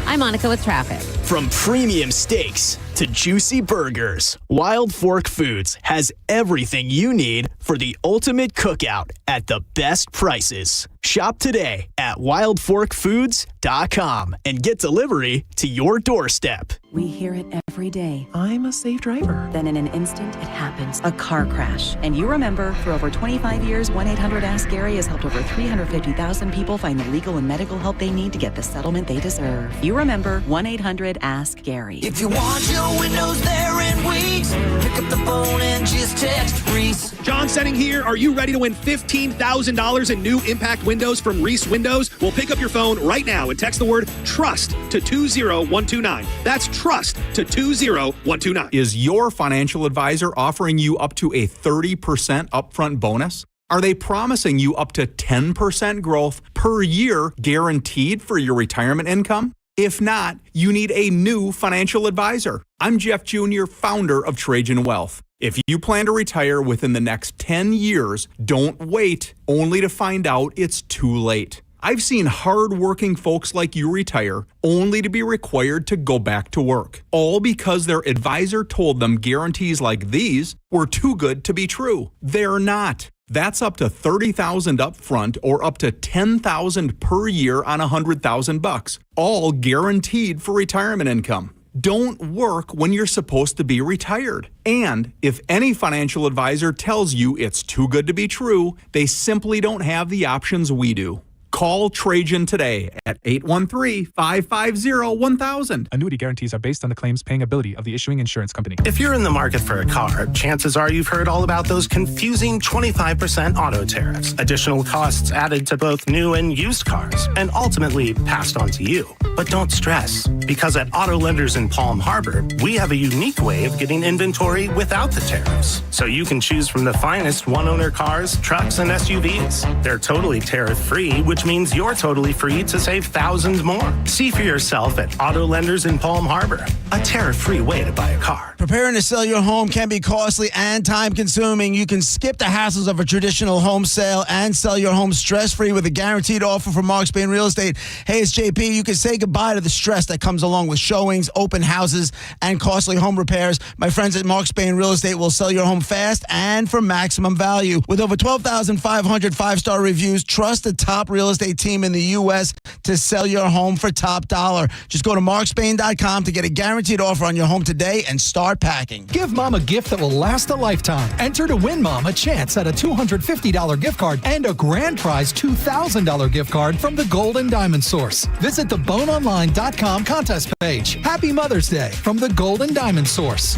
I'm Monica with traffic. From premium steaks to juicy burgers, Wild Fork Foods has everything you need for the ultimate cookout at the best prices. Shop today at wildforkfoods.com and get delivery to your doorstep. We hear it every day. I'm a safe driver. Then in an instant, it happens. A car crash. And you remember, for over 25 years, 1-800-ASK-GARY has helped over 350,000 people find the legal and medical help they need to get the settlement they deserve. You remember 1-800-ASK-GARY. If you want your windows there in weeks, pick up the phone and just text Reese. John Setting here. Are you ready to win $15,000 in new impact windows from Reese Windows? Well, pick up your phone right now and text the word TRUST to 20129. That's TRUST to 20129. Is your financial advisor offering you up to a 30% upfront bonus? Are they promising you up to 10% growth per year guaranteed for your retirement income? If not, you need a new financial advisor. I'm Jeff Jr., founder of Trajan Wealth. If you plan to retire within the next 10 years, don't wait only to find out it's too late. I've seen hard-working folks like you retire only to be required to go back to work, all because their advisor told them guarantees like these were too good to be true. They're not. That's up to $30,000 up front or up to $10,000 per year on $100,000, all guaranteed for retirement income. Don't work when you're supposed to be retired. And if any financial advisor tells you it's too good to be true, they simply don't have the options we do. Call Trajan today at 813-550-1000. Annuity guarantees are based on the claims paying ability of the issuing insurance company. If you're in the market for a car, chances are you've heard all about those confusing 25% auto tariffs, additional costs added to both new and used cars, and ultimately passed on to you. But don't stress, because at Auto Lenders in Palm Harbor, we have a unique way of getting inventory without the tariffs. So you can choose from the finest one-owner cars, trucks, and SUVs. They're totally tariff-free, which means you're totally free to save thousands more. See for yourself at Auto Lenders in Palm Harbor, a tariff-free way to buy a car. Preparing to sell your home can be costly and time-consuming. You can skip the hassles of a traditional home sale and sell your home stress-free with a guaranteed offer from Mark Spain Real Estate. Hey, it's JP. You can say goodbye to the stress that comes along with showings, open houses, and costly home repairs. My friends at Mark Spain Real Estate will sell your home fast and for maximum value. With over 12,500 five-star reviews, trust the top real estate team in the U.S. to sell your home for top dollar. Just go to markspain.com to get a guaranteed offer on your home today and start packing. Give Mom a gift that will last a lifetime. Enter to win Mom a chance at a $250 gift card and a grand prize $2,000 gift card from the Gold and Diamond Source. Visit the boneonline.com contest page. Happy Mother's Day from the Gold and Diamond Source.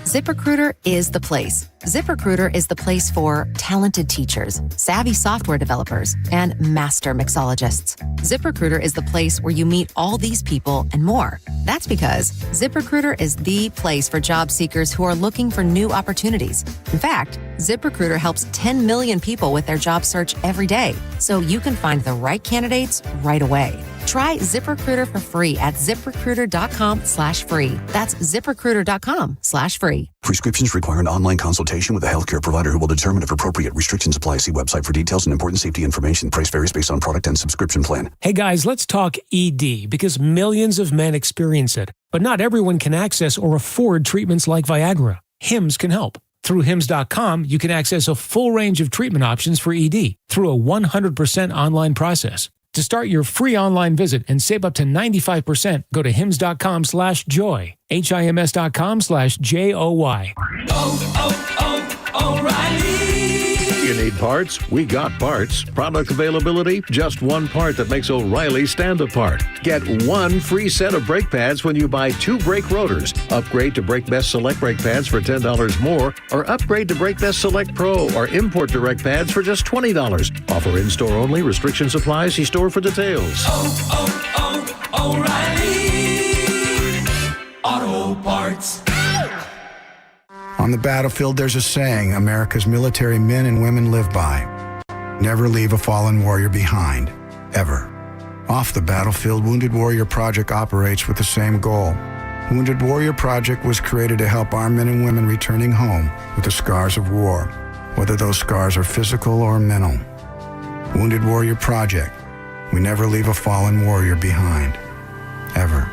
ZipRecruiter is the place. ZipRecruiter is the place for talented teachers, savvy software developers, and master mixologists. ZipRecruiter is the place where you meet all these people and more. That's because ZipRecruiter is the place for job seekers who are looking for new opportunities. In fact, ZipRecruiter helps 10 million people with their job search every day, so you can find the right candidates right away. Try ZipRecruiter for free at ZipRecruiter.com/free. That's ZipRecruiter.com/free. Prescriptions require an online consultation with a healthcare provider who will determine if appropriate restrictions apply. See website for details and important safety information. Price varies based on product and subscription plan. Hey guys, let's talk ED because millions of men experience it, but not everyone can access or afford treatments like Viagra. Hims can help. Through Hims.com, you can access a full range of treatment options for ED through a 100% online process. To start your free online visit and save up to 95%, go to hims.com/joy, HIMS.com/JOY. O'Reilly. You need parts? We got parts. Product availability? Just one part that makes O'Reilly stand apart. Get one free set of brake pads when you buy 2 brake rotors. Upgrade to Brake Best Select brake pads for $10 more, or upgrade to Brake Best Select Pro or Import Direct pads for just $20. Offer in-store only. Restrictions apply. See store for details. O'Reilly Auto Parts. On the battlefield, there's a saying America's military men and women live by. Never leave a fallen warrior behind, ever. Off the battlefield, Wounded Warrior Project operates with the same goal. Wounded Warrior Project was created to help our men and women returning home with the scars of war, whether those scars are physical or mental. Wounded Warrior Project. We never leave a fallen warrior behind. Ever.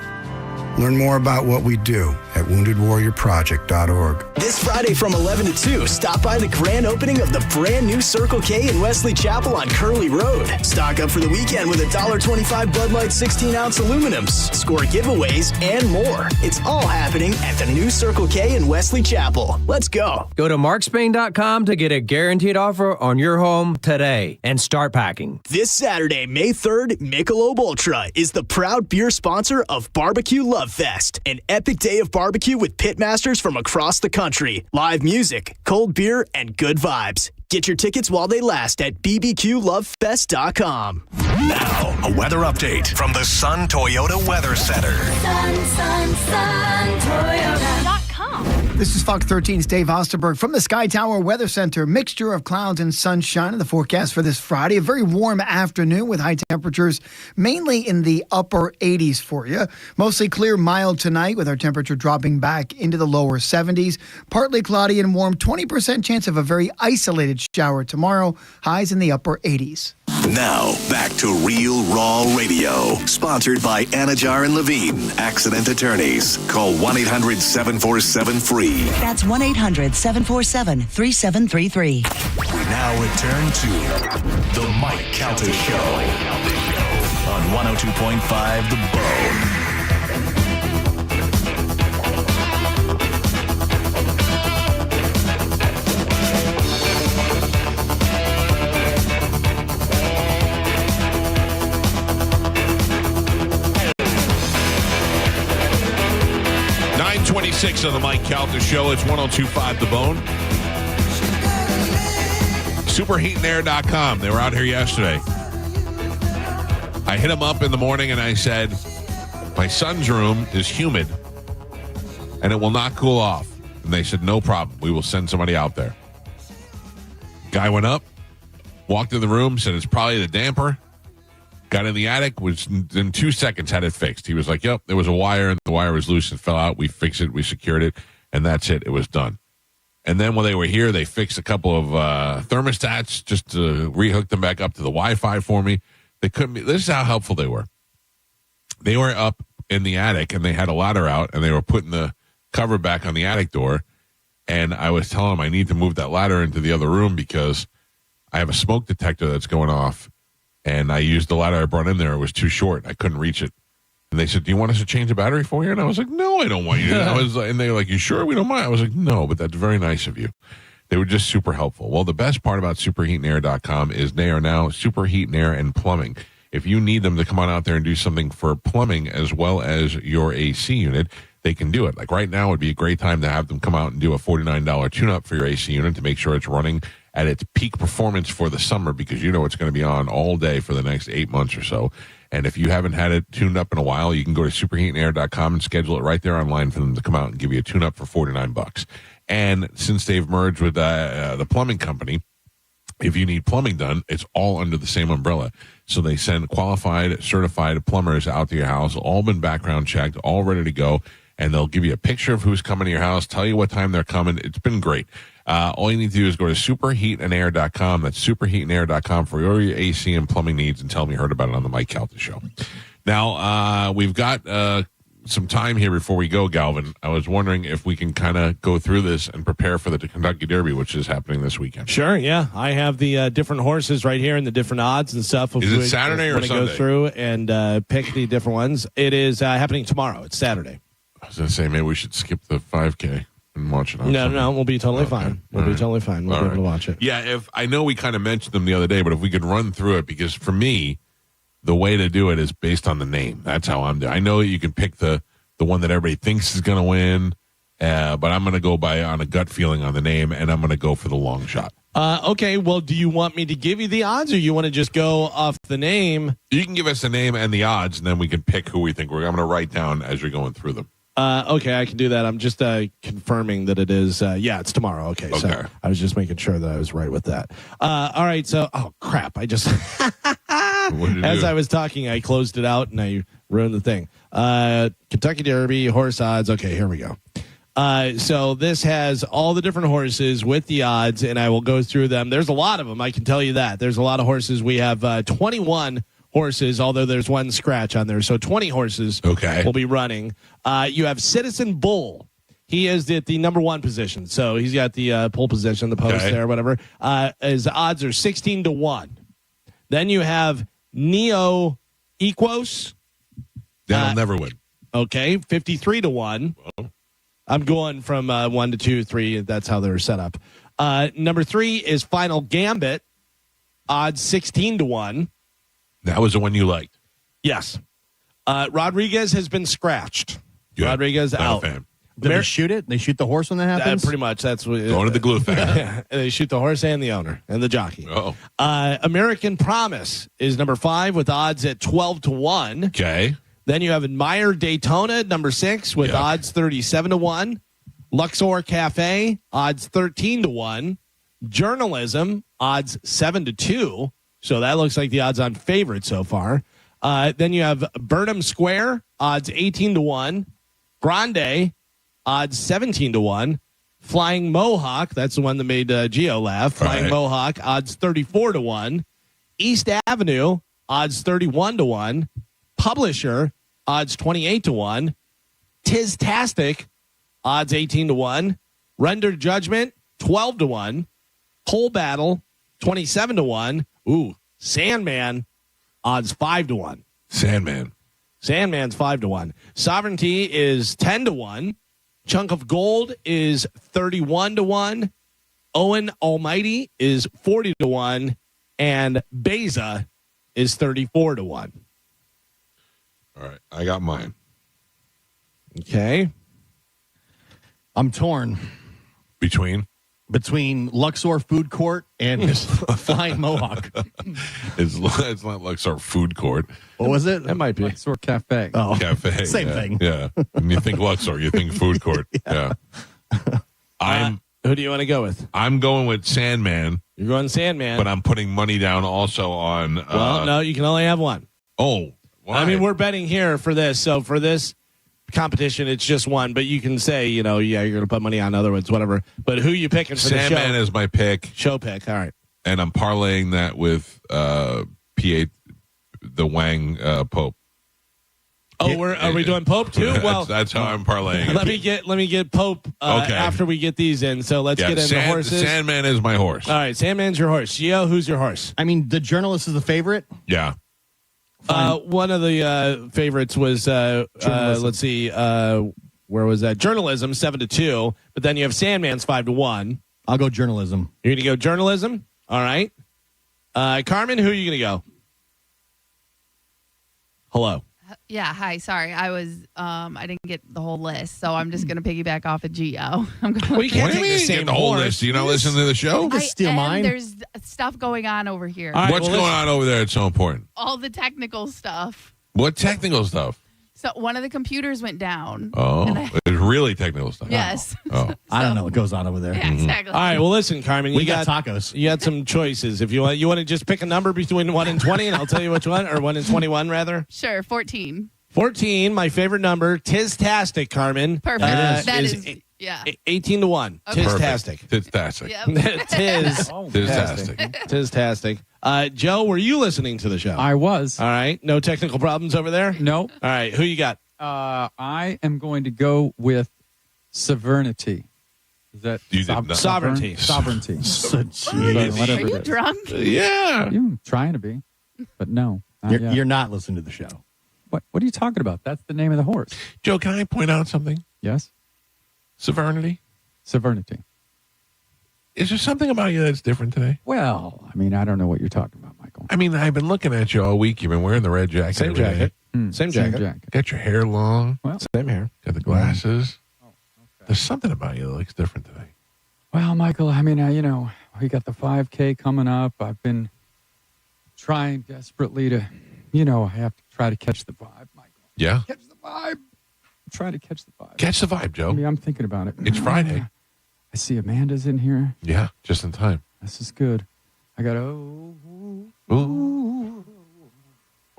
Learn more about what we do at woundedwarriorproject.org. This Friday from 11 to 2, stop by the grand opening of the brand new Circle K in Wesley Chapel on Curly Road. Stock up for the weekend with $1.25 Bud Light 16-ounce aluminums, score giveaways, and more. It's all happening at the new Circle K in Wesley Chapel. Let's go. Go to markspain.com to get a guaranteed offer on your home today and start packing. This Saturday, May 3rd, Michelob Ultra is the proud beer sponsor of Barbecue Love Fest, an epic day of barbecue with pitmasters from across the country, live music, cold beer, and good vibes. Get your tickets while they last at bbqlovefest.com. Now, a weather update from the Sun Toyota Weather Center. Toyota.com. This is Fox 13's Dave Osterberg from the Sky Tower Weather Center. Mixture of clouds and sunshine in the forecast for this Friday. A very warm afternoon with high temperatures mainly in the upper 80s for you. Mostly clear, mild tonight with our temperature dropping back into the lower 70s. Partly cloudy and warm. 20% chance of a very isolated shower tomorrow. Highs in the upper 80s. Now, back to Real Raw Radio. Sponsored by Anajar and Levine, accident attorneys. Call 1-800-747-FREE. That's 1-800-747-3733. We now return to The Mike Calta Show on 102.5 The Bone. 926 on the Mike Calta Show. It's 102.5 The Bone. Superheatandair.com. They were out here yesterday. I hit them up in the morning and I said, my son's room is humid and it will not cool off. And they said, no problem. We will send somebody out there. Guy went up, walked in the room, said it's probably the damper. Got in the attic, was in 2 seconds had it fixed. He was like, yep, there was a wire, and the wire was loose and fell out. We fixed it, we secured it, and that's it. It was done. And then when they were here, they fixed a couple of thermostats just to rehook them back up to the Wi-Fi for me. They couldn't be, this is how helpful they were. They were up in the attic, and they had a ladder out, and they were putting the cover back on the attic door. And I was telling them I need to move that ladder into the other room because I have a smoke detector that's going off. And I used the ladder I brought in there. It was too short. I couldn't reach it. And they said, do you want us to change the battery for you? And I was like, no, I don't want you to. And they were like, you sure? We don't mind. I was like, no, but that's very nice of you. They were just super helpful. Well, the best part about superheatandair.com is they are now Superheat and Air and Plumbing. If you need them to come on out there and do something for plumbing as well as your AC unit, they can do it. Like right now would be a great time to have them come out and do a $49 tune-up for your AC unit to make sure it's running at its peak performance for the summer, because you know it's going to be on all day for the next 8 months or so. And if you haven't had it tuned up in a while, you can go to superheatandair.com and schedule it right there online for them to come out and give you a tune-up for $49. And since they've merged with the plumbing company, if you need plumbing done, it's all under the same umbrella. So they send qualified, certified plumbers out to your house, all been background checked, all ready to go. And they'll give you a picture of who's coming to your house, tell you what time they're coming. It's been great. All you need to do is go to superheatandair.com. That's superheatandair.com for all your AC and plumbing needs, and tell them you heard about it on the Mike Calta Show. Now, we've got some time here before we go, Galvin. I was wondering if we can kind of go through this and prepare for the Kentucky Derby, which is happening this weekend. Sure, yeah. I have the different horses right here and the different odds and stuff. Is it Saturday or Sunday? Go through and pick the different ones. It is happening tomorrow. It's Saturday. I was going to say, maybe we should skip the 5K and watch it on Sunday. No, we'll be totally fine. We'll be totally fine. We'll be able to watch it. Yeah, I know we kind of mentioned them the other day, but if we could run through it, because for me, the way to do it is based on the name. That's how I'm doing. I know you can pick the one that everybody thinks is going to win, but I'm going to go on a gut feeling on the name, and I'm going to go for the long shot. Okay, well, do you want me to give you the odds, or you want to just go off the name? You can give us the name and the odds, and then we can pick who we think I'm going to write down as you're going through them. Okay, I can do that. I'm just confirming that it is. It's tomorrow. Okay, so I was just making sure that I was right with that. All right, so crap! I just as I was talking, I closed it out and I Ruin the thing. Kentucky Derby, horse odds. Okay, here we go. So this has all the different horses with the odds, and I will go through them. There's a lot of them, I can tell you that. There's a lot of horses. We have 21 horses, although there's one scratch on there. So 20 horses will be running. You have Citizen Bull. He is at the number 1 position. So he's got the pole position, the post there, whatever. His odds are 16 to 1. Then you have Neo Equos. That'll never win. Okay, 53 to 1. Whoa. I'm going from 1 to 2, 3. That's how they're set up. Number 3 is Final Gambit. Odds 16 to 1. That was the one you liked. Yes. Rodriguez has been scratched. Good. Rodriguez Not out. a fan. Did they shoot it? They shoot the horse when that happens? Pretty much. That's what. Going to the glue factory. They shoot the horse and the owner and the jockey. Oh. American Promise is number 5 with odds at 12 to 1. Okay. Then you have Admire Daytona, number 6, with odds 37 to 1. Luxor Cafe, odds 13 to 1. Journalism, odds 7 to 2. So that looks like the odds on favorite so far. Then you have Burnham Square, odds 18 to 1. Grande, odds 17 to 1. Flying Mohawk, that's the one that made Gio laugh. Flying Mohawk, odds 34 to 1. East Avenue, odds 31 to 1. Publisher, odds 28 to 1. Tistastic, odds 18 to 1. Rendered Judgment, 12 to 1. Pole Battle, 27 to 1. Ooh, Sandman, odds 5 to 1. Sandman's 5 to 1. Sovereignty is 10 to 1. Chunk of Gold is 31 to 1. Owen Almighty is 40 to 1. And Beza is 34 to 1. All right, I got mine. Okay. I'm torn. Between Luxor Food Court and Flying Mohawk. It's not Luxor Food Court. What was it? That might be. Luxor Cafe. Oh, Cafe. Same thing. Yeah. When you think Luxor, you think food court. Yeah. Who do you want to go with? I'm going with Sandman. You're going Sandman. But I'm putting money down also on. Well, no, you can only have one. Oh. Why? I mean, we're betting here for this. So for this competition, it's just one. But you can say, you're going to put money on other ones, whatever. But who you picking for the show? Sandman is my pick. Show pick. All right. And I'm parlaying that with P8, the Wang Pope. Oh, are we doing Pope too? Well, that's how I'm parlaying. Let me get Pope after we get these in. So let's get into horses. Sandman is my horse. All right, Sandman's your horse. Gio, who's your horse? I mean, the Journalist is the favorite. Yeah. One of the favorites was let's see, where was that? Journalism 7 to 2, but then you have Sandman's 5 to 1. I'll go Journalism. You're gonna go Journalism. All right. Carmen, who are you gonna go? Hello. Yeah, hi. Sorry, I was I didn't get the whole list, so I'm just gonna piggyback off of Gio. I'm going. Well, you can't take the same whole list. Do you not listen to the show? Steal mine. There's stuff going on over here. All right, What's going on over there that's so important? All the technical stuff. What technical stuff? So one of the computers went down. Oh, it's really technical stuff. Yes. Oh. I don't know what goes on over there. Yeah, exactly. All right. Well, listen, Carmen. We got tacos. You had some choices. If you want to just pick a number between 1 and 20, and I'll tell you which one, or 1 and 21 rather. Sure, 14. 14, my favorite number. Tistastic, Carmen. Perfect. That is 18 to 1. Okay. Tistastic. Tistastic. Yep. Tistastic. Joe, were you listening to the show? I was. All right. No technical problems over there? No. All right. Who you got? I am going to go with Sovereignty. Is that Sovereignty? Sovereignty. Are you drunk? Yeah. I'm trying to be, but no. You're not listening to the show. What are you talking about? That's the name of the horse. Joe, can I point out something? Yes. Sovereignty. Is there something about you that's different today? Well, I mean, I don't know what you're talking about, Michael. I mean, I've been looking at you all week. You've been wearing the red jacket. Same every jacket. day. Same jacket. Got your hair long. Well, same hair. Got the glasses. There's something about you that looks different today. Well, Michael, I mean, we got the 5K coming up. I've been trying desperately to, I have to try to catch the vibe, Michael. Yeah? Catch the vibe. I'm trying to catch the vibe. Catch the vibe, Joe. I mean, I'm thinking about it. It's Friday. I see Amanda's in here. Yeah, just in time. This is good. I got Ooh.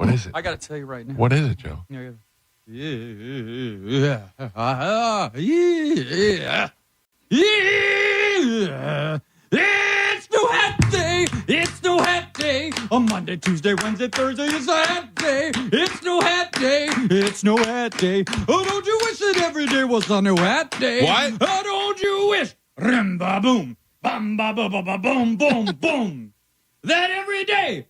What is it? I got to tell you right now. What is it, Joe? Yeah. Yeah. It's no hat day. It's no hat day. On Monday, Tuesday, Wednesday, Thursday, it's a hat day. It's no hat day. It's no hat day. Oh, don't you wish that every day was a new hat day? What? Oh, don't you wish? Rim ba boom. Bum ba ba ba ba boom boom boom. That every day.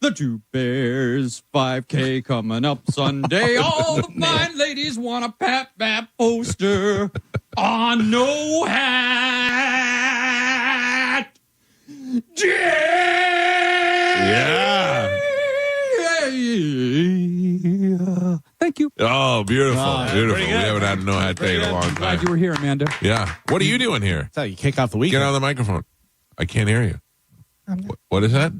The Two Bears 5K coming up Sunday. All the fine ladies want a Pat Bap poster on No Hat. Yeah. Thank you. Oh, beautiful. Oh, beautiful. pretty We good. haven't had a no hat day in a long time. Glad you were here, Amanda. Yeah. What are you doing here? That's how you kick off the weekend. Get on the microphone. I can't hear you. What is that?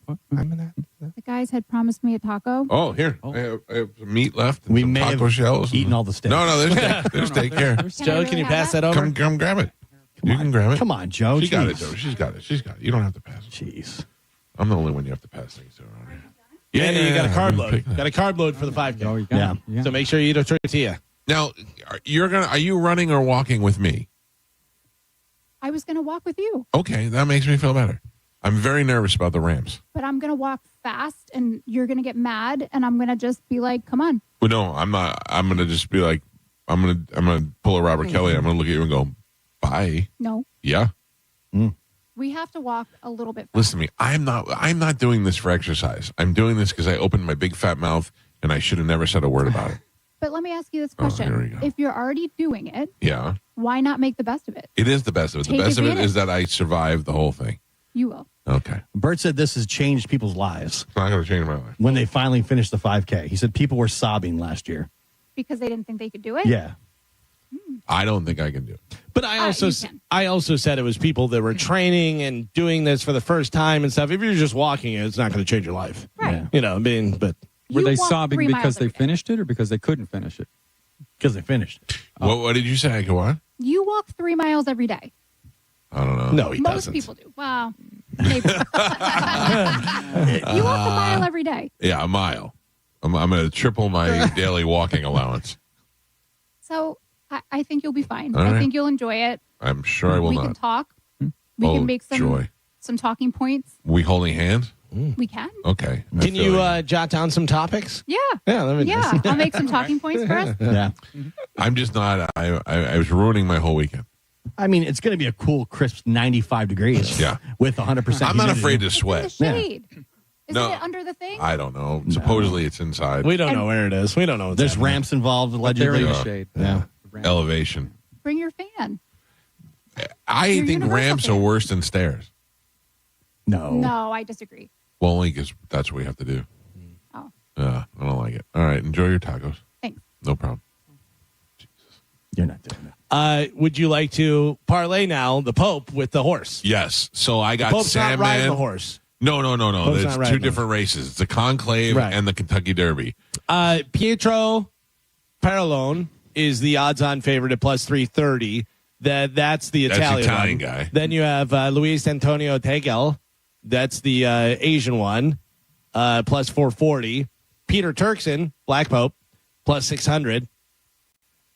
The guys had promised me a taco. Oh, here. I have some meat left. And We some may taco have shells. eaten all the steaks. No, there's steak. There's steak here. Joe, can you pass that over? Come grab it. You can grab it. Come on, Joe. She got it, Jeez. Joe. She's got it. She's got it. You don't have to pass it. Jeez. I'm the only one you have to pass things to around here. Yeah, you got a carb I'm load. picking Got a carb load for the 5K. Oh, you got it. So make sure you eat a tortilla. Now, are you running or walking with me? I was going to walk with you, Okay, that makes me feel better. I'm very nervous about the Rams. but I'm going to walk fast and you're going to get mad and I'm going to just be like, come on. Well, no, I'm not. I'm gonna just be like, I'm gonna pull a Robert Kelly. I'm gonna look at you and go, bye. No, Yeah. we have to walk a little bit. Listen to me. I'm not doing this for exercise. I'm doing this because I opened my big fat mouth and I should have never said a word about it. But let me ask you this here we question. go. If you're already doing it, Yeah. why not make the best of it? It is the best of it. The Take best of it advantage. is that I survived the whole thing. You will. Okay. Bert said this has changed people's lives It's not going to change my life. when they finally finished the 5K. He said people were sobbing last year. Because they didn't think they could do it? Yeah. I don't think I can do it. But I also said it was people that were training and doing this for the first time and stuff. If you're just walking it, it's not going to change your life. Right. You know, I mean, but Were You they walk sobbing 3 miles because they every day. finished it or because they couldn't finish it? Because they finished. What did you say? I go on? You walk 3 miles every day. I don't know. no, he Most doesn't. people do. Well, maybe. You walk a mile every day. Yeah, a mile. I'm going to triple my daily walking allowance. So I think you'll be fine. All I right. think you'll enjoy it. I'm sure I will we not. can talk. We Oh, can make joy. some talking points. We holding hands? We can. Okay. I Can feel you like- jot down some topics? Yeah. Yeah, let me Yeah. I'll make some talking points for us. Yeah. I'm just not. I was ruining my whole weekend. I mean, it's going to be a cool, crisp 95 degrees. Yeah. With 100%. I'm not humidity. afraid to In the sweat. shade. Isn't No. it under the thing? I don't know. Supposedly it's inside. We don't know where it is. We don't know. What's There's happening. ramps involved, But they're allegedly. in the shade. Yeah. Elevation. Bring your fan. I Your think universal ramps are fan. worse than stairs. No. No, I disagree. Well, only because that's what we have to do. Oh. I don't like it. All right. Enjoy your tacos. Thanks. No problem. You're not doing it. Would you like to parlay now the Pope with the horse? Yes. So I got Pope's not riding Sandman. the horse. No. Pope's There's not riding two different races. It's the Conclave Right. and the Kentucky Derby. Pietro Parolone is the odds-on favorite at plus 330. That's the That's the Italian, Italian one. guy. Then you have Luis Antonio Tegel. That's the Asian one, plus 440. Peter Turkson, Black Pope, plus 600.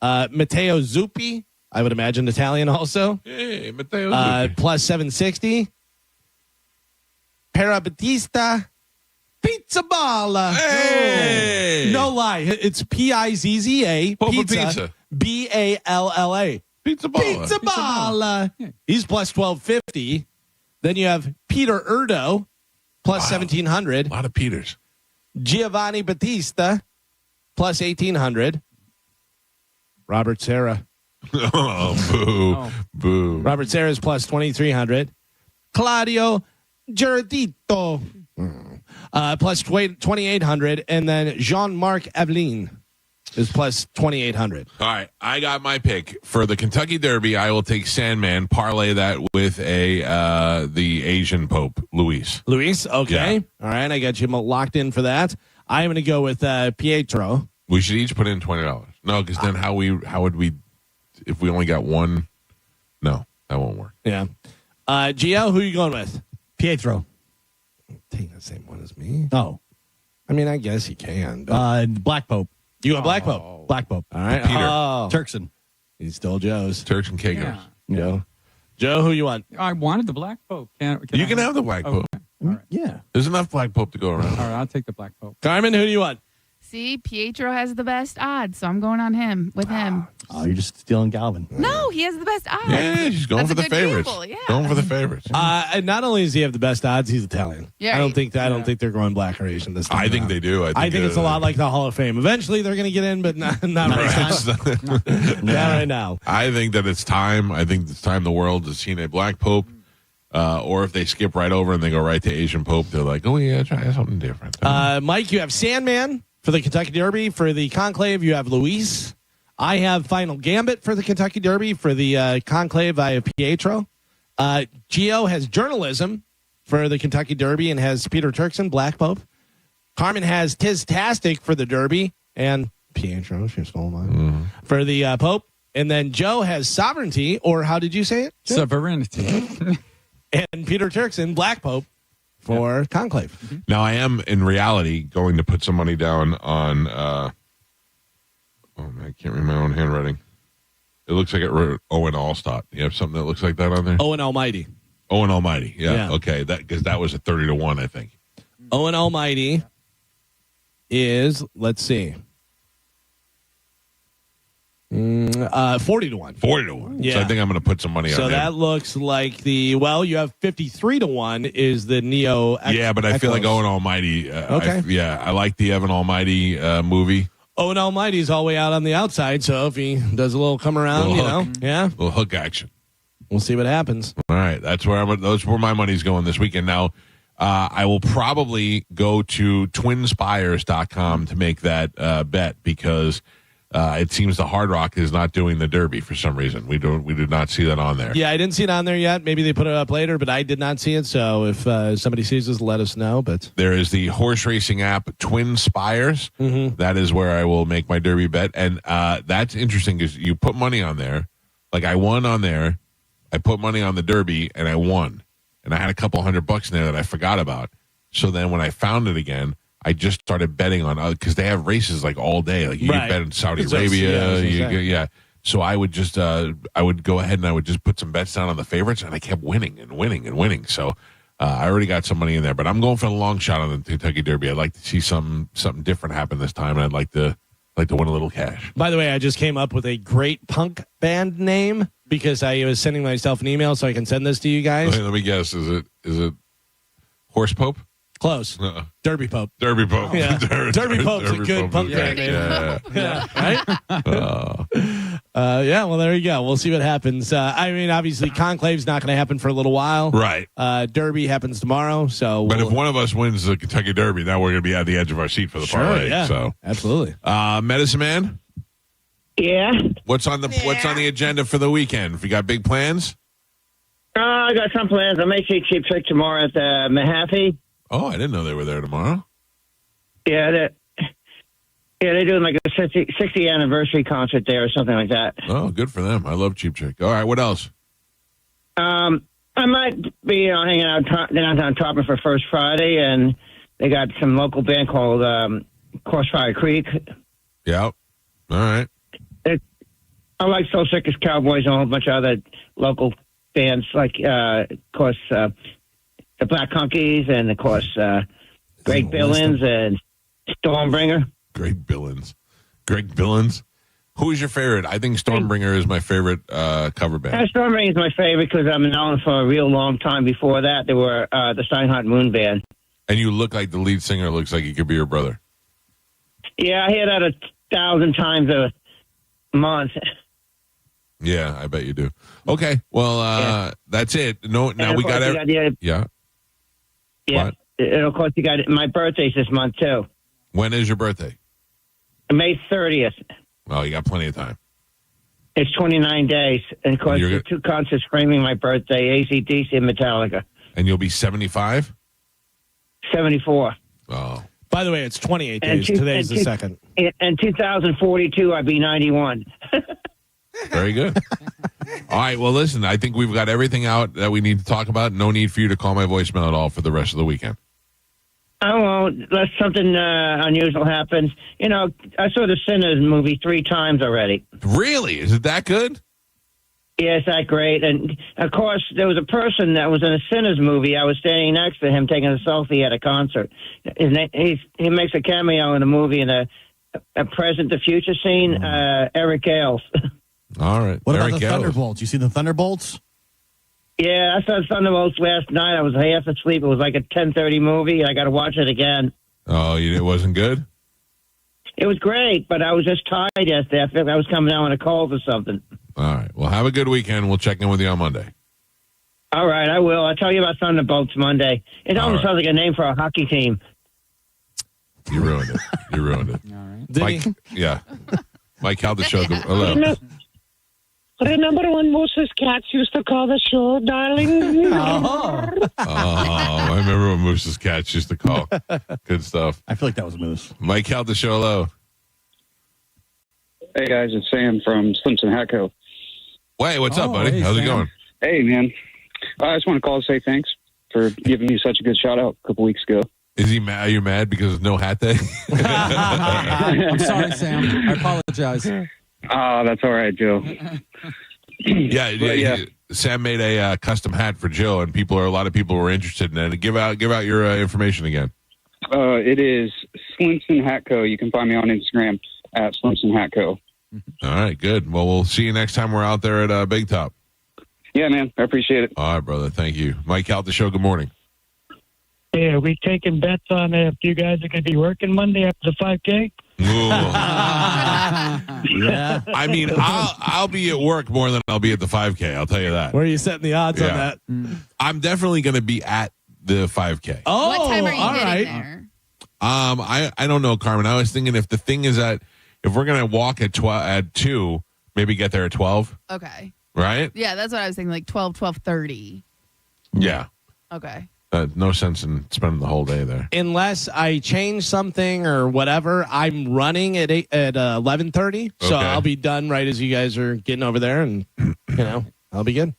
Matteo Zuppi, I would imagine Italian also, Hey, Matteo Zuppi. plus 760. Parabatista Pizzaballa. Hey! No lie. It's Pizza. Popa Pizza. Balla. Pizza Ball. Pizzaballa. He's plus 1250. Then you have Peter Erdo, plus 1700. A lot of Peters. Giovanni Battista, plus 1800. Robert Serra. Oh, boo. Boo. Robert Serra is plus 2300. Claudio Giardito, plus 2800. And then Jean-Marc Aveline is plus 2800. All right, I got my pick for the Kentucky Derby. I will take Sandman, parlay that with the Asian Pope, Luis. Luis, okay. Yeah. All right, I got you locked in for that. I'm going to go with Pietro. We should each put in $20. No, because then how would we if we only got one? No, that won't work. Yeah. Gio, who are you going with? Pietro. take the same one as me. Oh. I mean, I guess he can. But... Black Pope. You got Black Pope. Black Pope. All right. Peter. Turkson. He's still Joe's. Turks and Caicos. Joe, who you want? I wanted the Black Pope. You can have the Black Pope. All right. Yeah. There's enough Black Pope to go around. All right, I'll take the Black Pope. Carmen, who do you want? See, Pietro has the best odds, so I'm going on him with him. Oh, you're just stealing Galvin. No, he has the best odds. Yeah, she's going That's for a the good favorites. gamble, yeah. Going for the favorites. And not only does he have the best odds, he's Italian. Yeah, I don't think they're going Black or Asian this time. I think around. they do. I think it's a lot like the Hall of Fame. Eventually, they're going to get in, but not right now. Not right now. I think that it's time. I think it's time the world has seen a Black Pope. Or if they skip right over and they go right to Asian Pope, they're like, oh, yeah, try something different. Mike, you have Sandman for the Kentucky Derby. For the Conclave, you have Luis. I have Final Gambit for the Kentucky Derby. For the Conclave, I have Pietro. Gio has Journalism for the Kentucky Derby and has Peter Turkson, Black Pope. Carmen has Tis-tastic for the Derby and Pietro, she stole mine, for the Pope. And then Joe has Sovereignty, or how did you say it? Joe? Sovereignty. And Peter Turkson, Black Pope, for Conclave. Now, I am, in reality, going to put some money down on, I can't read my own handwriting. It looks like it wrote Owen Allstott. You have something that looks like that on there? Owen Almighty. Owen Almighty, Yeah. Okay, because that was a 30-1, I think. Owen Almighty is, let's see, 40-1. 40-1. Yeah. So I think I'm going to put some money on So him. that looks like you have 53-1 is the Neo. Yeah, but I feel like Echoes. Owen Almighty. Okay. I like the Evan Almighty movie. Owen Almighty's all the way out on the outside, so if he does a little come around, Little hook. yeah, Little hook action. we'll see what happens. All right, that's where my money's going this weekend. Now, I will probably go to twinspires.com to make that bet because it seems the Hard Rock is not doing the Derby for some reason. We did not see that on there. Yeah, I didn't see it on there yet. Maybe they put it up later, but I did not see it. So if somebody sees this, let us know. But there is the horse racing app Twin Spires. That is where I will make my Derby bet, and that's interesting because you put money on there. Like I won on there, I put money on the Derby and I won, and I had a couple $100 in there that I forgot about. So then when I found it again, I just started betting on because they have races like all day. Like you can bet in Saudi Arabia. So I would just I would go ahead and I would just put some bets down on the favorites, and I kept winning and winning and winning. So I already got some money in there, but I'm going for the long shot on the Kentucky Derby. I'd like to see something different happen this time, and I'd like to win a little cash. by the way, I just came up with a great punk band name because I was sending myself an email so I can send this to you guys. Let me guess. Is it Horse Pope? Close. Derby Pope. Derby Pope. Yeah. Derby Pope's a Derby good Pope punk is band right. name. Yeah. Right? Yeah, well, there you go. We'll see what happens. I mean, obviously, Conclave's not going to happen for a little while. Right. Derby happens tomorrow. So, But if one of us wins the Kentucky Derby, now we're going to be at the edge of our seat for the parlay. Yeah, so absolutely. Medicine Man? Yeah. What's on the agenda for the weekend? If you got big plans? I got some plans. I may see Cheap Trick tomorrow at the Mahaffey. Oh, I didn't know they were there tomorrow. Yeah, they're doing like a 60th anniversary concert there or something like that. Oh, good for them. I love Cheap Trick. All right, what else? I might be hanging out downtown Tarpon for First Friday, and they got some local band called Crossfire Creek. Yeah. All right. I like Soul Circus Cowboys and a whole bunch of other local bands, like, of course, the Black Conkeys and, of course, Greg Billings and Stormbringer. Greg Billings. Who is your favorite? I think Stormbringer is my favorite cover band. Stormbringer is my favorite because I've known for a real long time. Before that, they were the Steinhardt Moon Band. And you look like the lead singer looks like he could be your brother. Yeah, I hear that 1,000 times a month. Yeah, I bet you do. Okay, well, that's it. No, now we got it. Yeah. Yeah. What? And of course, you got my birthday's this month, too. When is your birthday? May 30th. Oh, you got plenty of time. It's 29 days. And of course, the two concerts framing my birthday, AC/DC and Metallica. And you'll be 75? 74. Oh. By the way, it's 28 days. Today's the second. In 2042, I'd be 91. Very good. All right. Well, listen, I think we've got everything out that we need to talk about. No need for you to call my voicemail at all for the rest of the weekend. I won't, unless something unusual happens. You know, I saw the Sinners movie 3 times already. Really? Is it that good? Yeah, it's that great. And, of course, there was a person that was in a Sinners movie. I was standing next to him taking a selfie at a concert. He makes a cameo in the movie in a present to future scene, Eric Gales. All right. What Eric about the Gales. Thunderbolts? You see the Thunderbolts? Yeah, I saw Thunderbolts last night. I was half asleep. It was like a 10:30 movie. I got to watch it again. Oh, it wasn't good? It was great, but I was just tired yesterday. I felt like I was coming down with a cold or something. All right. Well, have a good weekend. We'll check in with you on Monday. All right, I will. I'll tell you about Thunderbolts Monday. It almost sounds like a name for a hockey team. You ruined it. You ruined it. All right. Mike, yeah. Mike, how the show go? Hello. Remember when Moose's cats used to call the show, darling? Oh, I remember when Moose's cats used to call. Good stuff. I feel like that was Moose. Mike, held the show low. Hey, guys, it's Sam from Slimson Hatco. Wait, what's up, buddy? Hey, How's it Sam. going? Hey, man. I just want to call to say thanks for giving me such a good shout-out a couple weeks ago. Is he mad? Are you mad because of no hat day? I'm sorry, Sam. I apologize. That's all right, Joe. Yeah. Sam made a custom hat for Joe, and a lot of people were interested in it. Give out your information again. It is Slimson Hatco. You can find me on Instagram at Slimson Hatco. All right, good. Well, we'll see you next time we're out there at Big Top. Yeah, man. I appreciate it. All right, brother. Thank you. Mike, out the show. Good morning. Hey, are we taking bets on if you guys are going to be working Monday after the 5K? Yeah. I mean, I'll be at work more than I'll be at the 5K. I'll tell you that. Where are you setting the odds on Yeah. that? I'm definitely going to be at the 5K. Oh, What time are you all getting right. there? I don't know, Carmen. I was thinking if the thing is that if we're going to walk at 2, maybe get there at 12, Okay. right? Yeah, that's what I was thinking, like 12:30. Yeah. Okay. No sense in spending the whole day there. Unless I change something or whatever, I'm running at 11:30, so Okay. I'll be done right as you guys are getting over there, and I'll be good.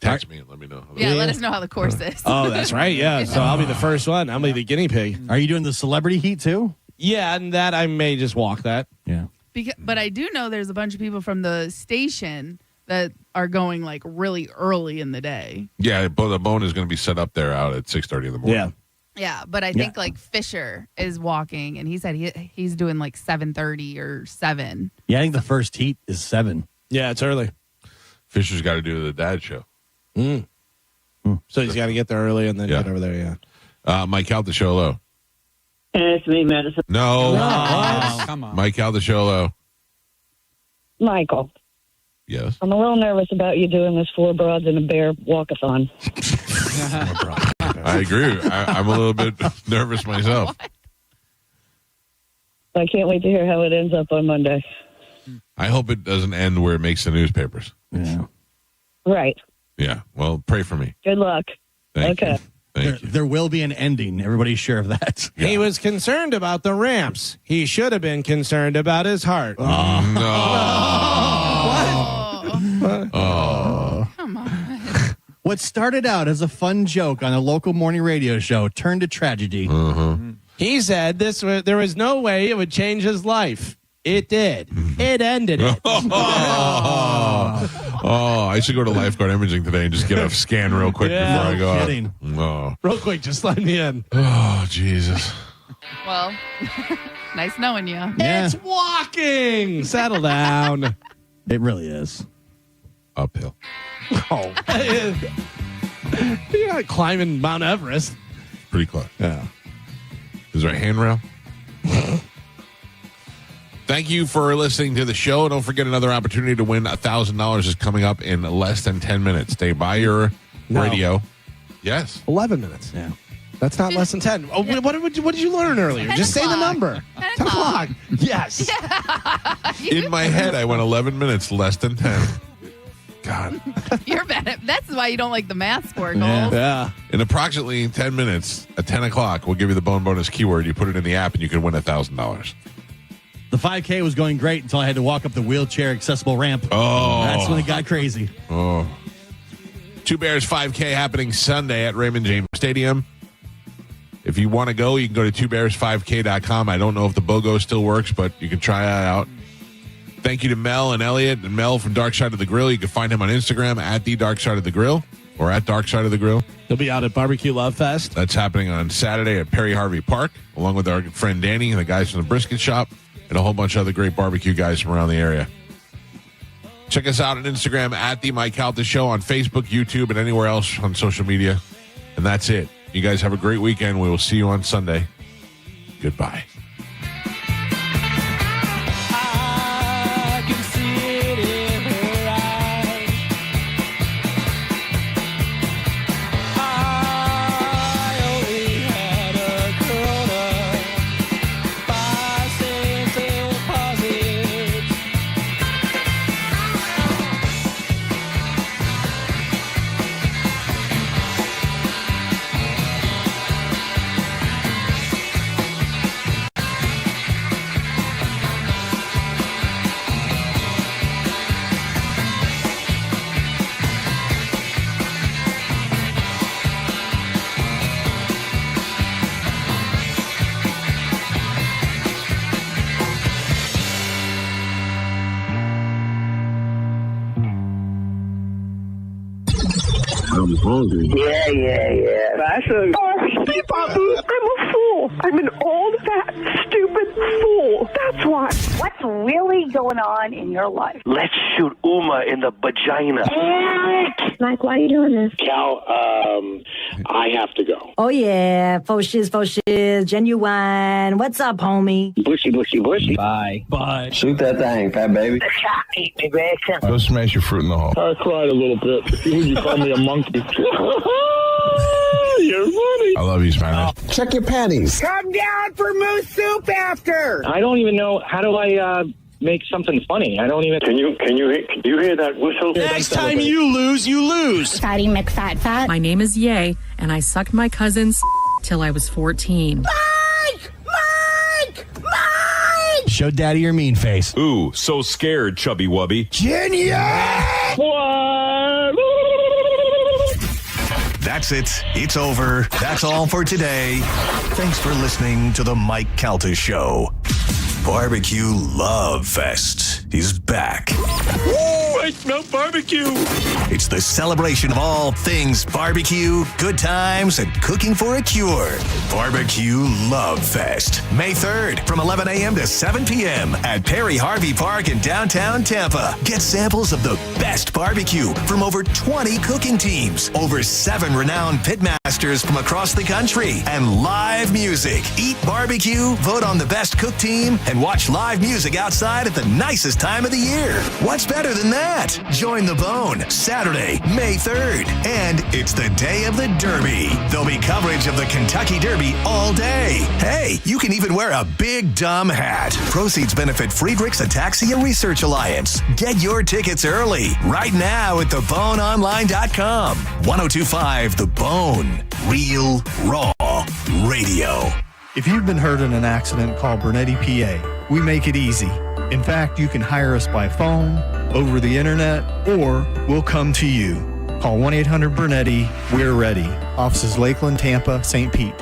Text me and let me know. Yeah, let us know how the course is. Oh, that's right. Yeah, so I'll be the first one. I'll be the guinea pig. Are you doing the celebrity heat too? Yeah, and that I may just walk that. Yeah. But I do know there's a bunch of people from the station that are going like really early in the day. Yeah, but the bone is going to be set up there out at 6:30 in the morning. Yeah. Yeah, but I think like Fisher is walking, and he said he's doing like 7:30 or 7. Yeah, I think the first heat is 7. Yeah, it's early. Fisher's got to do the dad show. So he's got to get there early and then get over there. Yeah. Mike, out the show low. It's me, Madison. No. Oh, come on. Mike, out the show low. Michael, Yes. I'm a little nervous about you doing this 4 broads and a bear walkathon. I agree. I'm a little bit nervous myself. I can't wait to hear how it ends up on Monday. I hope it doesn't end where it makes the newspapers. Yeah. Right. Yeah. Well, pray for me. Good luck. Thank Okay. you. Thank you. There will be an ending. Everybody's sure of that. He was concerned about the ramps. He should have been concerned about his heart. Oh. Come on. What started out as a fun joke on a local morning radio show turned to tragedy. He said there was no way it would change his life. It did. It ended it. Oh, I should go to lifeguard imaging today and just get a scan real quick Yeah, before I go out. kidding. Oh. Real quick, just let me in. Oh, Jesus. Well, nice knowing you. Yeah. It's walking. Settle down. It really is. Uphill. Oh. You're not climbing Mount Everest. Pretty close. Yeah. Is there a handrail? Thank you for listening to the show. Don't forget another opportunity to win $1,000 is coming up in less than 10 minutes. Stay by your radio. Yes. 11 minutes. Yeah. That's not less than 10. Oh, what did you learn earlier? 10 Just say the o'clock. number. 10 o'clock. Yes. In my head, I went 11 minutes less than 10. God. You're bad at that's why you don't like the math score goals. Yeah. In approximately 10 minutes, at 10 o'clock, we'll give you the bone bonus keyword. You put it in the app, and you can win $1,000. The 5K was going great until I had to walk up the wheelchair accessible ramp. Oh. That's when it got crazy. Oh. Two Bears 5K happening Sunday at Raymond James Stadium. If you want to go, you can go to 2bears5k.com. I don't know if the BOGO still works, but you can try that out. Thank you to Mel and Elliot and Mel from Dark Side of the Grill. You can find him on Instagram at the Dark Side of the Grill or at Dark Side of the Grill. He'll be out at Barbecue Love Fest. That's happening on Saturday at Perry Harvey Park, along with our good friend Danny and the guys from the Brisket Shop and a whole bunch of other great barbecue guys from around the area. Check us out on Instagram at the Mike Calta Show, on Facebook, YouTube, and anywhere else on social media. And that's it. You guys have a great weekend. We will see you on Sunday. Goodbye. I'm hungry. Yeah. Actually, I'm a fool. I'm an old, fat, stupid fool. That's why. What's really going on in your life? Let's shoot Uma in the vagina. Mike, why are you doing this? Cal, I have to go. Oh, yeah. Faux shiz, genuine. What's up, homie? Bushy. Bye. Shoot that thing, fat baby. Eat me, bitch. Go smash your fruit in the hole. I cried a little bit. You call me a monkey. You're funny. I love you, Spanish. Check your panties. Come down for moose soup after. I don't even know, how do I make something funny? I don't even... Can you hear that whistle? Next time you lose. Fatty McFat. My name is Ye, and I sucked my cousin's till I was 14. Mike! Show daddy your mean face. Ooh, so scared, chubby wubby. Genius! What? That's it. It's over. That's all for today. Thanks for listening to the Mike Calta Show. Barbecue Love Fest is back. Ooh, I smell barbecue. It's the celebration of all things barbecue, good times, and cooking for a cure. Barbecue Love Fest, May 3rd from 11 a.m. to 7 p.m. at Perry Harvey Park in downtown Tampa. Get samples of the best barbecue from over 20 cooking teams, over 7 renowned pitmasters from across the country, and live music. Eat barbecue, vote on the best cook team, and watch live music outside at the nicest time of the year. What's better than that? Join the Bone, Saturday, May 3rd. And it's the day of the Derby. There'll be coverage of the Kentucky Derby all day. Hey, you can even wear a big dumb hat. Proceeds benefit Friedrich's Ataxia Research Alliance. Get your tickets early right now at theboneonline.com. 1025 The Bone. Real, raw radio. If you've been hurt in an accident, call Bernetti PA. We make it easy. In fact, you can hire us by phone, over the internet, or we'll come to you. Call 1-800-BERNETTI. We're ready. Offices Lakeland, Tampa, St. Pete.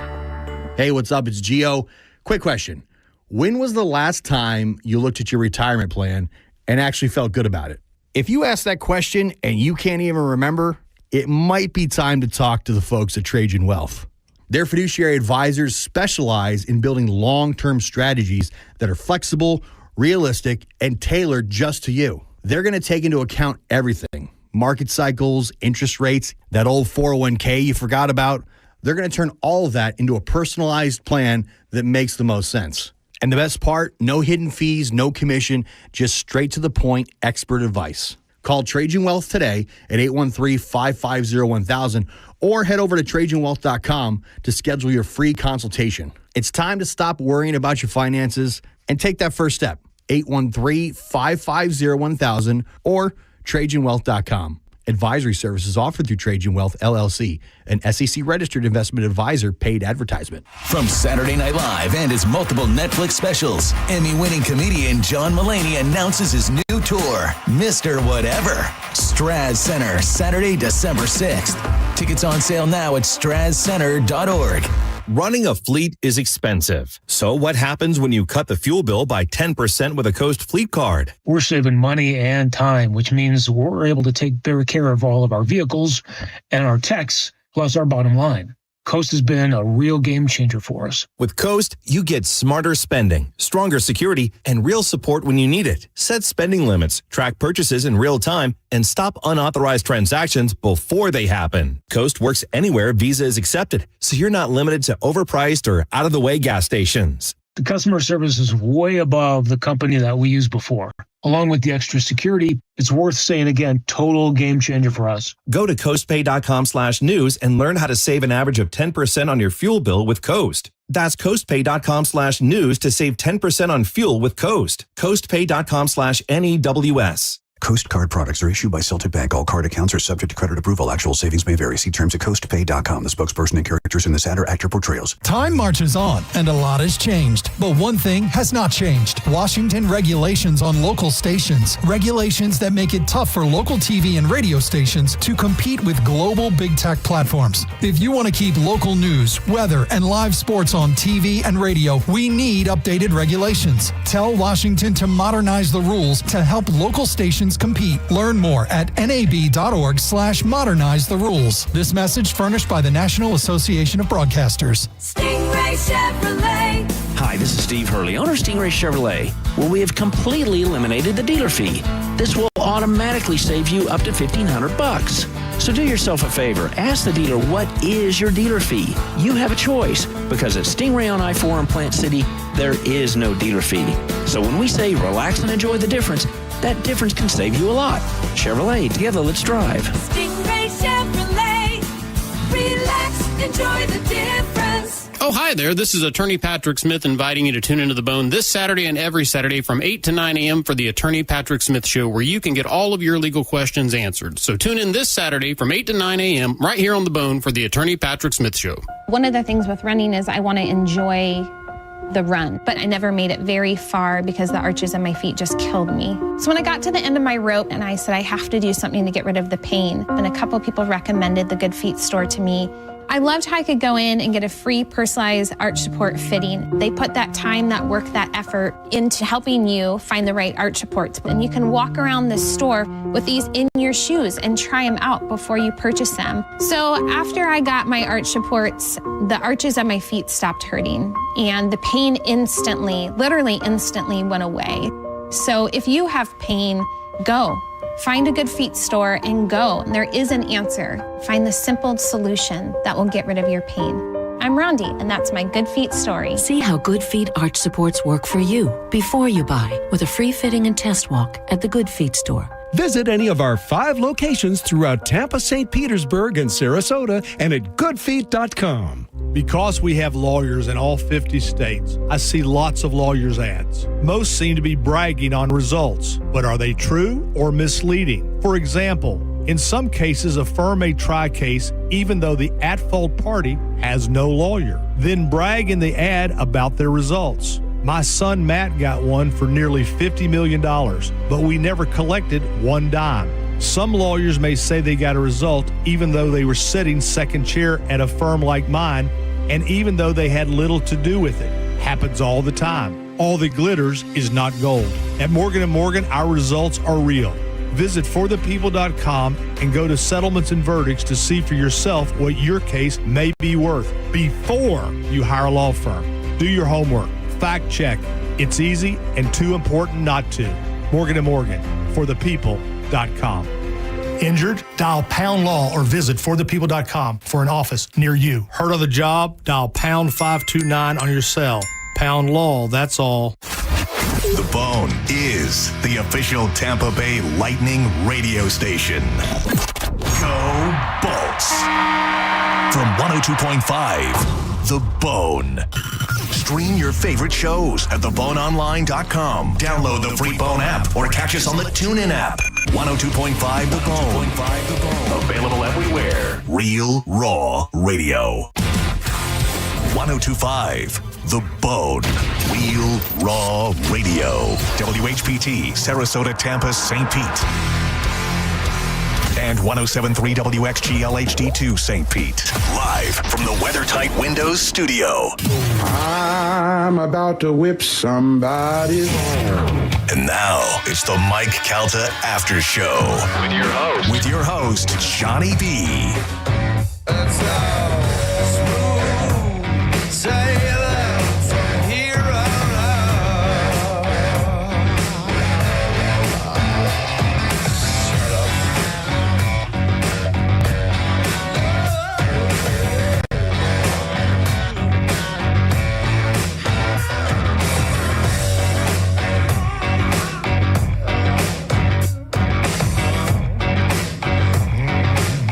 Hey, what's up? It's Gio. Quick question. When was the last time you looked at your retirement plan and actually felt good about it? If you ask that question and you can't even remember, it might be time to talk to the folks at Trajan Wealth. Their fiduciary advisors specialize in building long-term strategies that are flexible, realistic, and tailored just to you. They're going to take into account everything. Market cycles, interest rates, that old 401k you forgot about. They're going to turn all of that into a personalized plan that makes the most sense. And the best part, no hidden fees, no commission, just straight to the point, expert advice. Call Trajan Wealth today at 813-550-1000 or head over to TrajanWealth.com to schedule your free consultation. It's time to stop worrying about your finances and take that first step. 813-550-1000 or TrajanWealth.com. Advisory services offered through Trajan Wealth, LLC, an SEC-registered investment advisor, paid advertisement. From Saturday Night Live and his multiple Netflix specials, Emmy-winning comedian John Mulaney announces his new tour, Mr. Whatever. Straz Center, Saturday, December 6th. Tickets on sale now at StrazCenter.org. Running a fleet is expensive. So what happens when you cut the fuel bill by 10% with a Coast Fleet Card? We're saving money and time, which means we're able to take better care of all of our vehicles and our techs, plus our bottom line. Coast has been a real game changer for us. With Coast, you get smarter spending, stronger security, and real support when you need it. Set spending limits, track purchases in real time, and stop unauthorized transactions before they happen. Coast works anywhere Visa is accepted, so you're not limited to overpriced or out-of-the-way gas stations. The customer service is way above the company that we used before. Along with the extra security, it's worth saying again, total game changer for us. Go to coastpay.com/news and learn how to save an average of 10% on your fuel bill with Coast. That's coastpay.com/news to save 10% on fuel with Coast. coastpay.com/NEWS. Coast card products are issued by Celtic Bank. All card accounts are subject to credit approval. Actual savings may vary. See terms at coastpay.com. The spokesperson and characters in this ad are actor portrayals. Time marches on, and a lot has changed. But one thing has not changed. Washington regulations on local stations. Regulations that make it tough for local TV and radio stations to compete with global big tech platforms. If you want to keep local news, weather, and live sports on TV and radio, we need updated regulations. Tell Washington to modernize the rules to help local stations compete. Learn more at nab.org/modernize the rules. This message furnished by the National Association of Broadcasters. Stingray Chevrolet. Hi, this is Steve Hurley, owner of Stingray Chevrolet. Well, we have completely eliminated the dealer fee. This will automatically save you up to $1,500. So do yourself a favor. Ask the dealer, what is your dealer fee? You have a choice, because at Stingray on I-4 in Plant City, there is no dealer fee. So when we say relax and enjoy the difference, that difference can save you a lot. Chevrolet, together, let's drive. Stingray Chevrolet. Relax, enjoy the difference. Oh, hi there. This is Attorney Patrick Smith inviting you to tune into The Bone this Saturday and every Saturday from 8 to 9 a.m. for the Attorney Patrick Smith Show, where you can get all of your legal questions answered. So tune in this Saturday from 8 to 9 a.m. right here on The Bone for the Attorney Patrick Smith Show. One of the things with running is I want to enjoy the run, but I never made it very far because the arches in my feet just killed me. So when I got to the end of my rope and I said I have to do something to get rid of the pain, and a couple people recommended the Good Feet store to me. I loved how I could go in and get a free personalized arch support fitting. They put that time, that work, that effort into helping you find the right arch supports. And you can walk around the store with these in your shoes and try them out before you purchase them. So after I got my arch supports, the arches on my feet stopped hurting, and the pain instantly, literally instantly went away. So if you have pain, go. Find a Good Feet store and go. There is an answer. Find the simple solution that will get rid of your pain. I'm Rondi, and that's my Good Feet story. See how Good Feet arch supports work for you before you buy with a free fitting and test walk at the Good Feet store. Visit any of our 5 locations throughout Tampa, St. Petersburg, and Sarasota, and at goodfeet.com. Because we have lawyers in all 50 states, I see lots of lawyers' ads. Most seem to be bragging on results, but are they true or misleading? For example, in some cases, a firm may try a case even though the at-fault party has no lawyer, then brag in the ad about their results. My son Matt got one for nearly $50 million, but we never collected one dime. Some lawyers may say they got a result even though they were sitting second chair at a firm like mine, and even though they had little to do with it. Happens all the time. All that glitters is not gold. At Morgan & Morgan, our results are real. Visit forthepeople.com and go to settlements and verdicts to see for yourself what your case may be worth before you hire a law firm. Do your homework. Fact check. It's easy and too important not to. Morgan & Morgan, forthepeople.com. Injured? Dial pound law or visit forthepeople.com for an office near you. Hurt on the job? Dial pound 529 on your cell. Pound law, that's all. The Bone is the official Tampa Bay Lightning radio station. Go Bolts. From 102.5, The Bone. Stream your favorite shows at theboneonline.com. Download the free Bone app or catch us on the TuneIn app. 102.5 The Bone. Available everywhere. Real Raw Radio. 102.5 The Bone. Real Raw Radio. WHPT, Sarasota, Tampa, St. Pete. And 107.3 WXGL HD2 St. Pete. Live from the WeatherTight Windows studio. I'm about to whip somebody. And now it's the Mike Calta After Show. With your host, Johnny B.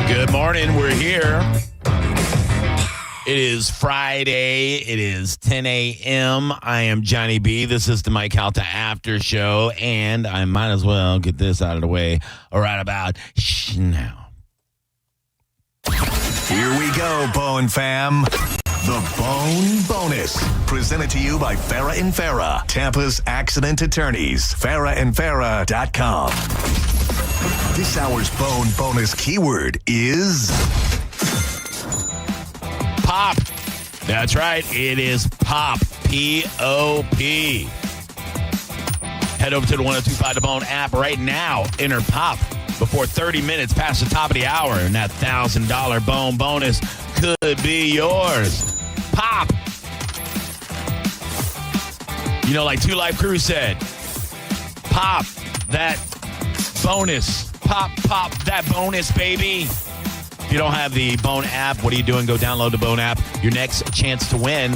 Good morning. We're here. It is Friday. It is 10 a.m. I am Johnny B. This is the Mike Calta After Show, and I might as well get this out of the way right about now. Here we go, Bone Fam. The Bone Bonus. Presented to you by Farah & Farah, Tampa's accident attorneys. FarahandFarah.com. This hour's Bone Bonus keyword is Pop. That's right. It is pop. P-O-P. Head over to the 1025 The Bone app right now. Enter pop before 30 minutes past the top of the hour, and that $1,000 Bone Bonus could be yours. Pop. You know, like Two Life Crew said, pop that bonus. Pop that bonus, baby. If you don't have the Bone app, what are you doing? Go download the Bone app. Your next chance to win,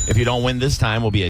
if you don't win this time, will be a